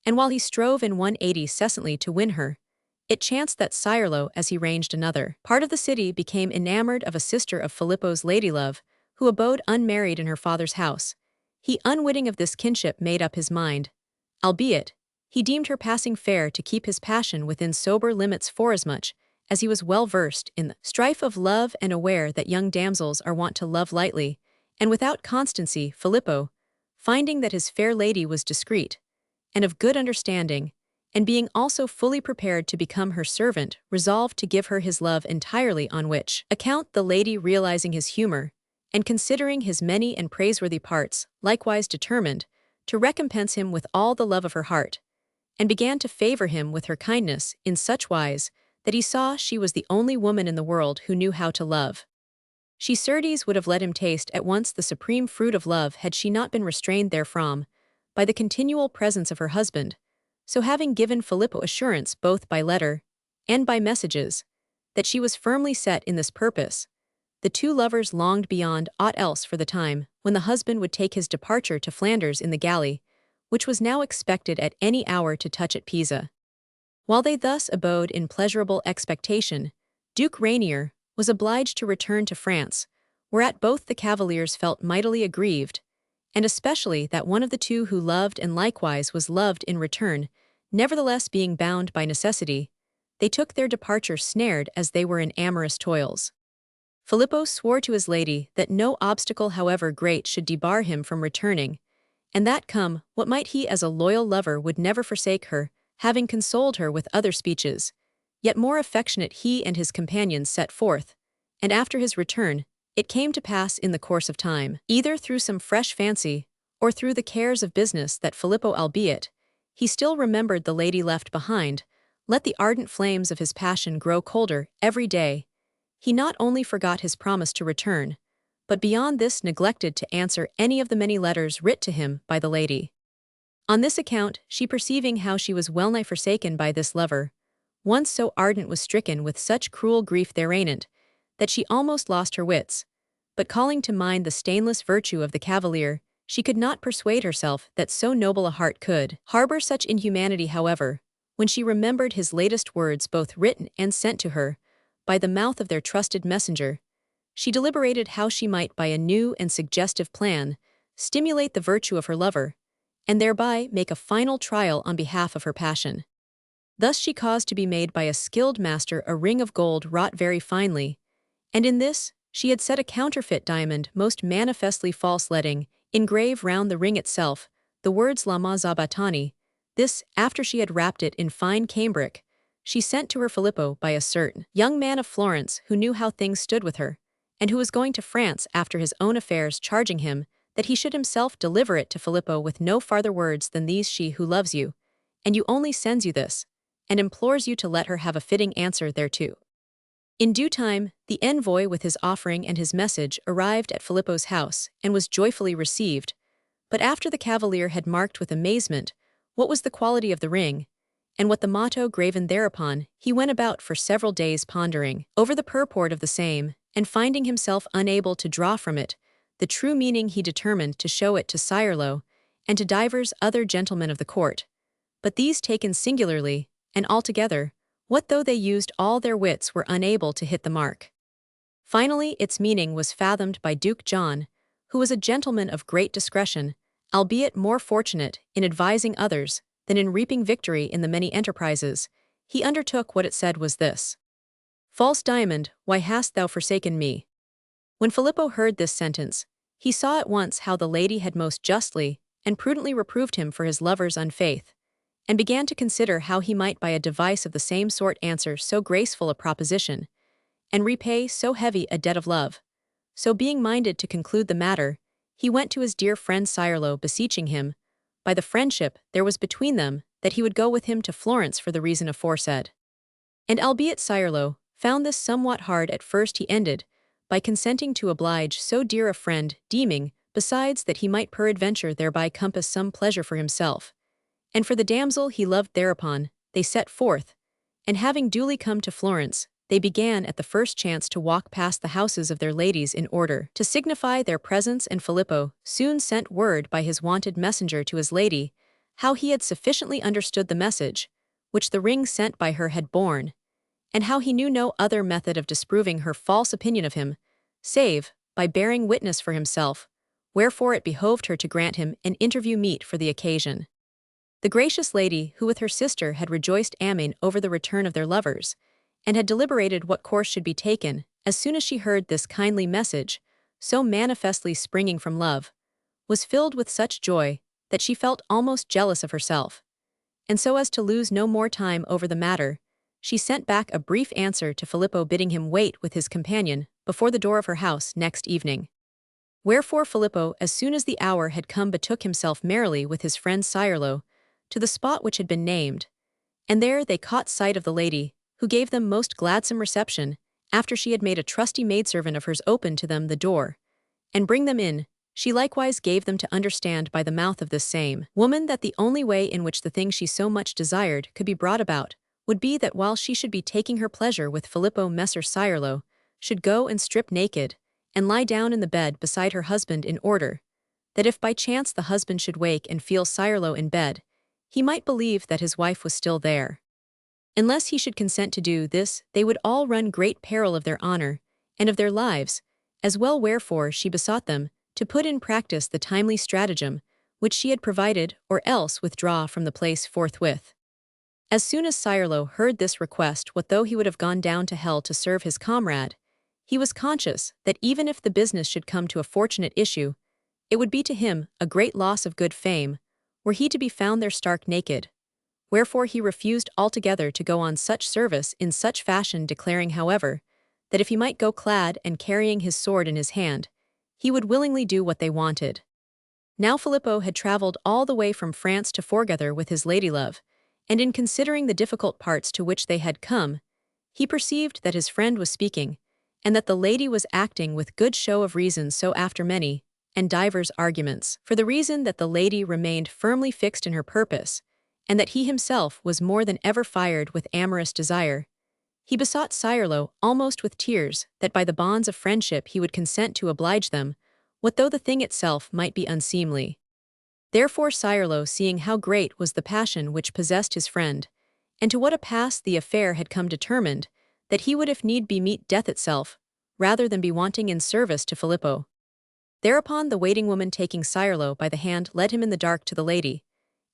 and while he strove in 180 cessantly to win her, it chanced that Cirlo, as he ranged another part of the city, became enamored of a sister of Filippo's ladylove, who abode unmarried in her father's house. He, unwitting of this kinship, made up his mind, albeit he deemed her passing fair to keep his passion within sober limits, forasmuch as he was well versed in the strife of love and aware that young damsels are wont to love lightly, and without constancy. Filippo, finding that his fair lady was discreet, and of good understanding, and being also fully prepared to become her servant, resolved to give her his love entirely, on which account the lady, realizing his humor, and considering his many and praiseworthy parts, likewise determined to recompense him with all the love of her heart, and began to favor him with her kindness in such wise that he saw she was the only woman in the world who knew how to love. She certes would have let him taste at once the supreme fruit of love had she not been restrained therefrom by the continual presence of her husband. So having given Filippo assurance both by letter and by messages that she was firmly set in this purpose, the two lovers longed beyond aught else for the time when the husband would take his departure to Flanders in the galley, which was now expected at any hour to touch at Pisa. While they thus abode in pleasurable expectation, Duke Rainier was obliged to return to France, whereat both the cavaliers felt mightily aggrieved, and especially that one of the two who loved and likewise was loved in return, nevertheless being bound by necessity, they took their departure snared as they were in amorous toils. Filippo swore to his lady that no obstacle however great should debar him from returning, and that come what might he as a loyal lover would never forsake her, having consoled her with other speeches. Yet more affectionate he and his companions set forth, and after his return, it came to pass in the course of time, either through some fresh fancy, or through the cares of business, that Filippo, albeit he still remembered the lady left behind, let the ardent flames of his passion grow colder every day. He not only forgot his promise to return, but beyond this neglected to answer any of the many letters writ to him by the lady. On this account, she perceiving how she was wellnigh forsaken by this lover, once so ardent, was stricken with such cruel grief thereanent, that she almost lost her wits, but calling to mind the stainless virtue of the cavalier, she could not persuade herself that so noble a heart could harbor such inhumanity. However, when she remembered his latest words, both written and sent to her by the mouth of their trusted messenger, she deliberated how she might by a new and suggestive plan stimulate the virtue of her lover, and thereby make a final trial on behalf of her passion. Thus she caused to be made by a skilled master a ring of gold wrought very finely, and in this she had set a counterfeit diamond most manifestly false, letting engrave round the ring itself the words Lama Zabatani. This, after she had wrapped it in fine cambric, she sent to her Filippo by a certain young man of Florence who knew how things stood with her, and who was going to France after his own affairs, charging him that he should himself deliver it to Filippo with no farther words than these: she who loves you, and you only, sends you this, and implores you to let her have a fitting answer thereto. In due time, the envoy with his offering and his message arrived at Filippo's house and was joyfully received, but after the cavalier had marked with amazement what was the quality of the ring, and what the motto graven thereupon, he went about for several days pondering over the purport of the same, and finding himself unable to draw from it the true meaning, he determined to show it to Sirlo and to divers other gentlemen of the court. But these, taken singularly and altogether, what though they used all their wits, were unable to hit the mark. Finally its meaning was fathomed by Duke John, who was a gentleman of great discretion, albeit more fortunate in advising others than in reaping victory in the many enterprises he undertook. What it said was this: "False diamond, why hast thou forsaken me?" When Filippo heard this sentence, he saw at once how the lady had most justly and prudently reproved him for his lover's unfaith, and began to consider how he might by a device of the same sort answer so graceful a proposition, and repay so heavy a debt of love. So being minded to conclude the matter, he went to his dear friend Sirlo, beseeching him, by the friendship there was between them, that he would go with him to Florence for the reason aforesaid. And albeit Sirlo found this somewhat hard at first, he ended by consenting to oblige so dear a friend, deeming, besides, that he might peradventure thereby compass some pleasure for himself and for the damsel he loved. Thereupon they set forth, and having duly come to Florence, they began at the first chance to walk past the houses of their ladies in order to signify their presence, and Filippo soon sent word by his wonted messenger to his lady how he had sufficiently understood the message which the ring sent by her had borne, and how he knew no other method of disproving her false opinion of him, save by bearing witness for himself, wherefore it behoved her to grant him an interview meet for the occasion. The gracious lady, who with her sister had rejoiced Amen over the return of their lovers, and had deliberated what course should be taken, as soon as she heard this kindly message, so manifestly springing from love, was filled with such joy that she felt almost jealous of herself. And so as to lose no more time over the matter, she sent back a brief answer to Filippo bidding him wait with his companion before the door of her house next evening. Wherefore Filippo, as soon as the hour had come, betook himself merrily with his friend Sirlo to the spot which had been named, and there they caught sight of the lady, who gave them most gladsome reception, after she had made a trusty maidservant of hers open to them the door, and bring them in. She likewise gave them to understand by the mouth of this same woman that the only way in which the thing she so much desired could be brought about would be that while she should be taking her pleasure with Filippo, Messer Sirlo should go and strip naked, and lie down in the bed beside her husband, in order that if by chance the husband should wake and feel Sirlo in bed, he might believe that his wife was still there. Unless he should consent to do this, they would all run great peril of their honor and of their lives, as well. Wherefore she besought them to put in practice the timely stratagem which she had provided, or else withdraw from the place forthwith. As soon as Sirlo heard this request, what though he would have gone down to hell to serve his comrade, he was conscious that even if the business should come to a fortunate issue, it would be to him a great loss of good fame, were he to be found there stark naked. Wherefore he refused altogether to go on such service in such fashion, declaring, however, that if he might go clad and carrying his sword in his hand, he would willingly do what they wanted. Now Filippo had travelled all the way from France to foregather with his ladylove, and in considering the difficult parts to which they had come, he perceived that his friend was speaking, and that the lady was acting with good show of reason. So after many and divers arguments, for the reason that the lady remained firmly fixed in her purpose, and that he himself was more than ever fired with amorous desire, he besought Sirlo, almost with tears, that by the bonds of friendship he would consent to oblige them, what though the thing itself might be unseemly. Therefore Sirlo, seeing how great was the passion which possessed his friend, and to what a pass the affair had come, determined that he would if need be meet death itself, rather than be wanting in service to Filippo. Thereupon the waiting woman, taking Sirlo by the hand, led him in the dark to the lady,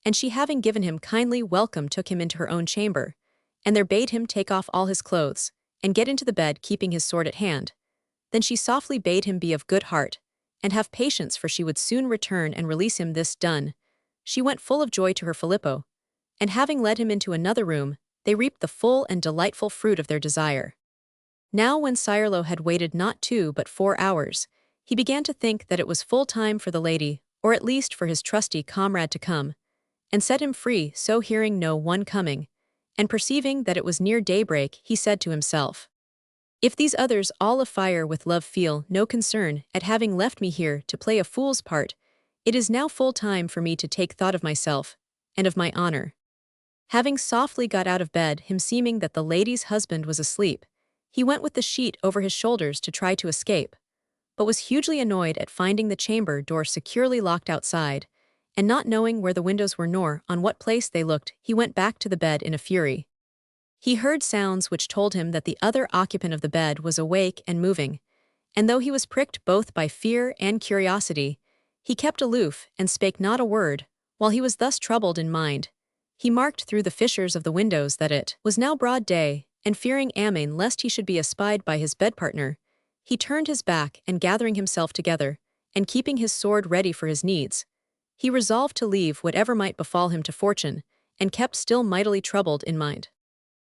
and she, having given him kindly welcome, took him into her own chamber, and there bade him take off all his clothes, and get into the bed, keeping his sword at hand. Then she softly bade him be of good heart, and have patience, for she would soon return and release him. This done, she went full of joy to her Filippo, and having led him into another room, they reaped the full and delightful fruit of their desire. Now when Sirlo had waited not 2 but 4 hours, he began to think that it was full time for the lady, or at least for his trusty comrade, to come, and set him free. So hearing no one coming, and perceiving that it was near daybreak, he said to himself, "If these others all afire with love feel no concern at having left me here to play a fool's part, it is now full time for me to take thought of myself, and of my honor." Having softly got out of bed, him seeming that the lady's husband was asleep, he went with the sheet over his shoulders to try to escape, but was hugely annoyed at finding the chamber door securely locked outside, and not knowing where the windows were nor on what place they looked, he went back to the bed in a fury. He heard sounds which told him that the other occupant of the bed was awake and moving, and though he was pricked both by fear and curiosity, he kept aloof and spake not a word. While he was thus troubled in mind, he marked through the fissures of the windows that it was now broad day, and fearing Amen lest he should be espied by his bed-partner, he turned his back, and gathering himself together, and keeping his sword ready for his needs, he resolved to leave whatever might befall him to fortune, and kept still mightily troubled in mind.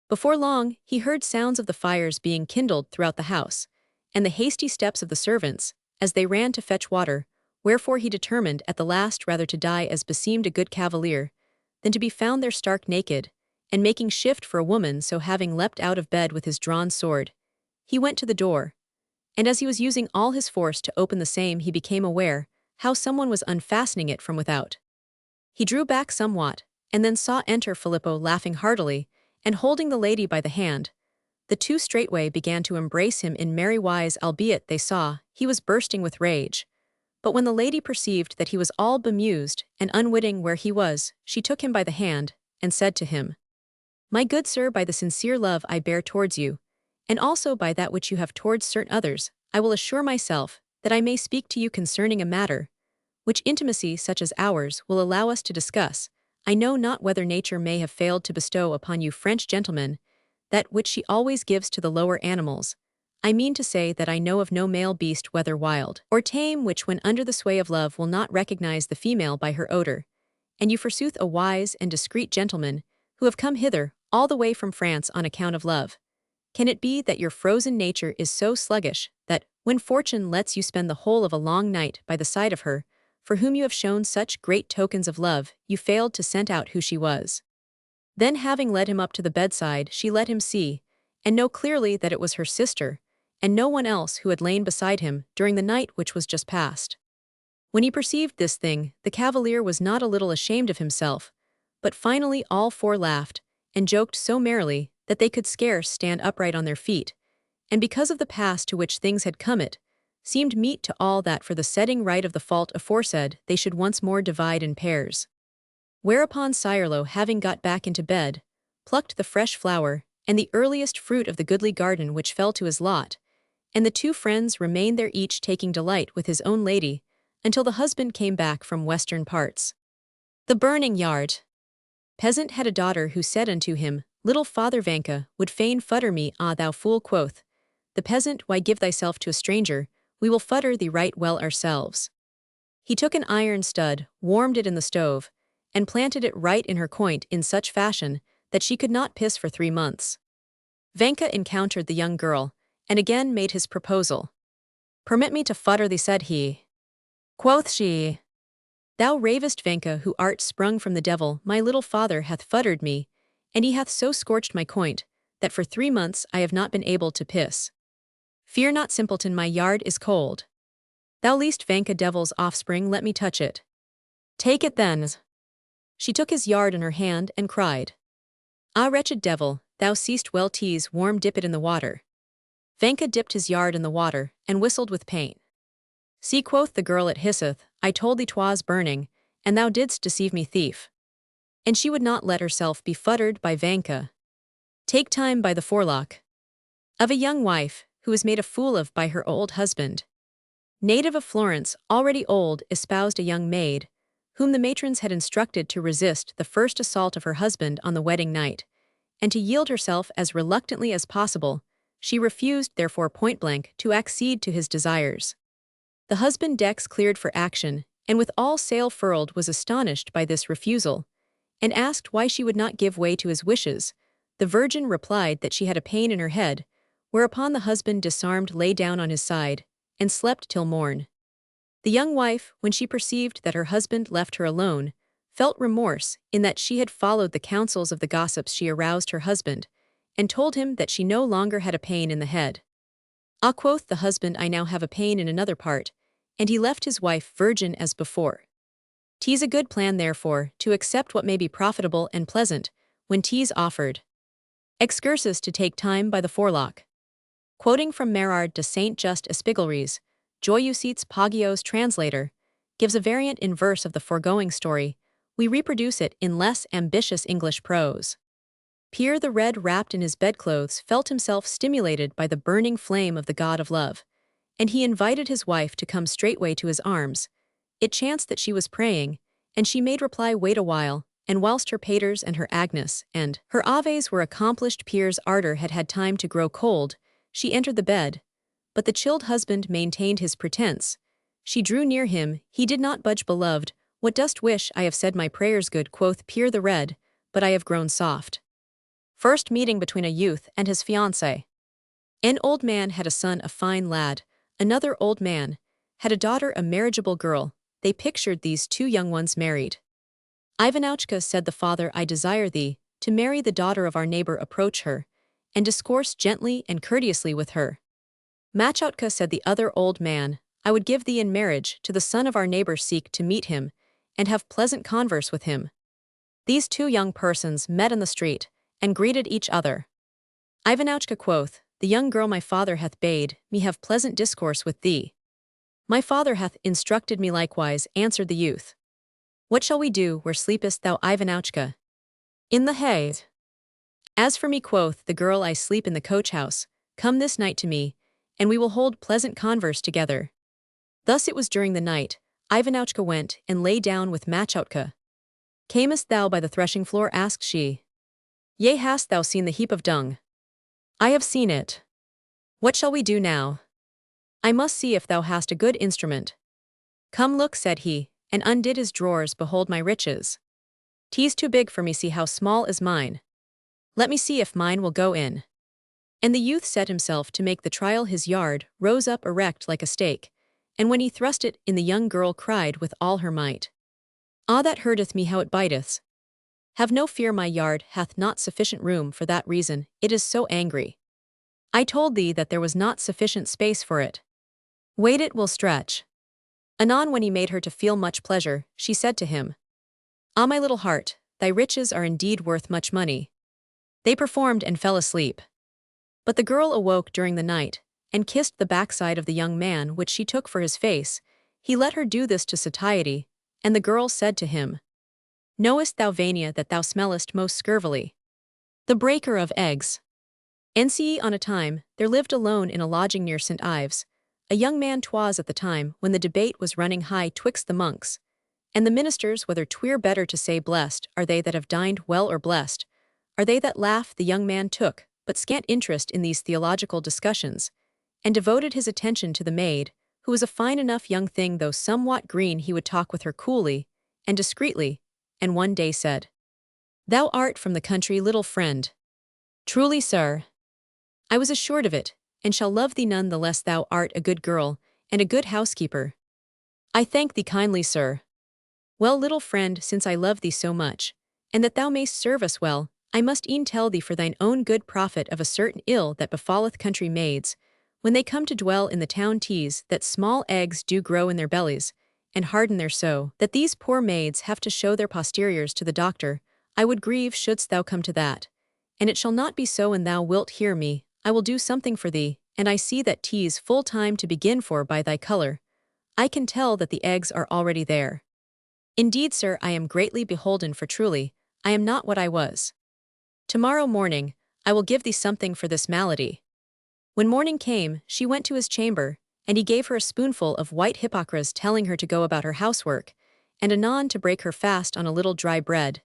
Before long, he heard sounds of the fires being kindled throughout the house, and the hasty steps of the servants, as they ran to fetch water, wherefore he determined at the last rather to die as beseemed a good cavalier, than to be found there stark naked, and making shift for a woman. So having leapt out of bed with his drawn sword, he went to the door, and as he was using all his force to open the same, he became aware how someone was unfastening it from without. He drew back somewhat, and then saw enter Filippo, laughing heartily, and holding the lady by the hand. The two straightway began to embrace him in merry wise, albeit they saw he was bursting with rage. But when the lady perceived that he was all bemused and unwitting where he was, she took him by the hand, and said to him, "My good sir, by the sincere love I bear towards you, and also by that which you have towards certain others, I will assure myself that I may speak to you concerning a matter which intimacy such as ours will allow us to discuss. I know not whether nature may have failed to bestow upon you French gentlemen that which she always gives to the lower animals. I mean to say that I know of no male beast whether wild or tame which when under the sway of love will not recognize the female by her odor. And you forsooth a wise and discreet gentleman, who have come hither all the way from France on account of love. Can it be that your frozen nature is so sluggish that, when fortune lets you spend the whole of a long night by the side of her, for whom you have shown such great tokens of love, you failed to scent out who she was? Then having led him up to the bedside, she let him see, and know clearly that it was her sister, and no one else who had lain beside him during the night which was just past. When he perceived this thing, the cavalier was not a little ashamed of himself, but finally all four laughed, and joked so merrily that they could scarce stand upright on their feet, and because of the pass to which things had come it, seemed meet to all that for the setting right of the fault aforesaid they should once more divide in pairs. Whereupon Sirelo, having got back into bed, plucked the fresh flower, and the earliest fruit of the goodly garden which fell to his lot, and the two friends remained there each taking delight with his own lady, until the husband came back from western parts. The burning yard. Peasant had a daughter who said unto him, Little Father Vanka would fain futter me. Ah, thou fool, quoth the peasant, why give thyself to a stranger? We will futter thee right well ourselves. He took an iron stud, warmed it in the stove, and planted it right in her coit in such fashion that she could not piss for 3 months. Vanka encountered the young girl, and again made his proposal. Permit me to futter thee, said he. Quoth she, Thou ravest, Vanka, who art sprung from the devil. My little father hath futtered me, and he hath so scorched my coit, that for 3 months I have not been able to piss. Fear not, simpleton, my yard is cold. Thou least Vanka devil's offspring, let me touch it. Take it then. She took his yard in her hand and cried, Ah, wretched devil, thou seest well tease warm, dip it in the water. Vanka dipped his yard in the water, and whistled with pain. See, quoth the girl, it hisseth, I told thee 'twas burning, and thou didst deceive me, thief. And she would not let herself be futtered by Vanka. Take time by the forelock. Of a young wife, who was made a fool of by her old husband. Native of Florence, already old, espoused a young maid, whom the matrons had instructed to resist the first assault of her husband on the wedding night, and to yield herself as reluctantly as possible. She refused, therefore, point-blank, to accede to his desires. The husband, decks cleared for action, and with all sail furled was astonished by this refusal, and asked why she would not give way to his wishes. The virgin replied that she had a pain in her head, whereupon the husband, disarmed, lay down on his side, and slept till morn. The young wife, when she perceived that her husband left her alone, felt remorse in that she had followed the counsels of the gossips. She aroused her husband, and told him that she no longer had a pain in the head. Ah, quoth the husband, I now have a pain in another part, and he left his wife virgin as before. 'Tis a good plan, therefore, to accept what may be profitable and pleasant, when 'tis offered. Excursus, to take time by the forelock. Quoting from Merard de Saint Just Espigolries, Joyeusetes Pagios translator, gives a variant in verse of the foregoing story. We reproduce it in less ambitious English prose. Pierre the Red, wrapped in his bedclothes, felt himself stimulated by the burning flame of the god of love, and he invited his wife to come straightway to his arms. It chanced that she was praying, and she made reply, Wait a while, and whilst her paters and her Agnes and her Aves were accomplished, Pierre's ardor had had time to grow cold. She entered the bed, but the chilled husband maintained his pretense. She drew near him, he did not budge. Beloved, what dost wish? I have said my prayers, good, quoth Pierre the Red, but I have grown soft. First meeting between a youth and his fiancée. An old man had a son, a fine lad. Another old man had a daughter, a marriageable girl. They pictured these two young ones married. Ivanouchka, said the father, I desire thee to marry the daughter of our neighbor. Approach her, and discourse gently and courteously with her. Machoutka, said the other old man, I would give thee in marriage to the son of our neighbor. Seek to meet him, and have pleasant converse with him. These two young persons met in the street, and greeted each other. Ivanouchka, quoth the young girl, my father hath bade me have pleasant discourse with thee. My father hath instructed me likewise, answered the youth. What shall we do? Where sleepest thou, Ivanouchka? In the hay. As for me, quoth the girl, I sleep in the coach-house. Come this night to me, and we will hold pleasant converse together. Thus it was during the night. Ivanouchka went and lay down with Machoutka. Camest thou by the threshing floor? Asked she. Yea, hast thou seen the heap of dung? I have seen it. What shall we do now? I must see if thou hast a good instrument. Come look, said he, and undid his drawers. Behold my riches. 'Tis too big for me, see how small is mine. Let me see if mine will go in. And the youth set himself to make the trial. His yard rose up erect like a stake, and when he thrust it in, the young girl cried with all her might. Ah, that hurteth me, how it biteth. Have no fear, my yard hath not sufficient room for that reason, it is so angry. I told thee that there was not sufficient space for it. Wait, it will stretch. Anon, when he made her to feel much pleasure, she said to him, Ah, my little heart, thy riches are indeed worth much money. They performed and fell asleep. But the girl awoke during the night, and kissed the backside of the young man, which she took for his face. He let her do this to satiety, and the girl said to him, Knowest thou, Vania, that thou smellest most scurvily? The breaker of eggs. Nce on a time, there lived alone in a lodging near St. Ives, a young man. 'Twas at the time when the debate was running high twixt the monks and the ministers, whether 'twere better to say, Blessed are they that have dined well, or blessed are they that laugh. The young man took but scant interest in these theological discussions, and devoted his attention to the maid, who was a fine enough young thing, though somewhat green. He would talk with her coolly and discreetly, and one day said, Thou art from the country, little friend. Truly, sir, I was assured of it, and shall love thee none the less. Thou art a good girl, and a good housekeeper. I thank thee kindly, sir. Well, little friend, since I love thee so much, and that thou mayst serve us well, I must e'en tell thee for thine own good profit of a certain ill that befalleth country maids, when they come to dwell in the town. 'Tis that small eggs do grow in their bellies, and harden their so, that these poor maids have to show their posteriors to the doctor. I would grieve shouldst thou come to that, and it shall not be so. And thou wilt hear me, I will do something for thee, and I see that 'tis full time to begin, for by thy color, I can tell that the eggs are already there. Indeed, sir, I am greatly beholden, for truly, I am not what I was. Tomorrow morning, I will give thee something for this malady. When morning came, she went to his chamber, and he gave her a spoonful of white hypocras, telling her to go about her housework, and anon to break her fast on a little dry bread.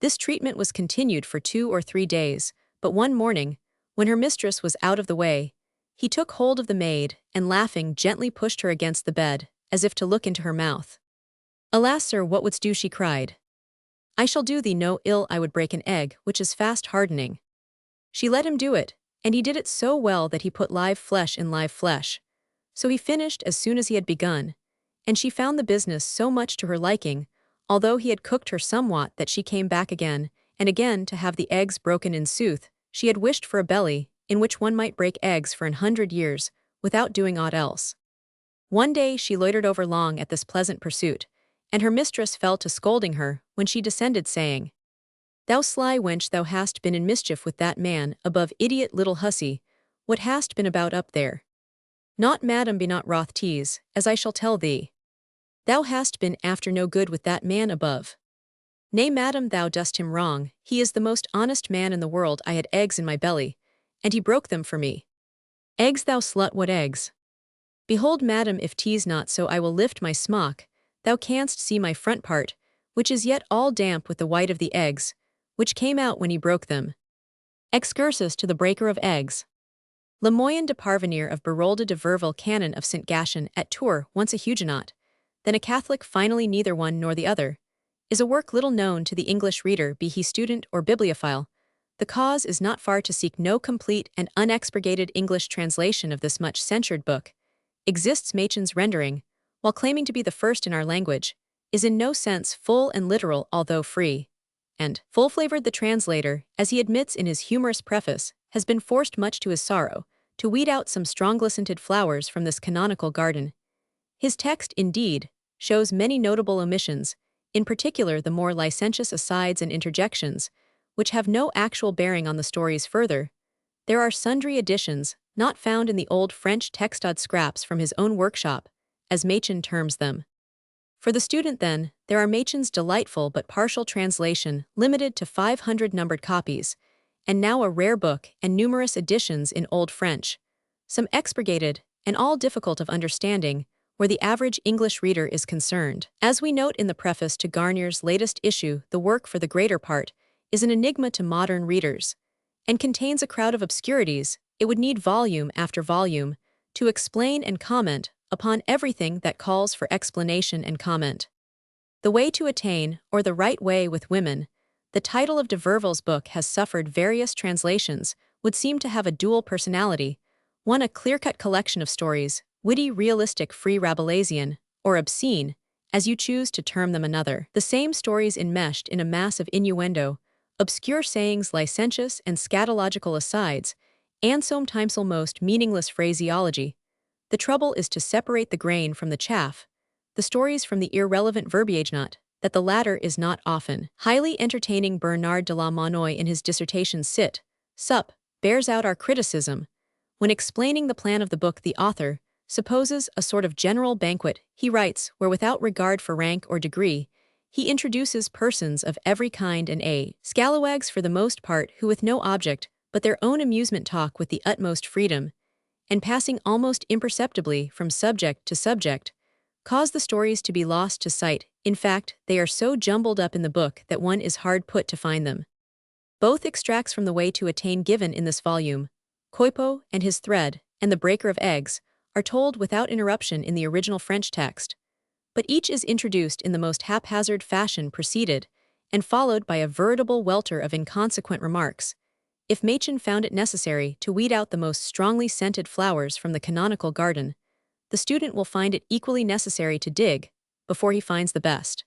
This treatment was continued for 2 or 3 days, but one morning, when her mistress was out of the way, he took hold of the maid, and laughing gently pushed her against the bed, as if to look into her mouth. Alas, sir, what wouldst do? She cried. I shall do thee no ill, I would break an egg, which is fast hardening. She let him do it, and he did it so well that he put live flesh in live flesh. So he finished as soon as he had begun, and she found the business so much to her liking, although he had cooked her somewhat, that she came back again and again to have the eggs broken. In sooth, she had wished for a belly, in which one might break eggs for 100 years, without doing aught else. One day she loitered over long at this pleasant pursuit, and her mistress fell to scolding her, when she descended, saying, Thou sly wench, thou hast been in mischief with that man above, idiot little hussy, what hast been about up there? Not, madam, be not wroth. 'Tis, as I shall tell thee. Thou hast been after no good with that man above. Nay, madam, thou dost him wrong, he is the most honest man in the world. I had eggs in my belly, and he broke them for me. Eggs, thou slut, what eggs? Behold, madam, if 'tis not so, I will lift my smock. Thou canst see my front part, which is yet all damp with the white of the eggs, which came out when he broke them. Excursus to the breaker of eggs. Le Moyen de Parvenir of Barolde de Verville, canon of St. Gatien at Tours, once a Huguenot, then a Catholic, finally neither one nor the other, is a work little known to the English reader, be he student or bibliophile. The cause is not far to seek. No complete and unexpurgated English translation of this much censured book exists. Machen's rendering, while claiming to be the first in our language, is in no sense full and literal, although free and full-flavored. The translator, as he admits in his humorous preface, has been forced, much to his sorrow, to weed out some strong-scented flowers from this canonical garden. His text, indeed, shows many notable omissions, in particular the more licentious asides and interjections, which have no actual bearing on the stories. Further, there are sundry additions, not found in the old French textod scraps from his own workshop, as Machen terms them. For the student, then, there are Machen's delightful but partial translation, limited to 500 numbered copies, and now a rare book, and numerous editions in Old French, some expurgated, and all difficult of understanding, where the average English reader is concerned. As we note in the preface to Garnier's latest issue, the work, for the greater part, is an enigma to modern readers, and contains a crowd of obscurities. It would need volume after volume to explain and comment upon everything that calls for explanation and comment. The Way to Attain, or The Right Way with Women, the title of de Verville's book, has suffered various translations, would seem to have a dual personality, one a clear-cut collection of stories, witty, realistic, free Rabelaisian, or obscene, as you choose to term them, another. The same stories enmeshed in a mass of innuendo, obscure sayings, licentious and scatological asides, and sometimes almost meaningless phraseology. The trouble is to separate the grain from the chaff, the stories from the irrelevant verbiage, not that the latter is not often. Highly entertaining Bernard de la Monnoye in his dissertation Sit, Sup, bears out our criticism. When explaining the plan of the book, the author supposes a sort of general banquet, he writes, where without regard for rank or degree, he introduces persons of every kind and scalawags for the most part, who with no object but their own amusement talk with the utmost freedom, and passing almost imperceptibly from subject to subject, cause the stories to be lost to sight. In fact, they are so jumbled up in the book that one is hard put to find them. Both extracts from The Way to Attain given in this volume, Coipo and his thread, and The Breaker of Eggs, are told without interruption in the original French text, but each is introduced in the most haphazard fashion, preceded and followed by a veritable welter of inconsequent remarks. If Machen found it necessary to weed out the most strongly scented flowers from the canonical garden, the student will find it equally necessary to dig before he finds the best.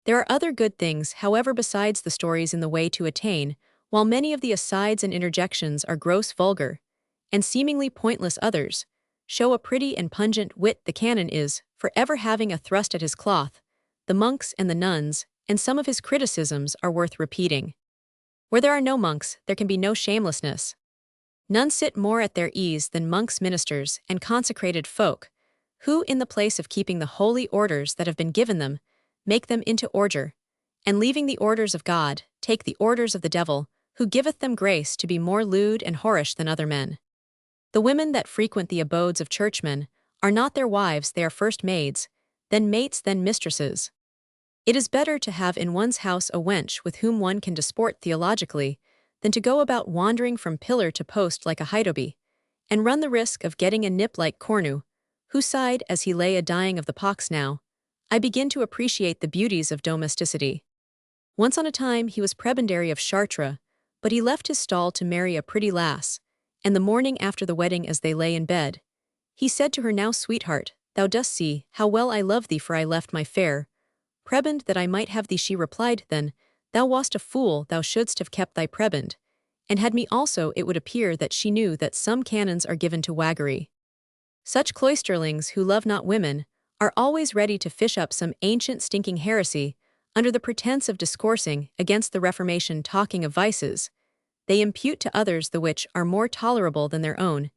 There are other good things, however, besides the stories in The Way to Attain. While many of the asides and interjections are gross, vulgar, and seemingly pointless, others show a pretty and pungent wit. The canon is forever having a thrust at his cloth, the monks and the nuns, and some of his criticisms are worth repeating. Where there are no monks, there can be no shamelessness. None sit more at their ease than monks, ministers, and consecrated folk, who, in the place of keeping the holy orders that have been given them, make them into ordure, and leaving the orders of God, take the orders of the devil, who giveth them grace to be more lewd and whorish than other men. The women that frequent the abodes of churchmen are not their wives, they are first maids, then mates, then mistresses. It is better to have in one's house a wench with whom one can disport theologically, than to go about wandering from pillar to post like a Hydobe, and run the risk of getting a nip like Cornu, who sighed as he lay a-dying of the pox. Now, I begin to appreciate the beauties of domesticity. Once on a time he was prebendary of Chartres, but he left his stall to marry a pretty lass, and the morning after the wedding, as they lay in bed, he said to her, Now, sweetheart, thou dost see how well I love thee, for I left my fair prebend that I might have thee. She replied, Then, thou wast a fool, thou shouldst have kept thy prebend, and had me also. It would appear that she knew that some canons are given to waggery. Such cloisterlings who love not women are always ready to fish up some ancient stinking heresy under the pretense of discoursing against the Reformation. Talking of vices, they impute to others the which are more tolerable than their own.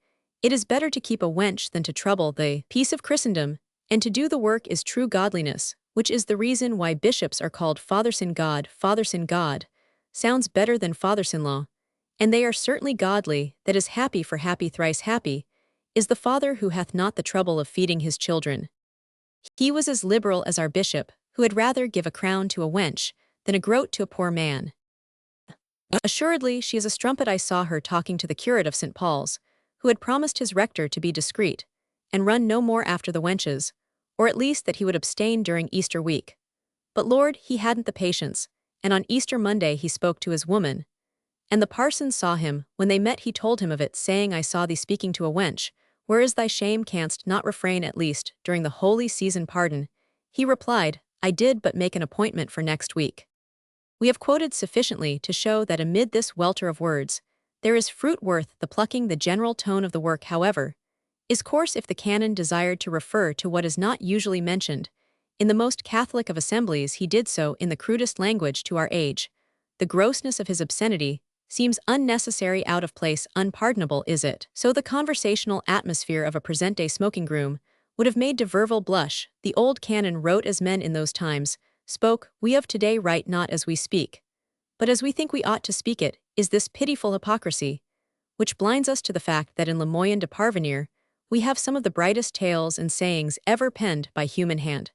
It is better to keep a wench than to trouble the peace of Christendom, and to do the work is true godliness, which is the reason why bishops are called fathers in God. Fathers in God sounds better than fathers-in-law, and they are certainly godly. That is happy, for happy, thrice happy, is the father who hath not the trouble of feeding his children. He was as liberal as our bishop, who had rather give a crown to a wench than a groat to a poor man. Assuredly, she is a strumpet. I saw her talking to the curate of St. Paul's, who had promised his rector to be discreet, and run no more after the wenches, or at least that he would abstain during Easter week. But Lord, he hadn't the patience, and on Easter Monday he spoke to his woman. And the parson saw him. When they met he told him of it, saying, I saw thee speaking to a wench. Where is thy shame? Canst not refrain at least during the holy season? Pardon. He replied, I did but make an appointment for next week. We have quoted sufficiently to show that amid this welter of words, there is fruit worth the plucking. The general tone of the work, however, is coarse if the canon desired to refer to what is not usually mentioned. In the most Catholic of assemblies he did so in the crudest language to our age. The grossness of his obscenity seems unnecessary, out of place, unpardonable is it. So the conversational atmosphere of a present-day smoking-room would have made de Verville blush. The old canon wrote as men in those times spoke. We of today write not as we speak, but as we think we ought to speak. It is this pitiful hypocrisy which blinds us to the fact that in Le Moyen de Parvenir we have some of the brightest tales and sayings ever penned by human hand.